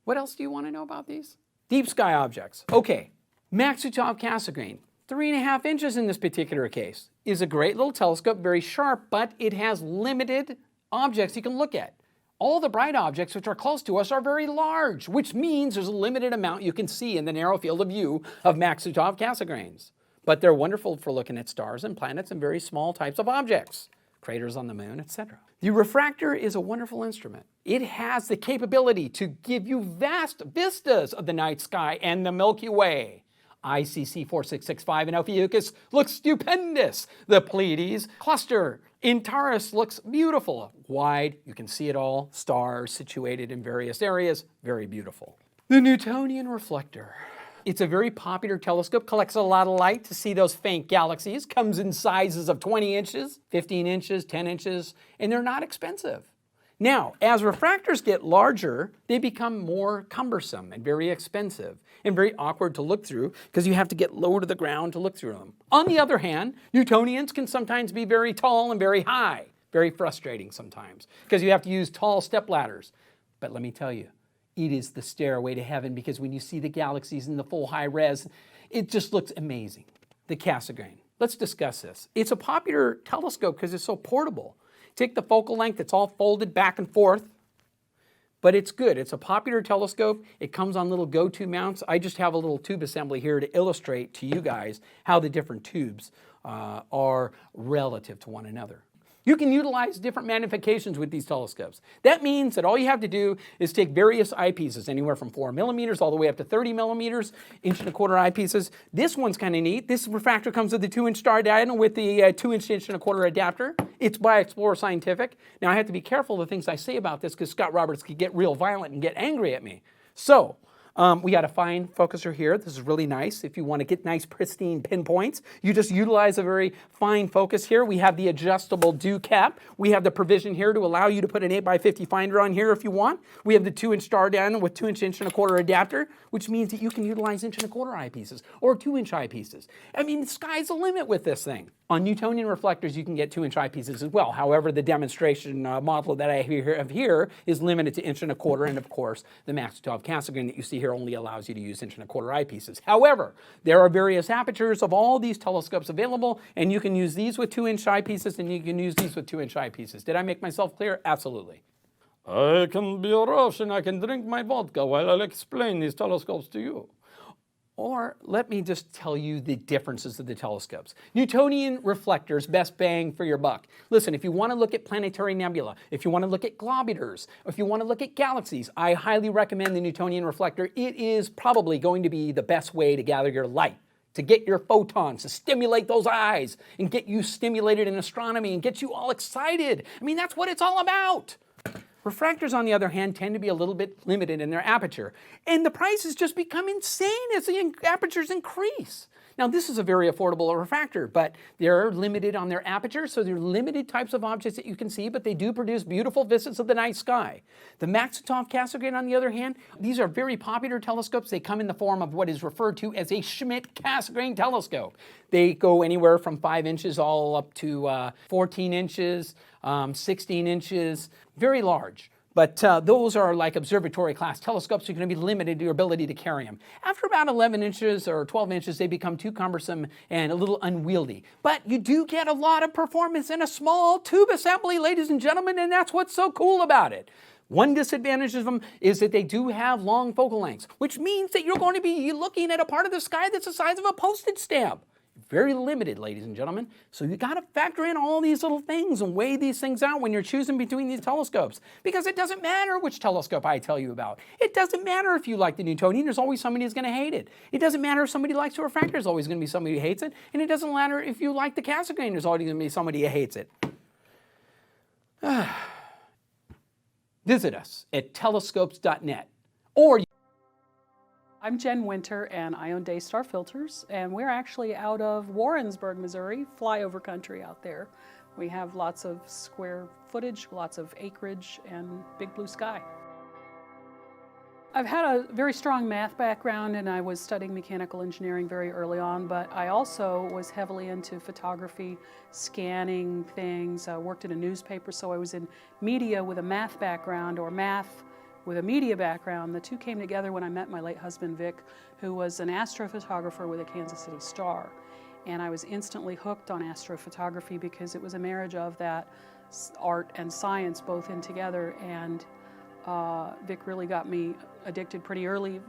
What else do you want to know about these? Deep sky objects. Okay, Maksutov Cassegrain, 3.5 inches in this particular case, is a great little telescope, very sharp, but it has limited objects you can look at. All the bright objects which are close to us are very large, which means there's a limited amount you can see in the narrow field of view of Maksutov Cassegrains. But they're wonderful for looking at stars and planets and very small types of objects, craters on the moon, etc. The refractor is a wonderful instrument. It has the capability to give you vast vistas of the night sky and the Milky Way. ICC 4665 in Ophiuchus looks stupendous. The Pleiades cluster in Taurus looks beautiful. Wide, you can see it all. Stars situated in various areas, very beautiful. The Newtonian reflector. It's a very popular telescope, collects a lot of light to see those faint galaxies, comes in sizes of 20 inches, 15 inches, 10 inches, and they're not expensive. Now, as refractors get larger, they become more cumbersome and very expensive and very awkward to look through because you have to get low to the ground to look through them. On the other hand, Newtonians can sometimes be very tall and very high, very frustrating sometimes because you have to use tall step ladders. But let me tell you, it is the stairway to heaven because when you see the galaxies in the full high res, it just looks amazing. The Cassegrain. Let's discuss this. It's a popular telescope because it's so portable. Take the focal length, it's all folded back and forth, but it's good. It's a popular telescope. It comes on little go-to mounts. I just have a little tube assembly here to illustrate to you guys how the different tubes are relative to one another. You can utilize different magnifications with these telescopes. That means that all you have to do is take various eyepieces, anywhere from 4 millimeters all the way up to 30 millimeters, 1.25 eyepieces. This one's kind of neat. This refractor comes with the 2-inch star diagonal with the 2-inch 1.25 adapter. It's by Explorer Scientific. Now I have to be careful of the things I say about this because Scott Roberts could get real violent and get angry at me. So, we got a fine focuser here. This is really nice. If you want to get nice pristine pinpoints, you just utilize a very fine focus here. We have the adjustable dew cap. We have the provision here to allow you to put an 8x50 finder on here if you want. We have the 2-inch star diagonal with 2-inch 1.25 adapter, which means that you can utilize 1.25 eyepieces or 2-inch eyepieces. I mean, the sky's the limit with this thing. On Newtonian reflectors, you can get 2-inch eyepieces as well. However, the demonstration model that I have here is limited to 1.25, and of course, the Maksutov Cassegrain that you see here only allows you to use 1.25 eyepieces. However, there are various apertures of all these telescopes available, and you can use these with 2-inch eyepieces, and you can use these with 2-inch eyepieces. Did I make myself clear? Absolutely. I can be a Russian. I can drink my vodka while I'll explain these telescopes to you. Or let me just tell you the differences of the telescopes. Newtonian reflectors, best bang for your buck. Listen, if you want to look at planetary nebula, if you want to look at globulars, if you want to look at galaxies, I highly recommend the Newtonian reflector. It is probably going to be the best way to gather your light, to get your photons, to stimulate those eyes, and get you stimulated in astronomy and get you all excited. I mean, that's what it's all about. Refractors, on the other hand, tend to be a little bit limited in their aperture. And the prices just become insane as the apertures increase. Now, this is a very affordable refractor, but they're limited on their aperture, so they're limited types of objects that you can see, but they do produce beautiful vistas of the night sky. The Maksutov Cassegrain, on the other hand, these are very popular telescopes. They come in the form of what is referred to as a Schmidt-Cassegrain telescope. They go anywhere from 5 inches all up to 14 inches, 16 inches, very large. But those are like observatory class telescopes. You're going to be limited to your ability to carry them. After about 11 inches or 12 inches, they become too cumbersome and a little unwieldy. But you do get a lot of performance in a small tube assembly, ladies and gentlemen, and that's what's so cool about it. One disadvantage of them is that they do have long focal lengths, which means that you're going to be looking at a part of the sky that's the size of a postage stamp. very limited, ladies and gentlemen. So you got to factor in all these little things and weigh these things out when you're choosing between these telescopes. Because it doesn't matter which telescope I tell you about. It doesn't matter if you like the Newtonian, there's always somebody who's going to hate it. It doesn't matter if somebody likes the refractor, there's always going to be somebody who hates it. And it doesn't matter if you like the Cassegrain, there's always going to be somebody who hates it. Visit us at telescopes.net or I'm Jen Winter, and I own Daystar Filters, and we're actually out of Warrensburg, Missouri, flyover country out there. We have lots of square footage, lots of acreage, and big blue sky. I've had a very strong math background, and I was studying mechanical engineering very early on, but I also was heavily into photography, scanning things, worked in a newspaper, so I was in media with a math background, or math with a media background. The two came together when I met my late husband, Vic, who was an astrophotographer with a Kansas City Star. And I was instantly hooked on astrophotography because it was a marriage of that art and science both in together. And Vic really got me addicted pretty early.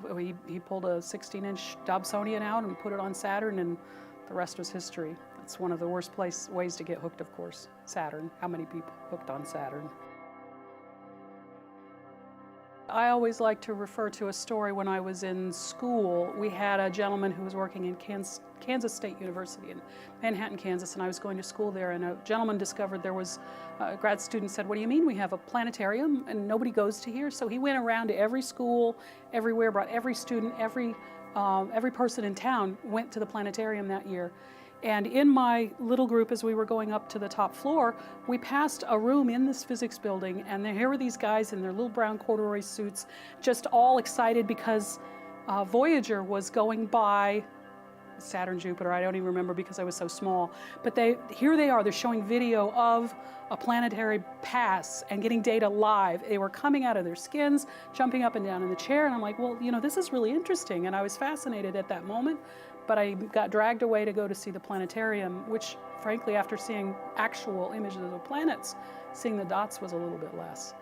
He pulled a 16-inch Dobsonian out and put it on Saturn, and the rest was history. That's one of the worst ways to get hooked, of course, Saturn. How many people hooked on Saturn? I always like to refer to a story when I was in school. We had a gentleman who was working in Kansas State University in Manhattan, Kansas, and I was going to school there, and a gentleman discovered there was, a grad student said, "What do you mean we have a planetarium and nobody goes to here?" So he went around to every school, everywhere, brought every student, every person in town went to the planetarium that year. And in my little group, as we were going up to the top floor, we passed a room in this physics building, and here were these guys in their little brown corduroy suits, just all excited because Voyager was going by Saturn, Jupiter, I don't even remember because I was so small. But here they are, they're showing video of a planetary pass and getting data live. They were coming out of their skins, jumping up and down in the chair, and I'm like, well, you know, this is really interesting. And I was fascinated at that moment. But I got dragged away to go to see the planetarium, which frankly, after seeing actual images of the planets, seeing the dots was a little bit less.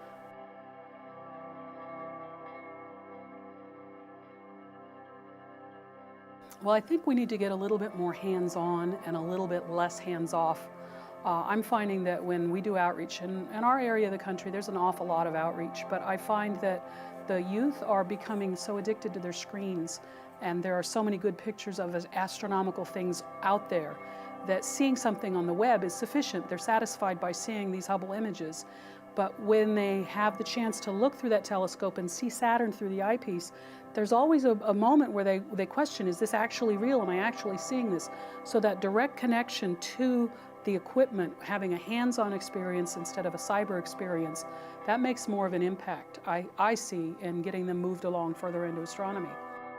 Well, I think we need to get a little bit more hands-on and a little bit less hands-off. I'm finding that when we do outreach, in our area of the country, there's an awful lot of outreach, but I find that the youth are becoming so addicted to their screens, and there are so many good pictures of astronomical things out there that seeing something on the web is sufficient. They're satisfied by seeing these Hubble images. But when they have the chance to look through that telescope and see Saturn through the eyepiece, there's always a moment where they question, is this actually real? Am I actually seeing this? So that direct connection to the equipment, having a hands-on experience instead of a cyber experience, that makes more of an impact, I see, in getting them moved along further into astronomy.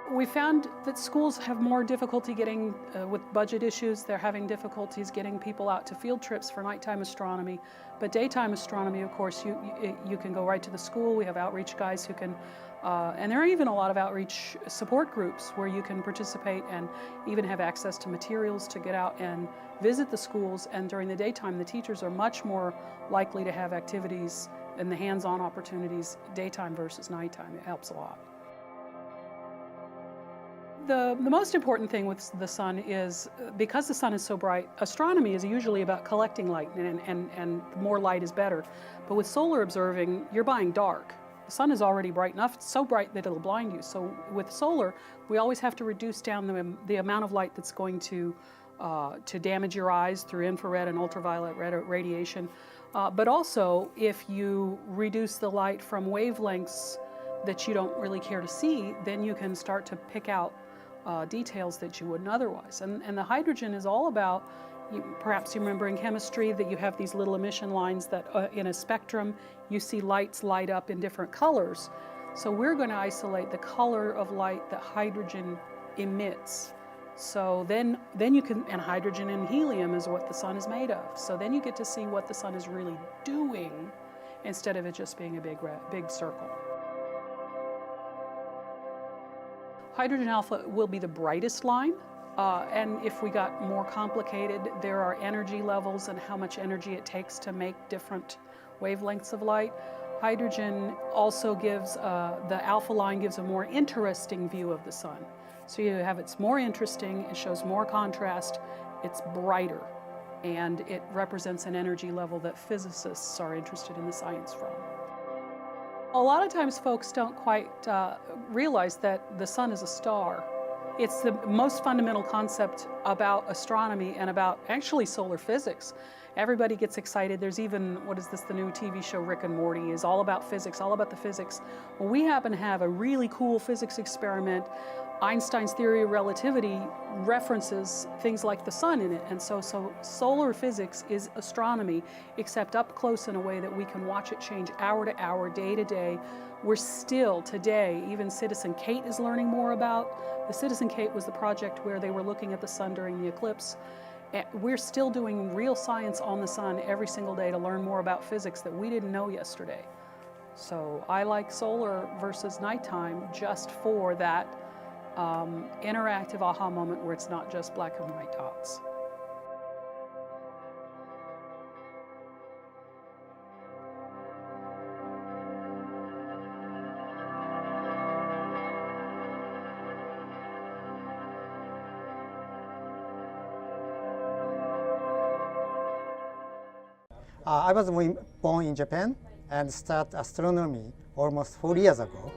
We found that schools have more difficulty getting, with budget issues, they're having difficulties getting people out to field trips for nighttime astronomy. But daytime astronomy, of course, you can go right to the school. We have outreach guys who can, and there are even a lot of outreach support groups where you can participate and even have access to materials to get out and visit the schools. And during the daytime, the teachers are much more likely to have activities and the hands-on opportunities daytime versus nighttime. It helps a lot. The most important thing with the sun is, because the sun is so bright, astronomy is usually about collecting light, and more light is better. But with solar observing, you're buying dark. The sun is already bright enough, so bright that it'll blind you. So with solar, we always have to reduce down the amount of light that's going to damage your eyes through infrared and ultraviolet radiation. But also, if you reduce the light from wavelengths that you don't really care to see, then you can start to pick out details that you wouldn't otherwise. And the hydrogen is all about, perhaps you remember in chemistry that you have these little emission lines that in a spectrum you see lights light up in different colors. So we're going to isolate the color of light that hydrogen emits. So then you can, and hydrogen and helium is what the sun is made of. So then you get to see what the sun is really doing instead of it just being a big circle. Hydrogen alpha will be the brightest line, and if we got more complicated, there are energy levels and how much energy it takes to make different wavelengths of light. Hydrogen also gives, the alpha line gives a more interesting view of the sun. So it's more interesting, it shows more contrast, it's brighter, and it represents an energy level that physicists are interested in the science from. A lot of times folks don't quite realize that the sun is a star. It's the most fundamental concept about astronomy and about actually solar physics. Everybody gets excited. There's even, the new TV show Rick and Morty is all about physics, all about the physics. Well, we happen to have a really cool physics experiment. Einstein's theory of relativity references things like the sun in it. And so solar physics is astronomy, except up close in a way that we can watch it change hour to hour, day to day. We're still today, even Citizen Kate is learning more about. The Citizen Kate was the project where they were looking at the sun during the eclipse. We're still doing real science on the sun every single day to learn more about physics that we didn't know yesterday. So I like solar versus nighttime just for that interactive aha moment where it's not just black and white dots. I was born in Japan and started astronomy almost 4 years ago.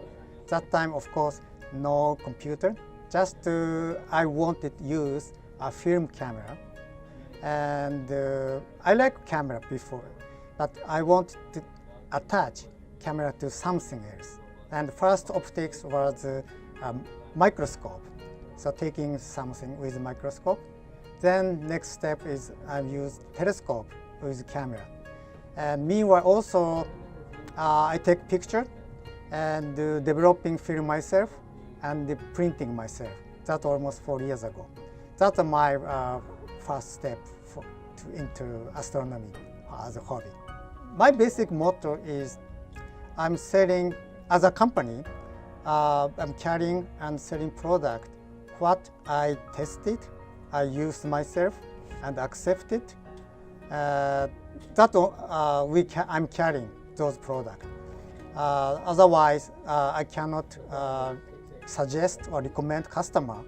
That time, of course, no computer. Just I wanted to use a film camera, and I like camera before, but I wanted to attach camera to something else. And first optics was microscope, so taking something with a microscope. Then next step is I use telescope with camera. And meanwhile also I take picture and developing film myself and printing myself. That's almost 4 years ago. That's my first step into astronomy as a hobby. My basic motto is I'm selling, as a company, I'm carrying and selling product. What I tested, I used myself and accepted. I'm carrying those products. Otherwise, I cannot suggest or recommend customer.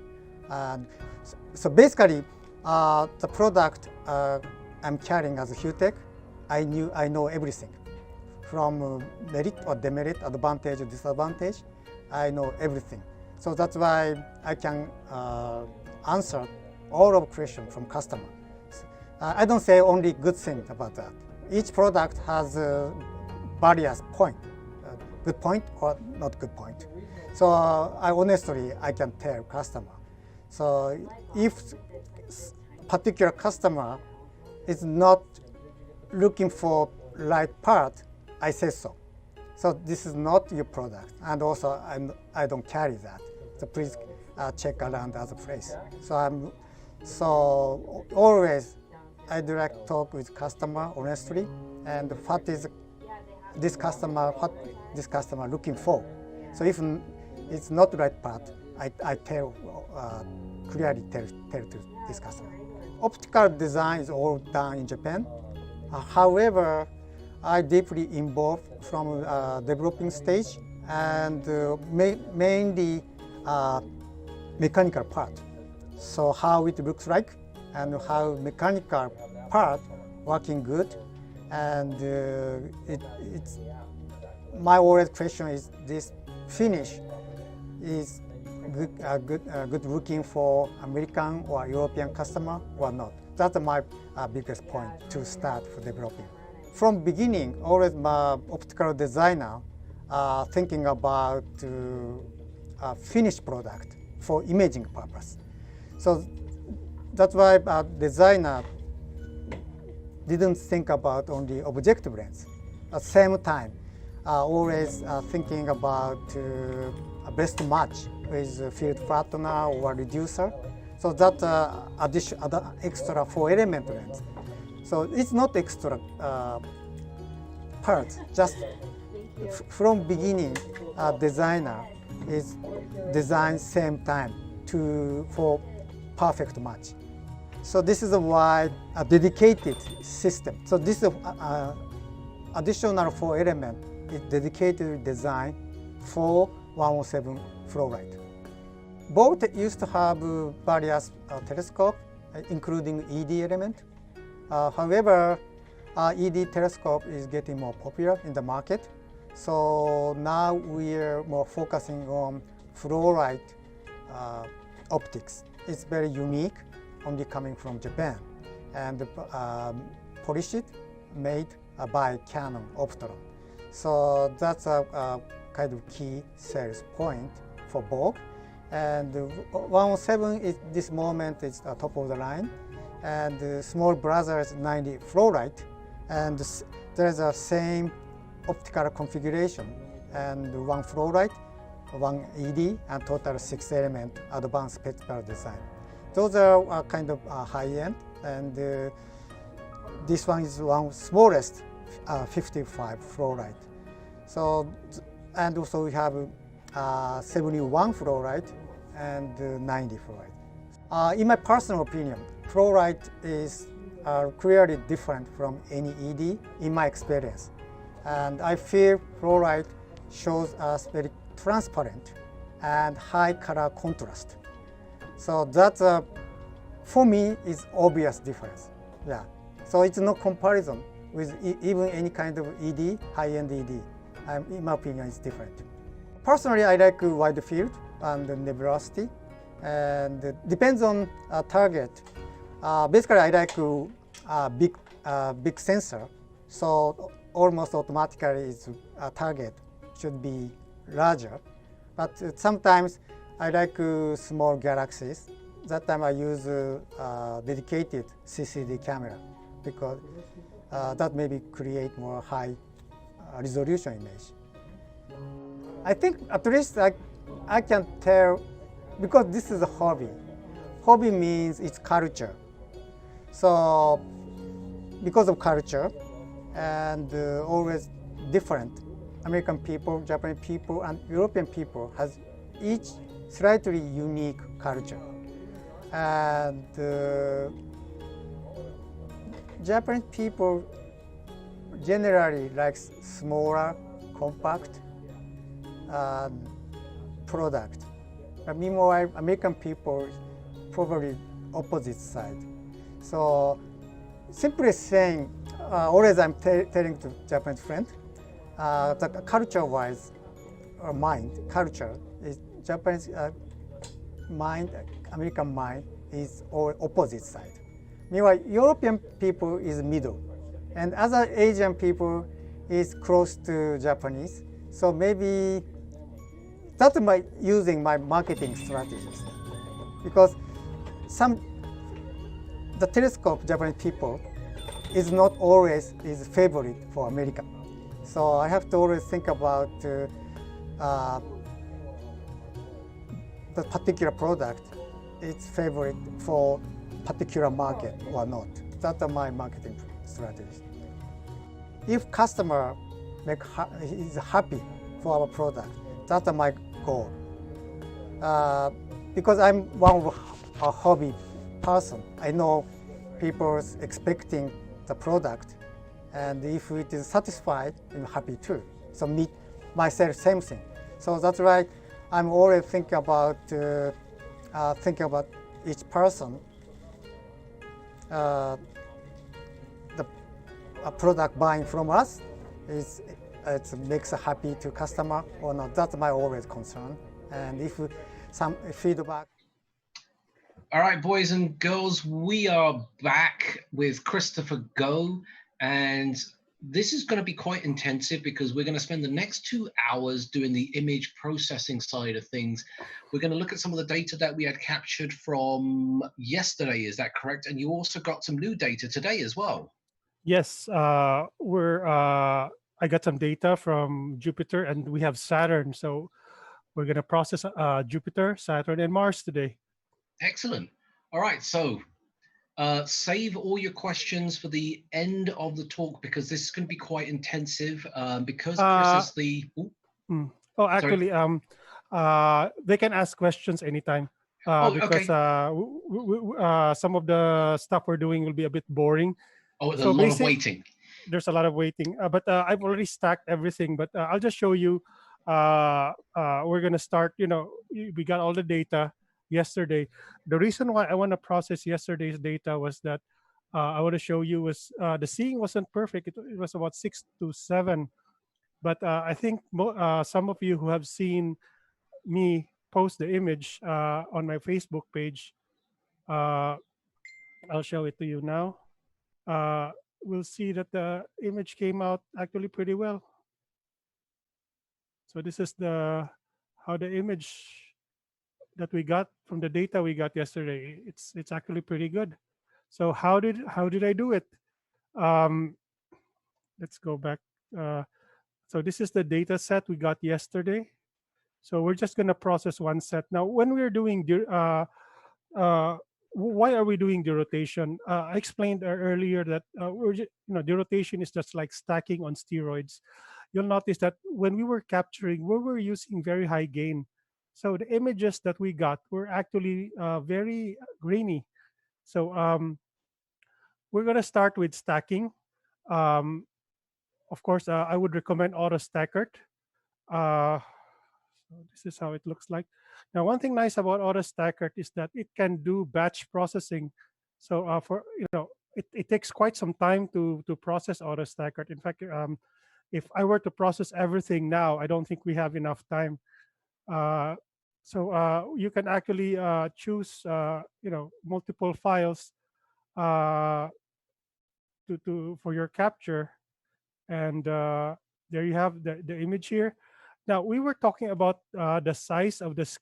So basically, the product I'm carrying as a Hughtech, I know everything. From merit or demerit, advantage or disadvantage, I know everything. So that's why I can answer all of questions from customer. I don't say only good things about that. Each product has various points, good point or not good point. So I can tell customer. So if particular customer is not looking for right part, I say so. So this is not your product, and also I don't carry that. So please check around other place. So always I direct talk with customer honestly, and what this customer looking for. So if it's not the right part, I clearly tell to this customer. Optical design is all done in Japan. However, I deeply involved from developing stage and mainly mechanical part. So how it looks like and how mechanical part working good, and it's my always question is this finish is good looking for American or European customer or not. That's my biggest point to start for developing. From beginning, always my optical designer thinking about finished product for imaging purpose. So that's why designer didn't think about only objective lens. At the same time, always thinking about a best match with field flattener or reducer. So that extra 4-element lens. So it's not extra parts. Just from beginning, designer is design same time for perfect match. So this is why a dedicated system. So this additional 4-element is dedicated design for 107 Fluorite. both used to have various telescopes, including ED element. However, ED telescope is getting more popular in the market. So now we're more focusing on Fluorite optics. It's very unique, only coming from Japan, and polished, made by Canon Optech. So that's a kind of key sales point for Vogue. And 107 is this moment is top of the line, and the small brothers 90 Fluorite, and there's a same optical configuration, and one Fluorite, one ED, and total 6 element advanced spectral design. Those are kind of high end, and this one is one smallest 55 Fluorite. So, and also we have 71 Fluorite and 90 Fluorite. In my personal opinion, Fluorite is clearly different from any ED in my experience. And I feel Fluorite shows us very transparent and high color contrast. So that, for me, is obvious difference. Yeah. So it's no comparison with even any kind of ED, high-end ED. In my opinion, it's different. Personally, I like wide field and nebulosity, and it depends on target. Basically, I like big sensor, so almost automatically its target should be larger. But sometimes I like small galaxies. That time I use dedicated CCD camera because that maybe create more high resolution image. I think at least I can tell, because this is a hobby. Hobby means it's culture. So because of culture and always different, American people, Japanese people, and European people has each slightly unique culture. And Japanese people generally like smaller, compact product. But meanwhile, American people probably opposite side. So simply saying, always I'm telling to Japanese friends, the culture-wise, culture is Japanese mind, American mind is all opposite side. Meanwhile, European people is middle, and other Asian people is close to Japanese. So maybe that's using my marketing strategies, because the telescope Japanese people is not always is favorite for America. So I have to always think about the particular product, its favorite for particular market or not. That's my marketing strategy. If customer is happy for our product, that's my goal. Because I'm a hobby person, I know people's expecting the product, and if it is satisfied, I'm happy too. So me, myself, same thing. So that's why I'm always thinking about each person, the product buying from us it makes happy to customer or not. That's my always concern. And if some feedback. All right, boys and girls, we are back with Christopher Go, and this is going to be quite intensive because we're going to spend the next 2 hours doing the image processing side of things. We're going to look at some of the data that we had captured from yesterday, is that correct? And you also got some new data today as well. Yes, I got some data from Jupiter, and we have Saturn. So we're going to process Jupiter, Saturn, and Mars today. Excellent. All right, so save all your questions for the end of the talk because this is going to be quite intensive because Chris is the... Oh, actually, they can ask questions anytime because some of the stuff we're doing will be a bit boring. Oh, there's a lot of waiting. There's a lot of waiting, but I've already stacked everything, but I'll just show you. We're going to start, we got all the data. yesterday. The reason why I want to process yesterday's data was that I want to show you was the seeing wasn't perfect. It was about 6 to 7. But I think some of you who have seen me post the image on my Facebook page, I'll show it to you now. We'll see that the image came out actually pretty well. So this is how the image that we got from the data we got yesterday. It's actually pretty good. So how did I do it? Let's go back. So this is the data set we got yesterday. So we're just going to process one set. Now, when we're doing why are we doing the rotation? I explained earlier that the rotation is just like stacking on steroids. You'll notice that when we were capturing, we were using very high gain. So the images that we got were actually very grainy. So we're going to start with stacking. Of course, I would recommend auto stackered. So this is how it looks like. Now, one thing nice about auto stackered is that it can do batch processing. So it takes quite some time to process auto stackered. In fact, if I were to process everything now, I don't think we have enough time. So you can actually choose multiple files for your capture, and there you have the image here. Now, we were talking about the size of this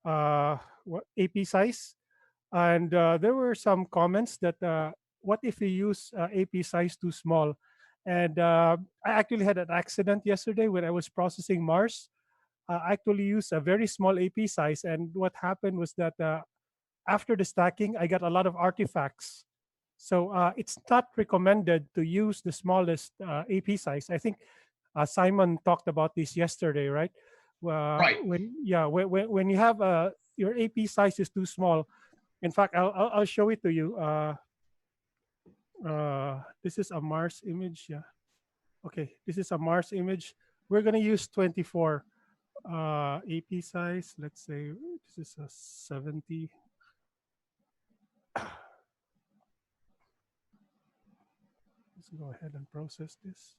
AP size, and there were some comments that what if we use AP size too small? And I actually had an accident yesterday when I was processing Mars. I actually used a very small AP size, and what happened was that after the stacking, I got a lot of artifacts. So it's not recommended to use the smallest AP size. I think Simon talked about this yesterday, right? Right. When you have your AP size is too small. In fact, I'll show it to you. This is a Mars image. Yeah. Okay, this is a Mars image. We're gonna use 24 AP size. Let's say this is a 70. Let's go ahead and process this.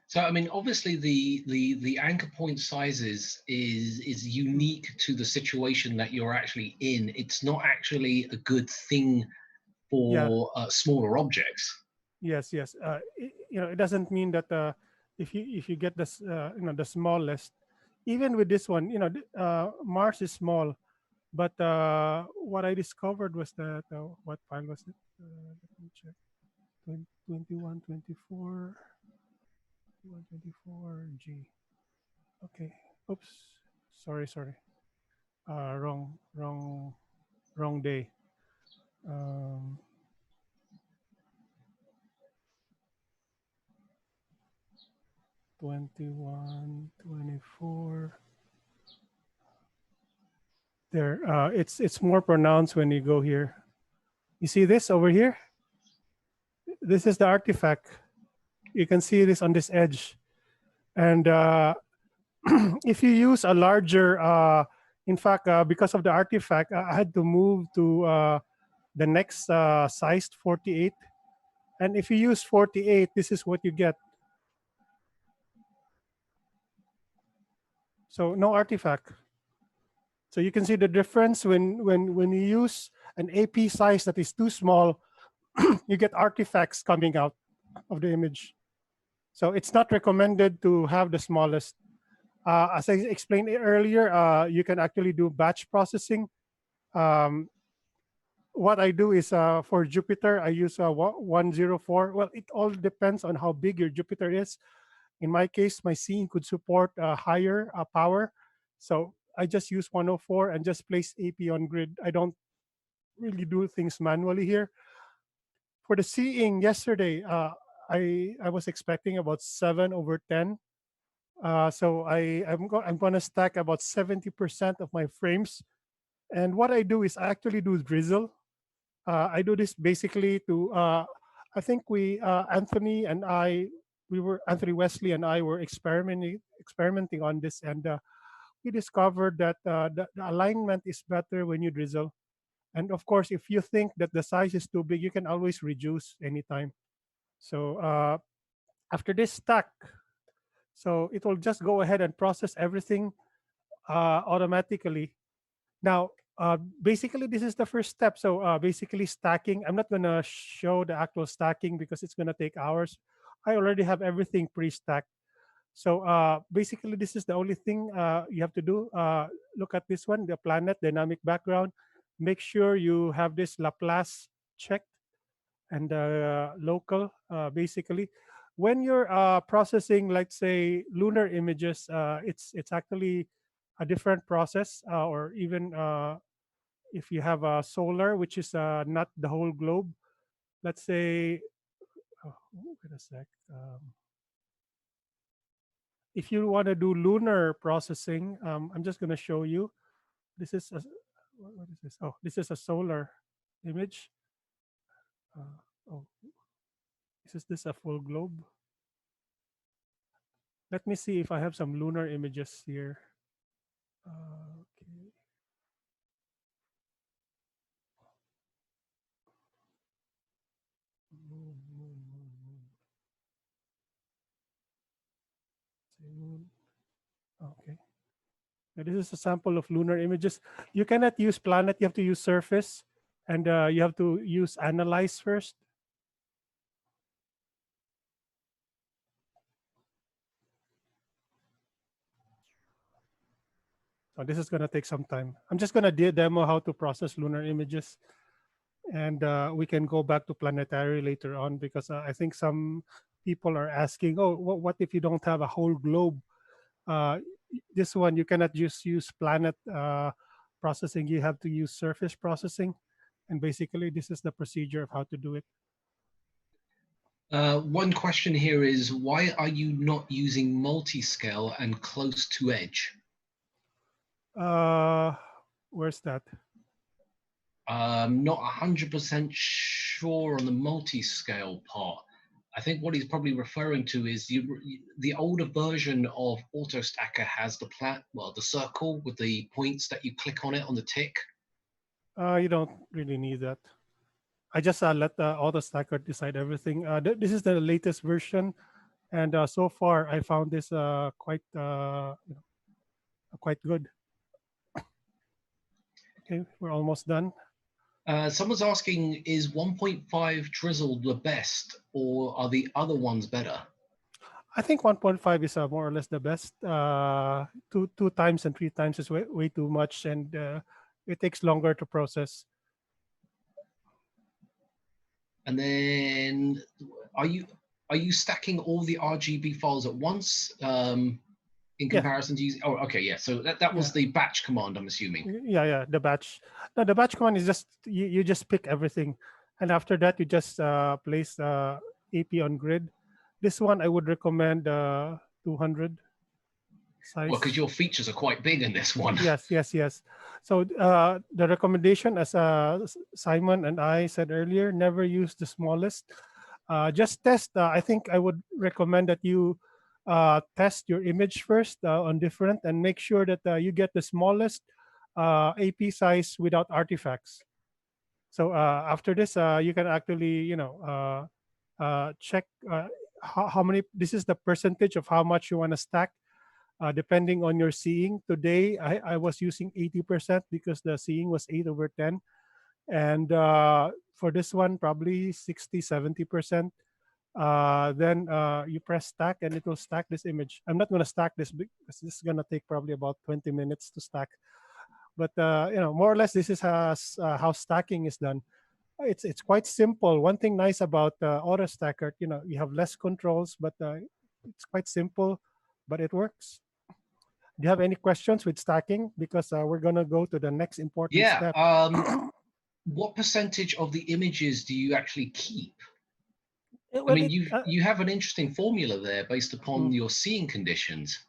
So I mean, obviously the anchor point sizes is unique to the situation that you're actually in. It's not actually a good thing for smaller objects. Yes. It doesn't mean that if you get this the smallest, even with this one, Mars is small, but what I discovered was that what file was it? Let me check. 21, 24. 124G. Okay. Oops. Sorry. Wrong day. 21, 24. There. It's more pronounced when you go here. You see this over here? This is the artifact. You can see this on this edge. And if you use a larger, in fact, because of the artifact, I had to move to the next sized 48. And if you use 48, this is what you get. So no artifact. So you can see the difference when you use an AP size that is too small, you get artifacts coming out of the image. So it's not recommended to have the smallest. As I explained earlier, you can actually do batch processing. What I do is for Jupiter, I use 104. Well, it all depends on how big your Jupiter is. In my case, my scene could support higher power. So I just use 104 and just place AP on grid. I don't really do things manually here. For the seeing yesterday, I was expecting about 7/10. So I'm going to stack about 70% of my frames. And what I do is I actually do drizzle. I do this basically to, I think Anthony Wesley and I were experimenting on this, and we discovered that the alignment is better when you drizzle. And of course, if you think that the size is too big, you can always reduce anytime. So after this stack, so it will just go ahead and process everything automatically. Now, basically, this is the first step. So basically stacking, I'm not gonna show the actual stacking because it's gonna take hours. I already have everything pre-stacked. So basically, this is the only thing you have to do. Look at this one, the planet dynamic background. Make sure you have this Laplace checked and local, basically. When you're processing, let's say, lunar images, it's actually a different process, or even if you have a solar, which is not the whole globe. Let's say, oh, wait a sec. If you want to do lunar processing, I'm just going to show you. This is what is this? Oh, this is a solar image. Oh, is this a full globe? Let me see if I have some lunar images here. Okay. Moon. Okay. Now, this is a sample of lunar images. You cannot use planet, you have to use surface, and you have to use analyze first. So this is going to take some time. I'm just going to demo how to process lunar images, and we can go back to planetary later on, because I think some people are asking, oh, what if you don't have a whole globe? This one, you cannot just use planet processing. You have to use surface processing. And basically, this is the procedure of how to do it. One question here is, why are you not using multi-scale and close to edge? Where's that? Not 100% sure on the multi-scale part. I think what he's probably referring to is the older version of AutoStacker has the the circle with the points that you click on it on the tick. You don't really need that. I just let the AutoStacker decide everything. This is the latest version, and so far I found this quite quite good. Okay, we're almost done. Someone's asking, is 1.5 drizzle the best, or are the other ones better? I think 1.5 is more or less the best. Two times and 3 times is way too much, and it takes longer to process. And then, are you stacking all the RGB files at once? In comparison to using, oh, okay, yeah. So that was the batch command, I'm assuming. Yeah, the batch. No, the batch command is just you just pick everything, and after that you just place AP on grid. This one I would recommend 200 size. Well, because your features are quite big in this one. Yes. So the recommendation, as Simon and I said earlier, never use the smallest. Just test. I think I would recommend that you test your image first on different, and make sure that you get the smallest AP size without artifacts. So after this, you can actually, check how many. This is the percentage of how much you want to stack, depending on your seeing. Today, I was using 80% because the seeing was 8/10, and for this one, probably 60-70%. Then you press stack, and it will stack this image. I'm not going to stack this because this is going to take probably about 20 minutes to stack. But more or less, this is how stacking is done. It's quite simple. One thing nice about AutoStacker, you have less controls, but it's quite simple, but it works. Do you have any questions with stacking? Because we're going to go to the next important step. What percentage of the images do you actually keep? Well, I mean, you have an interesting formula there based upon your seeing conditions.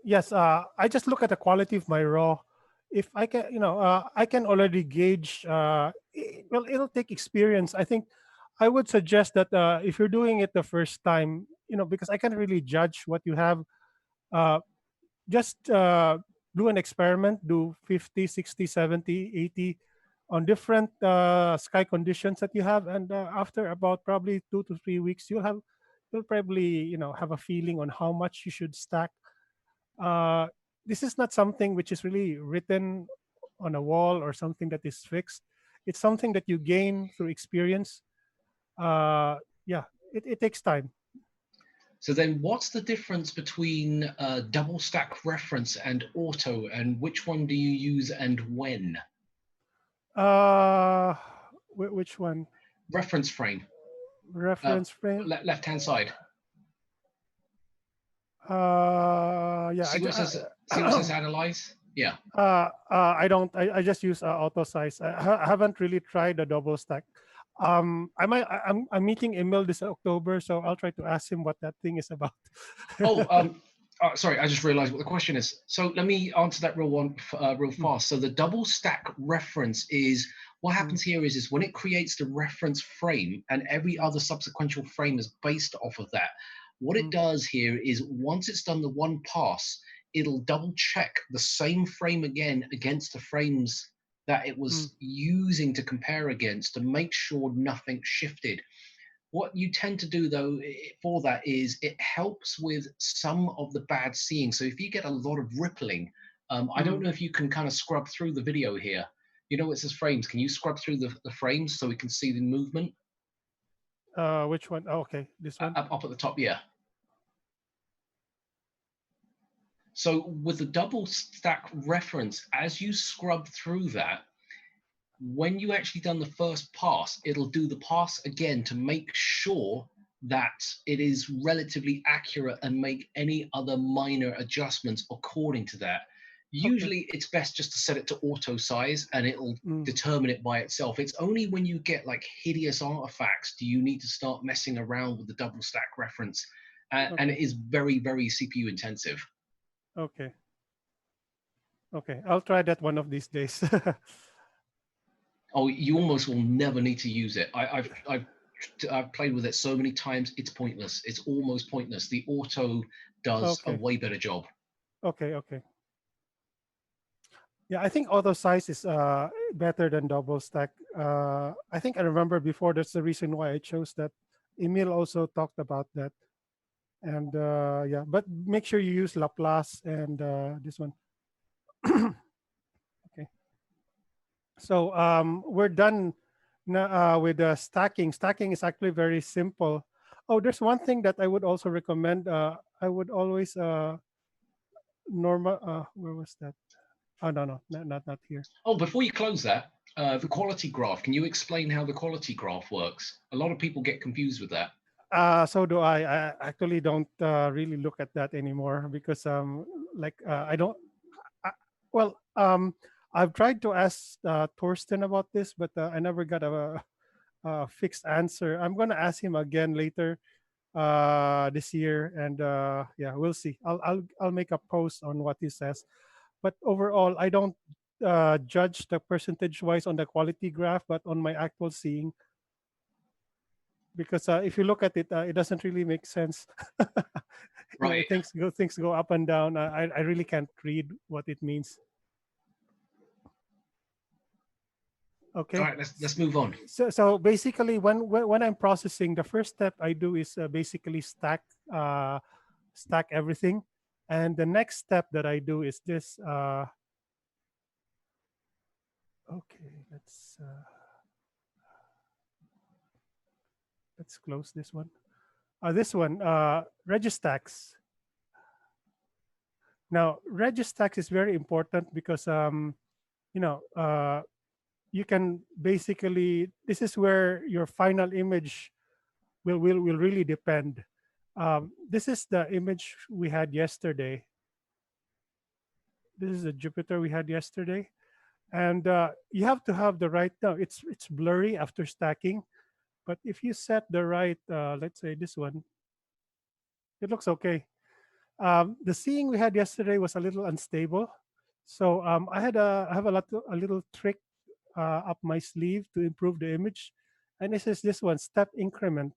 Yes, I just look at the quality of my raw. If I can, I can already gauge. Well, it'll take experience. I think I would suggest that if you're doing it the first time, because I can't really judge what you have. just do an experiment, do 50, 60, 70, 80 on different sky conditions that you have, and after about probably 2 to 3 weeks, you'll probably have a feeling on how much you should stack. This is not something which is really written on a wall or something that is fixed. It's something that you gain through experience. Yeah, it takes time. So then what's the difference between double stack reference and auto, and which one do you use and when? Which one? Reference frame. Reference frame. Left-hand side. Yeah. See what it says analyze? Yeah. I don't. I just use auto size. I haven't really tried the double stack. I'm meeting Emil this October, so I'll try to ask him what that thing is about. Sorry, I just realized what the question is. So let me answer that real fast. So the double stack reference is, what happens here is when it creates the reference frame and every other subsequent frame is based off of that. What it does here is once it's done the one pass, it'll double check the same frame again against the frames that it was using to compare against to make sure nothing shifted. What you tend to do though for that is it helps with some of the bad seeing. So if you get a lot of rippling, I don't know if you can kind of scrub through the video here. You know, it says frames. Can you scrub through the frames so we can see the movement? Which one? Oh, okay, this one. Up at the top, yeah. So with the double stack reference, as you scrub through that, when you actually done the first pass, it'll do the pass again to make sure that it is relatively accurate and make any other minor adjustments according to that. Usually it's best just to set it to auto size and it'll determine it by itself. It's only when you get like hideous artifacts do you need to start messing around with the double stack reference. And it is very, very CPU intensive. Okay. Okay, I'll try that one of these days. Oh, you almost will never need to use it. I've played with it so many times, it's pointless. It's almost pointless. The auto does a way better job. Okay. Yeah, I think auto size is better than double stack. I think I remember before, that's the reason why I chose that. Emil also talked about that. And yeah, but make sure you use Laplace and this one. Okay. So we're done now with stacking. Stacking is actually very simple. Oh, there's one thing that I would also recommend. I would always normal. Where was that? Oh no, not here. Oh, before you close that, the quality graph. Can you explain how the quality graph works? A lot of people get confused with that. So do I. I actually don't really look at that anymore because I don't. I've tried to ask Torsten about this, but I never got a fixed answer. I'm gonna ask him again later this year, and yeah, we'll see. I'll make a post on what he says. But overall, I don't judge the percentage-wise on the quality graph, but on my actual seeing. Because if you look at it, it doesn't really make sense. Right. Things go up and down. I really can't read what it means. Okay. All right, let's move on. So basically, when I'm processing, the first step I do is basically stack everything, and the next step that I do is this. Okay, let's close this one. This one, Registacks. Now, Registacks is very important because you can basically, this is where your final image will really depend. This is the image we had yesterday. This is the Jupiter we had yesterday. And you have to have the right, now it's blurry after stacking, but if you set the right, let's say this one, it looks okay. The seeing we had yesterday was a little unstable. So I have a little trick up my sleeve to improve the image. And this is this one, step increment.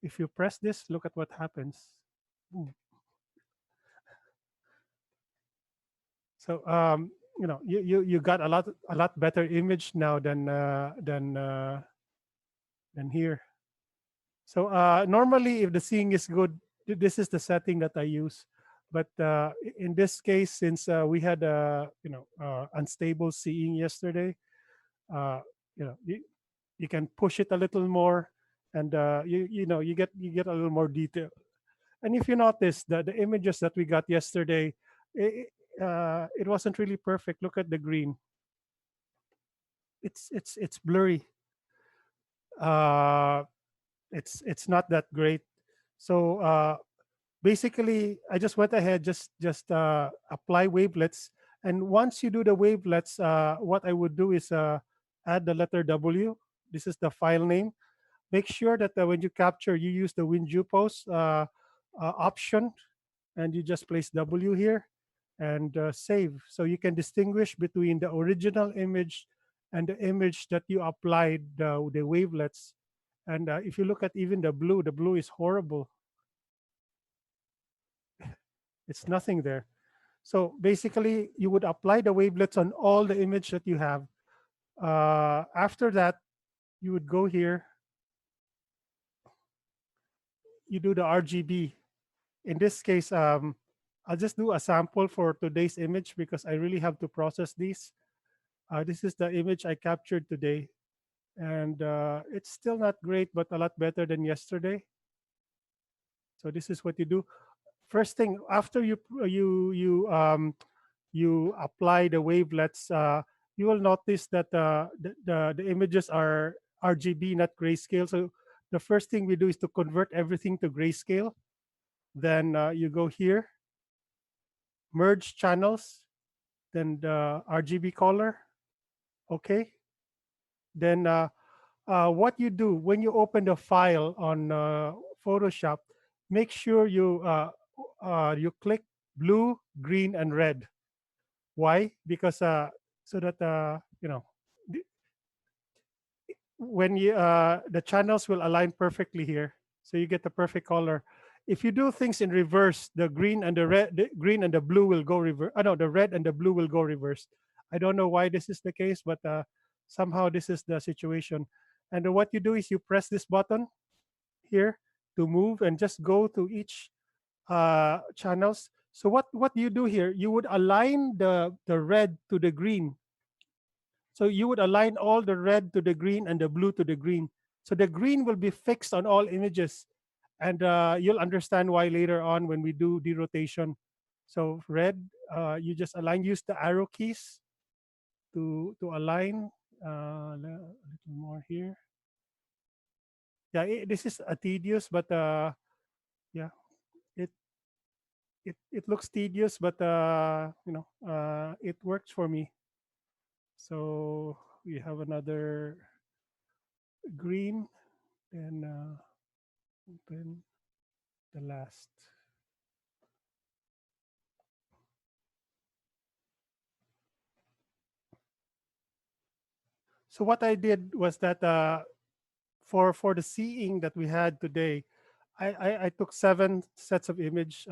If you press this, look at what happens. Boom. So you got a lot better image now than here. So normally, if the seeing is good, this is the setting that I use. But in this case, since we had unstable seeing yesterday, uh, you can push it a little more, and you get a little more detail. And if you notice the images that we got yesterday, it wasn't really perfect. Look at the green. It's blurry. It's not that great. So basically, I just went ahead, just apply wavelets, and once you do the wavelets, what I would do is add the letter W. This is the file name. Make sure that when you capture, you use the WinJupos option, and you just place W here and save. So you can distinguish between the original image and the image that you applied the wavelets. And if you look at even the blue is horrible. It's nothing there. So basically, you would apply the wavelets on all the image that you have. After that, you would go here. You do the RGB. In this case, I'll just do a sample for today's image because I really have to process these. This is the image I captured today. And it's still not great, but a lot better than yesterday. So this is what you do. First thing, after you apply the wavelets, you will notice that the images are RGB, not grayscale. So the first thing we do is to convert everything to grayscale. Then you go here, merge channels, then the RGB color. Okay. Then what you do when you open the file on Photoshop, make sure you click blue, green, and red. Why? Because so that when you the channels will align perfectly here, so you get the perfect color. If you do things in reverse, the green and the blue will go reverse. No, the red and the blue will go reverse. I don't know why this is the case, but somehow this is the situation. And what you do is you press this button here to move and just go to each channels. So what you do here, you would align the red to the green. So you would align all the red to the green and the blue to the green. So the green will be fixed on all images. And you'll understand why later on when we do derotation. So red, you just align, use the arrow keys to align a little more here. Yeah, this is tedious, but yeah, it looks tedious, but it works for me. So we have another green, and open the last. So what I did was that for the seeing that we had today, I took 7 sets of image.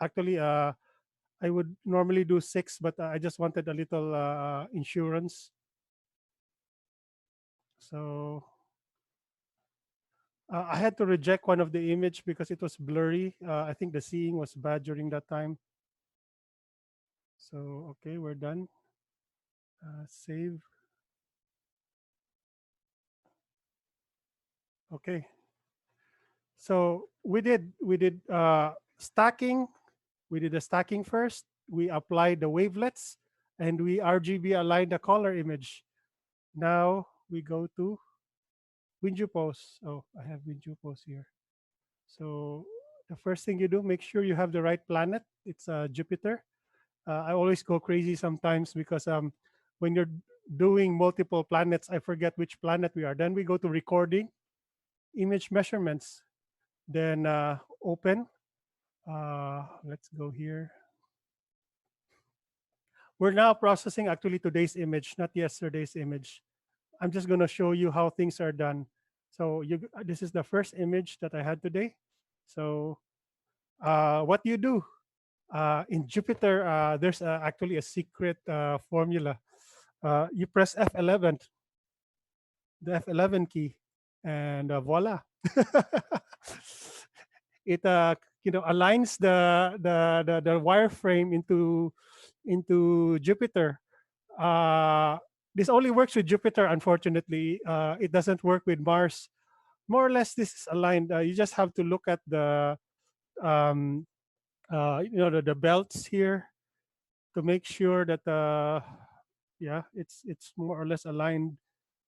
Actually, I would normally do 6, but I just wanted a little insurance. So I had to reject one of the image because it was blurry. I think the seeing was bad during that time. So okay, we're done. Save. Okay. So we did stacking. We did the stacking first. We applied the wavelets, and we RGB aligned the color image. Now we go to WinJupos. Oh, I have WinJupos here. So the first thing you do, make sure you have the right planet. It's Jupiter. I always go crazy sometimes because when you're doing multiple planets, I forget which planet we are. Then we go to recording, image measurements, then open. Let's go here. We're now processing actually today's image, not yesterday's image. I'm just going to show you how things are done. So this is the first image that I had today. So what you do, In Jupiter, there's actually a secret formula. You press F11, the F11 key, and voila. It aligns the wireframe into Jupiter. This only works with Jupiter, unfortunately. It doesn't work with Mars. More or less, this is aligned. You just have to look at the the belts here to make sure that yeah, it's more or less aligned.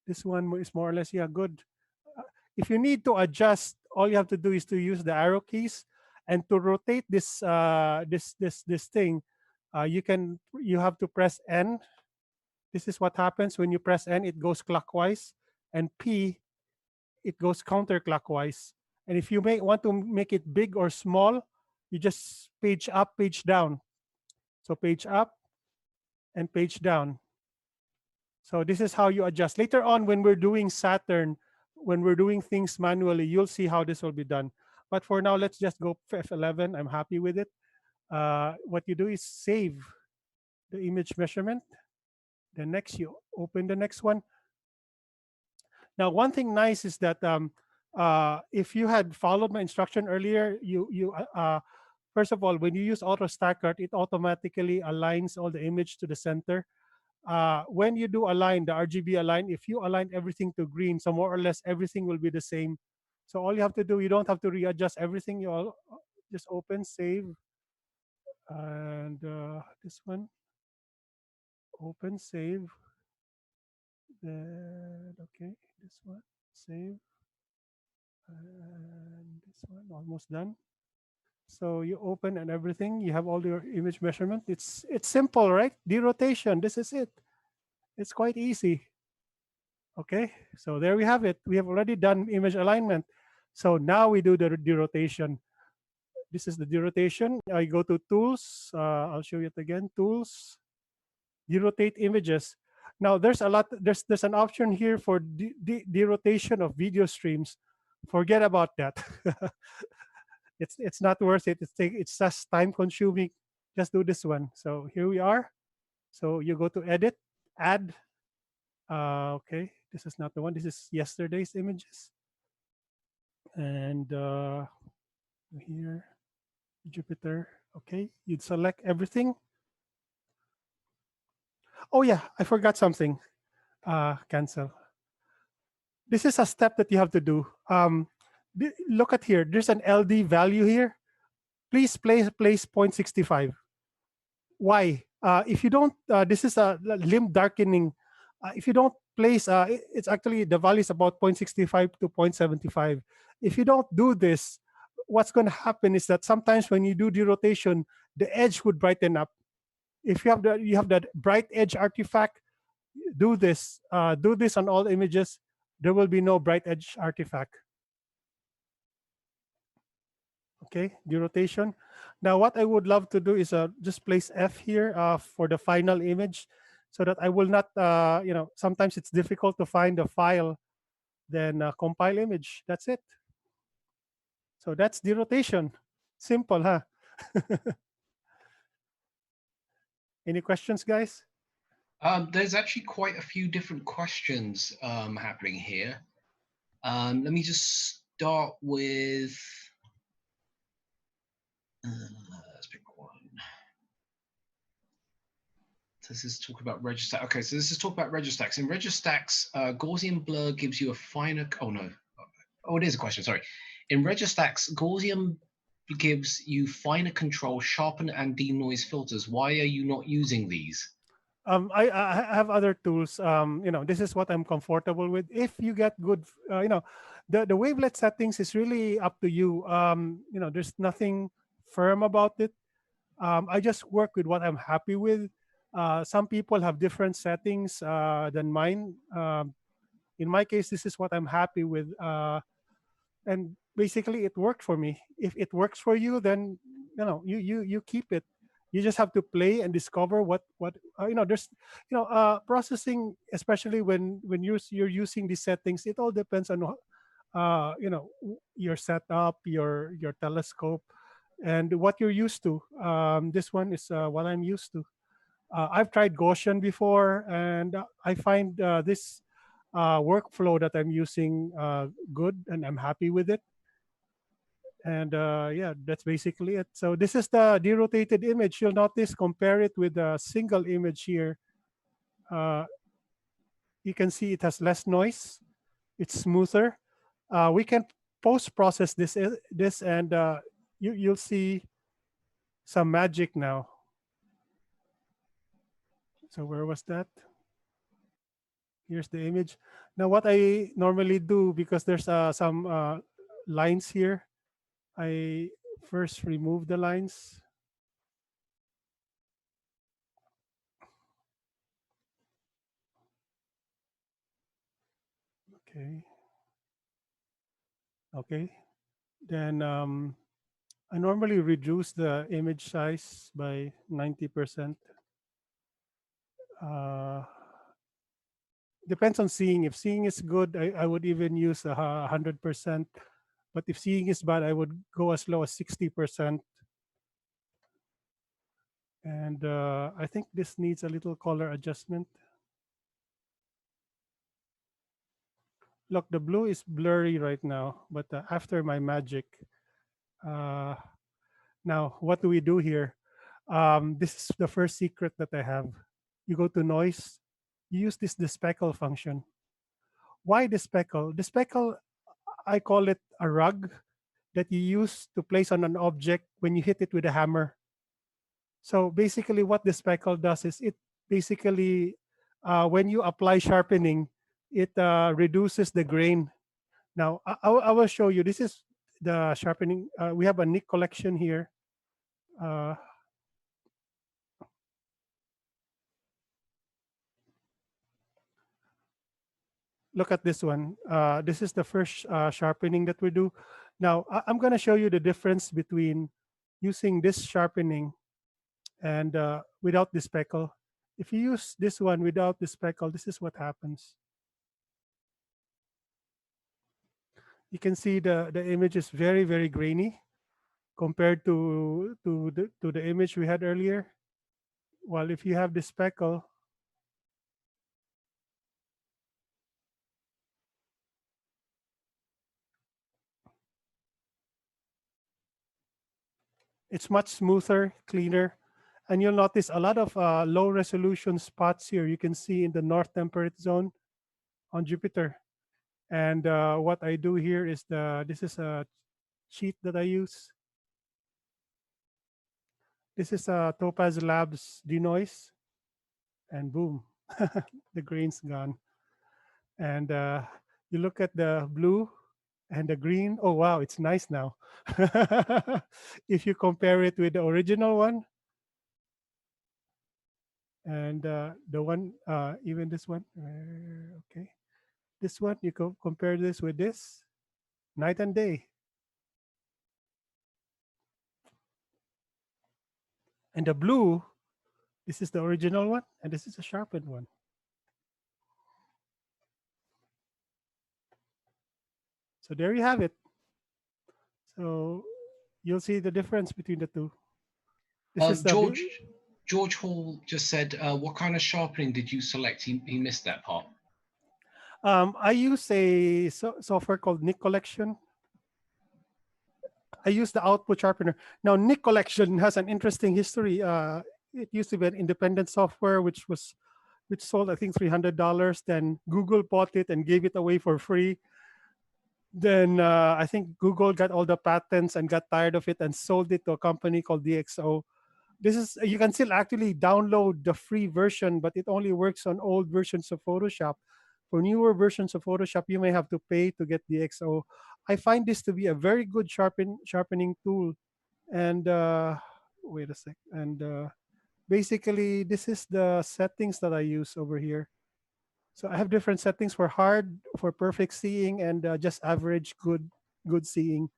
This one is more or less, yeah, good. If you need to adjust, all you have to do is to use the arrow keys, and to rotate this this thing, you have to press N. This is what happens when you press N. It goes clockwise, and P, it goes counterclockwise. And if you want to make it big or small, you just page up, page down. So page up and page down. So this is how you adjust. Later on, when we're doing Saturn, when we're doing things manually, you'll see how this will be done. But for now, let's just go F11. I'm happy with it. What you do is save the image measurement. Then next, you open the next one. Now, one thing nice is that if you had followed my instruction earlier, first of all, when you use auto stack art, it automatically aligns all the image to the center. When you do align, the RGB align, if you align everything to green, so more or less everything will be the same. So all you have to do, you don't have to readjust everything. You all just open, save, and this one, open, save. Then okay, this one, save, and this one, almost done. So you open and everything, you have all your image measurement. It's simple, right? Derotation, this is it. It's quite easy. Okay, so there we have it. We have already done image alignment. So now we do the derotation. This is the derotation. I go to tools. I'll show you it again. Tools, derotate images. Now there's a lot. There's an option here for derotation of video streams. Forget about that. It's not worth it. It's just time consuming. Just do this one. So here we are. So you go to edit, add. Okay, this is not the one. This is yesterday's images. And here, Jupiter. Okay, you'd select everything. Oh yeah, I forgot something. Cancel. This is a step that you have to do. Look at here. There's an LD value here. Please place 0.65. Why? If you don't, this is a limb darkening. If you don't place, it's actually the value is about 0.65 to 0.75. If you don't do this, what's going to happen is that sometimes when you do derotation, the edge would brighten up. If you have that bright edge artifact, do this on all images. There will be no bright edge artifact. Okay, derotation. Now what I would love to do is just place F here for the final image, so that I will not, sometimes it's difficult to find the file, then compile image. That's it. So that's derotation. Simple, huh? Any questions, guys? There's actually quite a few different questions happening here. Let me just start with, let's pick one. So this is talk about Registack. Okay, so this is talk about Registacks. In Registacks, Gaussian blur gives you a finer, oh no. Oh, it is a question, sorry. In Registacks, Gaussian gives you finer control, sharpen and denoise filters. Why are you not using these? I have other tools. This is what I'm comfortable with. If you get good, the wavelet settings is really up to you. There's nothing firm about it. I just work with what I'm happy with. Some people have different settings than mine. In my case, this is what I'm happy with. And basically, it worked for me. If it works for you, then you keep it. You just have to play and discover what there's processing, especially when you're using these settings. It all depends on your setup, your telescope. and what you're used to. This one is what I'm used to. I've tried Gaussian before, and I find this workflow that I'm using good, and I'm happy with it. And yeah, that's basically it. So this is the derotated image. You'll notice, compare it with a single image here. You can see it has less noise. It's smoother. We can post-process this, and you'll see some magic now. So where was that? Here's the image. Now what I normally do, because there's some lines here, I first remove the lines. Okay. Okay. Then I normally reduce the image size by 90%. Depends on seeing. If seeing is good, I would even use 100%. But if seeing is bad, I would go as low as 60%. And I think this needs a little color adjustment. Look, the blue is blurry right now, but after my magic. Now, what do we do here? This is the first secret that I have. You go to noise, you use the speckle function. Why the speckle? The speckle, I call it a rug that you use to place on an object when you hit it with a hammer. So basically what the speckle does is it basically, when you apply sharpening, it reduces the grain. Now, I will show you. This is the sharpening. We have a nick collection here. Look at this one. This is the first sharpening that we do. Now, I'm going to show you the difference between using this sharpening and without the speckle. If you use this one without the speckle, this is what happens. You can see the image is very, very grainy compared to the image we had earlier. While if you have the speckle, it's much smoother, cleaner. And you'll notice a lot of low resolution spots here. You can see in the north temperate zone on Jupiter. And what I do here is this is a sheet that I use. This is a Topaz Labs denoise, and boom, the grain's gone. And you look at the blue and the green. Oh wow, it's nice now. If you compare it with the original one, and the one, even this one, okay, this one, you compare this with this, night and day. And the blue, this is the original one, and this is a sharpened one. So there you have it. So you'll see the difference between the two. This is the George Hall just said, what kind of sharpening did you select? He missed that part. I use a software called Nick Collection. I use the output sharpener. Now, Nick Collection has an interesting history. It used to be an independent software which sold, I think, $300. Then Google bought it and gave it away for free. Then I think Google got all the patents and got tired of it and sold it to a company called DxO. You can still actually download the free version, but it only works on old versions of Photoshop. For newer versions of Photoshop, you may have to pay to get DxO. I find this to be a very good sharpening tool. And wait a sec. And basically, this is the settings that I use over here. So I have different settings for hard, for perfect seeing, and just average good seeing.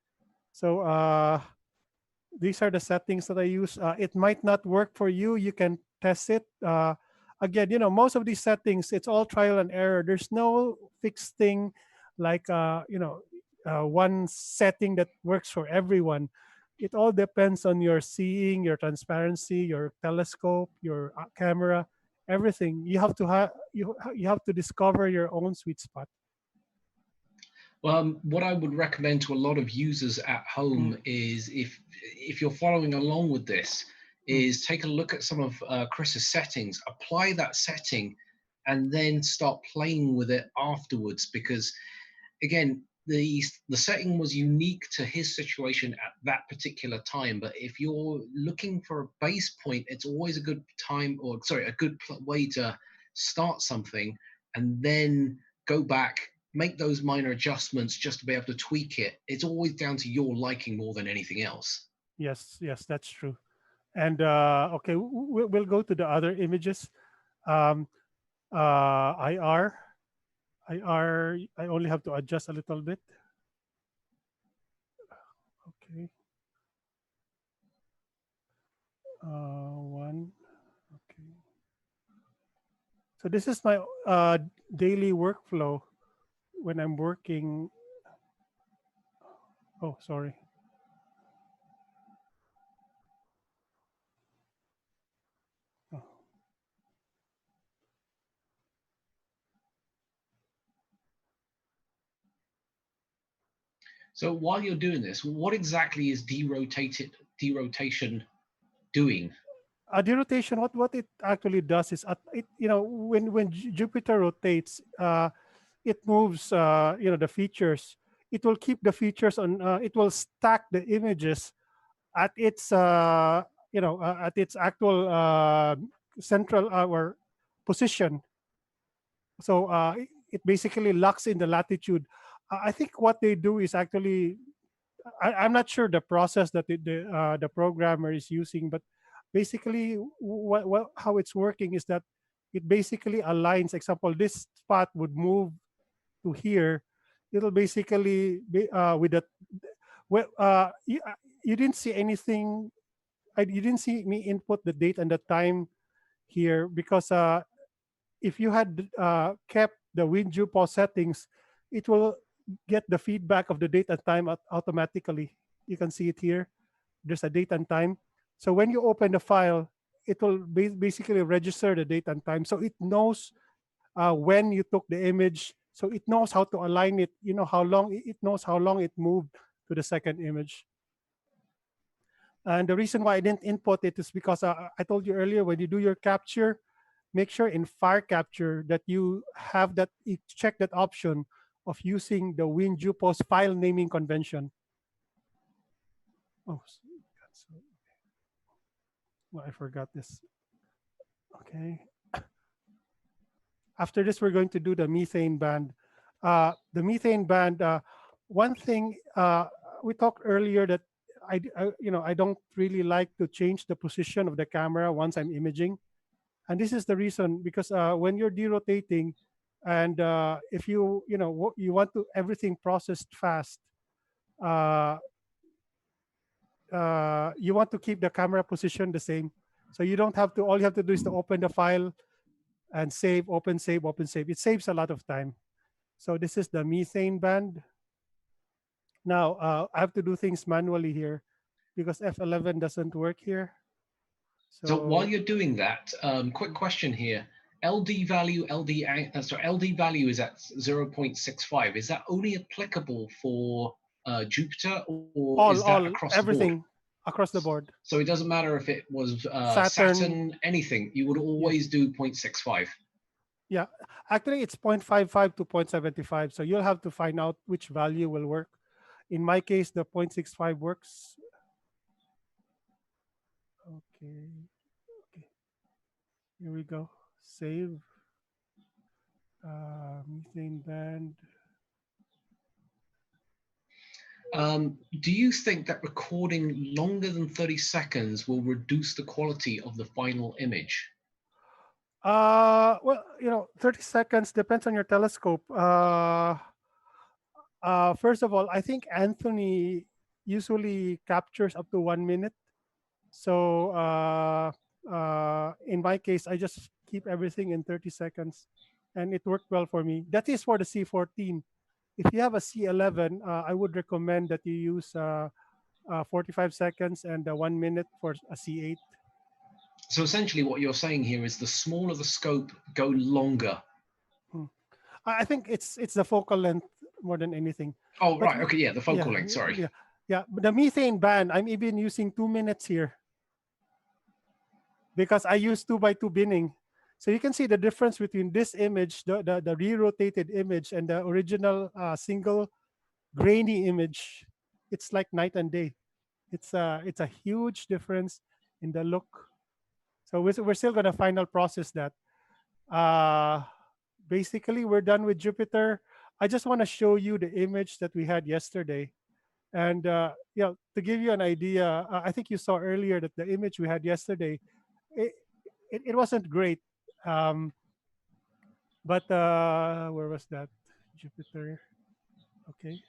So these are the settings that I use. It might not work for you. You can test it. Again, most of these settings, it's all trial and error. There's no fixed thing like, one setting that works for everyone. It all depends on your seeing, your transparency, your telescope, your camera, everything. You have to you have to discover your own sweet spot. What I would recommend to a lot of users at home is if you're following along with this, is take a look at some of Chris's settings, apply that setting, and then start playing with it afterwards. Because again, the setting was unique to his situation at that particular time. But if you're looking for a base point, it's always a good time, or sorry, a good way to start something, and then go back, make those minor adjustments just to be able to tweak it. It's always down to your liking more than anything else. Yes, that's true. And okay, we'll go to the other images. IR, I only have to adjust a little bit. Okay. One. Okay. So this is my daily workflow when I'm working. Oh, sorry. So while you're doing this, what exactly is derotation doing? Derotation, what it actually does is, when Jupiter rotates, it moves, the features. It will keep the features on. It will stack the images at its, at its actual central or position. So it basically locks in the latitude. I think what they do is actually, I'm not sure the process that the programmer is using, but basically how it's working is that it basically aligns. Example, this spot would move to here. It'll basically be with the you didn't see anything. You didn't see me input the date and the time here because if you had kept the WinJupo settings, it will get the feedback of the date and time automatically. You can see it here. There's a date and time. So when you open the file, it will basically register the date and time. So it knows when you took the image. So it knows how to align it. You know how long it knows how long it moved to the second image. And the reason why I didn't input it is because I told you earlier, when you do your capture, make sure in file capture that you have that, you check that option of using the WinJupo's file naming convention. Oh, well, I forgot this. Okay. After this, we're going to do the methane band. The methane band, one thing we talked earlier that I don't really like to change the position of the camera once I'm imaging. And this is the reason, because when you're derotating, and if you want to everything processed fast, you want to keep the camera position the same. So you don't have to. All you have to do is to open the file and save, open, save, open, save. It saves a lot of time. So this is the methane band. Now I have to do things manually here because F11 doesn't work here. So while you're doing that, quick question here. LD value, LD value is at 0.65. Is that only applicable for Jupiter, or is that across everything the board? Across the board? So it doesn't matter if it was Saturn, anything. You would always do 0.65. Yeah, actually it's 0.55 to 0.75. So you'll have to find out which value will work. In my case, the 0.65 works. Okay. Here we go. Save. Methane band. Do you think that recording longer than 30 seconds will reduce the quality of the final image? Well, 30 seconds depends on your telescope. First of all, I think Anthony usually captures up to 1 minute. So in my case, I just keep everything in 30 seconds, and it worked well for me. That is for the C14. If you have a C11, I would recommend that you use 45 seconds, and 1 minute for a C8. So essentially what you're saying here is the smaller the scope, go longer. I think it's the focal length more than anything. Oh, But right. Okay. Yeah. The focal yeah, length. Sorry. yeah. But the methane band, I'm even using 2 minutes here because I use 2x2 binning. So you can see the difference between this image, the re-rotated image, and the original single grainy image. It's like night and day. It's a huge difference in the look. So we're still gonna final process that. Basically, we're done with Jupiter. I just want to show you the image that we had yesterday. And to give you an idea, I think you saw earlier that the image we had yesterday, it wasn't great. But where was that? Jupiter. Okay.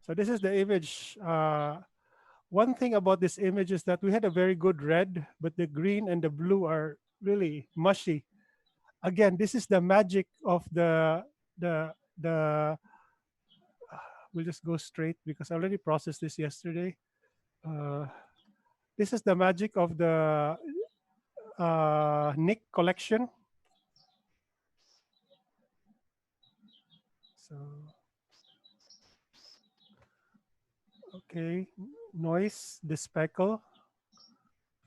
So this is the image. One thing about this image is that we had a very good red, but the green and the blue are really mushy. Again, this is the magic of the we'll just go straight because I already processed this yesterday. This is the magic of the Nick collection. So, okay, noise, the speckle,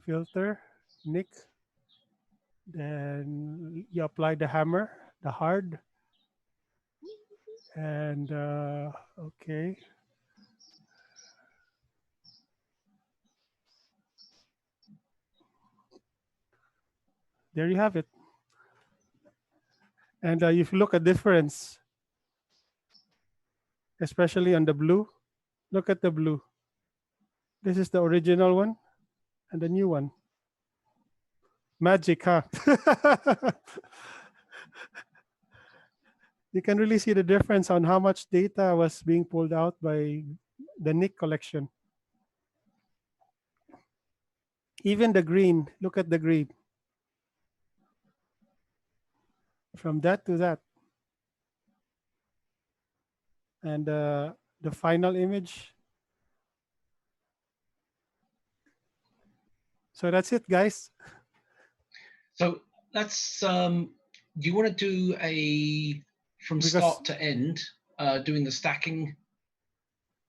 filter, Nick. Then you apply the hammer, the hard. And okay. There you have it. And if you look at difference, especially on the blue, look at the blue. This is the original one and the new one. Magic, huh? You can really see the difference on how much data was being pulled out by the Nick collection. Even the green, look at the green. From that to that. And the final image. So that's it, guys. So let's, do you want to do a, from start to end, doing the stacking,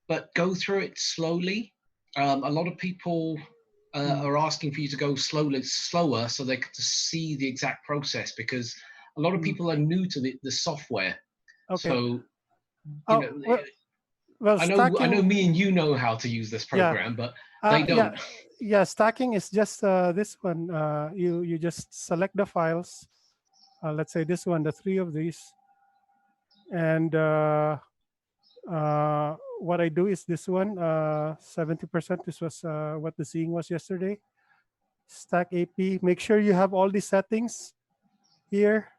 but go through it slowly? A lot of people are asking for you to go slower so they can see the exact process, because a lot of people are new to the software. Okay. So, I know me and you know how to use this program, but they don't. Yeah, stacking is just this one. You just select the files. Let's say this one, the 3 of these. And what I do is this one, 70%. This was what the seeing was yesterday. Stack AP. Make sure you have all these settings here.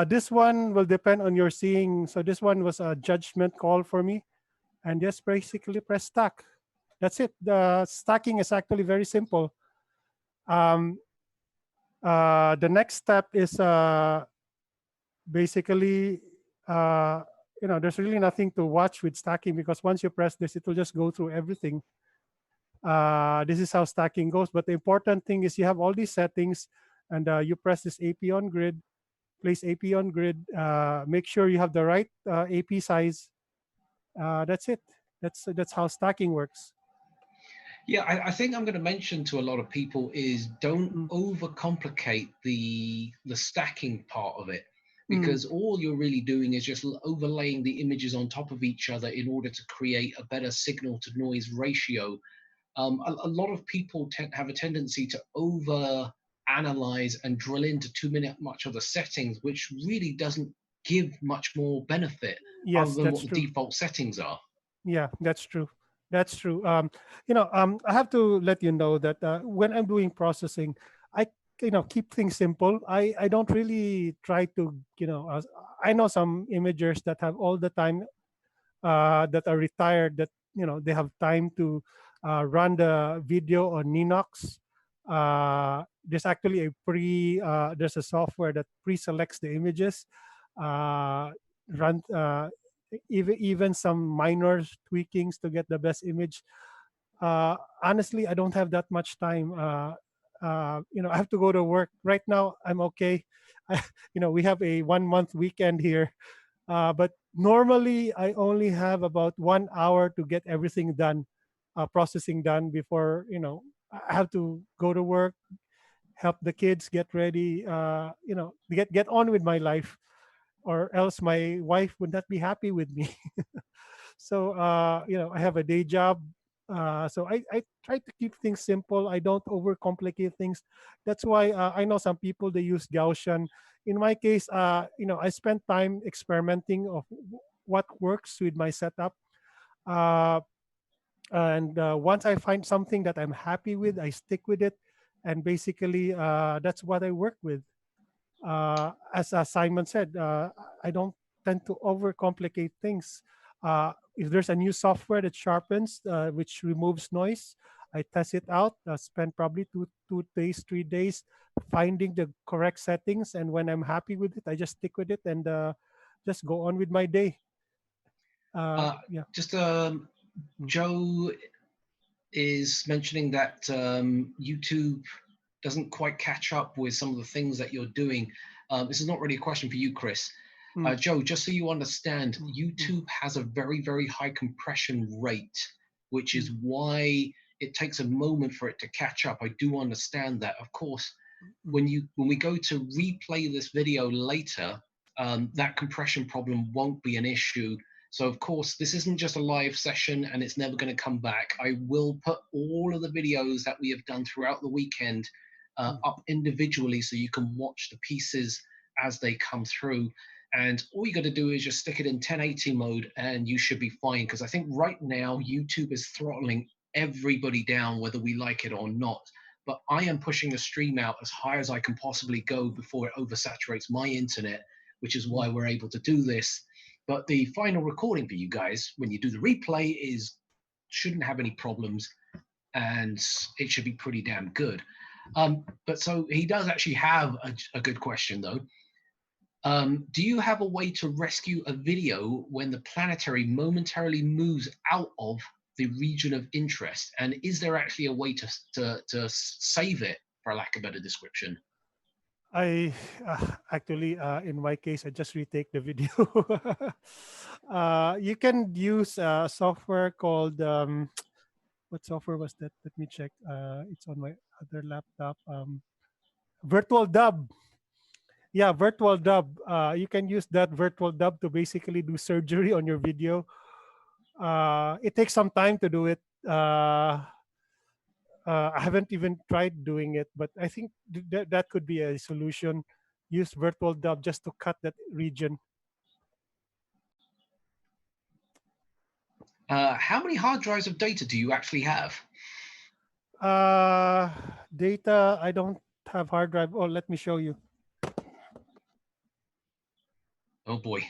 This one will depend on your seeing. So this one was a judgment call for me. And just basically press stack. That's it. The stacking is actually very simple. The next step is basically, there's really nothing to watch with stacking, because once you press this, it will just go through everything. This is how stacking goes. But the important thing is you have all these settings, and you press this AP on grid, place AP on grid, make sure you have the right AP size. That's it. That's how stacking works. Yeah, I think I'm going to mention to a lot of people is don't overcomplicate the stacking part of it, because all you're really doing is just overlaying the images on top of each other in order to create a better signal to noise ratio. A lot of people have a tendency to over analyze and drill into too much of the settings, which really doesn't give much more benefit other than what the default settings are. Yeah, that's true. That's true. I have to let you know that when I'm doing processing, I keep things simple. I don't really try to, I know some imagers that have all the time that are retired, that they have time to run the video on Ninox. There's actually there's a software that pre-selects the images, even some minor tweakings to get the best image. Honestly, I don't have that much time. I have to go to work right now. I'm okay. We have a 1 month weekend here, but normally I only have about 1 hour to get everything done, processing done before I have to go to work, help the kids get ready, get on with my life, or else my wife would not be happy with me. So I have a day job. So I try to keep things simple. I don't overcomplicate things. That's why I know some people, they use Gaussian. In my case, I spend time experimenting of what works with my setup. Uh, and once I find something that I'm happy with, I stick with it. And basically, that's what I work with. As Simon said, I don't tend to overcomplicate things. If there's a new software that sharpens, which removes noise, I test it out. Spend probably 2 days, 3 days finding the correct settings, and when I'm happy with it, I just stick with it and just go on with my day. Yeah. Just Joe is mentioning that YouTube doesn't quite catch up with some of the things that you're doing. This is not really a question for you, Chris. Joe, just so you understand, YouTube has a very, very high compression rate, which is why it takes a moment for it to catch up. I do understand that. Of course, when we go to replay this video later, that compression problem won't be an issue. So of course, this isn't just a live session and it's never going to come back. I will put all of the videos that we have done throughout the weekend up individually so you can watch the pieces as they come through. And all you got to do is just stick it in 1080 mode and you should be fine. Because I think right now YouTube is throttling everybody down, whether we like it or not. But I am pushing the stream out as high as I can possibly go before it oversaturates my internet, which is why we're able to do this. But the final recording for you guys, when you do the replay, shouldn't have any problems, and it should be pretty damn good. But so he does actually have a good question though. Do you have a way to rescue a video when the planetary momentarily moves out of the region of interest? And is there actually a way to save it, for lack of a better description? I actually, in my case, I just retake the video. You can use a software called, what software was that? Let me check. It's on my other laptop. Virtual Dub. Yeah, Virtual Dub. You can use that Virtual Dub to basically do surgery on your video. It takes some time to do it. I haven't even tried doing it, but I think that could be a solution. Use Virtual Dub just to cut that region. How many hard drives of data do you actually have? Data, I don't have hard drive. Oh, let me show you. Oh boy.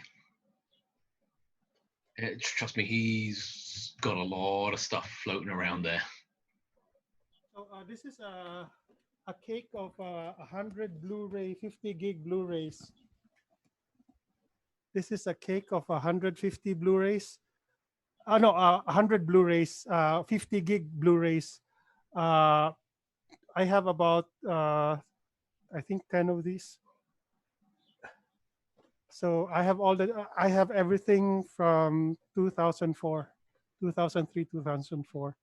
Trust me, he's got a lot of stuff floating around there. So this is a cake of 100 Blu-ray, 50 gig Blu-rays. This is a cake of 150 Blu-rays. No, 100 Blu-rays, 50 gig Blu-rays. I have about, I think 10 of these. So I have I have everything from 2004, 2003, 2004.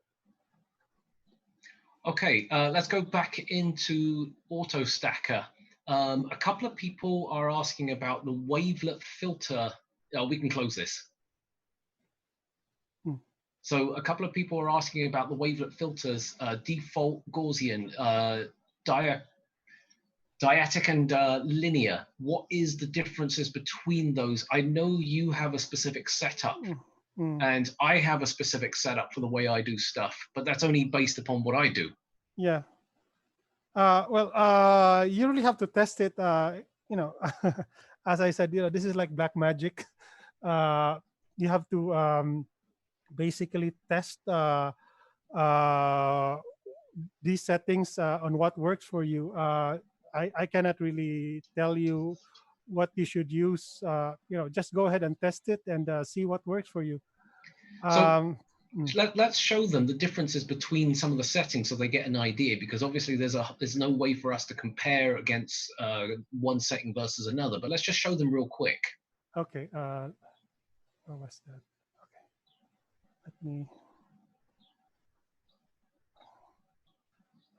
Okay, let's go back into AutoStacker. A couple of people are asking about the wavelet filter. Oh, we can close this. So a couple of people are asking about the wavelet filters, default Gaussian, dietic and linear. What is the differences between those? I know you have a specific setup. And I have a specific setup for the way I do stuff, but that's only based upon what I do. Yeah. You really have to test it. As I said, this is like black magic. You have to basically test these settings on what works for you. I cannot really tell you what you should use. Just go ahead and test it and see what works for you. So let's show them the differences between some of the settings so they get an idea, because obviously there's no way for us to compare against one setting versus another, but let's just show them real quick. Okay. What was that? Okay. Let me.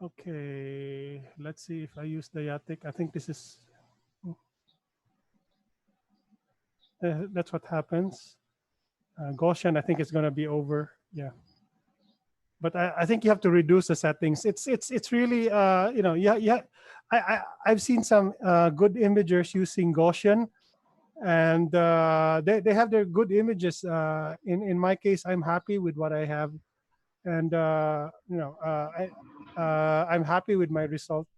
Okay. Let's see if I use Diatic. I think this is. That's what happens. Gaussian, I think it's going to be over. Yeah. But I think you have to reduce the settings. It's really yeah. I've seen some good imagers using Gaussian, and they have their good images. In my case, I'm happy with what I have, and I'm happy with my result.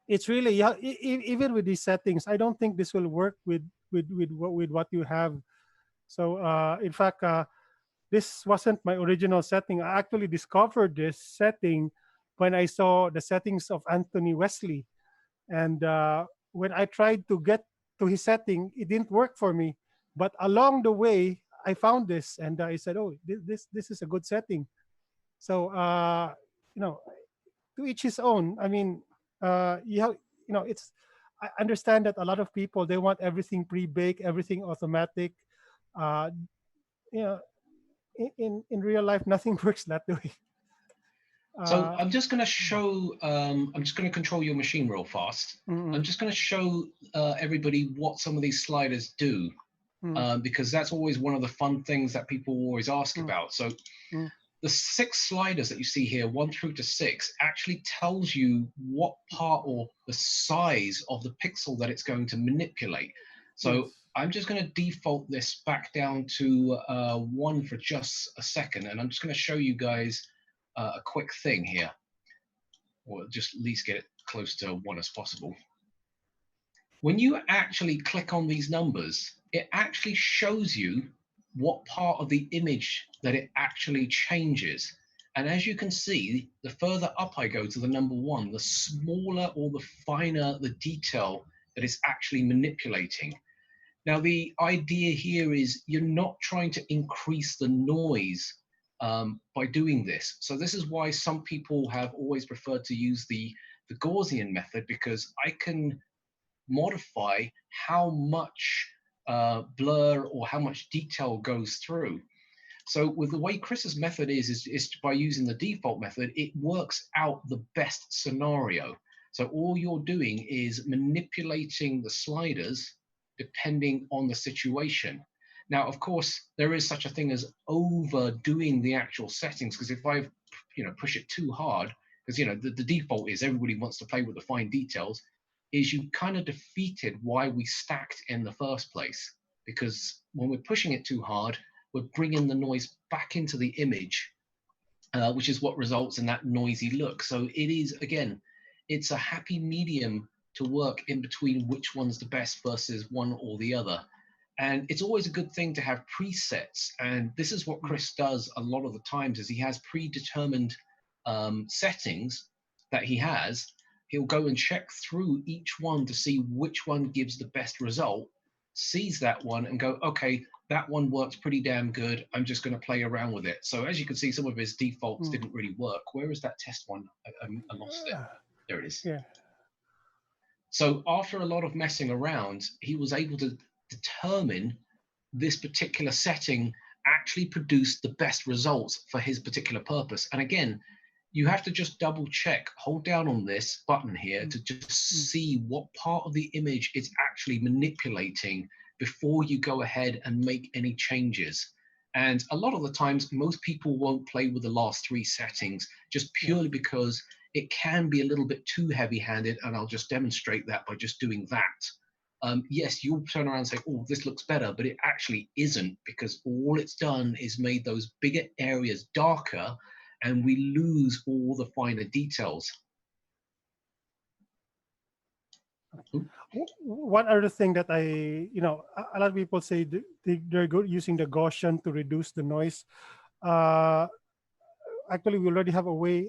It's really, yeah, even with these settings, I don't think this will work with what you have. So in fact, this wasn't my original setting. I actually discovered this setting when I saw the settings of Anthony Wesley, and when I tried to get to his setting, it didn't work for me. But along the way, I found this, and I said, "Oh, this is a good setting." So to each his own. I mean, it's. I understand that a lot of people, they want everything pre-baked, everything automatic. Uh, you know, in real life, nothing works that way. So I'm just going to show, I'm just going to control your machine real fast. I'm just going to show everybody what some of these sliders do, because that's always one of the fun things that people always ask about. So the 6 sliders that you see here, 1 through to 6, actually tells you what part or the size of the pixel that it's going to manipulate. So I'm just going to default this back down to 1 for just a second, and I'm just going to show you guys a quick thing here, or just at least get it close to 1 as possible. When you actually click on these numbers, it actually shows you what part of the image that it actually changes. And as you can see, the further up I go to the number 1, the smaller or the finer the detail that it's actually manipulating. Now, the idea here is you're not trying to increase the noise by doing this. So this is why some people have always preferred to use the Gaussian method, because I can modify how much blur or how much detail goes through. So with the way Chris's method is by using the default method, it works out the best scenario. So all you're doing is manipulating the sliders depending on the situation. Now, of course, there is such a thing as overdoing the actual settings, because if I push it too hard, because the default is everybody wants to play with the fine details, is you kind of defeated why we stacked in the first place. Because when we're pushing it too hard, we're bringing the noise back into the image, which is what results in that noisy look. So it is, again, it's a happy medium to work in between which one's the best versus one or the other. And it's always a good thing to have presets. And this is what Chris does a lot of the times, is he has predetermined settings that he has. He'll go and check through each one to see which one gives the best result, sees that one and go, okay, that one works pretty damn good. I'm just going to play around with it. So as you can see, some of his defaults didn't really work. Where is that test one? I lost it. There it is. Yeah. So after a lot of messing around, he was able to determine this particular setting actually produced the best results for his particular purpose. And again, you have to just double check, hold down on this button here to just see what part of the image it's actually manipulating before you go ahead and make any changes. And a lot of the times, most people won't play with the last 3 settings just purely because it can be a little bit too heavy-handed, and I'll just demonstrate that by just doing that. Yes, you'll turn around and say, oh, this looks better, but it actually isn't, because all it's done is made those bigger areas darker, and we lose all the finer details. One other thing that a lot of people say they're good using the Gaussian to reduce the noise. Actually, we already have a way.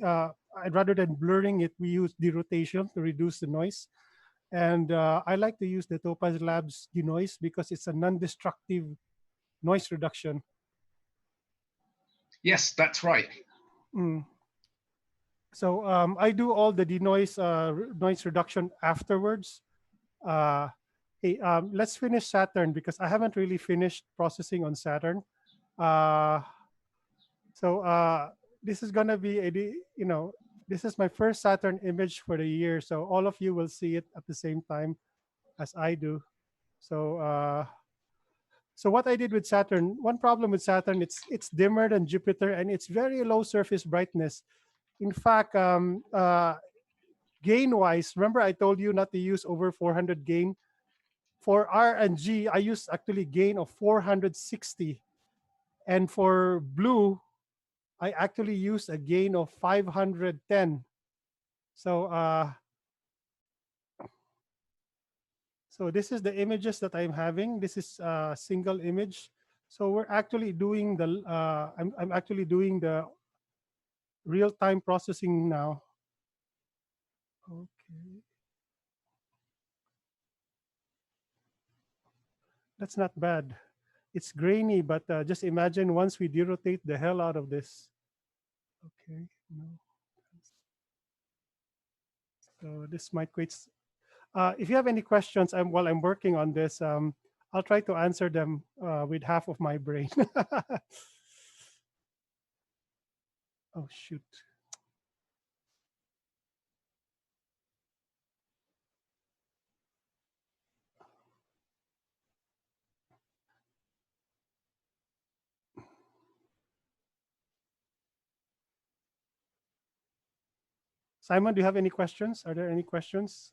Rather than blurring it, we use derotation to reduce the noise. And I like to use the Topaz Labs denoise because it's a non-destructive noise reduction. Yes, that's right. Mm. So I do all the denoise noise reduction afterwards. Hey, let's finish Saturn because I haven't really finished processing on Saturn. So this is gonna be this is my first Saturn image for the year. So all of you will see it at the same time as I do. So what I did with Saturn, one problem with Saturn, it's dimmer than Jupiter and it's very low surface brightness. In fact, gain-wise, remember I told you not to use over 400 gain? For R and G, I use actually gain of 460. And for blue, I actually use a gain of 510. So so this is the images that I'm having. This is a single image. So we're actually doing the, I'm actually doing the real-time processing now. Okay. That's not bad. It's grainy, but just imagine once we derotate the hell out of this. Okay, no. So this might quit. If you have any questions, while I'm working on this, I'll try to answer them with half of my brain. Oh, shoot. Simon, do you have any questions? Are there any questions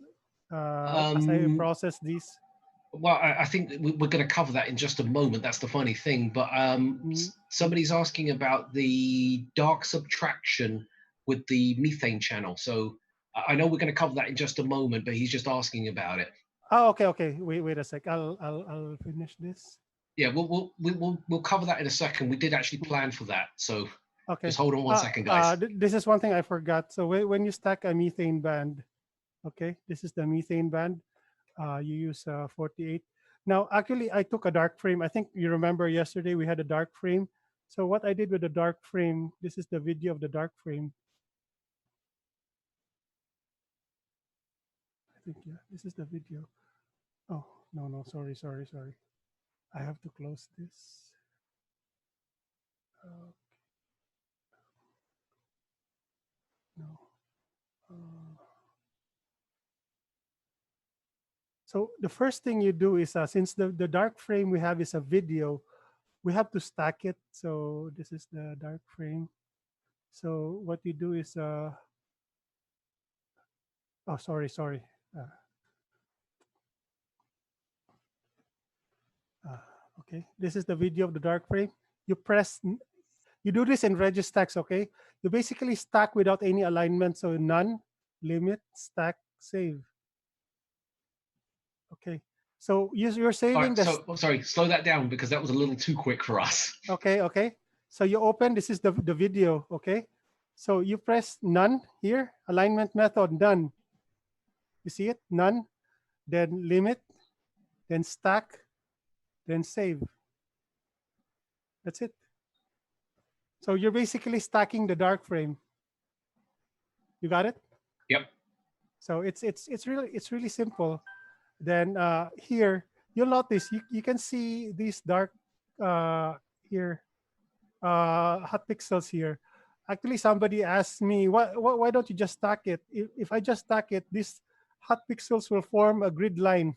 as I process these? Well, I think we're going to cover that in just a moment. That's the funny thing. But somebody's asking about the dark subtraction with the methane channel. So I know we're going to cover that in just a moment, but he's just asking about it. Oh, okay. Wait a sec. I'll finish this. Yeah, we'll cover that in a second. We did actually plan for that. So okay, just hold on 1 second, guys. This is one thing I forgot. So when you stack a methane band, okay, this is the methane band. You use 48. Now, actually, I took a dark frame. I think you remember yesterday we had a dark frame. So what I did with the dark frame, this is the video of the dark frame. I think, yeah, this is the video. Oh, no, sorry. I have to close this. No. So the first thing you do is, since the dark frame we have is a video, we have to stack it. So this is the dark frame. So what you do is, oh, sorry. Okay, this is the video of the dark frame. You do this in Registax, okay? You basically stack without any alignment. So none, limit, stack, save. Okay, so you're saving this. So, sorry, slow that down because that was a little too quick for us. Okay. So you open, this is the video, okay? So you press none here, alignment method, none. You see it? None, then limit, then stack, then save. That's it. So you're basically stacking the dark frame. You got it? Yep. So it's really simple. Then here you'll notice you can see these dark here hot pixels here. Actually, somebody asked me why don't you just stack it? If I just stack it, these hot pixels will form a grid line.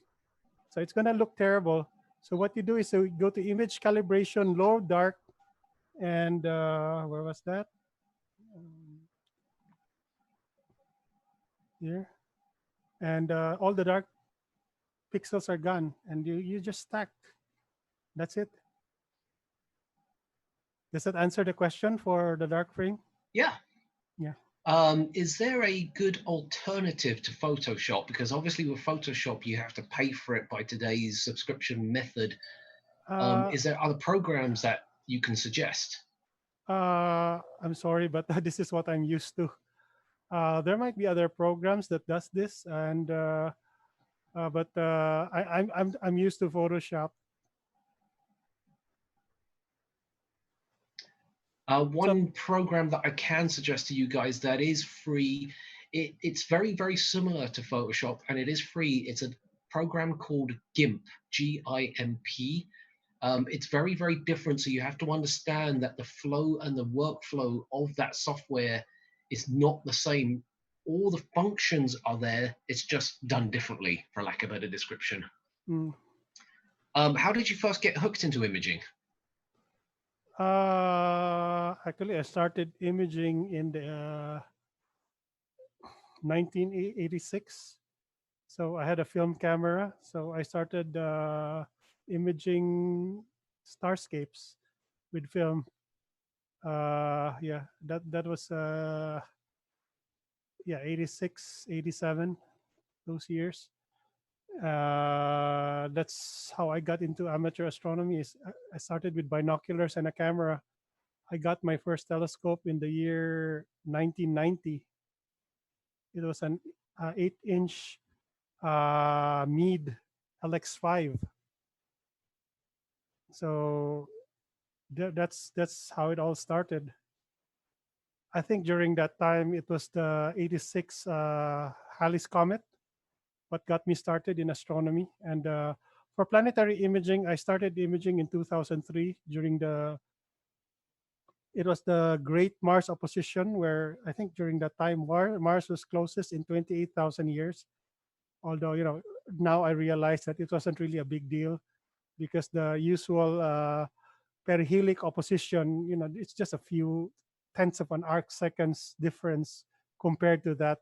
So it's gonna look terrible. So what you do is you go to image calibration, low dark, and where was that? Here, and all the dark pixels are gone, and you just stacked. That's it. Does that answer the question for the dark frame? Yeah. Yeah. Is there a good alternative to Photoshop? Because obviously with Photoshop, you have to pay for it by today's subscription method. Is there other programs that you can suggest? I'm sorry, but this is what I'm used to. There might be other programs that does this, and but I'm used to Photoshop. One program that I can suggest to you guys that is free, it's very, very similar to Photoshop and it is free. It's a program called GIMP, G-I-M-P. It's very, very different. So you have to understand that the flow and the workflow of that software is not the same. All the functions are there. It's just done differently, for lack of a better description. Mm. How did you first get hooked into imaging? Actually, I started imaging in the 1986. So I had a film camera. So I started imaging starscapes with film. Yeah, that was 86, 87, those years. That's how I got into amateur astronomy. I started with binoculars and a camera. I got my first telescope in the year 1990. It was an 8-inch Meade LX5. So that's how it all started. I think during that time it was the 86 Halley's Comet what got me started in astronomy. And for planetary imaging, I started imaging in 2003 during it was the Great Mars Opposition, where I think during that time Mars was closest in 28,000 years. Although, now I realize that it wasn't really a big deal because the usual perihelic opposition, it's just a few tenths of an arc seconds difference compared to that.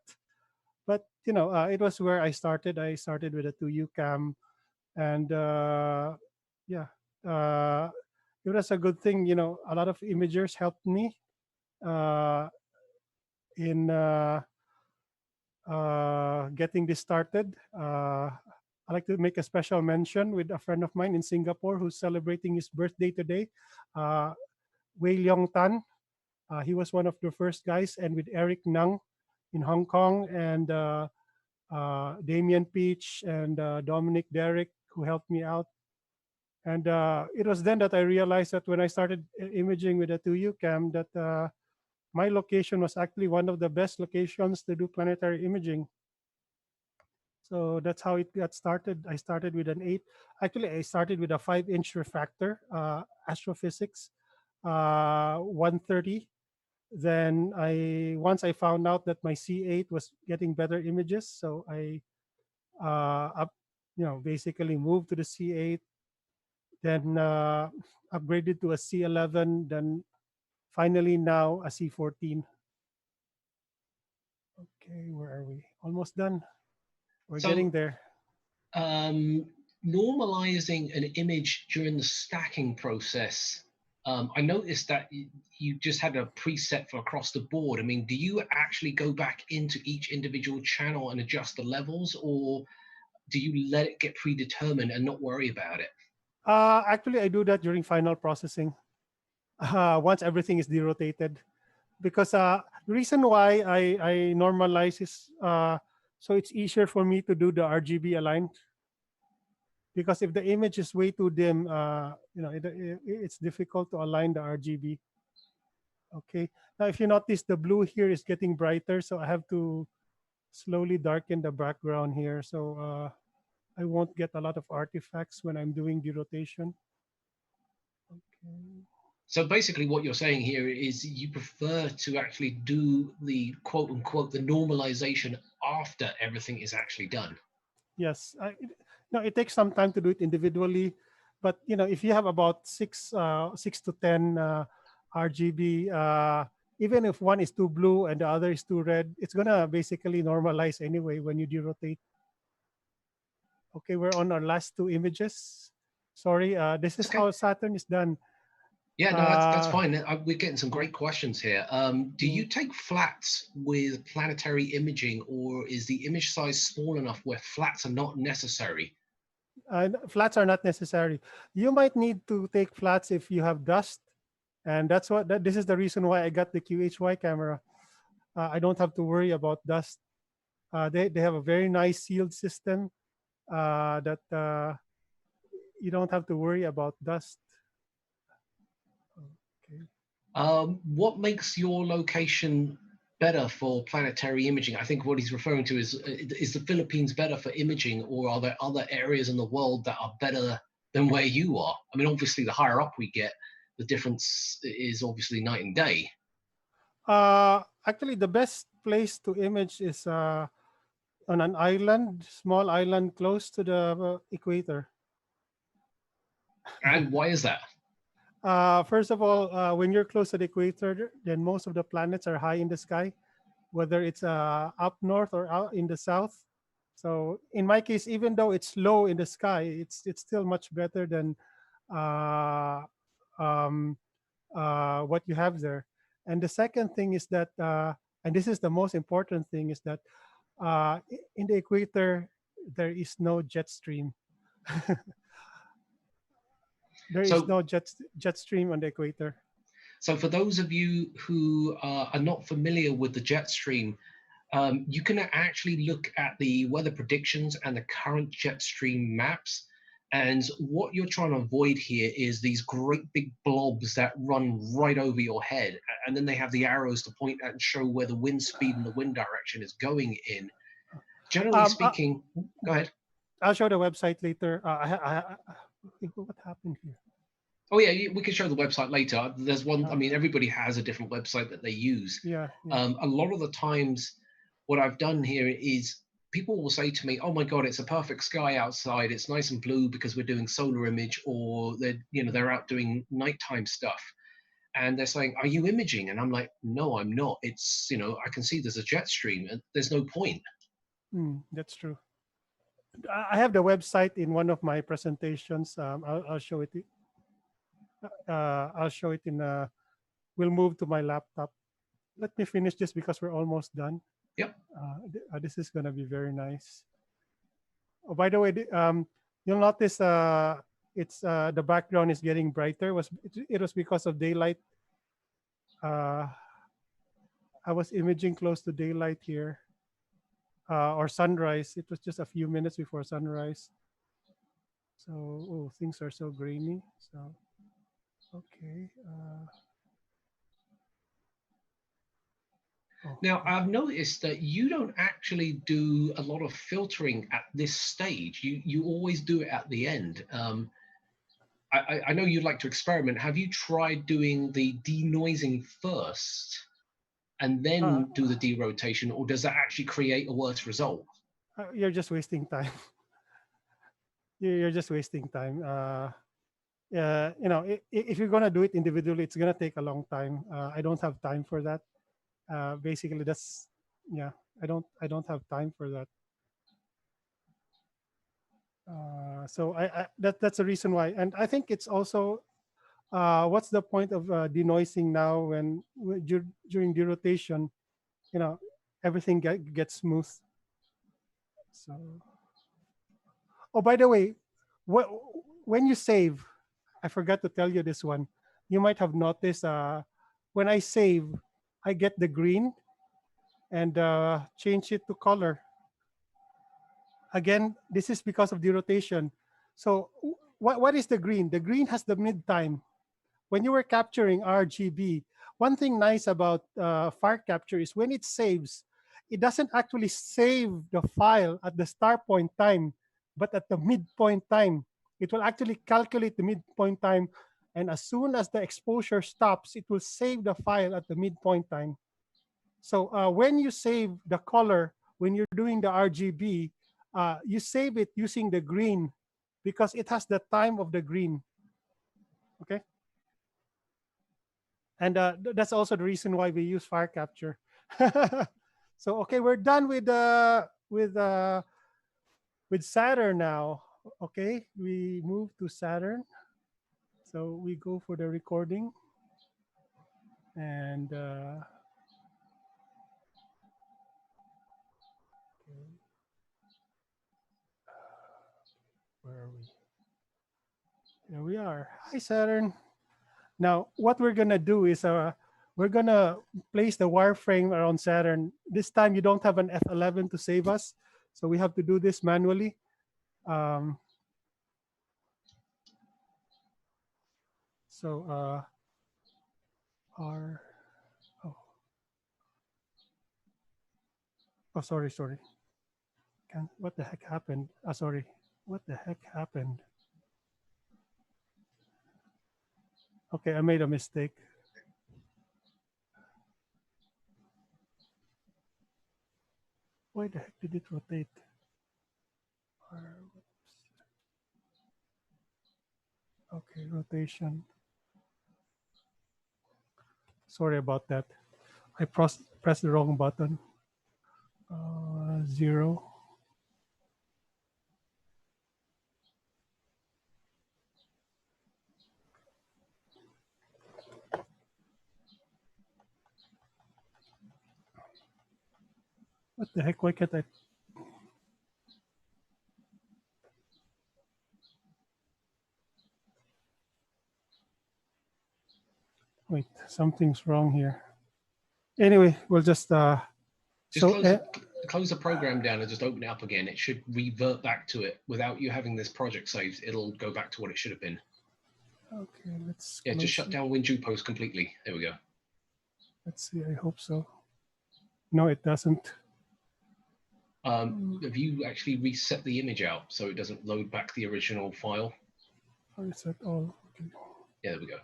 But it was where I started. I started with a 2U cam, and yeah, it was a good thing. A lot of imagers helped me in getting this started. I'd like to make a special mention with a friend of mine in Singapore who's celebrating his birthday today, Wei Leong Tan. He was one of the first guys, and with Eric Nang in Hong Kong, and Damien Peach and Dominic Derrick, who helped me out. And it was then that I realized that when I started imaging with a 2U cam, that my location was actually one of the best locations to do planetary imaging. So that's how it got started. I started with an 8. Actually, I started with a 5-inch refractor, astrophysics, 130. Then once I found out that my C8 was getting better images, so I basically moved to the C8, then upgraded to a C11, then finally now a C14. Okay, where are we? Almost done. We're getting there. Normalizing an image during the stacking process, I noticed that you just had a preset for across the board. I mean, do you actually go back into each individual channel and adjust the levels, or do you let it get predetermined and not worry about it? Actually, I do that during final processing. Once everything is derotated, because the reason why I normalize is so it's easier for me to do the RGB aligned. Because if the image is way too dim, it's difficult to align the RGB. Okay. Now, if you notice, the blue here is getting brighter, so I have to slowly darken the background here, so I won't get a lot of artifacts when I'm doing derotation. Okay. So basically what you're saying here is you prefer to actually do the quote unquote, the normalization after everything is actually done. Yes. It takes some time to do it individually, but if you have about 6 to 10 RGB, even if one is too blue and the other is too red, it's gonna basically normalize anyway when you derotate. Okay, we're on our last 2 images. Sorry, this is how Saturn is done. Yeah, no, that's fine. We're getting some great questions here. Do you take flats with planetary imaging, or is the image size small enough where flats are not necessary? Flats are not necessary. You might need to take flats if you have dust, and this is the reason why I got the QHY camera. I don't have to worry about dust. They have a very nice sealed system. that you don't have to worry about dust. Okay. What makes your location better for planetary imaging? I think what he's referring to is the Philippines better for imaging, or are there other areas in the world that are better than where you are? I mean, obviously, the higher up we get, the difference is obviously night and day. Actually, the best place to image is on an island, small island close to the equator. And why is that? First of all, when you're close to the equator, then most of the planets are high in the sky, whether it's up north or out in the south. So in my case, even though it's low in the sky, it's still much better than what you have there. And the second thing is that, and this is the most important thing, is that in the equator, there is no jet stream. There is no jet stream on the equator. So for those of you who are not familiar with the jet stream, you can actually look at the weather predictions and the current jet stream maps. And what you're trying to avoid here is these great big blobs that run right over your head. And then they have the arrows to point at and show where the wind speed and the wind direction is going in. Generally speaking, go ahead. I'll show the website later. What happened here? Oh yeah, we can show the website later. There's one, I mean, everybody has a different website that they use. Yeah. A lot of the times what I've done here is people will say to me, oh my God, it's a perfect sky outside. It's nice and blue because we're doing solar image, or they're out doing nighttime stuff. And they're saying, are you imaging? And I'm like, no, I'm not. It's, I can see there's a jet stream and there's no point. That's true. I have the website in one of my presentations. I'll show it. I'll show it in. We'll move to my laptop. Let me finish this because we're almost done. Yep. This is going to be very nice. Oh, by the way, you'll notice it's the background is getting brighter. It was because of daylight. I was imaging close to daylight here. Or sunrise. It was just a few minutes before sunrise. So things are so grainy. So okay. Now I've noticed that you don't actually do a lot of filtering at this stage. You always do it at the end. I know you'd like to experiment. Have you tried doing the denoising first and then do the derotation, or does that actually create a worse result? You're just wasting time. You're just wasting time. If you're gonna do it individually, it's gonna take a long time. I don't have time for that. Basically, I don't have time for that. So that's the reason why. And I think it's also what's the point of denoising now when during derotation, everything gets smooth. So, oh, by the way, when you save, I forgot to tell you this one. You might have noticed when I save, I get the green and change it to color. Again, this is because of derotation. So what is the green? The green has the mid time. When you were capturing RGB, one thing nice about fire capture is when it saves, it doesn't actually save the file at the start point time, but at the midpoint time. It will actually calculate the midpoint time, and as soon as the exposure stops, it will save the file at the midpoint time. So when you save the color, when you're doing the RGB, you save it using the green because it has the time of the green. Okay. And that's also the reason why we use fire capture. So okay, we're done with Saturn now. Okay, we move to Saturn. So we go for the recording, and where are we? Here we are. Hi, Saturn. Now, what we're gonna do is we're gonna place the wireframe around Saturn. This time you don't have an F11 to save us, so we have to do this manually. Um, so R. Oh, sorry. What the heck happened? Sorry. What the heck happened? Okay, I made a mistake. Why the heck did it rotate? Okay, rotation. Sorry about that. I pressed the wrong button. 0. What the heck? Why can't I? Wait, something's wrong here. Anyway, we'll just close the program down and just open it up again. It should revert back to it without you having this project saved. It'll go back to what it should have been. Okay, let's. Yeah, just shut down WinJuPost completely. There we go. Let's see. I hope so. No, it doesn't. Have you actually reset the image out so it doesn't load back the original file? Reset all. Okay. Yeah, there we go.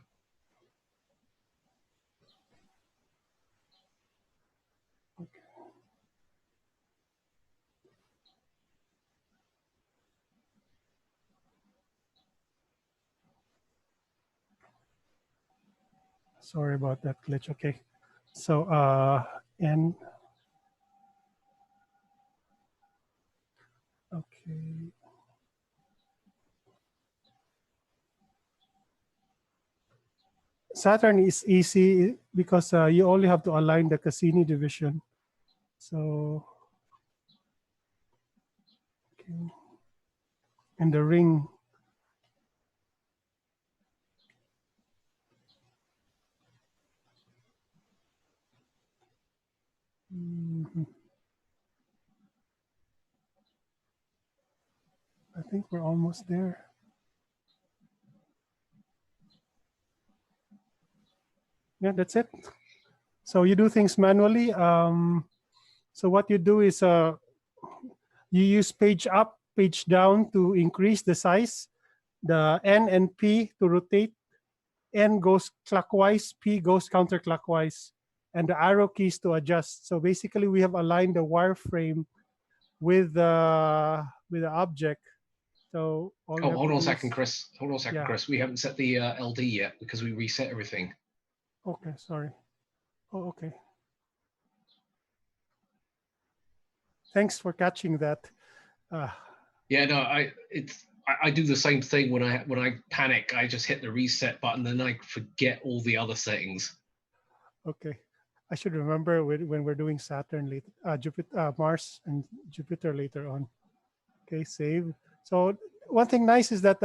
Sorry about that glitch. Okay, so N. Okay. Saturn is easy because you only have to align the Cassini division. So, okay. And the ring. I think we're almost there. Yeah, that's it. So you do things manually. So what you do is you use page up, page down to increase the size. The N and P to rotate. N goes clockwise, P goes counterclockwise, and the arrow keys to adjust. So basically, we have aligned the wireframe with the object. So hold on a second, Chris. Hold on a second, Chris. We haven't set the LD yet because we reset everything. Okay, sorry. Oh, okay. Thanks for catching that. Yeah, no, I do the same thing when I panic. I just hit the reset button, then I forget all the other settings. Okay, I should remember when we're doing Saturn later, Jupiter, Mars, and Jupiter later on. Okay, save. So one thing nice is that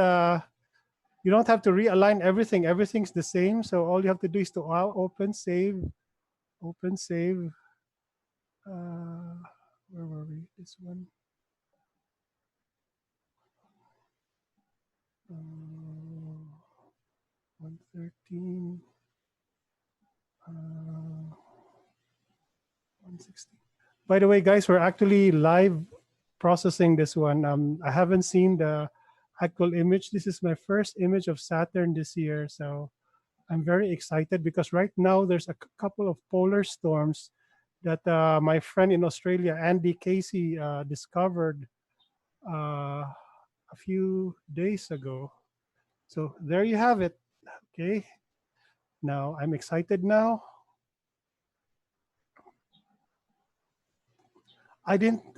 you don't have to realign everything. Everything's the same. So all you have to do is to open, save, open, save. Where were we? This one. 113. 160. By the way, guys, we're actually live processing this one. I haven't seen the actual image. This is my first image of Saturn this year. So I'm very excited because right now there's a couple of polar storms that my friend in Australia, Andy Casey, discovered a few days ago. So there you have it. Okay. Now I'm excited now. I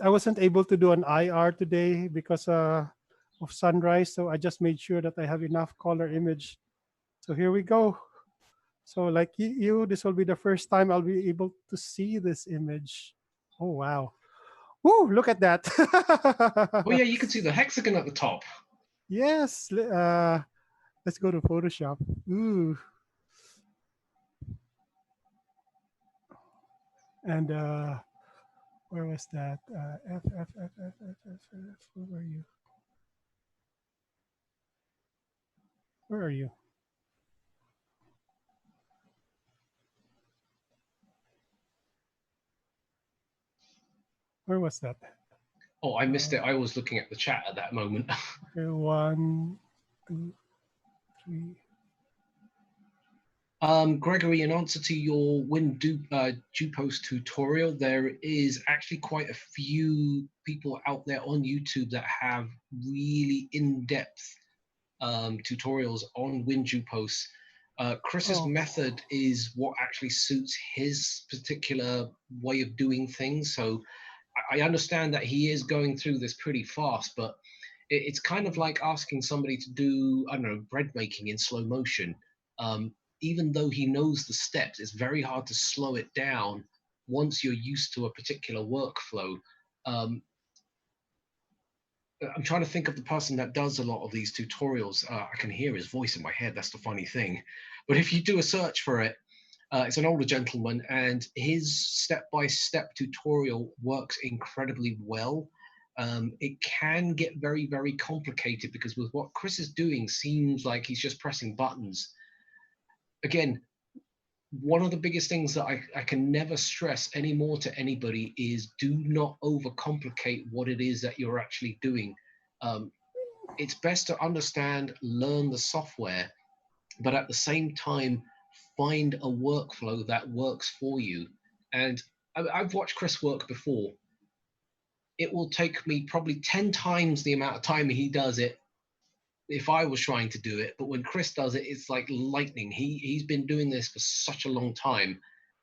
wasn't able to do an IR today because of sunrise. So I just made sure that I have enough color image. So here we go. So like you, this will be the first time I'll be able to see this image. Oh, wow. Woo, look at that. Oh yeah, you can see the hexagon at the top. Yes. Let's go to Photoshop. Ooh. And where was that? F, where were you? Where are you? Where was that? Oh, I missed it. I was looking at the chat at that moment. Okay, 1, 2, 3. Gregory, in answer to your Dupos tutorial, there is actually quite a few people out there on YouTube that have really in-depth tutorials on WinDupos. Chris's method is what actually suits his particular way of doing things. So I understand that he is going through this pretty fast, but it's kind of like asking somebody to do, I don't know, bread making in slow motion. Even though he knows the steps, it's very hard to slow it down once you're used to a particular workflow. I'm trying to think of the person that does a lot of these tutorials. I can hear his voice in my head. That's the funny thing. But if you do a search for it, it's an older gentleman, and his step-by-step tutorial works incredibly well. It can get very, very complicated because with what Chris is doing seems like he's just pressing buttons. Again, one of the biggest things that I can never stress anymore to anybody is do not overcomplicate what it is that you're actually doing. It's best to understand, learn the software, but at the same time, find a workflow that works for you. And I've watched Chris work before. It will take me probably 10 times the amount of time he does it if I was trying to do it, but when Chris does it, it's like lightning. He's been doing this for such a long time,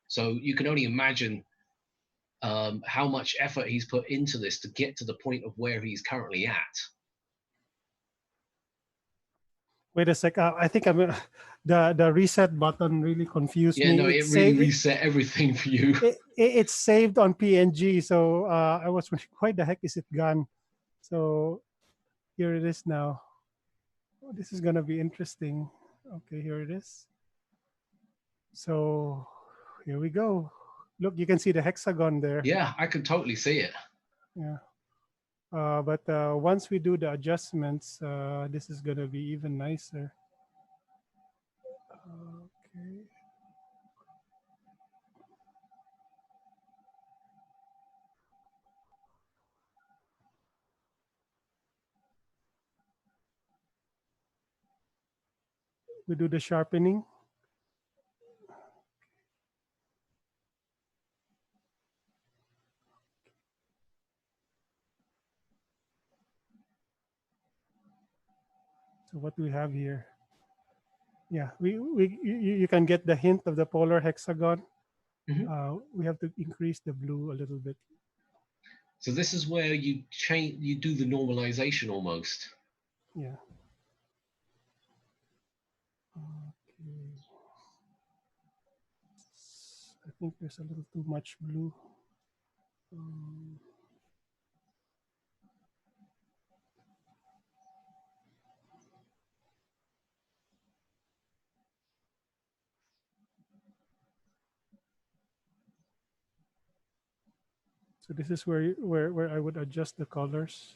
so you can only imagine how much effort he's put into this to get to the point of where he's currently at. Wait a sec. I think the reset button really confused me. Yeah, no, it really reset everything for you. It's saved on PNG, so I was wondering, why the heck is it gone? So here it is now. Oh, this is gonna be interesting. Okay, here it is. So here we go. Look, you can see the hexagon there. Yeah, I can totally see it. Yeah. But once we do the adjustments, this is gonna be even nicer. Okay. We do the sharpening. So what do we have here? Yeah, you can get the hint of the polar hexagon. Mm-hmm. We have to increase the blue a little bit. So this is where you do the normalization almost. Yeah. Okay. I think there's a little too much blue. So this is where I would adjust the colors.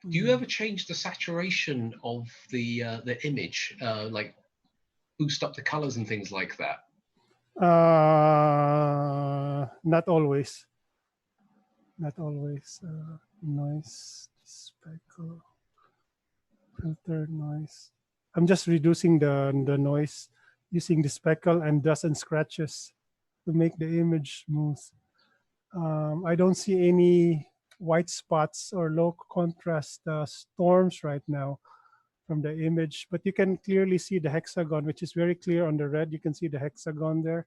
Do you ever change the saturation of the image, like boost up the colors and things like that? Not always. Not always. Noise, speckle, filter, noise. I'm just reducing the noise using the speckle and dust and scratches to make the image smooth. I don't see any white spots or low contrast storms right now from the image, but you can clearly see the hexagon, which is very clear on the red. You can see the hexagon there.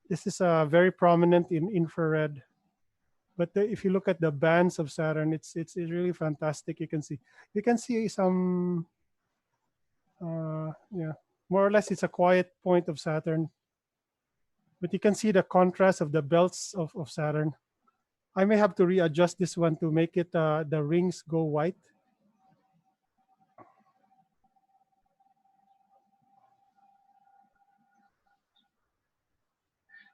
This is very prominent in infrared. But if you look at the bands of Saturn, it's really fantastic. You can see some, yeah, more or less it's a quiet point of Saturn. But you can see the contrast of the belts of Saturn. I may have to readjust this one to make it the rings go white.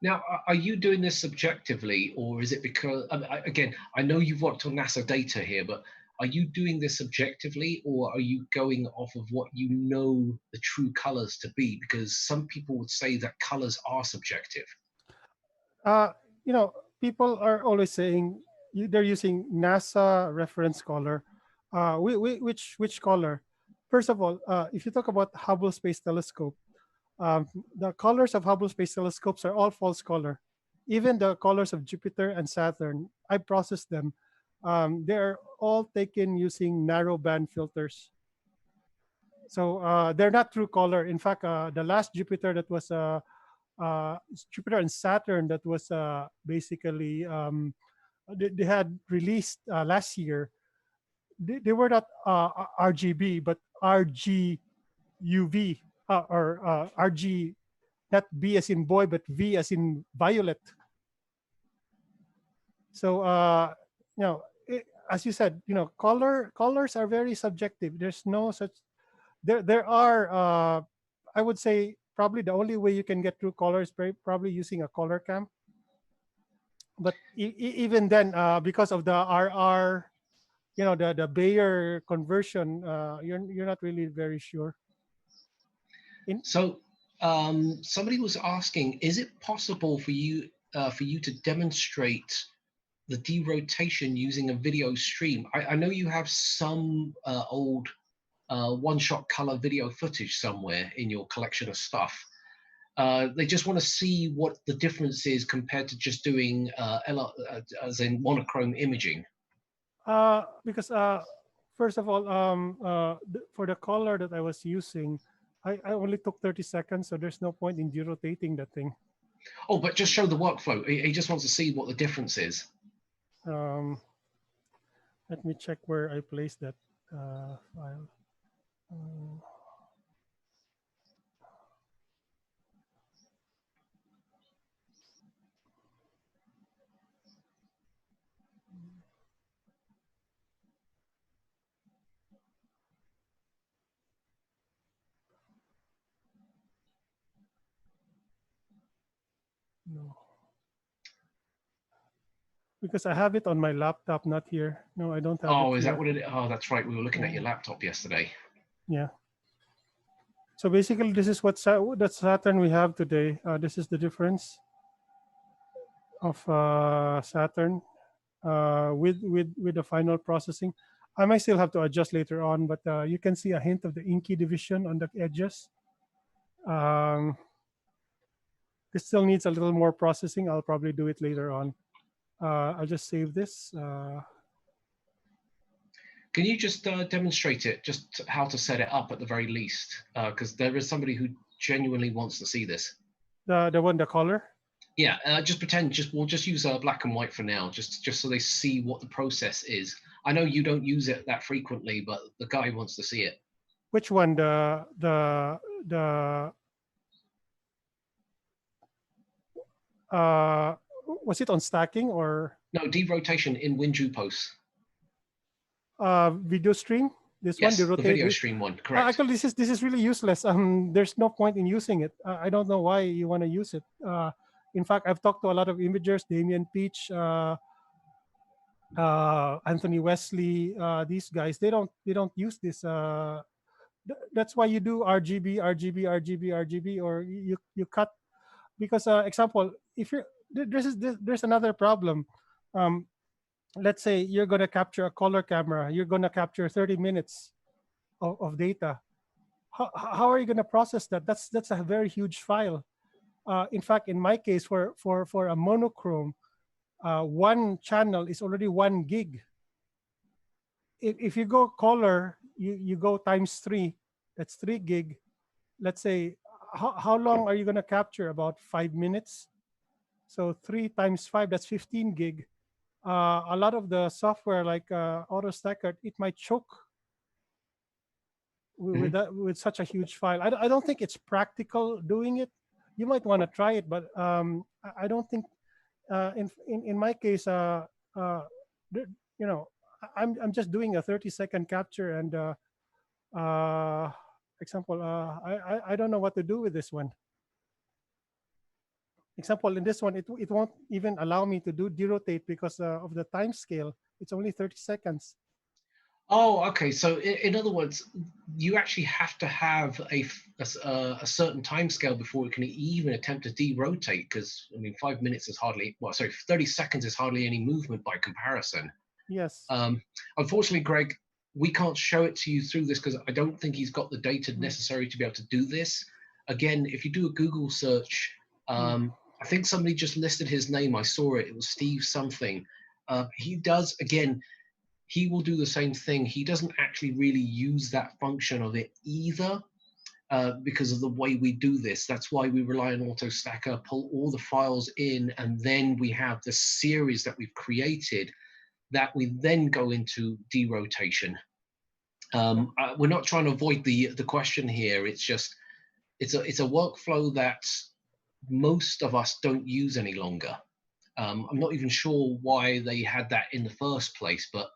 Now, are you doing this subjectively, or is it because, again, I know you've worked on NASA data here, but are you doing this subjectively, or are you going off of what you know the true colors to be? Because some people would say that colors are subjective. You know, people are always saying they're using NASA reference color. Which color? First of all, if you talk about Hubble Space Telescope, the colors of Hubble Space Telescopes are all false color. Even the colors of Jupiter and Saturn, I processed them. They're all taken using narrow band filters. So they're not true color. In fact, the last Jupiter that was Jupiter and Saturn that was basically they had released last year. They were not RGB but RGUV or RG, not B as in boy but V as in violet. So you know, as you said, you know, colors are very subjective. There's no such. There are I would say probably the only way you can get true color is probably using a color cam. But even then, because of the RR, you know, the Bayer conversion, you're not really very sure. So somebody was asking, is it possible for you to demonstrate the derotation using a video stream? I know you have some old one-shot color video footage somewhere in your collection of stuff. They just want to see what the difference is compared to just doing as in monochrome imaging. Because first of all, for the color that I was using, I only took 30 seconds, so there's no point in derotating that thing. Oh, but just show the workflow. He just wants to see what the difference is. Let me check where I placed that file. No. Because I have it on my laptop, not here. No, I don't have it. Oh, is here. that what it is? Oh, that's right. We were looking at your laptop yesterday. Yeah. So basically, this is what that Saturn we have today. This is the difference of Saturn with the final processing. I might still have to adjust later on, but you can see a hint of the inky division on the edges. This still needs a little more processing. I'll probably do it later on. I'll just save this. Can you just demonstrate it, just how to set it up at the very least? Because there is somebody who genuinely wants to see this. The color? Yeah, just pretend, we'll just use black and white for now, just so they see what the process is. I know you don't use it that frequently, but the guy wants to see it. Which one? Was it on stacking or? No, derotation in WinJupos. Video stream. This Yes, one, the video stream one, correct. Actually, this is really useless. There's no point in using it. I don't know why you want to use it. In fact, I've talked to a lot of imagers, Damien Peach, Anthony Wesley. These guys, they don't use this. That's why you do RGB, RGB, RGB, RGB, or you cut. Because example, if you're there's another problem. Let's say you're going to capture a color camera. You're going to capture 30 minutes of data. How are you going to process that? That's a very huge file. In fact, in my case, for a monochrome, one channel is already 1 gig. If you go color, you go times 3. That's 3 gig. Let's say, how long are you going to capture? About 5 minutes. So 3 times 5, that's 15 gig. A lot of the software like AutoStacker, it might choke with such a huge file. I don't think it's practical doing it. You might want to try it, but I don't think in my case, you know, I'm just doing a 30-second capture and example, I don't know what to do with this one. Example, in this one, it won't even allow me to do derotate because of the time scale. It's only 30 seconds. Oh, okay. So in other words, you actually have to have a certain time scale before it can even attempt to derotate. Because I mean, 5 minutes is hardly, well, sorry, 30 seconds is hardly any movement by comparison. Yes. Unfortunately, Greg, we can't show it to you through this because I don't think he's got the data Mm. necessary to be able to do this. Again, if you do a Google search, Mm. I think somebody just listed his name. I saw it. It was Steve something. He does, again, he will do the same thing. He doesn't actually really use that function of it either because of the way we do this. That's why we rely on AutoStacker, pull all the files in, and then we have the series that we've created that we then go into derotation. We're not trying to avoid the question here. It's just it's a workflow that most of us don't use any longer. I'm not even sure why they had that in the first place, but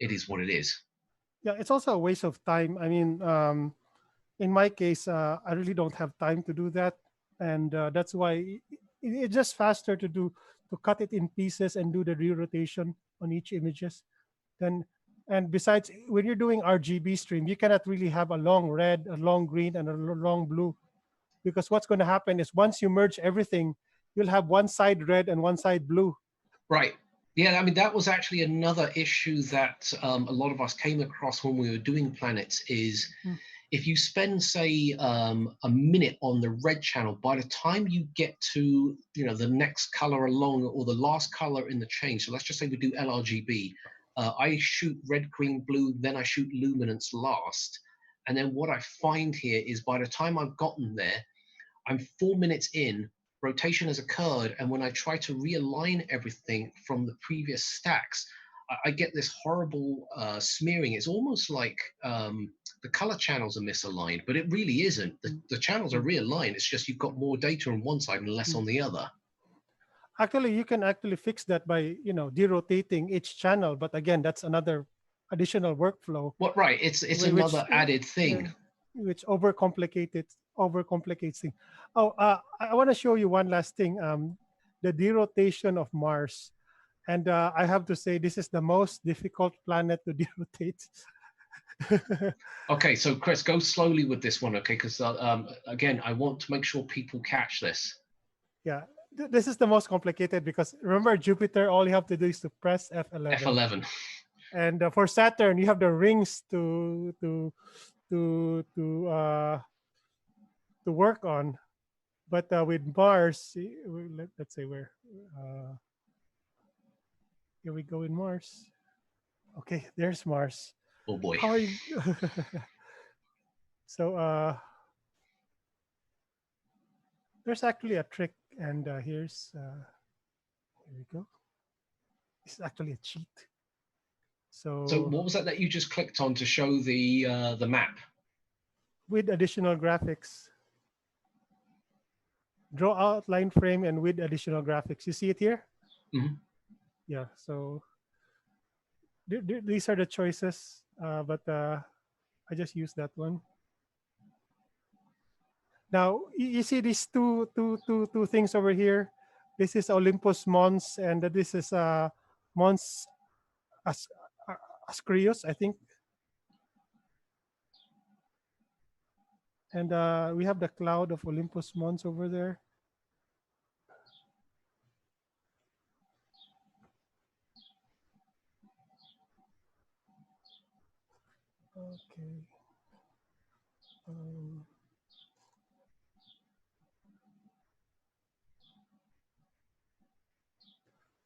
it is what it is. Yeah, it's also a waste of time. I mean, in my case, I really don't have time to do that, and that's why it's just faster to cut it in pieces and do the re-rotation on each images. Then, and besides, when you're doing RGB stream, you cannot really have a long red, a long green, and a long blue, because what's going to happen is once you merge everything, you'll have one side red and one side blue. Right. Yeah, I mean, that was actually another issue that a lot of us came across when we were doing planets is if you spend, say, a minute on the red channel, by the time you get to, the next color along or the last color in the chain, so let's just say we do LRGB, I shoot red, green, blue, then I shoot luminance last. And then what I find here is by the time I've gotten there, I'm 4 minutes in, rotation has occurred, and when I try to realign everything from the previous stacks, I get this horrible smearing. It's almost like the color channels are misaligned, but it really isn't. The channels are realigned. It's just you've got more data on one side and less on the other. Actually, you can actually fix that by derotating each channel, but again, that's another additional workflow. What right? It's another added thing. Which overcomplicates things. Oh, I want to show you one last thing. The derotation of Mars, and I have to say this is the most difficult planet to derotate. Okay, so Chris, go slowly with this one, okay? Because again, I want to make sure people catch this. Yeah, this is the most complicated because remember Jupiter, all you have to do is to press F11. F11. And for Saturn, you have the rings to work on, but with Mars, let's say where here we go in Mars. Okay, there's Mars. Oh boy. How are you? So there's actually a trick, and here we go. This is actually a cheat. So what was that you just clicked on to show the map? With additional graphics. Draw outline frame and with additional graphics. You see it here? Mm-hmm. Yeah, so these are the choices, but I just use that one. Now, you see these two things over here? This is Olympus Mons, and this is Mons Ascrius, I think. And we have the cloud of Olympus Mons over there. Okay.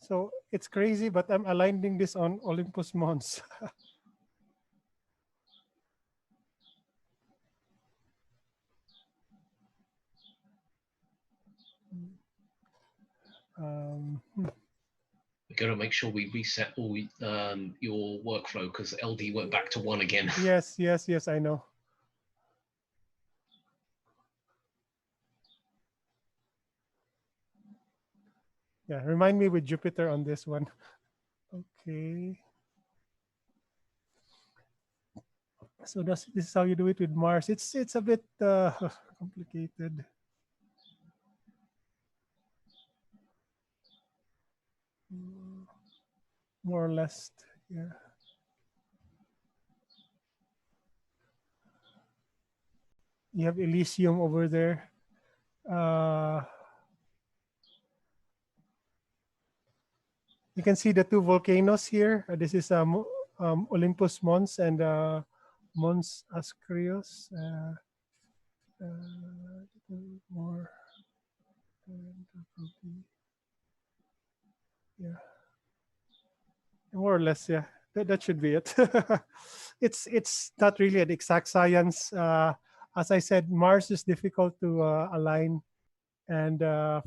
So it's crazy, but I'm aligning this on Olympus Mons. We got to make sure we reset all your workflow because LD went back to 1 again. Yes, I know. Yeah, remind me with Jupiter on this one. Okay. So this is how you do it with Mars. It's a bit complicated. More or less, yeah. You have Elysium over there. You can see the two volcanoes here. This is Olympus Mons and Mons Asclepius. More. Yeah, more or less. Yeah, that should be it. It's not really an exact science. As I said, Mars is difficult to align, and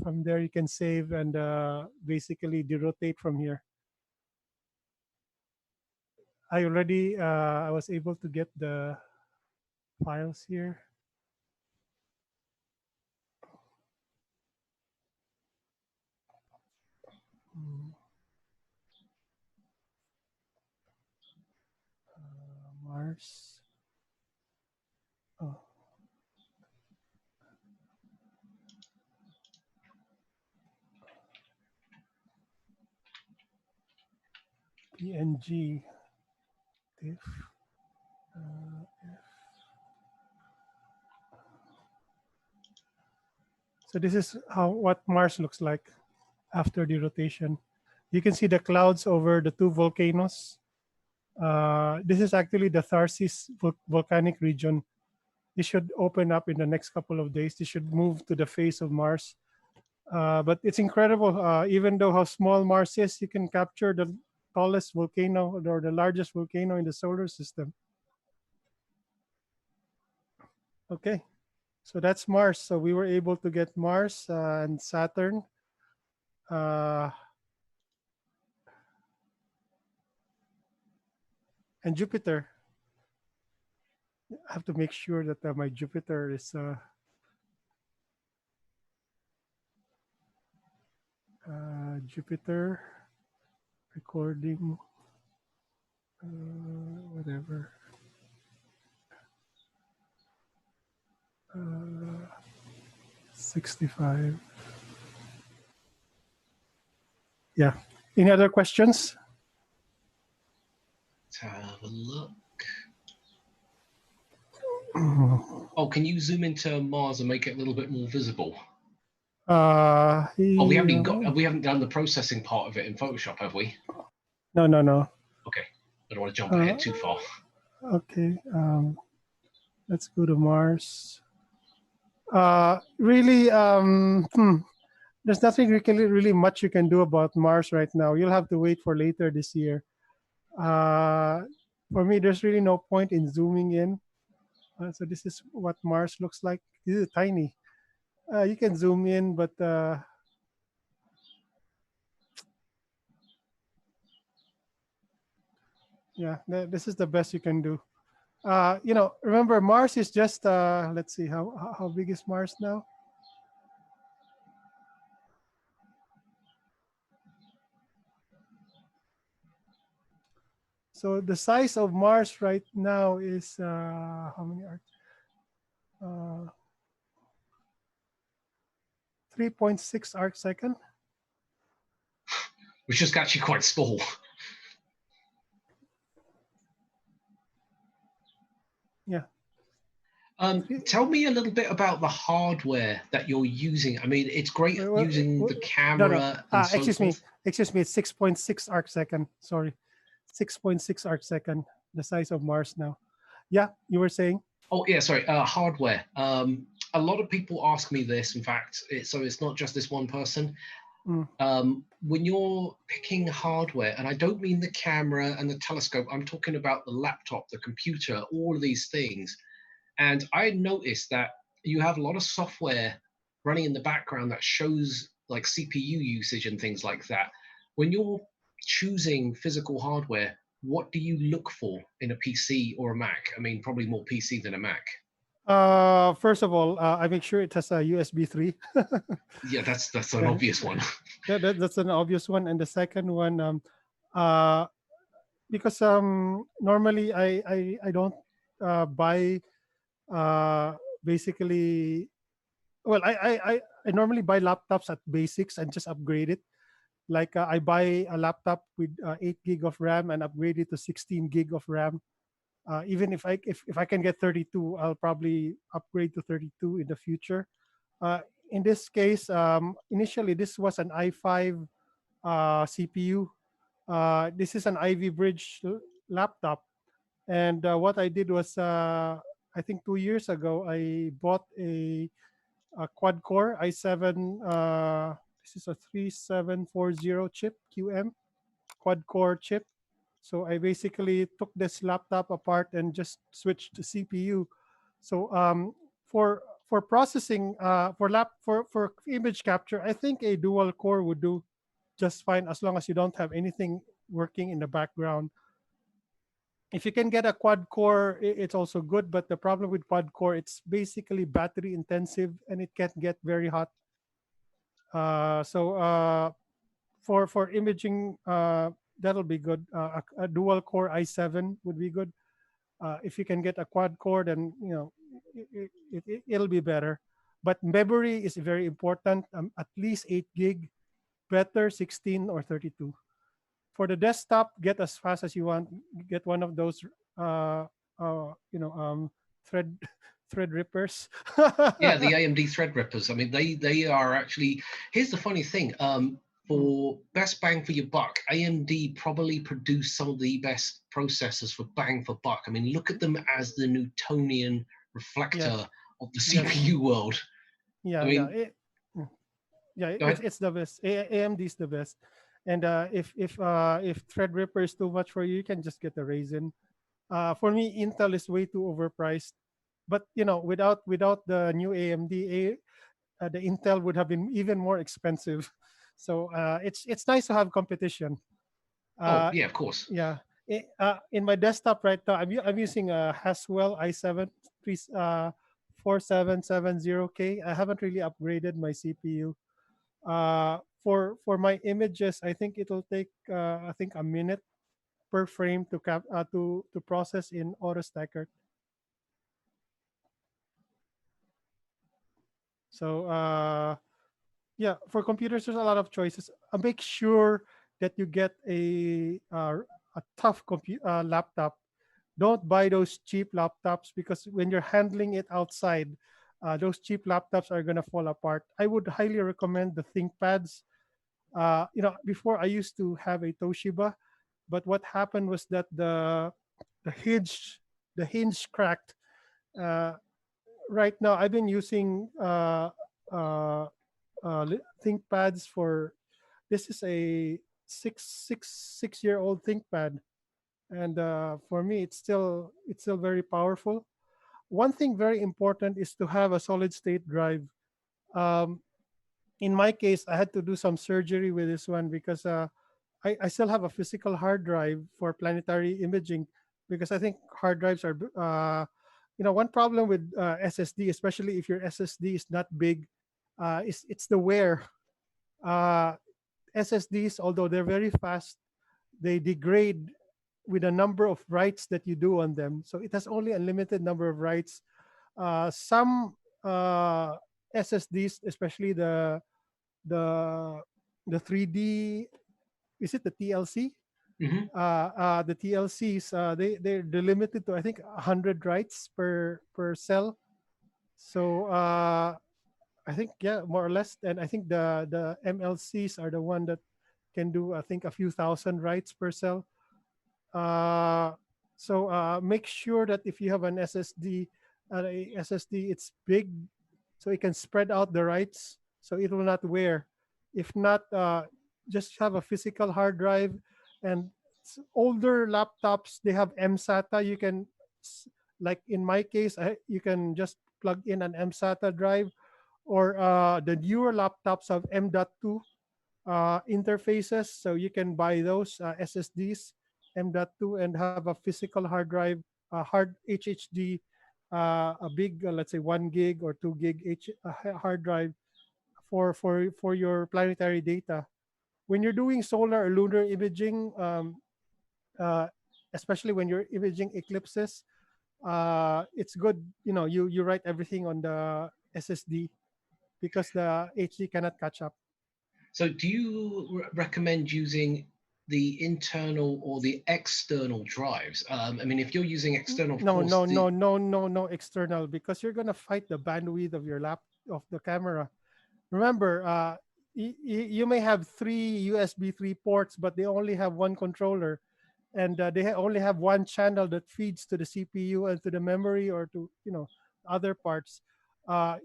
from there you can save and basically derotate from here. I was able to get the files here. Mars. Oh. PNG. Diff. So this is what Mars looks like after the rotation. You can see the clouds over the two volcanoes. This is actually the Tharsis volcanic region. This should open up in the next couple of days. This should move to the face of Mars. But it's incredible. Even though how small Mars is, you can capture the tallest volcano or the largest volcano in the solar system. Okay, so that's Mars. So we were able to get Mars and Saturn. And Jupiter. I have to make sure that my Jupiter is Jupiter recording, whatever. 65. Yeah. Any other questions? Let's have a look. Oh, can you zoom into Mars and make it a little bit more visible? Oh, we haven't done the processing part of it in Photoshop, have we? No. Okay, I don't want to jump ahead too far. Okay, let's go to Mars. Really, there's nothing really much you can do about Mars right now. You'll have to wait for later this year. For me, there's really no point in zooming in. So this is what Mars looks like. This is tiny. You can zoom in, but yeah, this is the best you can do. Remember, Mars is just, let's see, how big is Mars now? So the size of Mars right now is, how many are? 3.6 arc second. Which is actually quite small. Yeah. Tell me a little bit about the hardware that you're using. I mean, it's great using the camera. No. Excuse me. It's 6.6 arc second. Sorry, 6.6 arc second. The size of Mars now. Yeah, you were saying. Oh yeah, sorry. Hardware. A lot of people ask me this. In fact, so it's not just this one person. When you're picking hardware, and I don't mean the camera and the telescope, I'm talking about the laptop, the computer, all of these things. And I noticed that you have a lot of software running in the background that shows like CPU usage and things like that. When you're choosing physical hardware, what do you look for in a PC or a Mac? I mean, probably more PC than a Mac. First of all, I make sure it has a USB 3. Yeah, that's an obvious one. That's an obvious one. And the second one, because normally I don't buy basically. Well, I normally buy laptops at basics and just upgrade it. Like I buy a laptop with 8 gig of RAM and upgrade it to 16 gig of RAM. Even if I can get 32, I'll probably upgrade to 32 in the future. In this case, initially this was an i5 CPU. This is an Ivy Bridge laptop, and what I did was, I think 2 years ago, I bought a quad-core i7. This is a 3740 chip, QM, quad-core chip. So I basically took this laptop apart and just switched to CPU. So for processing, for image capture, I think a dual core would do just fine as long as you don't have anything working in the background. If you can get a quad core, it's also good. But the problem with quad core, it's basically battery intensive and it can get very hot. For imaging, that'll be good. A dual core i7 would be good. If you can get a quad core, then it'll be better. But memory is very important. At least 8 gig, better 16 or 32. For the desktop, get as fast as you want. Get one of those, thread rippers. Yeah, the AMD Threadrippers. I mean, they are actually. Here's the funny thing. For best bang for your buck, AMD probably produce some of the best processors for bang for buck. I mean, look at them as the Newtonian reflector of the CPU world. Yeah, I mean, it's the best. AMD is the best. And if Threadripper is too much for you, you can just get a Ryzen. For me, Intel is way too overpriced. But without the new AMD, the Intel would have been even more expensive. So it's nice to have competition. yeah, of course. Yeah. In my desktop right now, I'm using a Haswell i7 4770K. I haven't really upgraded my CPU. For my images, I think it'll take a minute per frame to process in AutoStacker. So for computers, there's a lot of choices. Make sure that you get a tough laptop. Don't buy those cheap laptops, because when you're handling it outside, those cheap laptops are gonna fall apart. I would highly recommend the ThinkPads. Before I used to have a Toshiba, but what happened was that the hinge cracked. Right now, I've been using ThinkPads for. This is a six-year-old ThinkPad, and for me, it's still very powerful. One thing very important is to have a solid-state drive. In my case, I had to do some surgery with this one because I still have a physical hard drive for planetary imaging, because I think hard drives are, one problem with SSD, especially if your SSD is not big, it's the wear. SSDs, although they're very fast, they degrade with the number of writes that you do on them. So it has only a limited number of writes. Some SSDs, especially the 3D, is it the TLC? The TLCs, they're limited to, I think, 100 writes per cell. So I think, more or less. And I think the MLCs are the one that can do, I think, a few thousand writes per cell. So make sure that if you have an SSD, it's big, so it can spread out the writes, so it will not wear. If not, just have a physical hard drive. And older laptops, they have mSATA. You can, like in my case, you can just plug in an mSATA drive, or the newer laptops have M.2 interfaces, so you can buy those SSDs, M.2, and have a physical hard drive, hard HHD, a big, let's say 1 gig or 2 gig hard drive for your planetary data. When you're doing solar or lunar imaging, especially when you're imaging eclipses, it's good, you write everything on the SSD, because the HD cannot catch up. So do you recommend using the internal or the external drives? I mean, if you're using external, of No, course, no, no, no, no, no external, because you're gonna fight the bandwidth of your of the camera. Remember, you may have 3 USB 3 ports, but they only have one controller, and they only have one channel that feeds to the CPU and to the memory, or to other parts.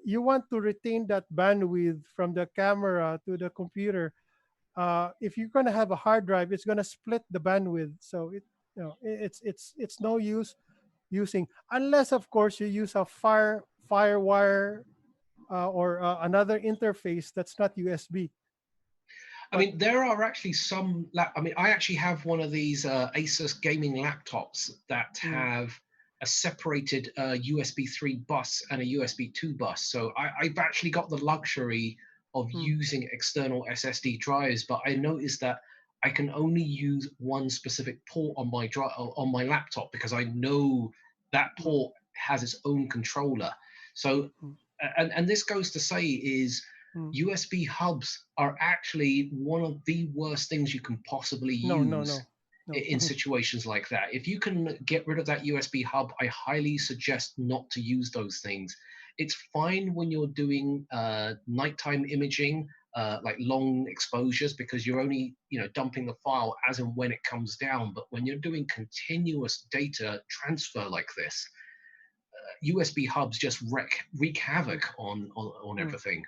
You want to retain that bandwidth from the camera to the computer. If you're going to have a hard drive, it's going to split the bandwidth. So it's no use using, unless of course you use a firewire or another interface that's not USB. I mean, there are actually some. I mean, I actually have one of these Asus gaming laptops that have a separated USB 3 bus and a USB 2 bus. So I've actually got the luxury of using external SSD drives, but I noticed that I can only use one specific port on my laptop, because I know that port has its own controller. So, and this goes to say is USB hubs are actually one of the worst things you can possibly use in situations like that. If you can get rid of that USB hub, I highly suggest not to use those things. It's fine when you're doing nighttime imaging, like long exposures, because you're only dumping the file as and when it comes down. But when you're doing continuous data transfer like this, USB hubs just wreak havoc on everything.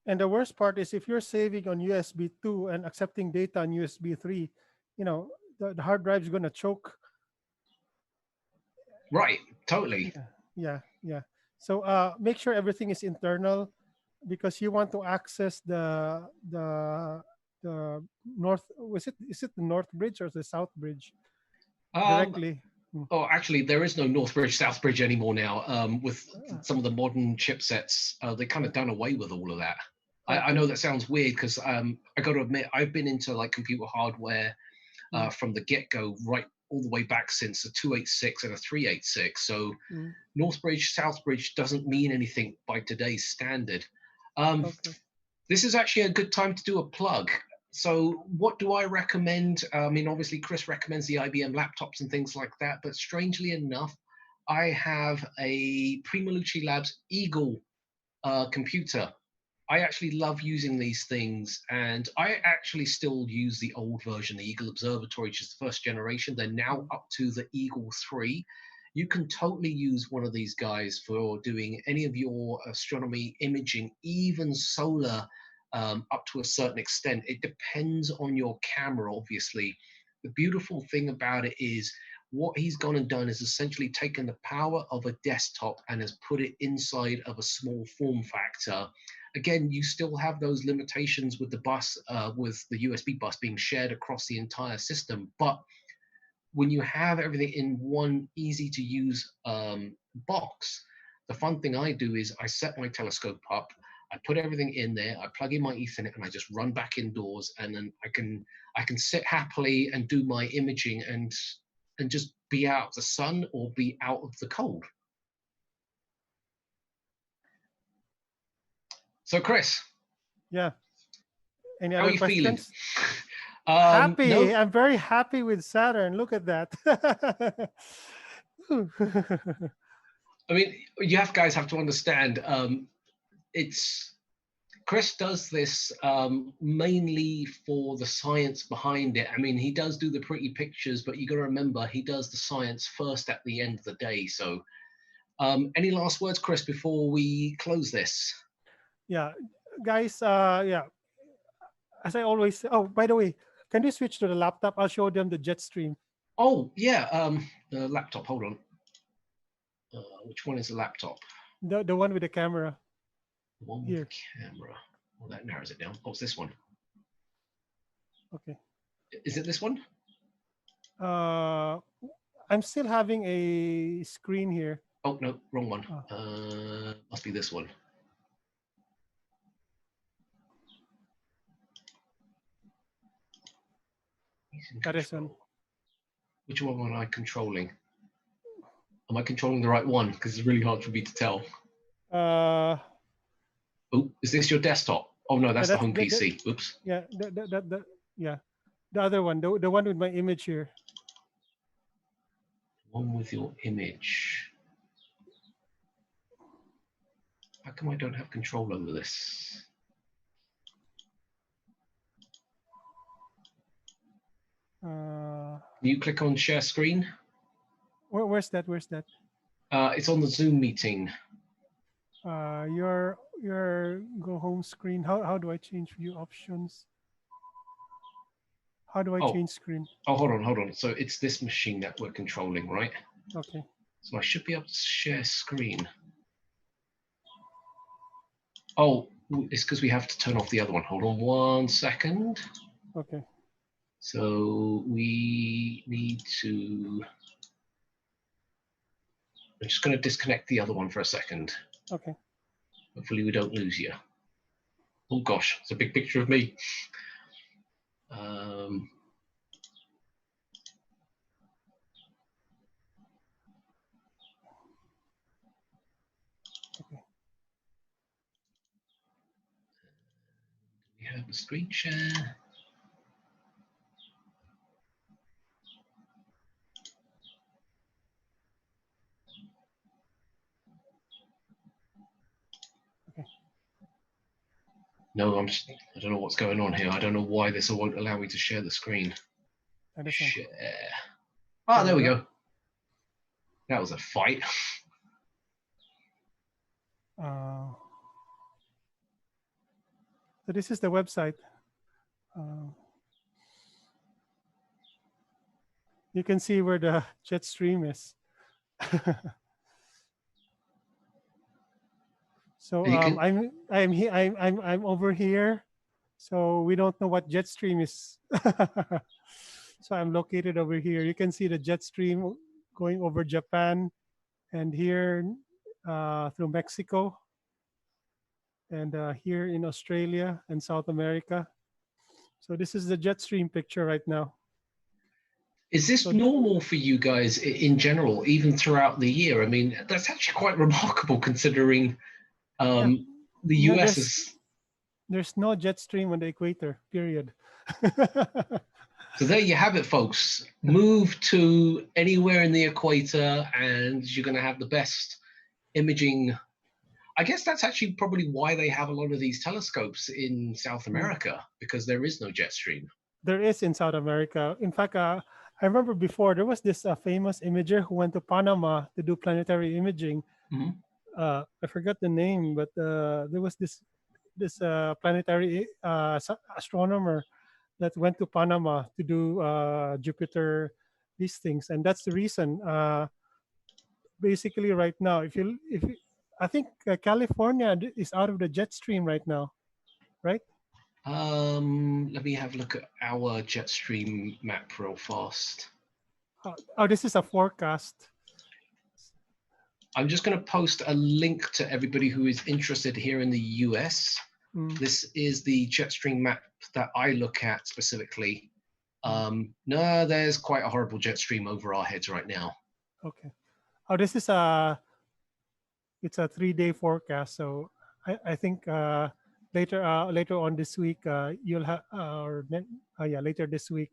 And the worst part is, if you're saving on USB 2 and accepting data on USB 3, the hard drive is going to choke. Right, totally. Yeah. So make sure everything is internal, because you want to access the north. Is it the north bridge or the south bridge directly? Oh, actually, there is no North Bridge, South Bridge anymore now. With some of the modern chipsets, they kind of done away with all of that. I know that sounds weird, because I got to admit, I've been into like computer hardware from the get-go, right all the way back since a 286 and a 386. So North Bridge, South Bridge doesn't mean anything by today's standard. This is actually a good time to do a plug. So what do I recommend? I mean, obviously Chris recommends the IBM laptops and things like that, but strangely enough, I have a Primalucci Labs Eagle computer. I actually love using these things, and I actually still use the old version, the Eagle Observatory, which is the first generation. They're now up to the Eagle 3. You can totally use one of these guys for doing any of your astronomy imaging, even solar, up to a certain extent. It depends on your camera, obviously. The beautiful thing about it is what he's gone and done is essentially taken the power of a desktop and has put it inside of a small form factor. Again, you still have those limitations with the bus, with the USB bus being shared across the entire system. But when you have everything in one easy to use box, the fun thing I do is I set my telescope up, I put everything in there, I plug in my Ethernet, and I just run back indoors, and then I can sit happily and do my imaging and just be out of the sun or be out of the cold. So Chris. Yeah. Any How other are you questions? feeling? Happy. No. I'm very happy with Saturn. Look at that. I mean, you guys have to understand, Chris does this mainly for the science behind it. I mean, he does do the pretty pictures, but you got to remember, he does the science first at the end of the day. So any last words, Chris, before we close this? Yeah, guys, yeah, as I always say, oh, by the way, can you switch to the laptop? I'll show them the jet stream. Oh, yeah, the laptop, hold on. Which one is the laptop? The one with the camera. The one with the camera. Well, that narrows it down. Oh, it's this one. Okay. Is it this one? I'm still having a screen here. Oh, no, wrong one. Must be this one. Which one am I controlling? Am I controlling the right one? Because it's really hard for me to tell. Oh, is this your desktop? Oh no, that's the home PC. Oops. Yeah, yeah. The other one, the one with my image here. One with your image. How come I don't have control over this? Can you click on share screen? Where's that? Where's that? It's on the Zoom meeting. Your go home screen. How do I change view options? How do I change screen? Oh, hold on. So it's this machine that we're controlling, right? Okay. So I should be able to share screen. Oh, it's because we have to turn off the other one. Hold on 1 second. Okay. So we need to. I'm just going to disconnect the other one for a second. Okay. Hopefully we don't lose you. Oh gosh, it's a big picture of me. Okay. We have the screen share. No, I don't know what's going on here. I don't know why this won't allow me to share the screen. Share. Oh, there we go. That was a fight. So this is the website. You can see where the jet stream is. So I'm over here. So we don't know what jet stream is. So I'm located over here. You can see the jet stream going over Japan and here through Mexico and here in Australia and South America. So this is the jet stream picture right now. Is this normal for you guys in general, even throughout the year? I mean, that's actually quite remarkable considering the US is. There's no jet stream on the equator, period. So there you have it, folks. Move to anywhere in the equator and you're going to have the best imaging. I guess that's actually probably why they have a lot of these telescopes in South America, because there is no jet stream. There is in South America. In fact, I remember before there was this famous imager who went to Panama to do planetary imaging. I forgot the name, but there was this planetary astronomer that went to Panama to do Jupiter, these things, and that's the reason. Basically, right now, I think California is out of the jet stream right now, right? Let me have a look at our jet stream map real fast. Oh, this is a forecast. I'm just going to post a link to everybody who is interested here in the US. This is the jet stream map that I look at specifically. No, there's quite a horrible jet stream over our heads right now. Okay. Oh, this is it's a 3-day forecast. So I think later on this week you'll have later this week.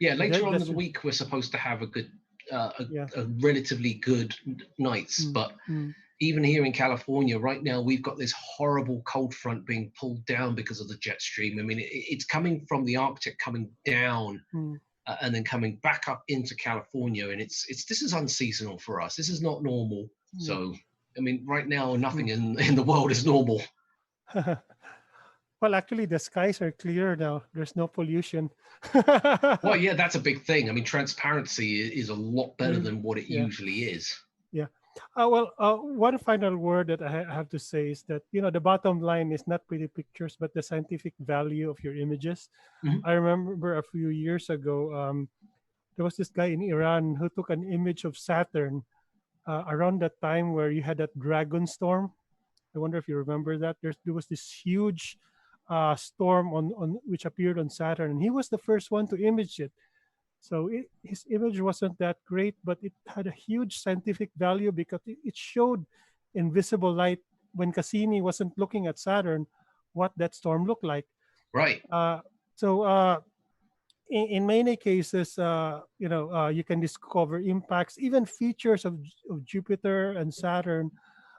Yeah, later on in the week we're supposed to have a good, a relatively good nights, but even here in California right now, we've got this horrible cold front being pulled down because of the jet stream. I mean, it's coming from the Arctic, coming down, and then coming back up into California, and this is unseasonal for us. This is not normal. So, I mean, right now, nothing in the world is normal. Well, actually, the skies are clear now. There's no pollution. Well, yeah, that's a big thing. I mean, transparency is a lot better than what it usually is. Yeah. One final word that I have to say is that, the bottom line is not pretty pictures, but the scientific value of your images. I remember a few years ago, there was this guy in Iran who took an image of Saturn around that time where you had that dragon storm. I wonder if you remember that. There was this huge storm on which appeared on Saturn, and he was the first one to image it. So his image wasn't that great, but it had a huge scientific value because it showed invisible light when Cassini wasn't looking at Saturn, what that storm looked like. Right. So in many cases, you can discover impacts, even features of Jupiter and Saturn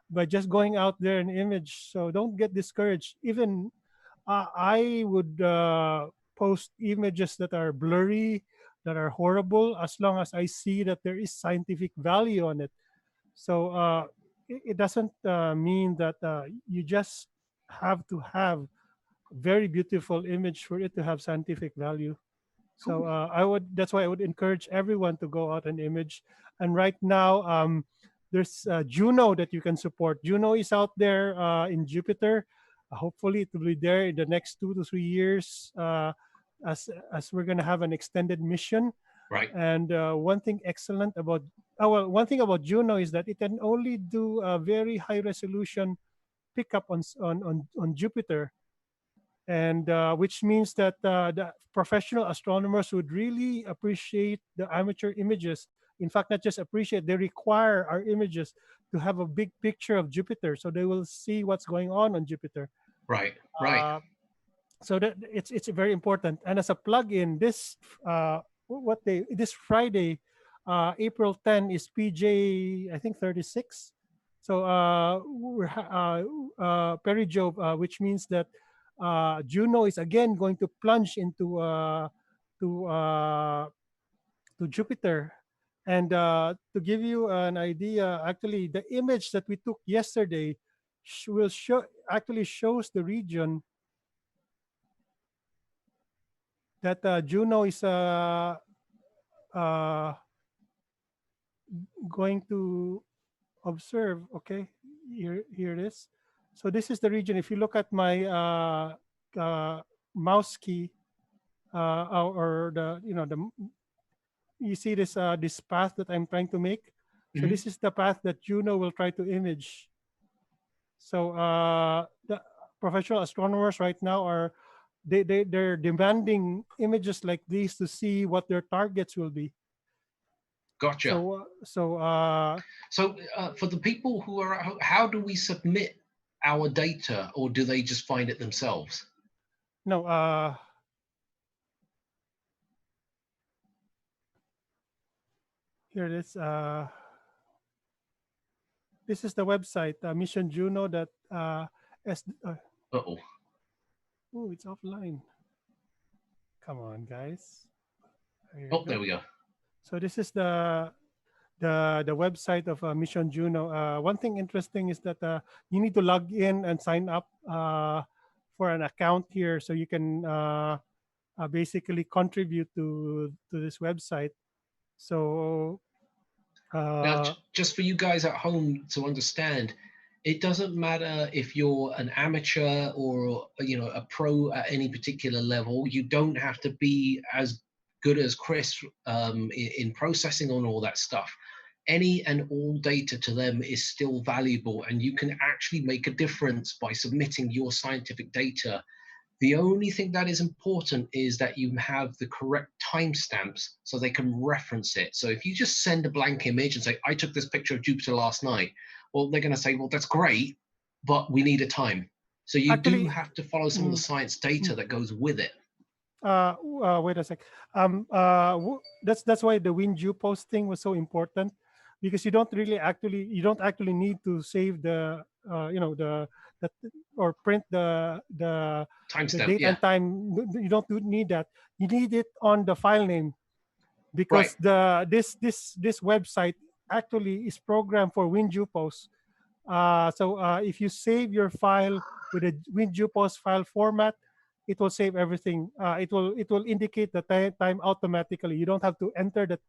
by just going out there and image. So don't get discouraged. Even I would post images that are blurry, that are horrible, as long as I see that there is scientific value on it. So it doesn't mean that you just have to have very beautiful image for it to have scientific value. So that's why I would encourage everyone to go out and image. And right now, there's Juno that you can support. Juno is out there in Jupiter. Hopefully, it will be there in the next 2 to 3 years, as we're going to have an extended mission. Right. And one thing about Juno is that it can only do a very high resolution pickup on Jupiter, and which means that the professional astronomers would really appreciate the amateur images. In fact, not just appreciate, they require our images to have a big picture of Jupiter, so they will see what's going on Jupiter. Right, right. So that it's very important. And as a plug-in, this Friday, April 10 is PJ, I think 36. So we're perijove, which means that Juno is again going to plunge into to Jupiter. And to give you an idea, actually, the image that we took yesterday shows the region that Juno is going to observe. Okay, here it is. So this is the region. If you look at my mouse key, or you see this this path that I'm trying to make. So this is the path that Juno will try to image. So the professional astronomers right now are they're demanding images like these to see what their targets will be. Gotcha. So for the people who are at home, how do we submit our data, or do they just find it themselves? No. Here it is. This is the website, Mission Juno. Oh, it's offline. Come on, guys. There we go. So this is the website of Mission Juno. One thing interesting is that you need to log in and sign up for an account here, so you can basically contribute to this website. So now, just for you guys at home to understand, it doesn't matter if you're an amateur or a pro at any particular level. You don't have to be as good as Chris in processing on all that stuff. Any and all data to them is still valuable, and you can actually make a difference by submitting your scientific data. The only thing that is important is that you have the correct timestamps so they can reference it. So if you just send a blank image and say, I took this picture of Jupiter last night, well, they're going to say, well, that's great, but we need a time. So you do have to follow some of the science data that goes with it. Wait a sec. That's why the WinJu posting was so important, because you don't actually need to save or print the date and time. You don't need that. You need it on the file name, because this website actually is programmed for WinJu posts. So if you save your file with a WinJu post file format, it will save everything. It will indicate the time automatically. You don't have to enter the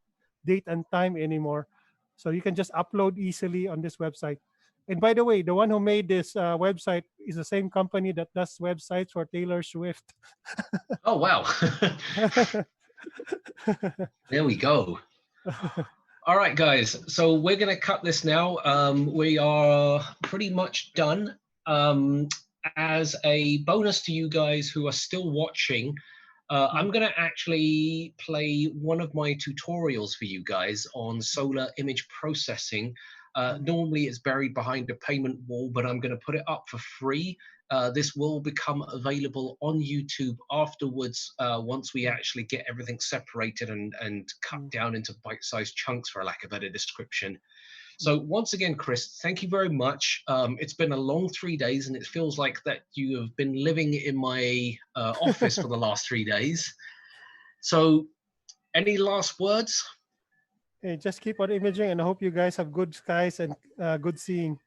date and time anymore. So you can just upload easily on this website. And by the way, the one who made this website is the same company that does websites for Taylor Swift. Oh, wow. There we go. All right, guys. So we're going to cut this now. We are pretty much done. As a bonus to you guys who are still watching, I'm going to actually play one of my tutorials for you guys on solar image processing. Normally it's buried behind a payment wall, but I'm going to put it up for free. This will become available on YouTube afterwards once we actually get everything separated and cut down into bite-sized chunks, for a lack of a better description. So once again, Chris, thank you very much. It's been a long 3 days, and it feels like that you have been living in my office for the last 3 days. So any last words? Hey, just keep on imaging, and I hope you guys have good skies and good seeing.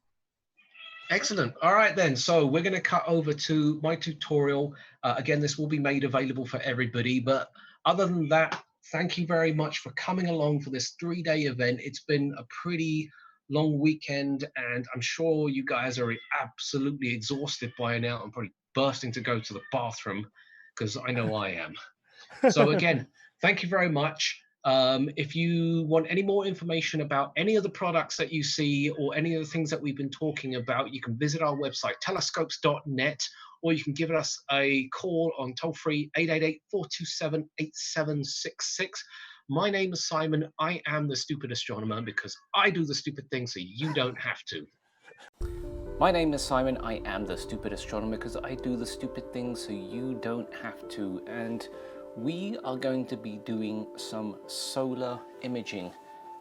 Excellent. All right, then. So we're going to cut over to my tutorial. Again, this will be made available for everybody. But other than that, thank you very much for coming along for this 3-day event. It's been a pretty long weekend, and I'm sure you guys are absolutely exhausted by now. I'm probably bursting to go to the bathroom because I know I am. So again, thank you very much. If you want any more information about any of the products that you see or any of the things that we've been talking about, you can visit our website, telescopes.net, or you can give us a call on toll-free 888-427-8766. My name is Simon. I am the stupid astronomer because I do the stupid things so you don't have to. My name is Simon. I am the stupid astronomer because I do the stupid things so you don't have to. And we are going to be doing some solar imaging.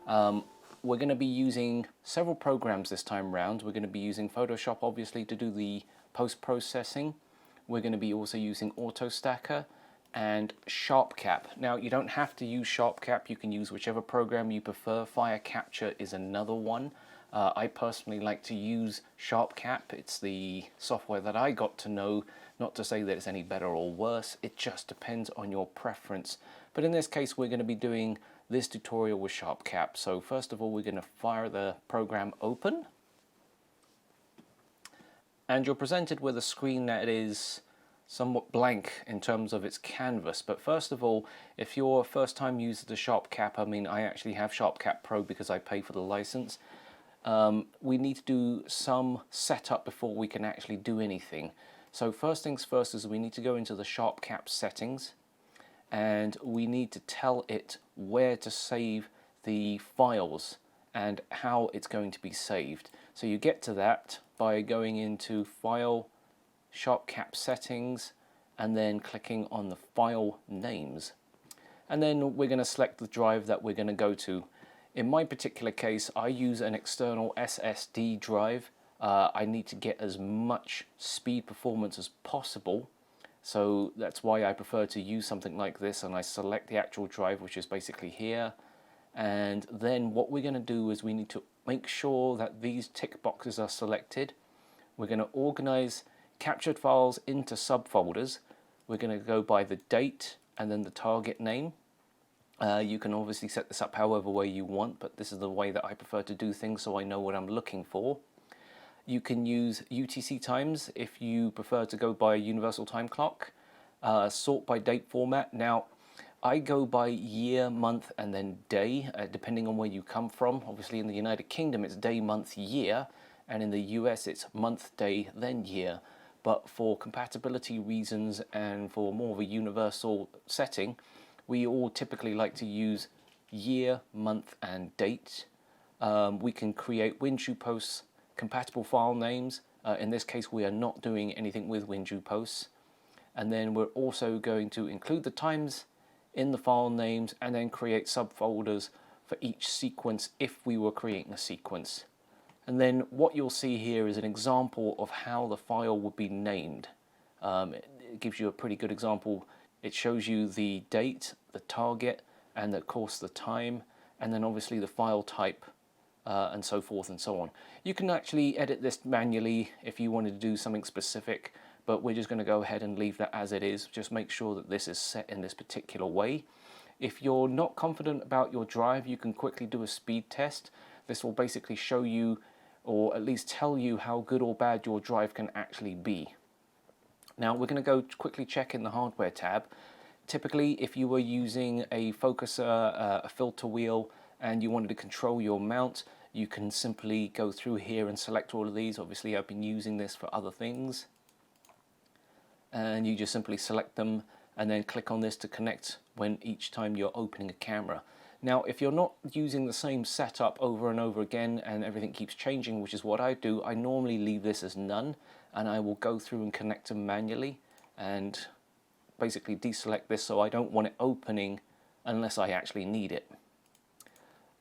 We're going to be using several programs this time around. We're going to be using Photoshop, obviously, to do the post-processing. We're going to be also using AutoStacker and SharpCap. Now, you don't have to use SharpCap. You can use whichever program you prefer. FireCapture is another one. I personally like to use SharpCap. It's the software that I got to know. Not to say that it's any better or worse, it just depends on your preference. But in this case, we're going to be doing this tutorial with SharpCap. So first of all, we're going to fire the program open. And you're presented with a screen that is somewhat blank in terms of its canvas. But first of all, if you're a first-time user to SharpCap, I mean, I actually have SharpCap Pro because I pay for the license. We need to do some setup before we can actually do anything. So first things first is we need to go into the SharpCap settings, and we need to tell it where to save the files and how it's going to be saved. So you get to that by going into File, SharpCap Settings, and then clicking on the file names. And then we're going to select the drive that we're going to go to. In my particular case, I use an external SSD drive. I need to get as much speed performance as possible, so that's why I prefer to use something like this, and I select the actual drive, which is basically here. And then what we're going to do is we need to make sure that these tick boxes are selected. We're going to organize captured files into subfolders. We're going to go by the date and then the target name. You can obviously set this up however way you want, but this is the way that I prefer to do things so I know what I'm looking for. You can use UTC times if you prefer to go by a universal time clock. Sort by date format. Now, I go by year, month, and then day, depending on where you come from. Obviously in the United Kingdom it's day, month, year, and in the US it's month, day, then year. But for compatibility reasons and for more of a universal setting, we all typically like to use year, month, and date. We can create WinJu posts compatible file names. In this case, we are not doing anything with WinJu posts. And then we're also going to include the times in the file names and then create subfolders for each sequence if we were creating a sequence. And then what you'll see here is an example of how the file would be named. It gives you a pretty good example. It shows you the date, the target, and of course the time, and then obviously the file type, and so forth and so on. You can actually edit this manually if you wanted to do something specific, but we're just going to go ahead and leave that as it is. Just make sure that this is set in this particular way. If you're not confident about your drive, you can quickly do a speed test. This will basically show you, or at least tell you, how good or bad your drive can actually be. Now we're going to go quickly check in the hardware tab. Typically, if you were using a focuser, a filter wheel, and you wanted to control your mount, you can simply go through here and select all of these. Obviously I've been using this for other things. And you just simply select them and then click on this to connect when each time you're opening a camera. Now, if you're not using the same setup over and over again and everything keeps changing, which is what I do, I normally leave this as none, and I will go through and connect them manually and basically deselect this, so I don't want it opening unless I actually need it.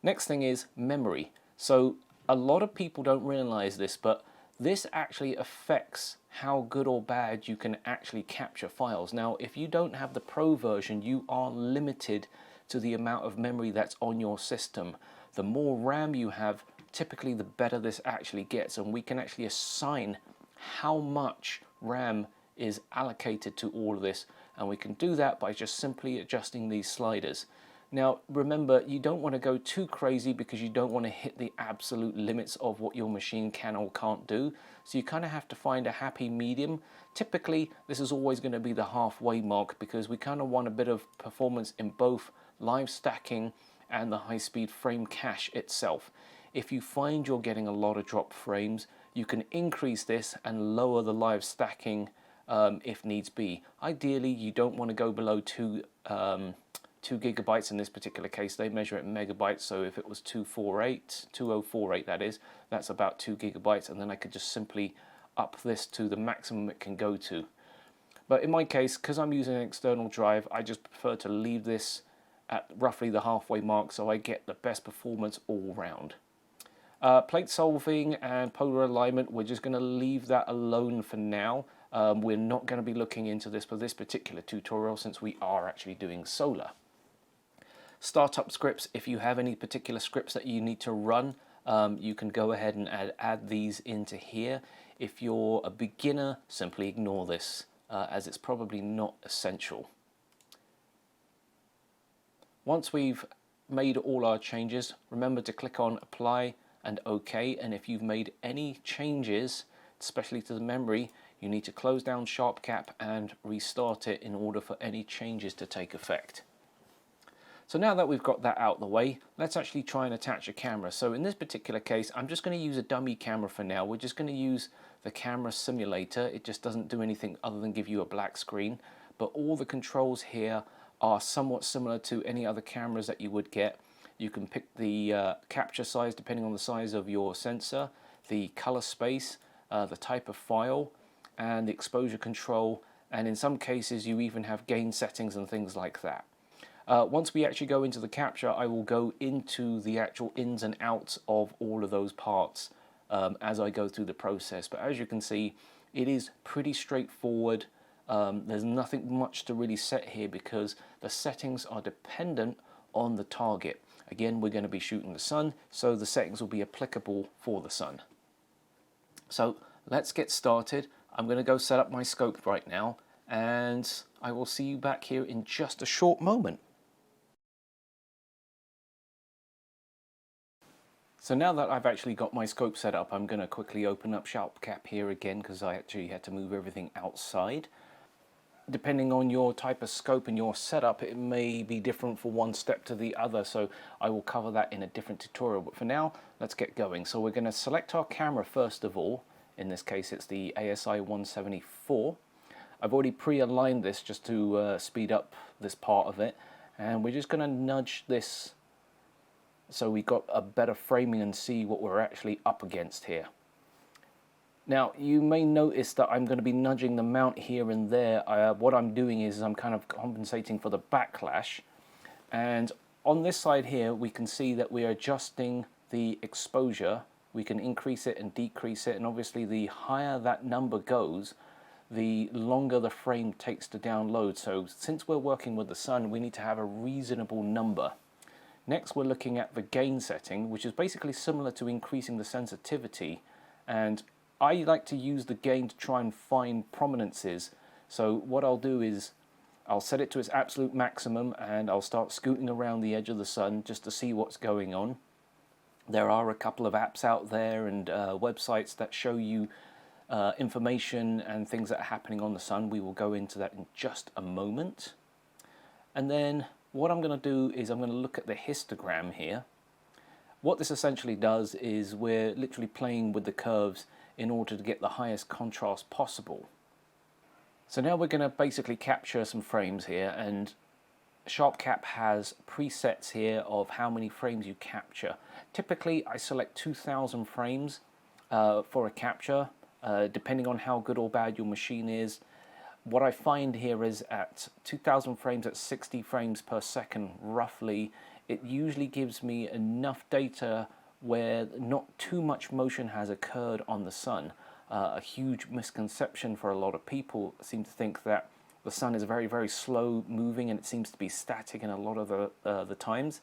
Next thing is memory. So a lot of people don't realize this, but this actually affects how good or bad you can actually capture files. Now, if you don't have the Pro version, you are limited to the amount of memory that's on your system. The more RAM you have, typically the better this actually gets, and we can actually assign how much RAM is allocated to all of this, and we can do that by just simply adjusting these sliders. Now remember, you don't want to go too crazy because you don't want to hit the absolute limits of what your machine can or can't do, so you kind of have to find a happy medium. Typically this is always going to be the halfway mark, because we kind of want a bit of performance in both live stacking and the high-speed frame cache itself. If you find you're getting a lot of drop frames, you can increase this and lower the live stacking if needs be. Ideally, you don't want to go below 2 gigabytes. In this particular case, they measure it in megabytes, so if it was 2048 that is, that's about 2 gigabytes, and then I could just simply up this to the maximum it can go to. But in my case, because I'm using an external drive, I just prefer to leave this at roughly the halfway mark so I get the best performance all round. Plate solving and polar alignment, we're just going to leave that alone for now. We're not going to be looking into this for this particular tutorial, since we are actually doing solar. Startup scripts, if you have any particular scripts that you need to run, you can go ahead and add these into here. If you're a beginner, simply ignore this, as it's probably not essential. Once we've made all our changes, remember to click on Apply and OK, and if you've made any changes, especially to the memory, you need to close down SharpCap and restart it in order for any changes to take effect. So now that we've got that out of the way, let's actually try and attach a camera. So in this particular case, I'm just going to use a dummy camera for now. We're just going to use the camera simulator. It just doesn't do anything other than give you a black screen, but all the controls here are somewhat similar to any other cameras that you would get. You can pick the capture size depending on the size of your sensor, the color space, the type of file, and the exposure control, and in some cases you even have gain settings and things like that. Once we actually go into the capture, I will go into the actual ins and outs of all of those parts as I go through the process. But as you can see, it is pretty straightforward. There's nothing much to really set here because the settings are dependent on the target. Again, we're going to be shooting the sun, so the settings will be applicable for the sun. So let's get started. I'm going to go set up my scope right now, and I will see you back here in just a short moment. So now that I've actually got my scope set up, I'm going to quickly open up SharpCap here again because I actually had to move everything outside. Depending on your type of scope and your setup, it may be different for one step to the other, so I will cover that in a different tutorial. But for now, let's get going. So we're going to select our camera first of all. In this case, it's the ASI 174. I've already pre-aligned this just to speed up this part of it, and we're just going to nudge this so we got a better framing and see what we're actually up against here. Now you may notice that I'm going to be nudging the mount here and there. What I'm doing is I'm kind of compensating for the backlash, and on this side here we can see that we are adjusting the exposure. We can increase it and decrease it, and obviously the higher that number goes, the longer the frame takes to download. So since we're working with the sun, we need to have a reasonable number. Next we're looking at the gain setting, which is basically similar to increasing the sensitivity, and I like to use the gain to try and find prominences. So what I'll do is I'll set it to its absolute maximum and I'll start scooting around the edge of the sun just to see what's going on. There are a couple of apps out there and websites that show you information and things that are happening on the sun. We will go into that in just a moment. And then what I'm going to do is I'm going to look at the histogram here. What this essentially does is we're literally playing with the curves in order to get the highest contrast possible. So now we're going to basically capture some frames here, and SharpCap has presets here of how many frames you capture. Typically, I select 2,000 frames for a capture, depending on how good or bad your machine is. What I find here is at 2,000 frames at 60 frames per second, roughly, it usually gives me enough data where not too much motion has occurred on the sun. A huge misconception for a lot of people seem to think that the sun is very, very slow moving and it seems to be static in a lot of the times.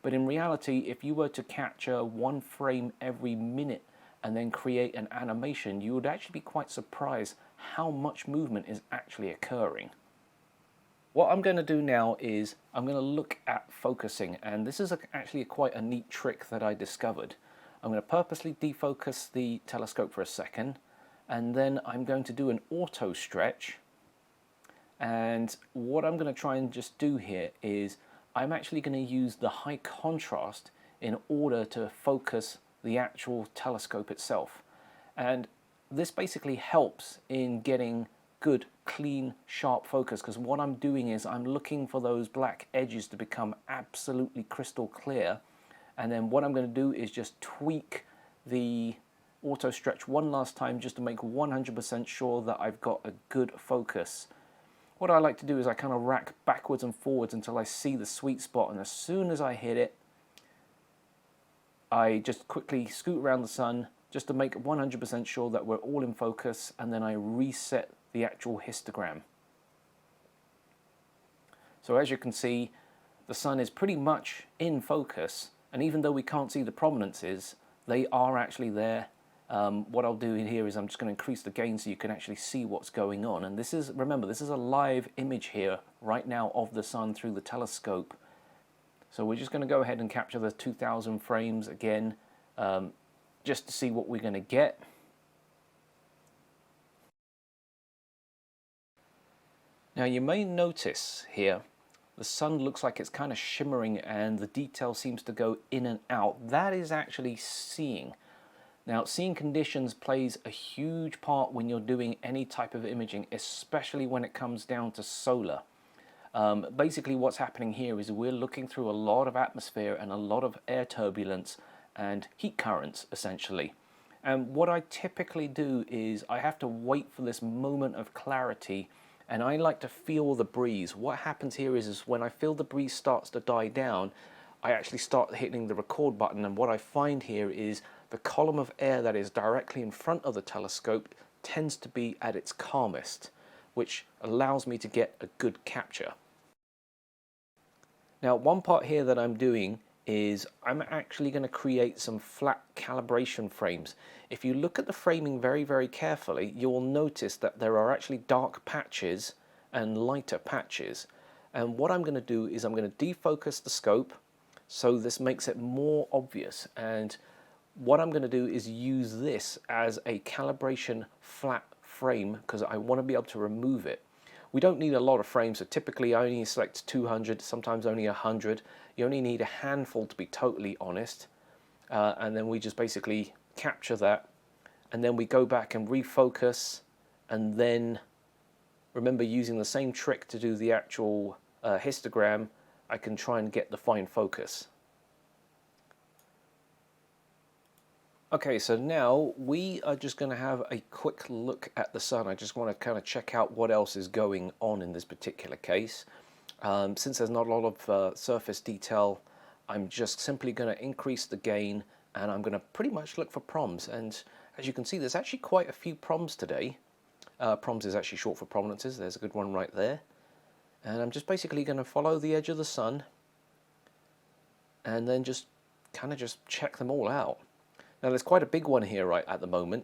But in reality, if you were to capture 1 frame every minute and then create an animation, you would actually be quite surprised how much movement is actually occurring. What I'm going to do now is I'm going to look at focusing, and this is actually quite a neat trick that I discovered. I'm going to purposely defocus the telescope for a second, and then I'm going to do an auto stretch. And what I'm going to try and just do here is I'm actually going to use the high contrast in order to focus the actual telescope itself. And this basically helps in getting good, clean, sharp focus, because what I'm doing is I'm looking for those black edges to become absolutely crystal clear, and then what I'm going to do is just tweak the auto stretch one last time just to make 100% sure that I've got a good focus. What I like to do is I kind of rack backwards and forwards until I see the sweet spot, and as soon as I hit it, I just quickly scoot around the sun just to make 100% sure that we're all in focus, and then I reset the actual histogram. So as you can see, the sun is pretty much in focus, and even though we can't see the prominences, they are actually there. What I'll do in here is I'm just going to increase the gain so you can actually see what's going on. And this is, remember, this is a live image here right now of the sun through the telescope. So we're just going to go ahead and capture the 2,000 frames again, just to see what we're going to get. Now you may notice here the sun looks like it's kind of shimmering and the detail seems to go in and out. That is actually seeing. Now, seeing conditions plays a huge part when you're doing any type of imaging, especially when it comes down to solar. Basically what's happening here is we're looking through a lot of atmosphere and a lot of air turbulence and heat currents essentially. And what I typically do is I have to wait for this moment of clarity, and I like to feel the breeze. What happens here is when I feel the breeze starts to die down, I actually start hitting the record button, and what I find here is the column of air that is directly in front of the telescope tends to be at its calmest, which allows me to get a good capture. Now, one part here that I'm doing is I'm actually going to create some flat calibration frames. If you look at the framing very, very carefully, you'll notice that there are actually dark patches and lighter patches. And what I'm going to do is I'm going to defocus the scope so this makes it more obvious. And what I'm going to do is use this as a calibration flat frame because I want to be able to remove it. We don't need a lot of frames, so typically I only select 200, sometimes only 100. You only need a handful to be totally honest, and then we just basically capture that, and then we go back and refocus, and then remember using the same trick to do the actual histogram, I can try and get the fine focus. Okay, so now we are just going to have a quick look at the sun. I just want to kind of check out what else is going on in this particular case. Since there's not a lot of surface detail, I'm just simply going to increase the gain, and I'm going to pretty much look for proms. And as you can see, there's actually quite a few proms today. Proms is actually short for prominences. There's a good one right there. And I'm just basically going to follow the edge of the sun and then just kind of just check them all out. Now there's quite a big one here right at the moment.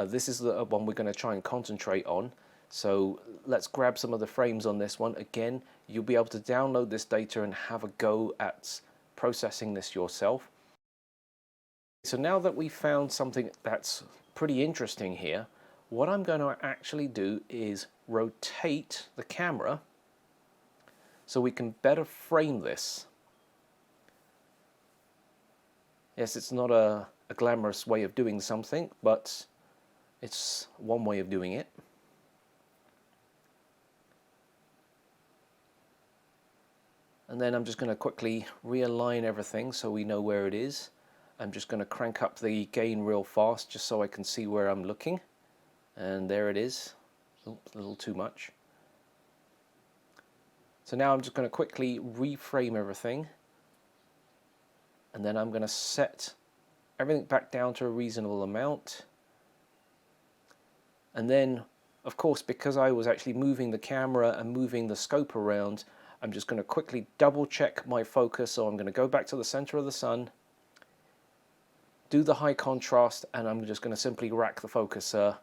This is the one we're going to try and concentrate on. So let's grab some of the frames on this one. Again, you'll be able to download this data and have a go at processing this yourself. So now that we've found something that's pretty interesting here, what I'm going to actually do is rotate the camera so we can better frame this. Yes, it's not a glamorous way of doing something, but it's one way of doing it. And then I'm just going to quickly realign everything so we know where it is. I'm just going to crank up the gain real fast just so I can see where I'm looking. And there it is. Oops, a little too much. So now I'm just going to quickly reframe everything. And then I'm going to set everything back down to a reasonable amount. And then, of course, because I was actually moving the camera and moving the scope around, I'm just going to quickly double check my focus. So I'm going to go back to the center of the sun, do the high contrast, and I'm just going to simply rack the focuser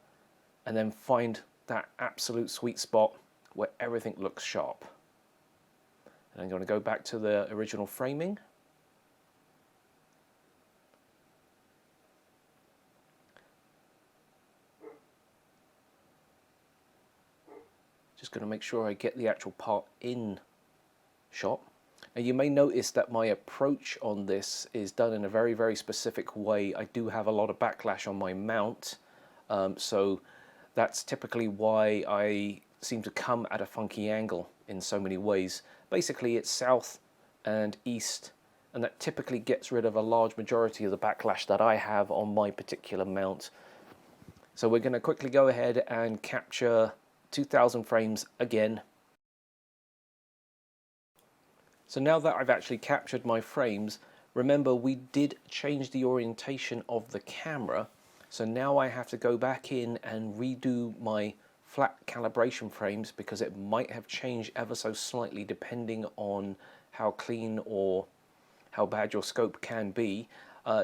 and then find that absolute sweet spot where everything looks sharp. And I'm going to go back to the original framing. Just going to make sure I get the actual part in shot. And you may notice that my approach on this is done in a very, very specific way. I do have a lot of backlash on my mount, so that's typically why I seem to come at a funky angle in so many ways. Basically, it's south and east, and that typically gets rid of a large majority of the backlash that I have on my particular mount. So we're going to quickly go ahead and capture 2000 frames again. So now that I've actually captured my frames, remember we did change the orientation of the camera, so now I have to go back in and redo my flat calibration frames because it might have changed ever so slightly depending on how clean or how bad your scope can be.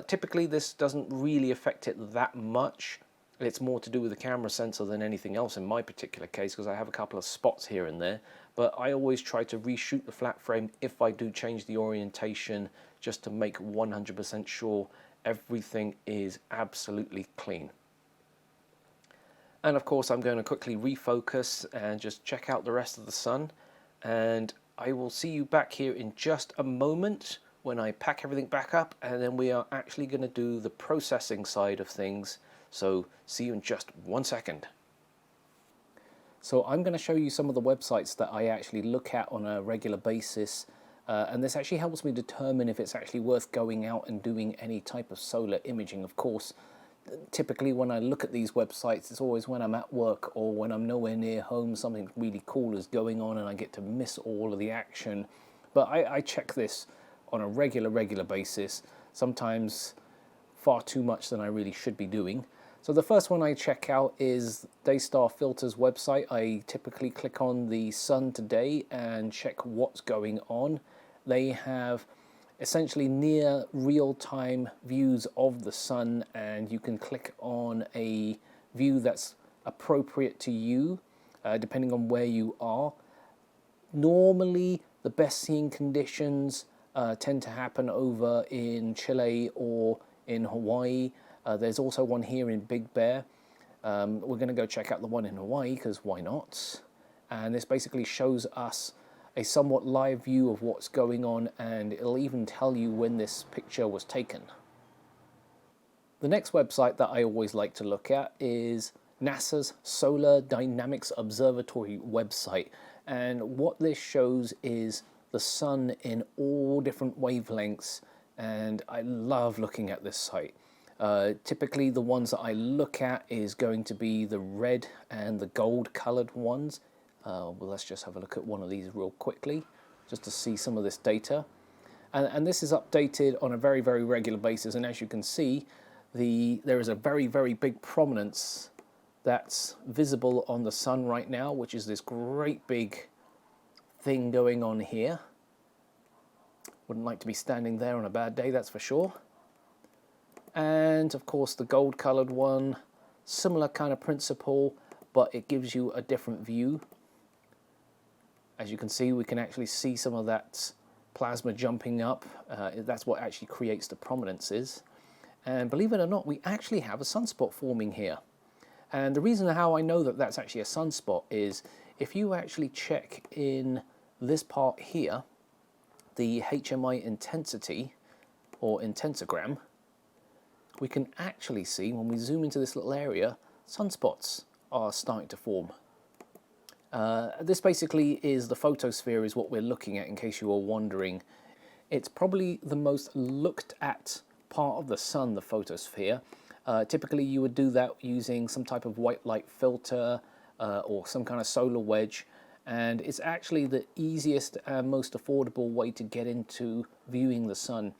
Typically this doesn't really affect it that much. It's more to do with the camera sensor than anything else in my particular case, because I have a couple of spots here and there. But I always try to reshoot the flat frame if I do change the orientation, just to make 100% sure everything is absolutely clean. And of course I'm going to quickly refocus and just check out the rest of the sun, and I will see you back here in just a moment when I pack everything back up, and then we are actually going to do the processing side of things. So see you in just 1 second. So I'm going to show you some of the websites that I actually look at on a regular basis, and this actually helps me determine if it's actually worth going out and doing any type of solar imaging. Of course, typically when I look at these websites, it's always when I'm at work or when I'm nowhere near home, something really cool is going on and I get to miss all of the action. But I check this on a regular basis, sometimes far too much than I really should be doing. So the first one I check out is Daystar Filter's website. I typically click on the sun today and check what's going on. They have essentially near real-time views of the sun, and you can click on a view that's appropriate to you, depending on where you are. Normally, the best seeing conditions tend to happen over in Chile or in Hawaii. There's also one here in Big Bear. We're going to go check out the one in Hawaii because why not? And this basically shows us a somewhat live view of what's going on, and it'll even tell you when this picture was taken. The next website that I always like to look at is NASA's Solar Dynamics Observatory website, and what this shows is the sun in all different wavelengths, and I love looking at this site. Typically the ones that I look at is going to be the red and the gold colored ones. Well, let's just have a look at one of these real quickly just to see some of this data. And this is updated on a very regular basis, and as you can see, there is a very big prominence that's visible on the sun right now, which is this great big thing going on here. Wouldn't like to be standing there on a bad day, that's for sure. And of course the gold colored one, similar kind of principle, but it gives you a different view. As you can see, we can actually see some of that plasma jumping up. That's what actually creates the prominences. And believe it or not, we actually have a sunspot forming here. And the reason how I know that that's actually a sunspot is if you actually check in this part here, the HMI intensity or intensogram, we can actually see when we zoom into this little area, sunspots are starting to form. This basically is the photosphere is what we're looking at, in case you were wondering. It's probably the most looked at part of the sun, the photosphere. Typically you would do that using some type of white light filter or some kind of solar wedge, and it's actually the easiest and most affordable way to get into viewing the sun.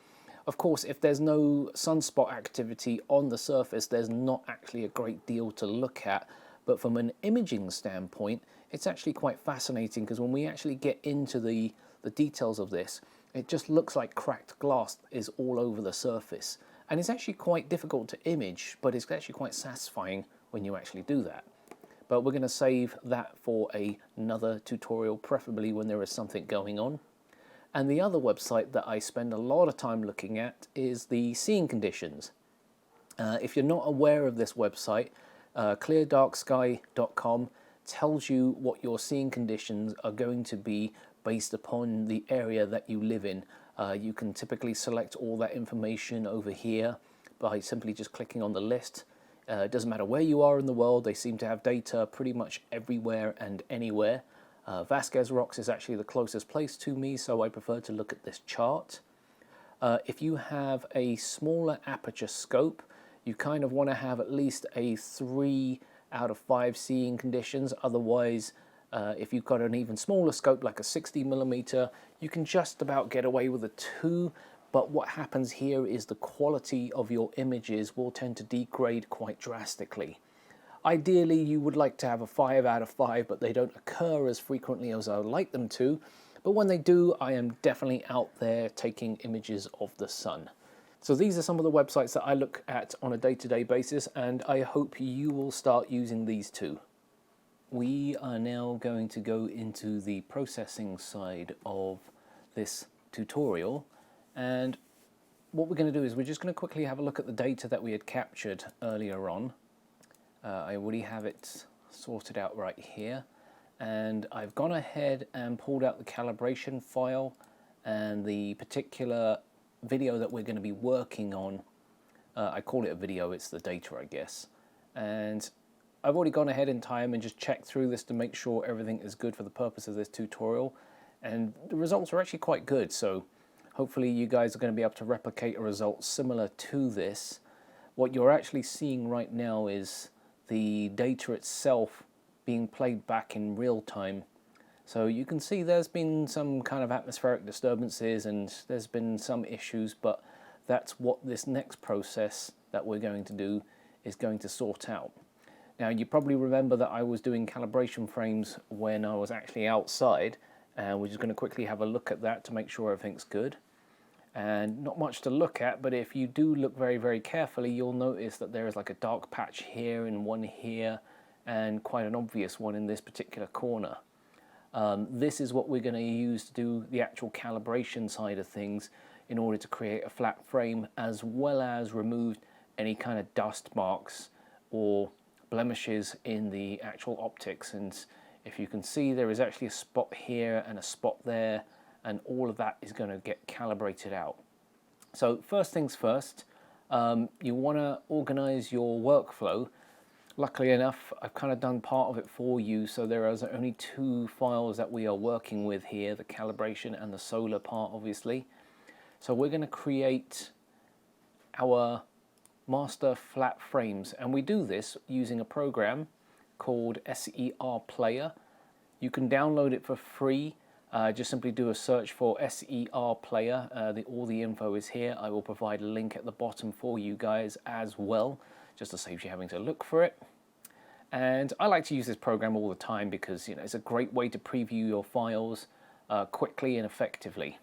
Of course, if there's no sunspot activity on the surface, there's not actually a great deal to look at, but from an imaging standpoint, it's actually quite fascinating, because when we actually get into the details of this, it just looks like cracked glass is all over the surface. And it's actually quite difficult to image, but it's actually quite satisfying when you actually do that. But we're going to save that for another tutorial, preferably when there is something going on. And the other website that I spend a lot of time looking at is the seeing conditions. If you're not aware of this website, cleardarksky.com tells you what your seeing conditions are going to be based upon the area that you live in. You can typically select all that information over here by simply just clicking on the list. It doesn't matter where you are in the world, they seem to have data pretty much everywhere and anywhere. Vasquez Rocks is actually the closest place to me, so I prefer to look at this chart. If you have a smaller aperture scope, you kind of want to have at least a 3 out of 5 seeing conditions. Otherwise, if you've got an even smaller scope like a 60mm, you can just about get away with a 2, but what happens here is the quality of your images will tend to degrade quite drastically. Ideally, you would like to have a 5 out of 5, but they don't occur as frequently as I would like them to. But when they do, I am definitely out there taking images of the sun. So these are some of the websites that I look at on a day-to-day basis, and I hope you will start using these too. We are now going to go into the processing side of this tutorial, and what we're going to do is we're just going to quickly have a look at the data that we had captured earlier on. I already have it sorted out right here, and I've gone ahead and pulled out the calibration file and the particular video that we're going to be working on. I call it a video, it's the data, I guess. And I've already gone ahead in time and just checked through this to make sure everything is good for the purpose of this tutorial, and the results are actually quite good, so hopefully you guys are going to be able to replicate a result similar to this. What you're actually seeing right now is the data itself being played back in real time. So you can see there's been some kind of atmospheric disturbances and there's been some issues, but that's what this next process that we're going to do is going to sort out. Now, you probably remember that I was doing calibration frames when I was actually outside, and we're just going to quickly have a look at that to make sure everything's good. And not much to look at, but if you do look very, very carefully, you'll notice that there is like a dark patch here and one here, and quite an obvious one in this particular corner. This is what we're going to use to do the actual calibration side of things in order to create a flat frame, as well as remove any kind of dust marks or blemishes in the actual optics. And if you can see, there is actually a spot here and a spot there, and all of that is going to get calibrated out. So first things first, you want to organize your workflow. Luckily enough, I've kind of done part of it for you, so there are only 2 files that we are working with here, the calibration and the solar part, obviously. So we're going to create our master flat frames, and we do this using a program called SER Player. You can download it for free. Just simply do a search for SER Player. All the info is here. I will provide a link at the bottom for you guys as well, just to save you having to look for it. And I like to use this program all the time because it's a great way to preview your files quickly and effectively.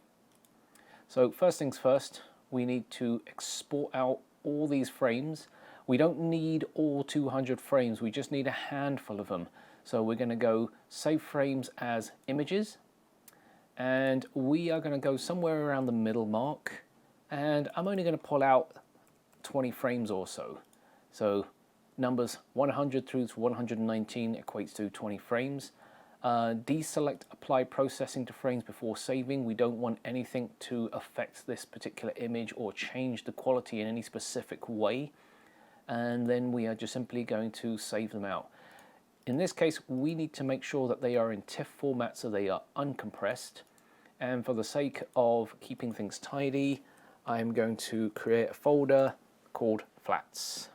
So first things first, we need to export out all these frames. We don't need all 200 frames, we just need a handful of them. So we're going to go save frames as images, and we are going to go somewhere around the middle mark, and I'm only going to pull out 20 frames or so. So numbers 100 through to 119 equates to 20 frames. Deselect apply processing to frames before saving. We don't want anything to affect this particular image or change the quality in any specific way. And then we are just simply going to save them out. in this case, we need to make sure that they are in TIFF format, so they are uncompressed. And for the sake of keeping things tidy, I'm going to create a folder called Flats.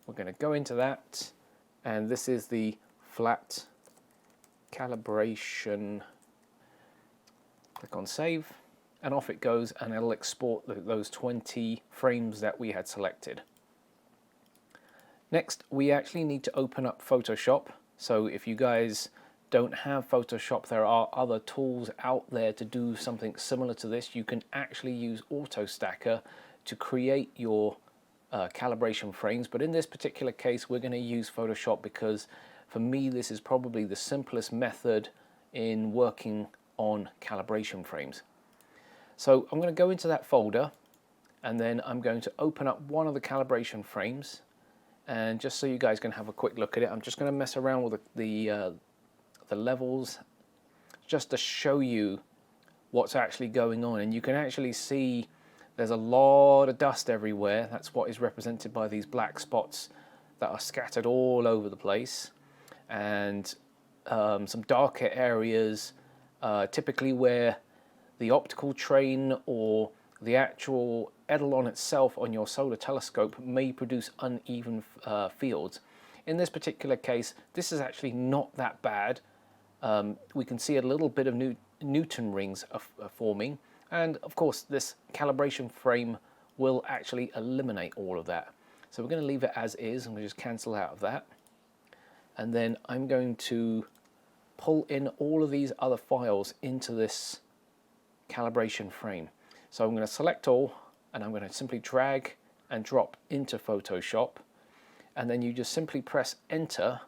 We're going to go into that, and this is the flat calibration. Click on Save, and off it goes, and it'll export those 20 frames that we had selected. Next, we actually need to open up Photoshop. So if you guys don't have Photoshop, there are other tools out there to do something similar to this. You can actually use AutoStacker to create your calibration frames, but in this particular case we're going to use Photoshop because for me this is probably the simplest method in working on calibration frames. So I'm going to go into that folder, and then I'm going to open up one of the calibration frames, and just so you guys can have a quick look at it, I'm just going to mess around with the levels just to show you what's actually going on. And you can actually see there's a lot of dust everywhere. That's what is represented by these black spots that are scattered all over the place, and some darker areas, typically where the optical train or the actual eidolon itself on your solar telescope may produce uneven fields. In this particular case, this is actually not that bad. We can see a little bit of Newton rings are forming, and of course this calibration frame will actually eliminate all of that. So we're going to leave it as is, and we'll just cancel out of that. And then I'm going to pull in all of these other files into this calibration frame. So I'm going to select all, and I'm going to simply drag and drop into Photoshop, and then you just simply press enter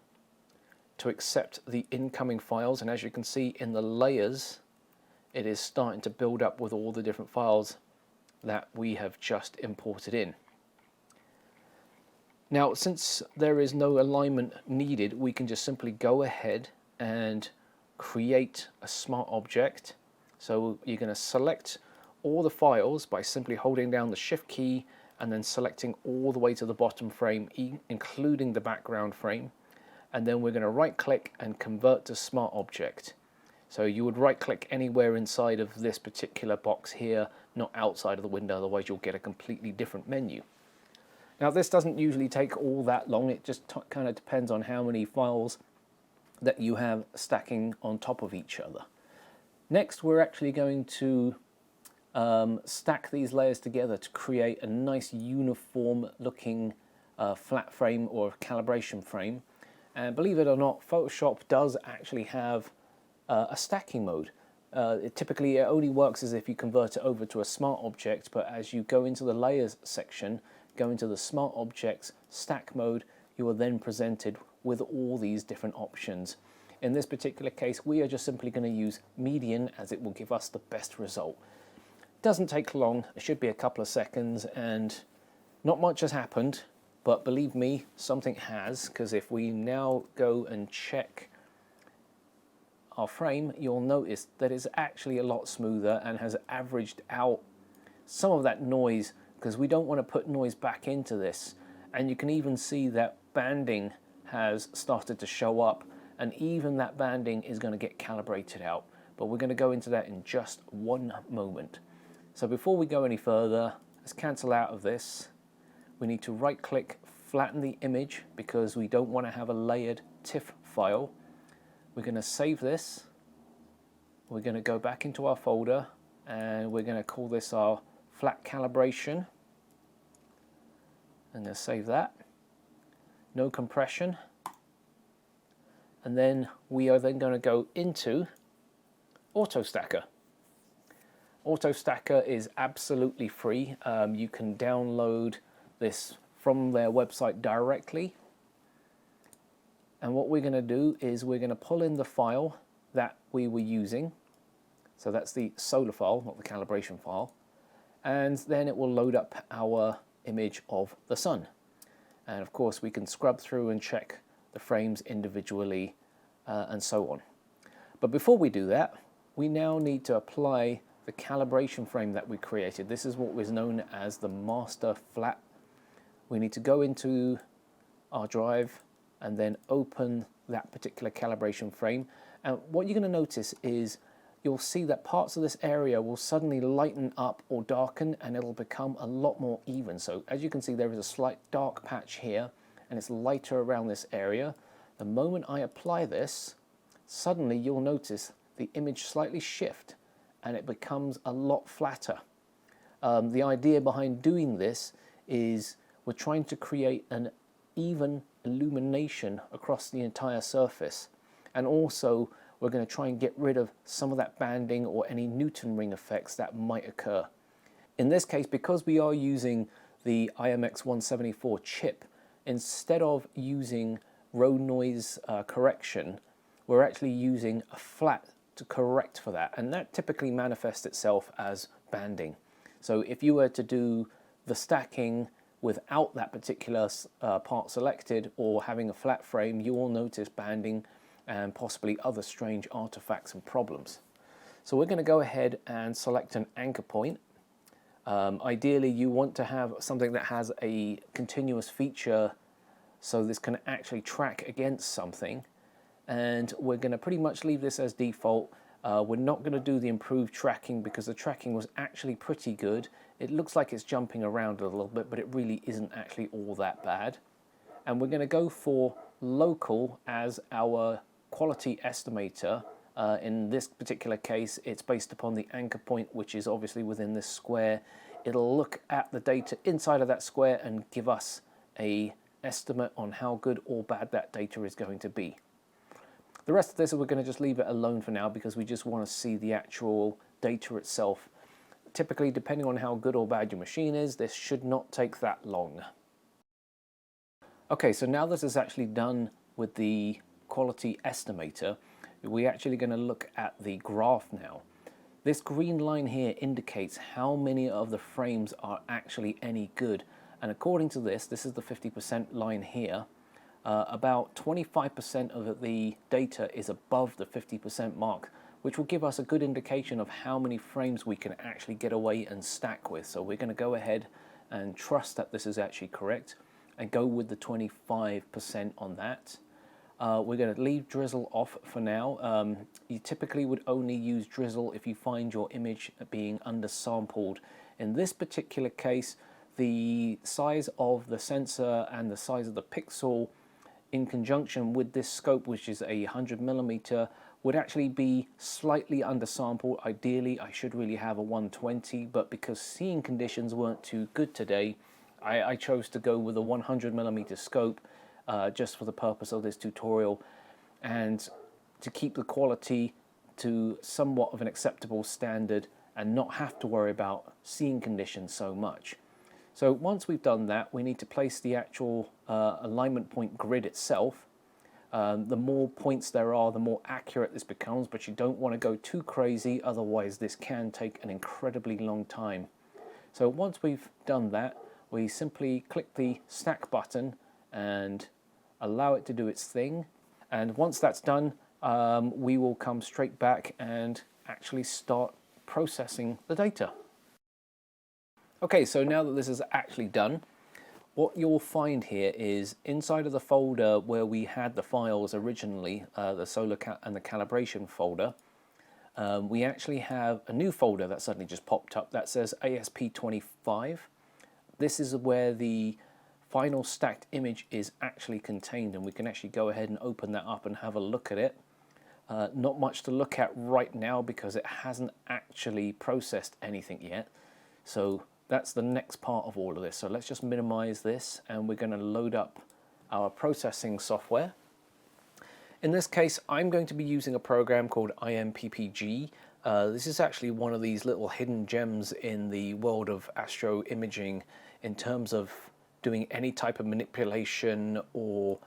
to accept the incoming files. And as you can see in the layers, it is starting to build up with all the different files that we have just imported in. Now, since there is no alignment needed, we can just simply go ahead and create a smart object. So you're going to select all the files by simply holding down the Shift key and then selecting all the way to the bottom frame, including the background frame. And then we're going to right click and convert to smart object. So you would right click anywhere inside of this particular box here, not outside of the window, otherwise you'll get a completely different menu. Now this doesn't usually take all that long, it just kind of depends on how many files that you have stacking on top of each other. Next, we're actually going to stack these layers together to create a nice uniform looking flat frame or calibration frame. And believe it or not, Photoshop does actually have a stacking mode. Typically it only works as if you convert it over to a smart object, but as you go into the layers section, go into the smart objects stack mode, you are then presented with all these different options. In this particular case, we are just simply going to use median, as it will give us the best result. Doesn't take long, it should be a couple of seconds, and not much has happened, but believe me, something has, because if we now go and check our frame, you'll notice that it's actually a lot smoother and has averaged out some of that noise, because we don't want to put noise back into this. And you can even see that banding has started to show up, and even that banding is going to get calibrated out. But we're going to go into that in just one moment. So before we go any further, let's cancel out of this. We need to right click, flatten the image, because we don't want to have a layered TIFF file. We're going to save this. We're going to go back into our folder, and we're going to call this our flat calibration. I'm going to save that. No compression. And then we are then going to go into AutoStacker. AutoStacker is absolutely free. You can download this from their website directly. And what we're going to do is we're going to pull in the file that we were using. So that's the solar file, not the calibration file. And then it will load up our image of the sun. And of course we can scrub through and check the frames individually and so on. But before we do that, we now need to apply the calibration frame that we created. This is what was known as the master flat. We need to go into our drive and then open that particular calibration frame. And what you're going to notice is you'll see that parts of this area will suddenly lighten up or darken, and it'll become a lot more even. So as you can see, there is a slight dark patch here, and it's lighter around this area. The moment I apply this, suddenly you'll notice the image slightly shift and it becomes a lot flatter. The idea behind doing this is we're trying to create an even illumination across the entire surface, and also we're going to try and get rid of some of that banding or any Newton ring effects that might occur. In this case, because we are using the IMX174 chip, instead of using row noise correction, we're actually using a flat to correct for that, and that typically manifests itself as banding. So if you were to do the stacking without that particular part selected or having a flat frame, you will notice banding and possibly other strange artifacts and problems. So we're going to go ahead and select an anchor point. Ideally, you want to have something that has a continuous feature so this can actually track against something. And we're going to pretty much leave this as default. We're not going to do the improved tracking because the tracking was actually pretty good. It looks like it's jumping around a little bit, but it really isn't actually all that bad. And we're going to go for local as our quality estimator. In this particular case, it's based upon the anchor point, which is obviously within this square. It'll look at the data inside of that square and give us an estimate on how good or bad that data is going to be. The rest of this, we're going to just leave it alone for now because we just want to see the actual data itself. Typically, depending on how good or bad your machine is, this should not take that long. Okay, so now this is actually done with the quality estimator, we're actually going to look at the graph now. This green line here indicates how many of the frames are actually any good. And according to this is the 50% line here. About 25% of the data is above the 50% mark, which will give us a good indication of how many frames we can actually get away and stack with. So we're going to go ahead and trust that this is actually correct and go with the 25% on that. We're going to leave drizzle off for now. You typically would only use drizzle if you find your image being undersampled. In this particular case, the size of the sensor and the size of the pixel in conjunction with this scope, which is a 100mm, would actually be slightly undersampled. Ideally, I should really have a 120, but because seeing conditions weren't too good today, I chose to go with a 100mm scope just for the purpose of this tutorial and to keep the quality to somewhat of an acceptable standard and not have to worry about seeing conditions so much. So once we've done that, we need to place the actual alignment point grid itself. The more points there are, the more accurate this becomes, but you don't want to go too crazy, otherwise this can take an incredibly long time. So once we've done that, we simply click the stack button and allow it to do its thing. And once that's done, we will come straight back and actually start processing the data. Okay, so now that this is actually done, what you'll find here is inside of the folder where we had the files originally, the solar and the calibration folder, we actually have a new folder that suddenly just popped up that says ASP25. This is where the final stacked image is actually contained, and we can actually go ahead and open that up and have a look at it. Not much to look at right now because it hasn't actually processed anything yet. So that's the next part of all of this. So let's just minimize this and we're going to load up our processing software. In this case, I'm going to be using a program called IMPPG. This is actually one of these little hidden gems in the world of astro imaging in terms of doing any type of manipulation or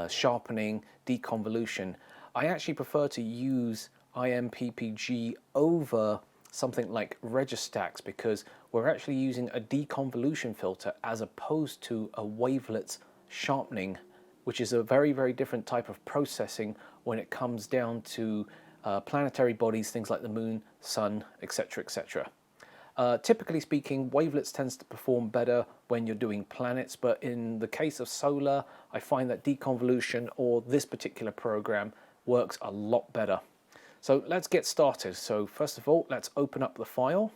sharpening, deconvolution. I actually prefer to use IMPPG over something like Registax because we're actually using a deconvolution filter as opposed to a wavelets sharpening, which is a very, very different type of processing when it comes down to planetary bodies, things like the moon, sun, etc., etc. Typically speaking, wavelets tends to perform better when you're doing planets, but in the case of solar, I find that deconvolution or this particular program works a lot better. So let's get started. So first of all, let's open up the file.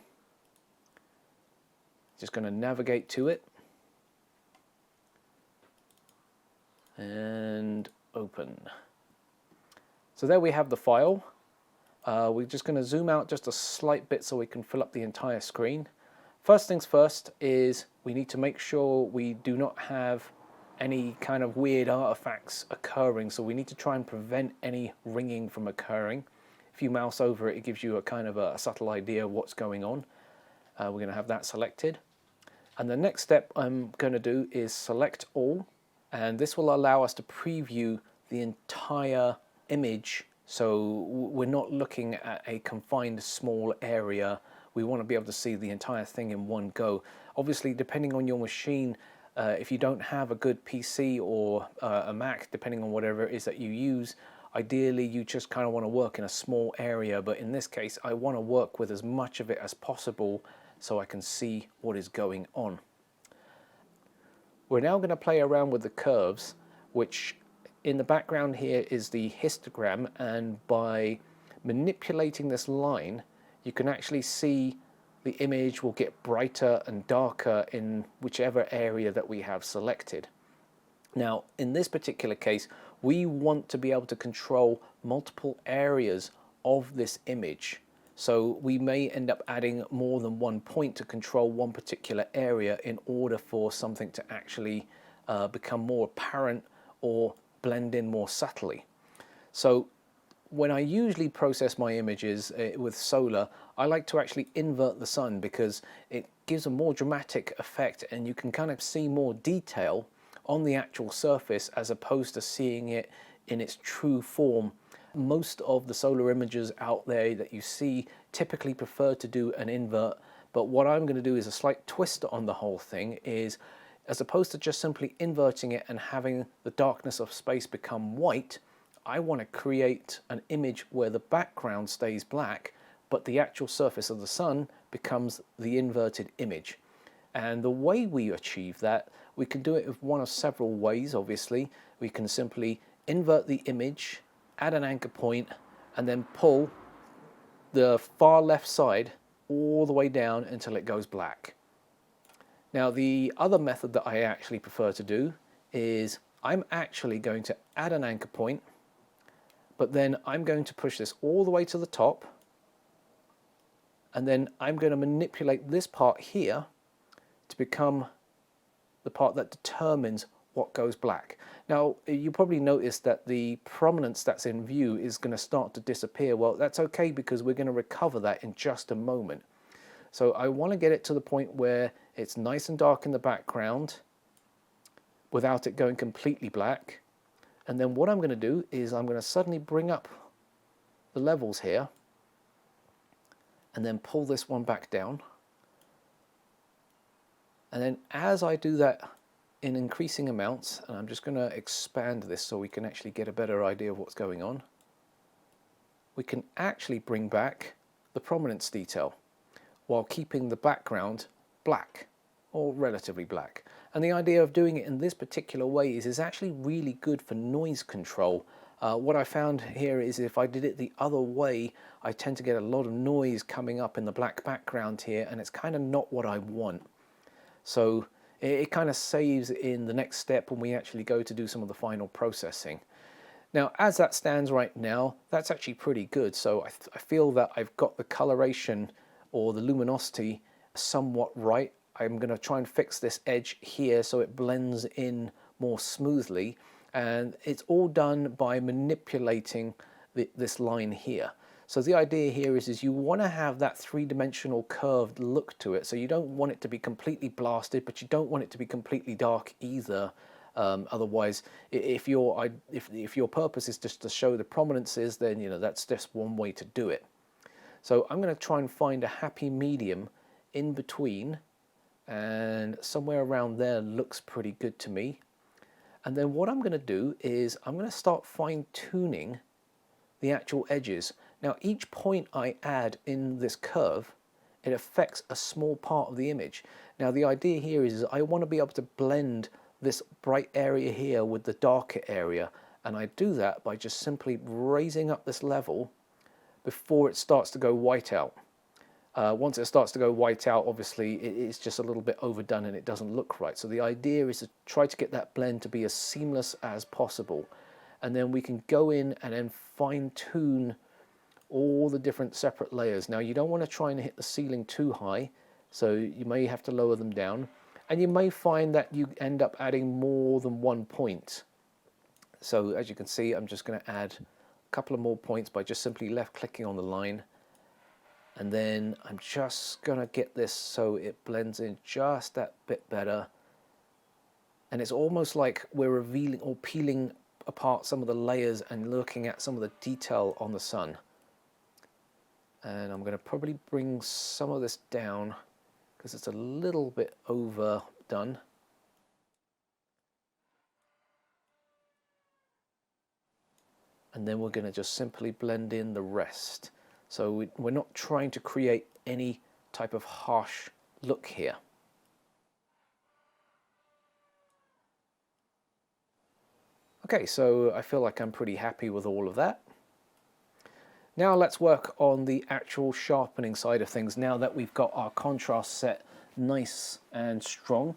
Just going to navigate to it and open. So there we have the file. We're just going to zoom out just a slight bit so we can fill up the entire screen. First things first is we need to make sure we do not have any kind of weird artifacts occurring, so we need to try and prevent any ringing from occurring. If you mouse over it, it gives you a kind of a subtle idea of what's going on. We're going to have that selected. And the next step I'm going to do is select all, and this will allow us to preview the entire image, so we're not looking at a confined small area. We want to be able to see the entire thing in one go. Obviously, depending on your machine, if you don't have a good PC or a Mac, depending on whatever it is that you use, ideally you just kind of want to work in a small area, but in this case I want to work with as much of it as possible so I can see what is going on. We're now going to play around with the curves, which in the background here is the histogram, and by manipulating this line you can actually see the image will get brighter and darker in whichever area that we have selected. Now in this particular case we want to be able to control multiple areas of this image. So we may end up adding more than one point to control one particular area in order for something to actually become more apparent or blend in more subtly. So when I usually process my images with solar, I like to actually invert the sun because it gives a more dramatic effect and you can kind of see more detail on the actual surface as opposed to seeing it in its true form. Most of the solar images out there that you see typically prefer to do an invert, but what I'm going to do is a slight twist on the whole thing. Is as opposed to just simply inverting it and having the darkness of space become white, I want to create an image where the background stays black but the actual surface of the sun becomes the inverted image. And the way we achieve that, we can do it with one of several ways. Obviously we can simply invert the image, add an anchor point, and then pull the far left side all the way down until it goes black. Now the other method that I actually prefer to do is I'm actually going to add an anchor point, but then I'm going to push this all the way to the top, and then I'm going to manipulate this part here to become the part that determines what goes black. Now you probably noticed that the prominence that's in view is going to start to disappear. Well, that's okay because we're going to recover that in just a moment. So I want to get it to the point where it's nice and dark in the background without it going completely black. And then what I'm going to do is I'm going to suddenly bring up the levels here and then pull this one back down. And then as I do that in increasing amounts, and I'm just going to expand this so we can actually get a better idea of what's going on, we can actually bring back the prominence detail while keeping the background black or relatively black. And the idea of doing it in this particular way is actually really good for noise control. What I found here is if I did it the other way, I tend to get a lot of noise coming up in the black background here, and it's kind of not what I want. So it kind of saves in the next step when we actually go to do some of the final processing. Now as that stands right now, that's actually pretty good. So I feel that I've got the coloration or the luminosity somewhat right. I'm going to try and fix this edge here so it blends in more smoothly, and it's all done by manipulating this line here. So the idea here is you want to have that three-dimensional curved look to it. So you don't want it to be completely blasted, but you don't want it to be completely dark either. Otherwise, if your purpose is just to show the prominences, then that's just one way to do it. So I'm going to try and find a happy medium in between, and somewhere around there looks pretty good to me. And then what I'm going to do is I'm going to start fine-tuning the actual edges. Now each point I add in this curve it affects a small part of the image. Now the idea here is I want to be able to blend this bright area here with the darker area, and I do that by just simply raising up this level before it starts to go white out. Once it starts to go white out, obviously it's just a little bit overdone and it doesn't look right. So the idea is to try to get that blend to be as seamless as possible, and then we can go in and then fine tune all the different separate layers. Now you don't want to try and hit the ceiling too high, so you may have to lower them down, and you may find that you end up adding more than one point. So as you can see, I'm just going to add a couple of more points by just simply left clicking on the line, and then I'm just going to get this so it blends in just that bit better, and it's almost like we're revealing or peeling apart some of the layers and looking at some of the detail on the sun. And I'm going to probably bring some of this down because it's a little bit overdone. And then we're going to just simply blend in the rest. So we're not trying to create any type of harsh look here. Okay, so I feel like I'm pretty happy with all of that. Now let's work on the actual sharpening side of things now that we've got our contrast set nice and strong.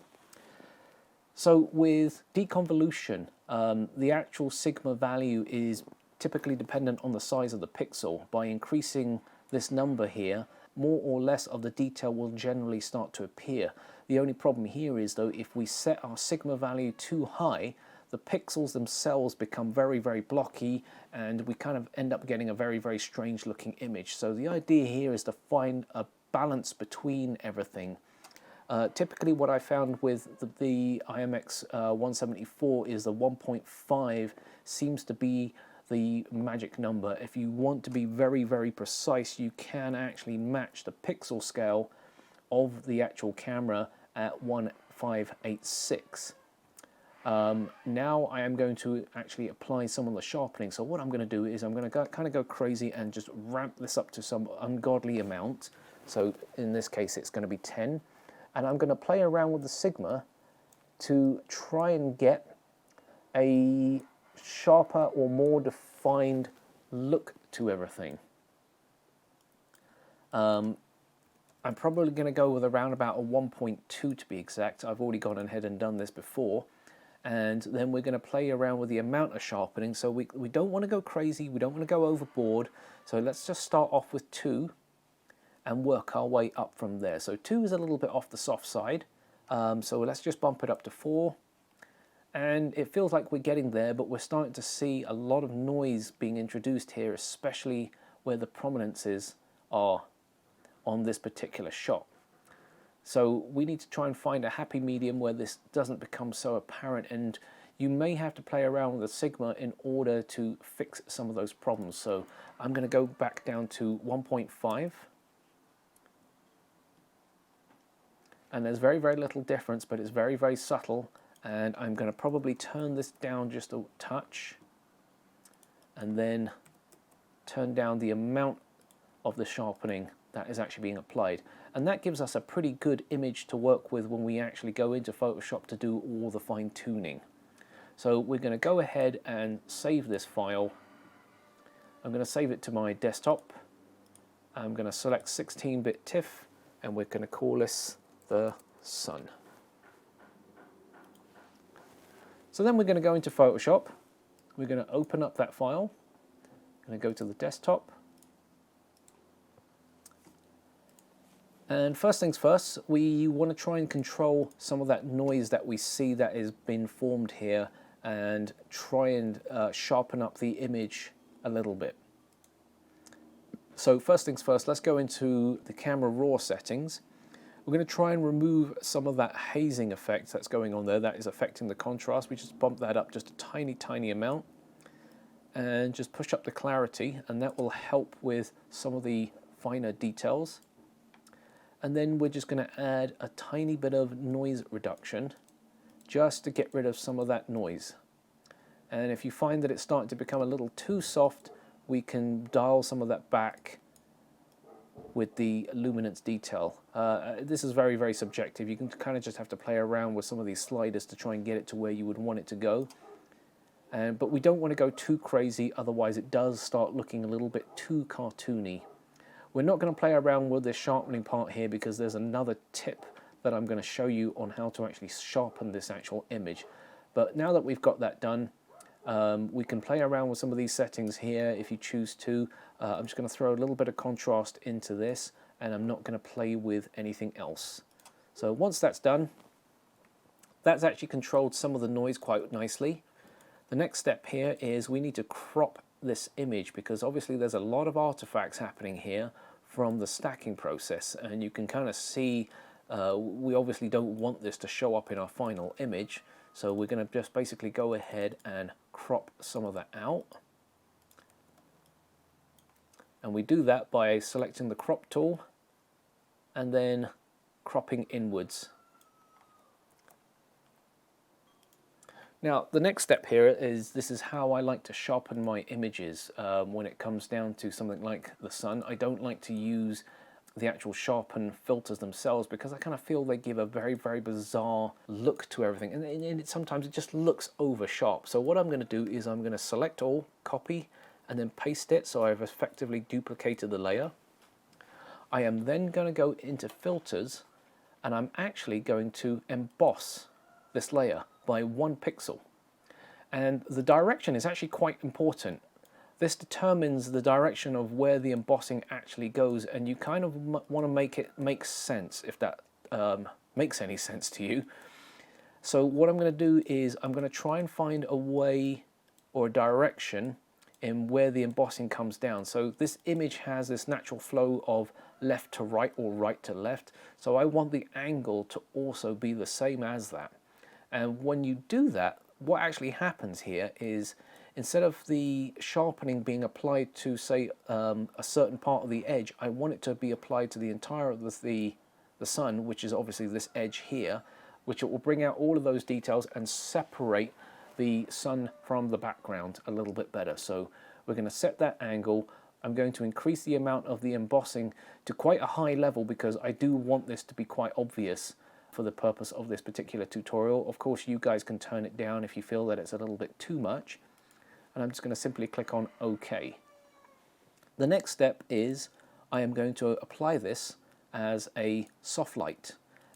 So with deconvolution, the actual sigma value is typically dependent on the size of the pixel. By increasing this number here, more or less of the detail will generally start to appear. The only problem here is though, if we set our sigma value too high, the pixels themselves become very, very blocky, and we kind of end up getting a very, very strange looking image. So the idea here is to find a balance between everything. Typically what I found with the IMX 174 is the 1.5 seems to be the magic number. If you want to be very, very precise, you can actually match the pixel scale of the actual camera at 1586. Now I am going to actually apply some of the sharpening. So what I'm going to do is I'm going to kind of go crazy and just ramp this up to some ungodly amount. So in this case it's going to be 10, and I'm going to play around with the sigma to try and get a sharper or more defined look to everything. I'm probably going to go with around about a 1.2 to be exact. I've already gone ahead and done this before. And then we're going to play around with the amount of sharpening. So we don't want to go crazy, we don't want to go overboard. So let's just start off with 2 and work our way up from there. So 2 is a little bit off the soft side. So let's just bump it up to 4. And it feels like we're getting there, but we're starting to see a lot of noise being introduced here, especially where the prominences are on this particular shot. So we need to try and find a happy medium where this doesn't become so apparent, and you may have to play around with the sigma in order to fix some of those problems. So I'm going to go back down to 1.5, and there's very, very little difference, but it's very, very subtle, and I'm going to probably turn this down just a touch and then turn down the amount of the sharpening that is actually being applied. And that gives us a pretty good image to work with when we actually go into Photoshop to do all the fine tuning. So we're going to go ahead and save this file. I'm going to save it to my desktop. I'm going to select 16-bit TIFF, and we're going to call this the sun. So then we're going to go into Photoshop. We're going to open up that file. I'm going to go to the desktop. And first things first, we want to try and control some of that noise that we see that has been formed here, and try and sharpen up the image a little bit. So first things first, let's go into the camera raw settings. We're going to try and remove some of that hazing effect that's going on there that is affecting the contrast. We just bump that up just a tiny, tiny amount, and just push up the clarity, and that will help with some of the finer details. And then we're just going to add a tiny bit of noise reduction just to get rid of some of that noise. And if you find that it's starting to become a little too soft, we can dial some of that back with the luminance detail. This is very, very subjective. You can kind of just have to play around with some of these sliders to try and get it to where you would want it to go. But we don't want to go too crazy, otherwise it does start looking a little bit too cartoony. We're not going to play around with this sharpening part here because there's another tip that I'm going to show you on how to actually sharpen this actual image. But now that we've got that done, we can play around with some of these settings here if you choose to. I'm just going to throw a little bit of contrast into this, and I'm not going to play with anything else. So once that's done, that's actually controlled some of the noise quite nicely. The next step here is we need to crop this image, because obviously there's a lot of artifacts happening here from the stacking process, and you can kind of see we obviously don't want this to show up in our final image, so we're going to just basically go ahead and crop some of that out. And we do that by selecting the crop tool and then cropping inwards. Now the next step here is, this is how I like to sharpen my images when it comes down to something like the sun. I don't like to use the actual sharpen filters themselves because I kind of feel they give a very, very bizarre look to everything, and sometimes it just looks over sharp. So what I'm going to do is I'm going to select all, copy, and then paste it, so I've effectively duplicated the layer. I am then going to go into filters, and I'm actually going to emboss this layer by 1 pixel. And the direction is actually quite important. This determines the direction of where the embossing actually goes, and you kind of want to make it make sense, if that makes any sense to you. So what I'm going to do is I'm going to try and find a way or a direction in where the embossing comes down. So this image has this natural flow of left to right or right to left, so I want the angle to also be the same as that. And when you do that, what actually happens here is, instead of the sharpening being applied to, say, a certain part of the edge, I want it to be applied to the entire of the sun, which is obviously this edge here, which it will bring out all of those details and separate the sun from the background a little bit better. So we're going to set that angle. I'm going to increase the amount of the embossing to quite a high level because I do want this to be quite obvious for the purpose of this particular tutorial. Of course, you guys can turn it down if you feel that it's a little bit too much. And I'm just going to simply click on OK. The next step is I am going to apply this as a soft light.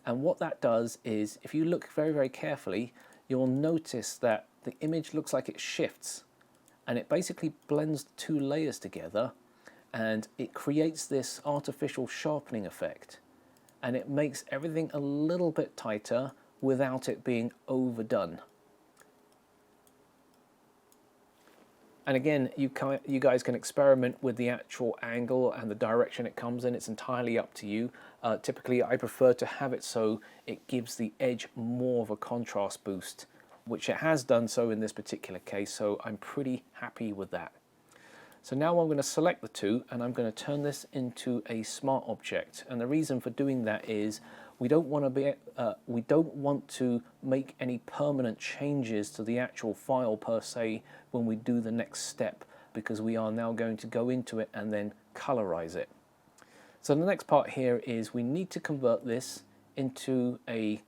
And what that does is, if you look very, very carefully, you'll notice that the image looks like it shifts, and it basically blends the two layers together, and it creates this artificial sharpening effect, and it makes everything a little bit tighter without it being overdone. And again, you guys can experiment with the actual angle and the direction it comes in. It's entirely up to you. Typically, I prefer to have it so it gives the edge more of a contrast boost, which it has done so in this particular case, so I'm pretty happy with that. So now I'm going to select the two, and I'm going to turn this into a smart object. And the reason for doing that is we don't want to make any permanent changes to the actual file per se when we do the next step, because we are now going to go into it and then colorize it. So the next part here is we need to convert this into a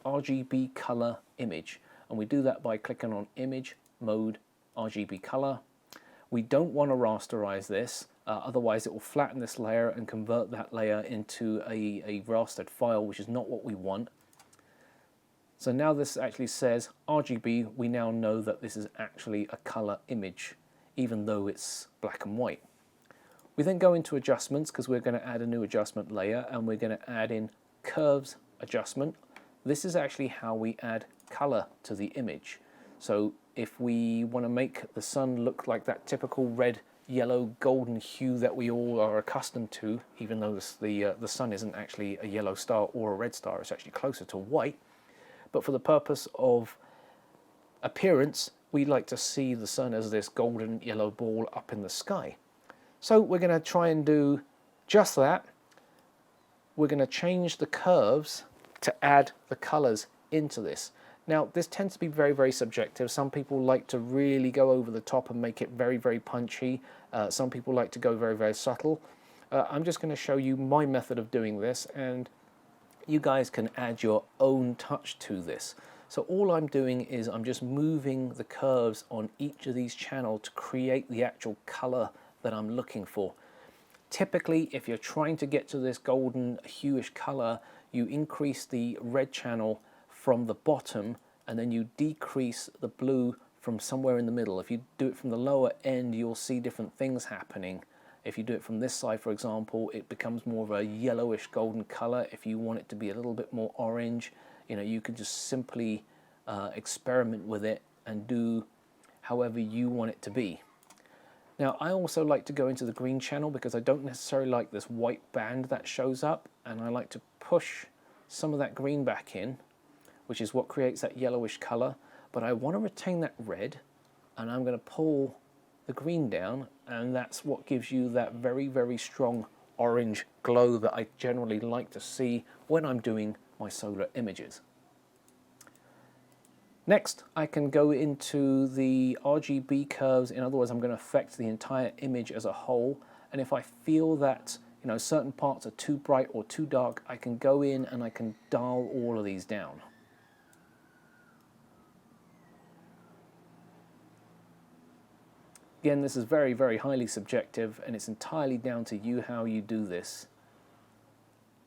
RGB color image, and we do that by clicking on Image, Mode, RGB Color. We don't want to rasterize this, otherwise it will flatten this layer and convert that layer into a rastered file, which is not what we want. So now this actually says RGB, we now know that this is actually a color image, even though it's black and white. We then go into adjustments, because we're going to add a new adjustment layer, and we're going to add in curves adjustment. This is actually how we add color to the image. So if we want to make the sun look like that typical red, yellow, golden hue that we all are accustomed to, even though the sun isn't actually a yellow star or a red star, it's actually closer to white. But for the purpose of appearance, we like to see the sun as this golden yellow ball up in the sky. So we're going to try and do just that. We're going to change the curves to add the colors into this. Now, this tends to be very, very subjective. Some people like to really go over the top and make it very, very punchy. Some people like to go very, very subtle. I'm just going to show you my method of doing this, and you guys can add your own touch to this. So all I'm doing is I'm just moving the curves on each of these channels to create the actual color that I'm looking for. Typically, if you're trying to get to this golden hueish color, you increase the red channel from the bottom and then you decrease the blue from somewhere in the middle. If you do it from the lower end, you'll see different things happening. If you do it from this side, for example, it becomes more of a yellowish golden color. If you want it to be a little bit more orange, you know, you can just simply experiment with it and do however you want it to be. Now, I also like to go into the green channel because I don't necessarily like this white band that shows up, and I like to push some of that green back in, which is what creates that yellowish color, but I want to retain that red, and I'm going to pull the green down, and that's what gives you that very, very strong orange glow that I generally like to see when I'm doing my solar images. Next, I can go into the RGB curves. In other words, I'm going to affect the entire image as a whole, and if I feel that, you know, certain parts are too bright or too dark, I can go in and I can dial all of these down. Again, this is very, very highly subjective, and it's entirely down to you how you do this.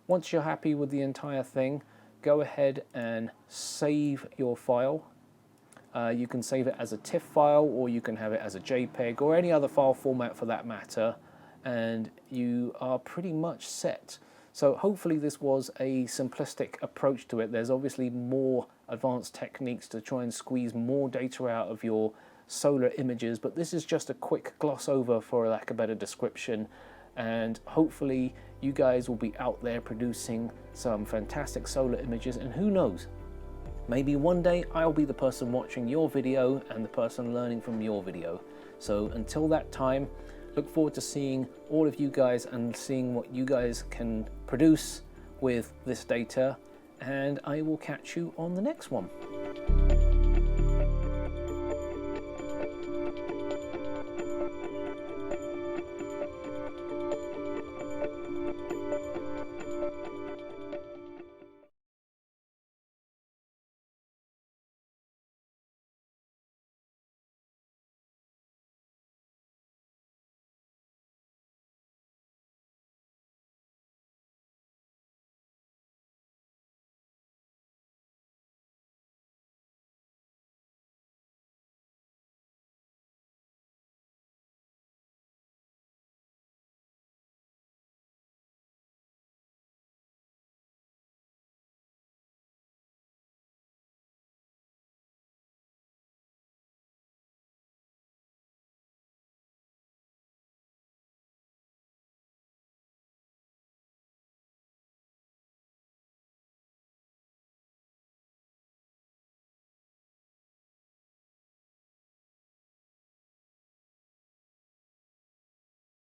Once you're happy with the entire thing, go ahead and save your file. You can save it as a TIFF file, or you can have it as a JPEG, or any other file format for that matter, and you are pretty much set. So hopefully this was a simplistic approach to it. There's obviously more advanced techniques to try and squeeze more data out of your solar images, but this is just a quick gloss over, for lack of a better description, and hopefully you guys will be out there producing some fantastic solar images, and who knows, maybe one day I'll be the person watching your video and the person learning from your video. So until that time, look forward to seeing all of you guys and seeing what you guys can produce with this data, and I will catch you on the next one.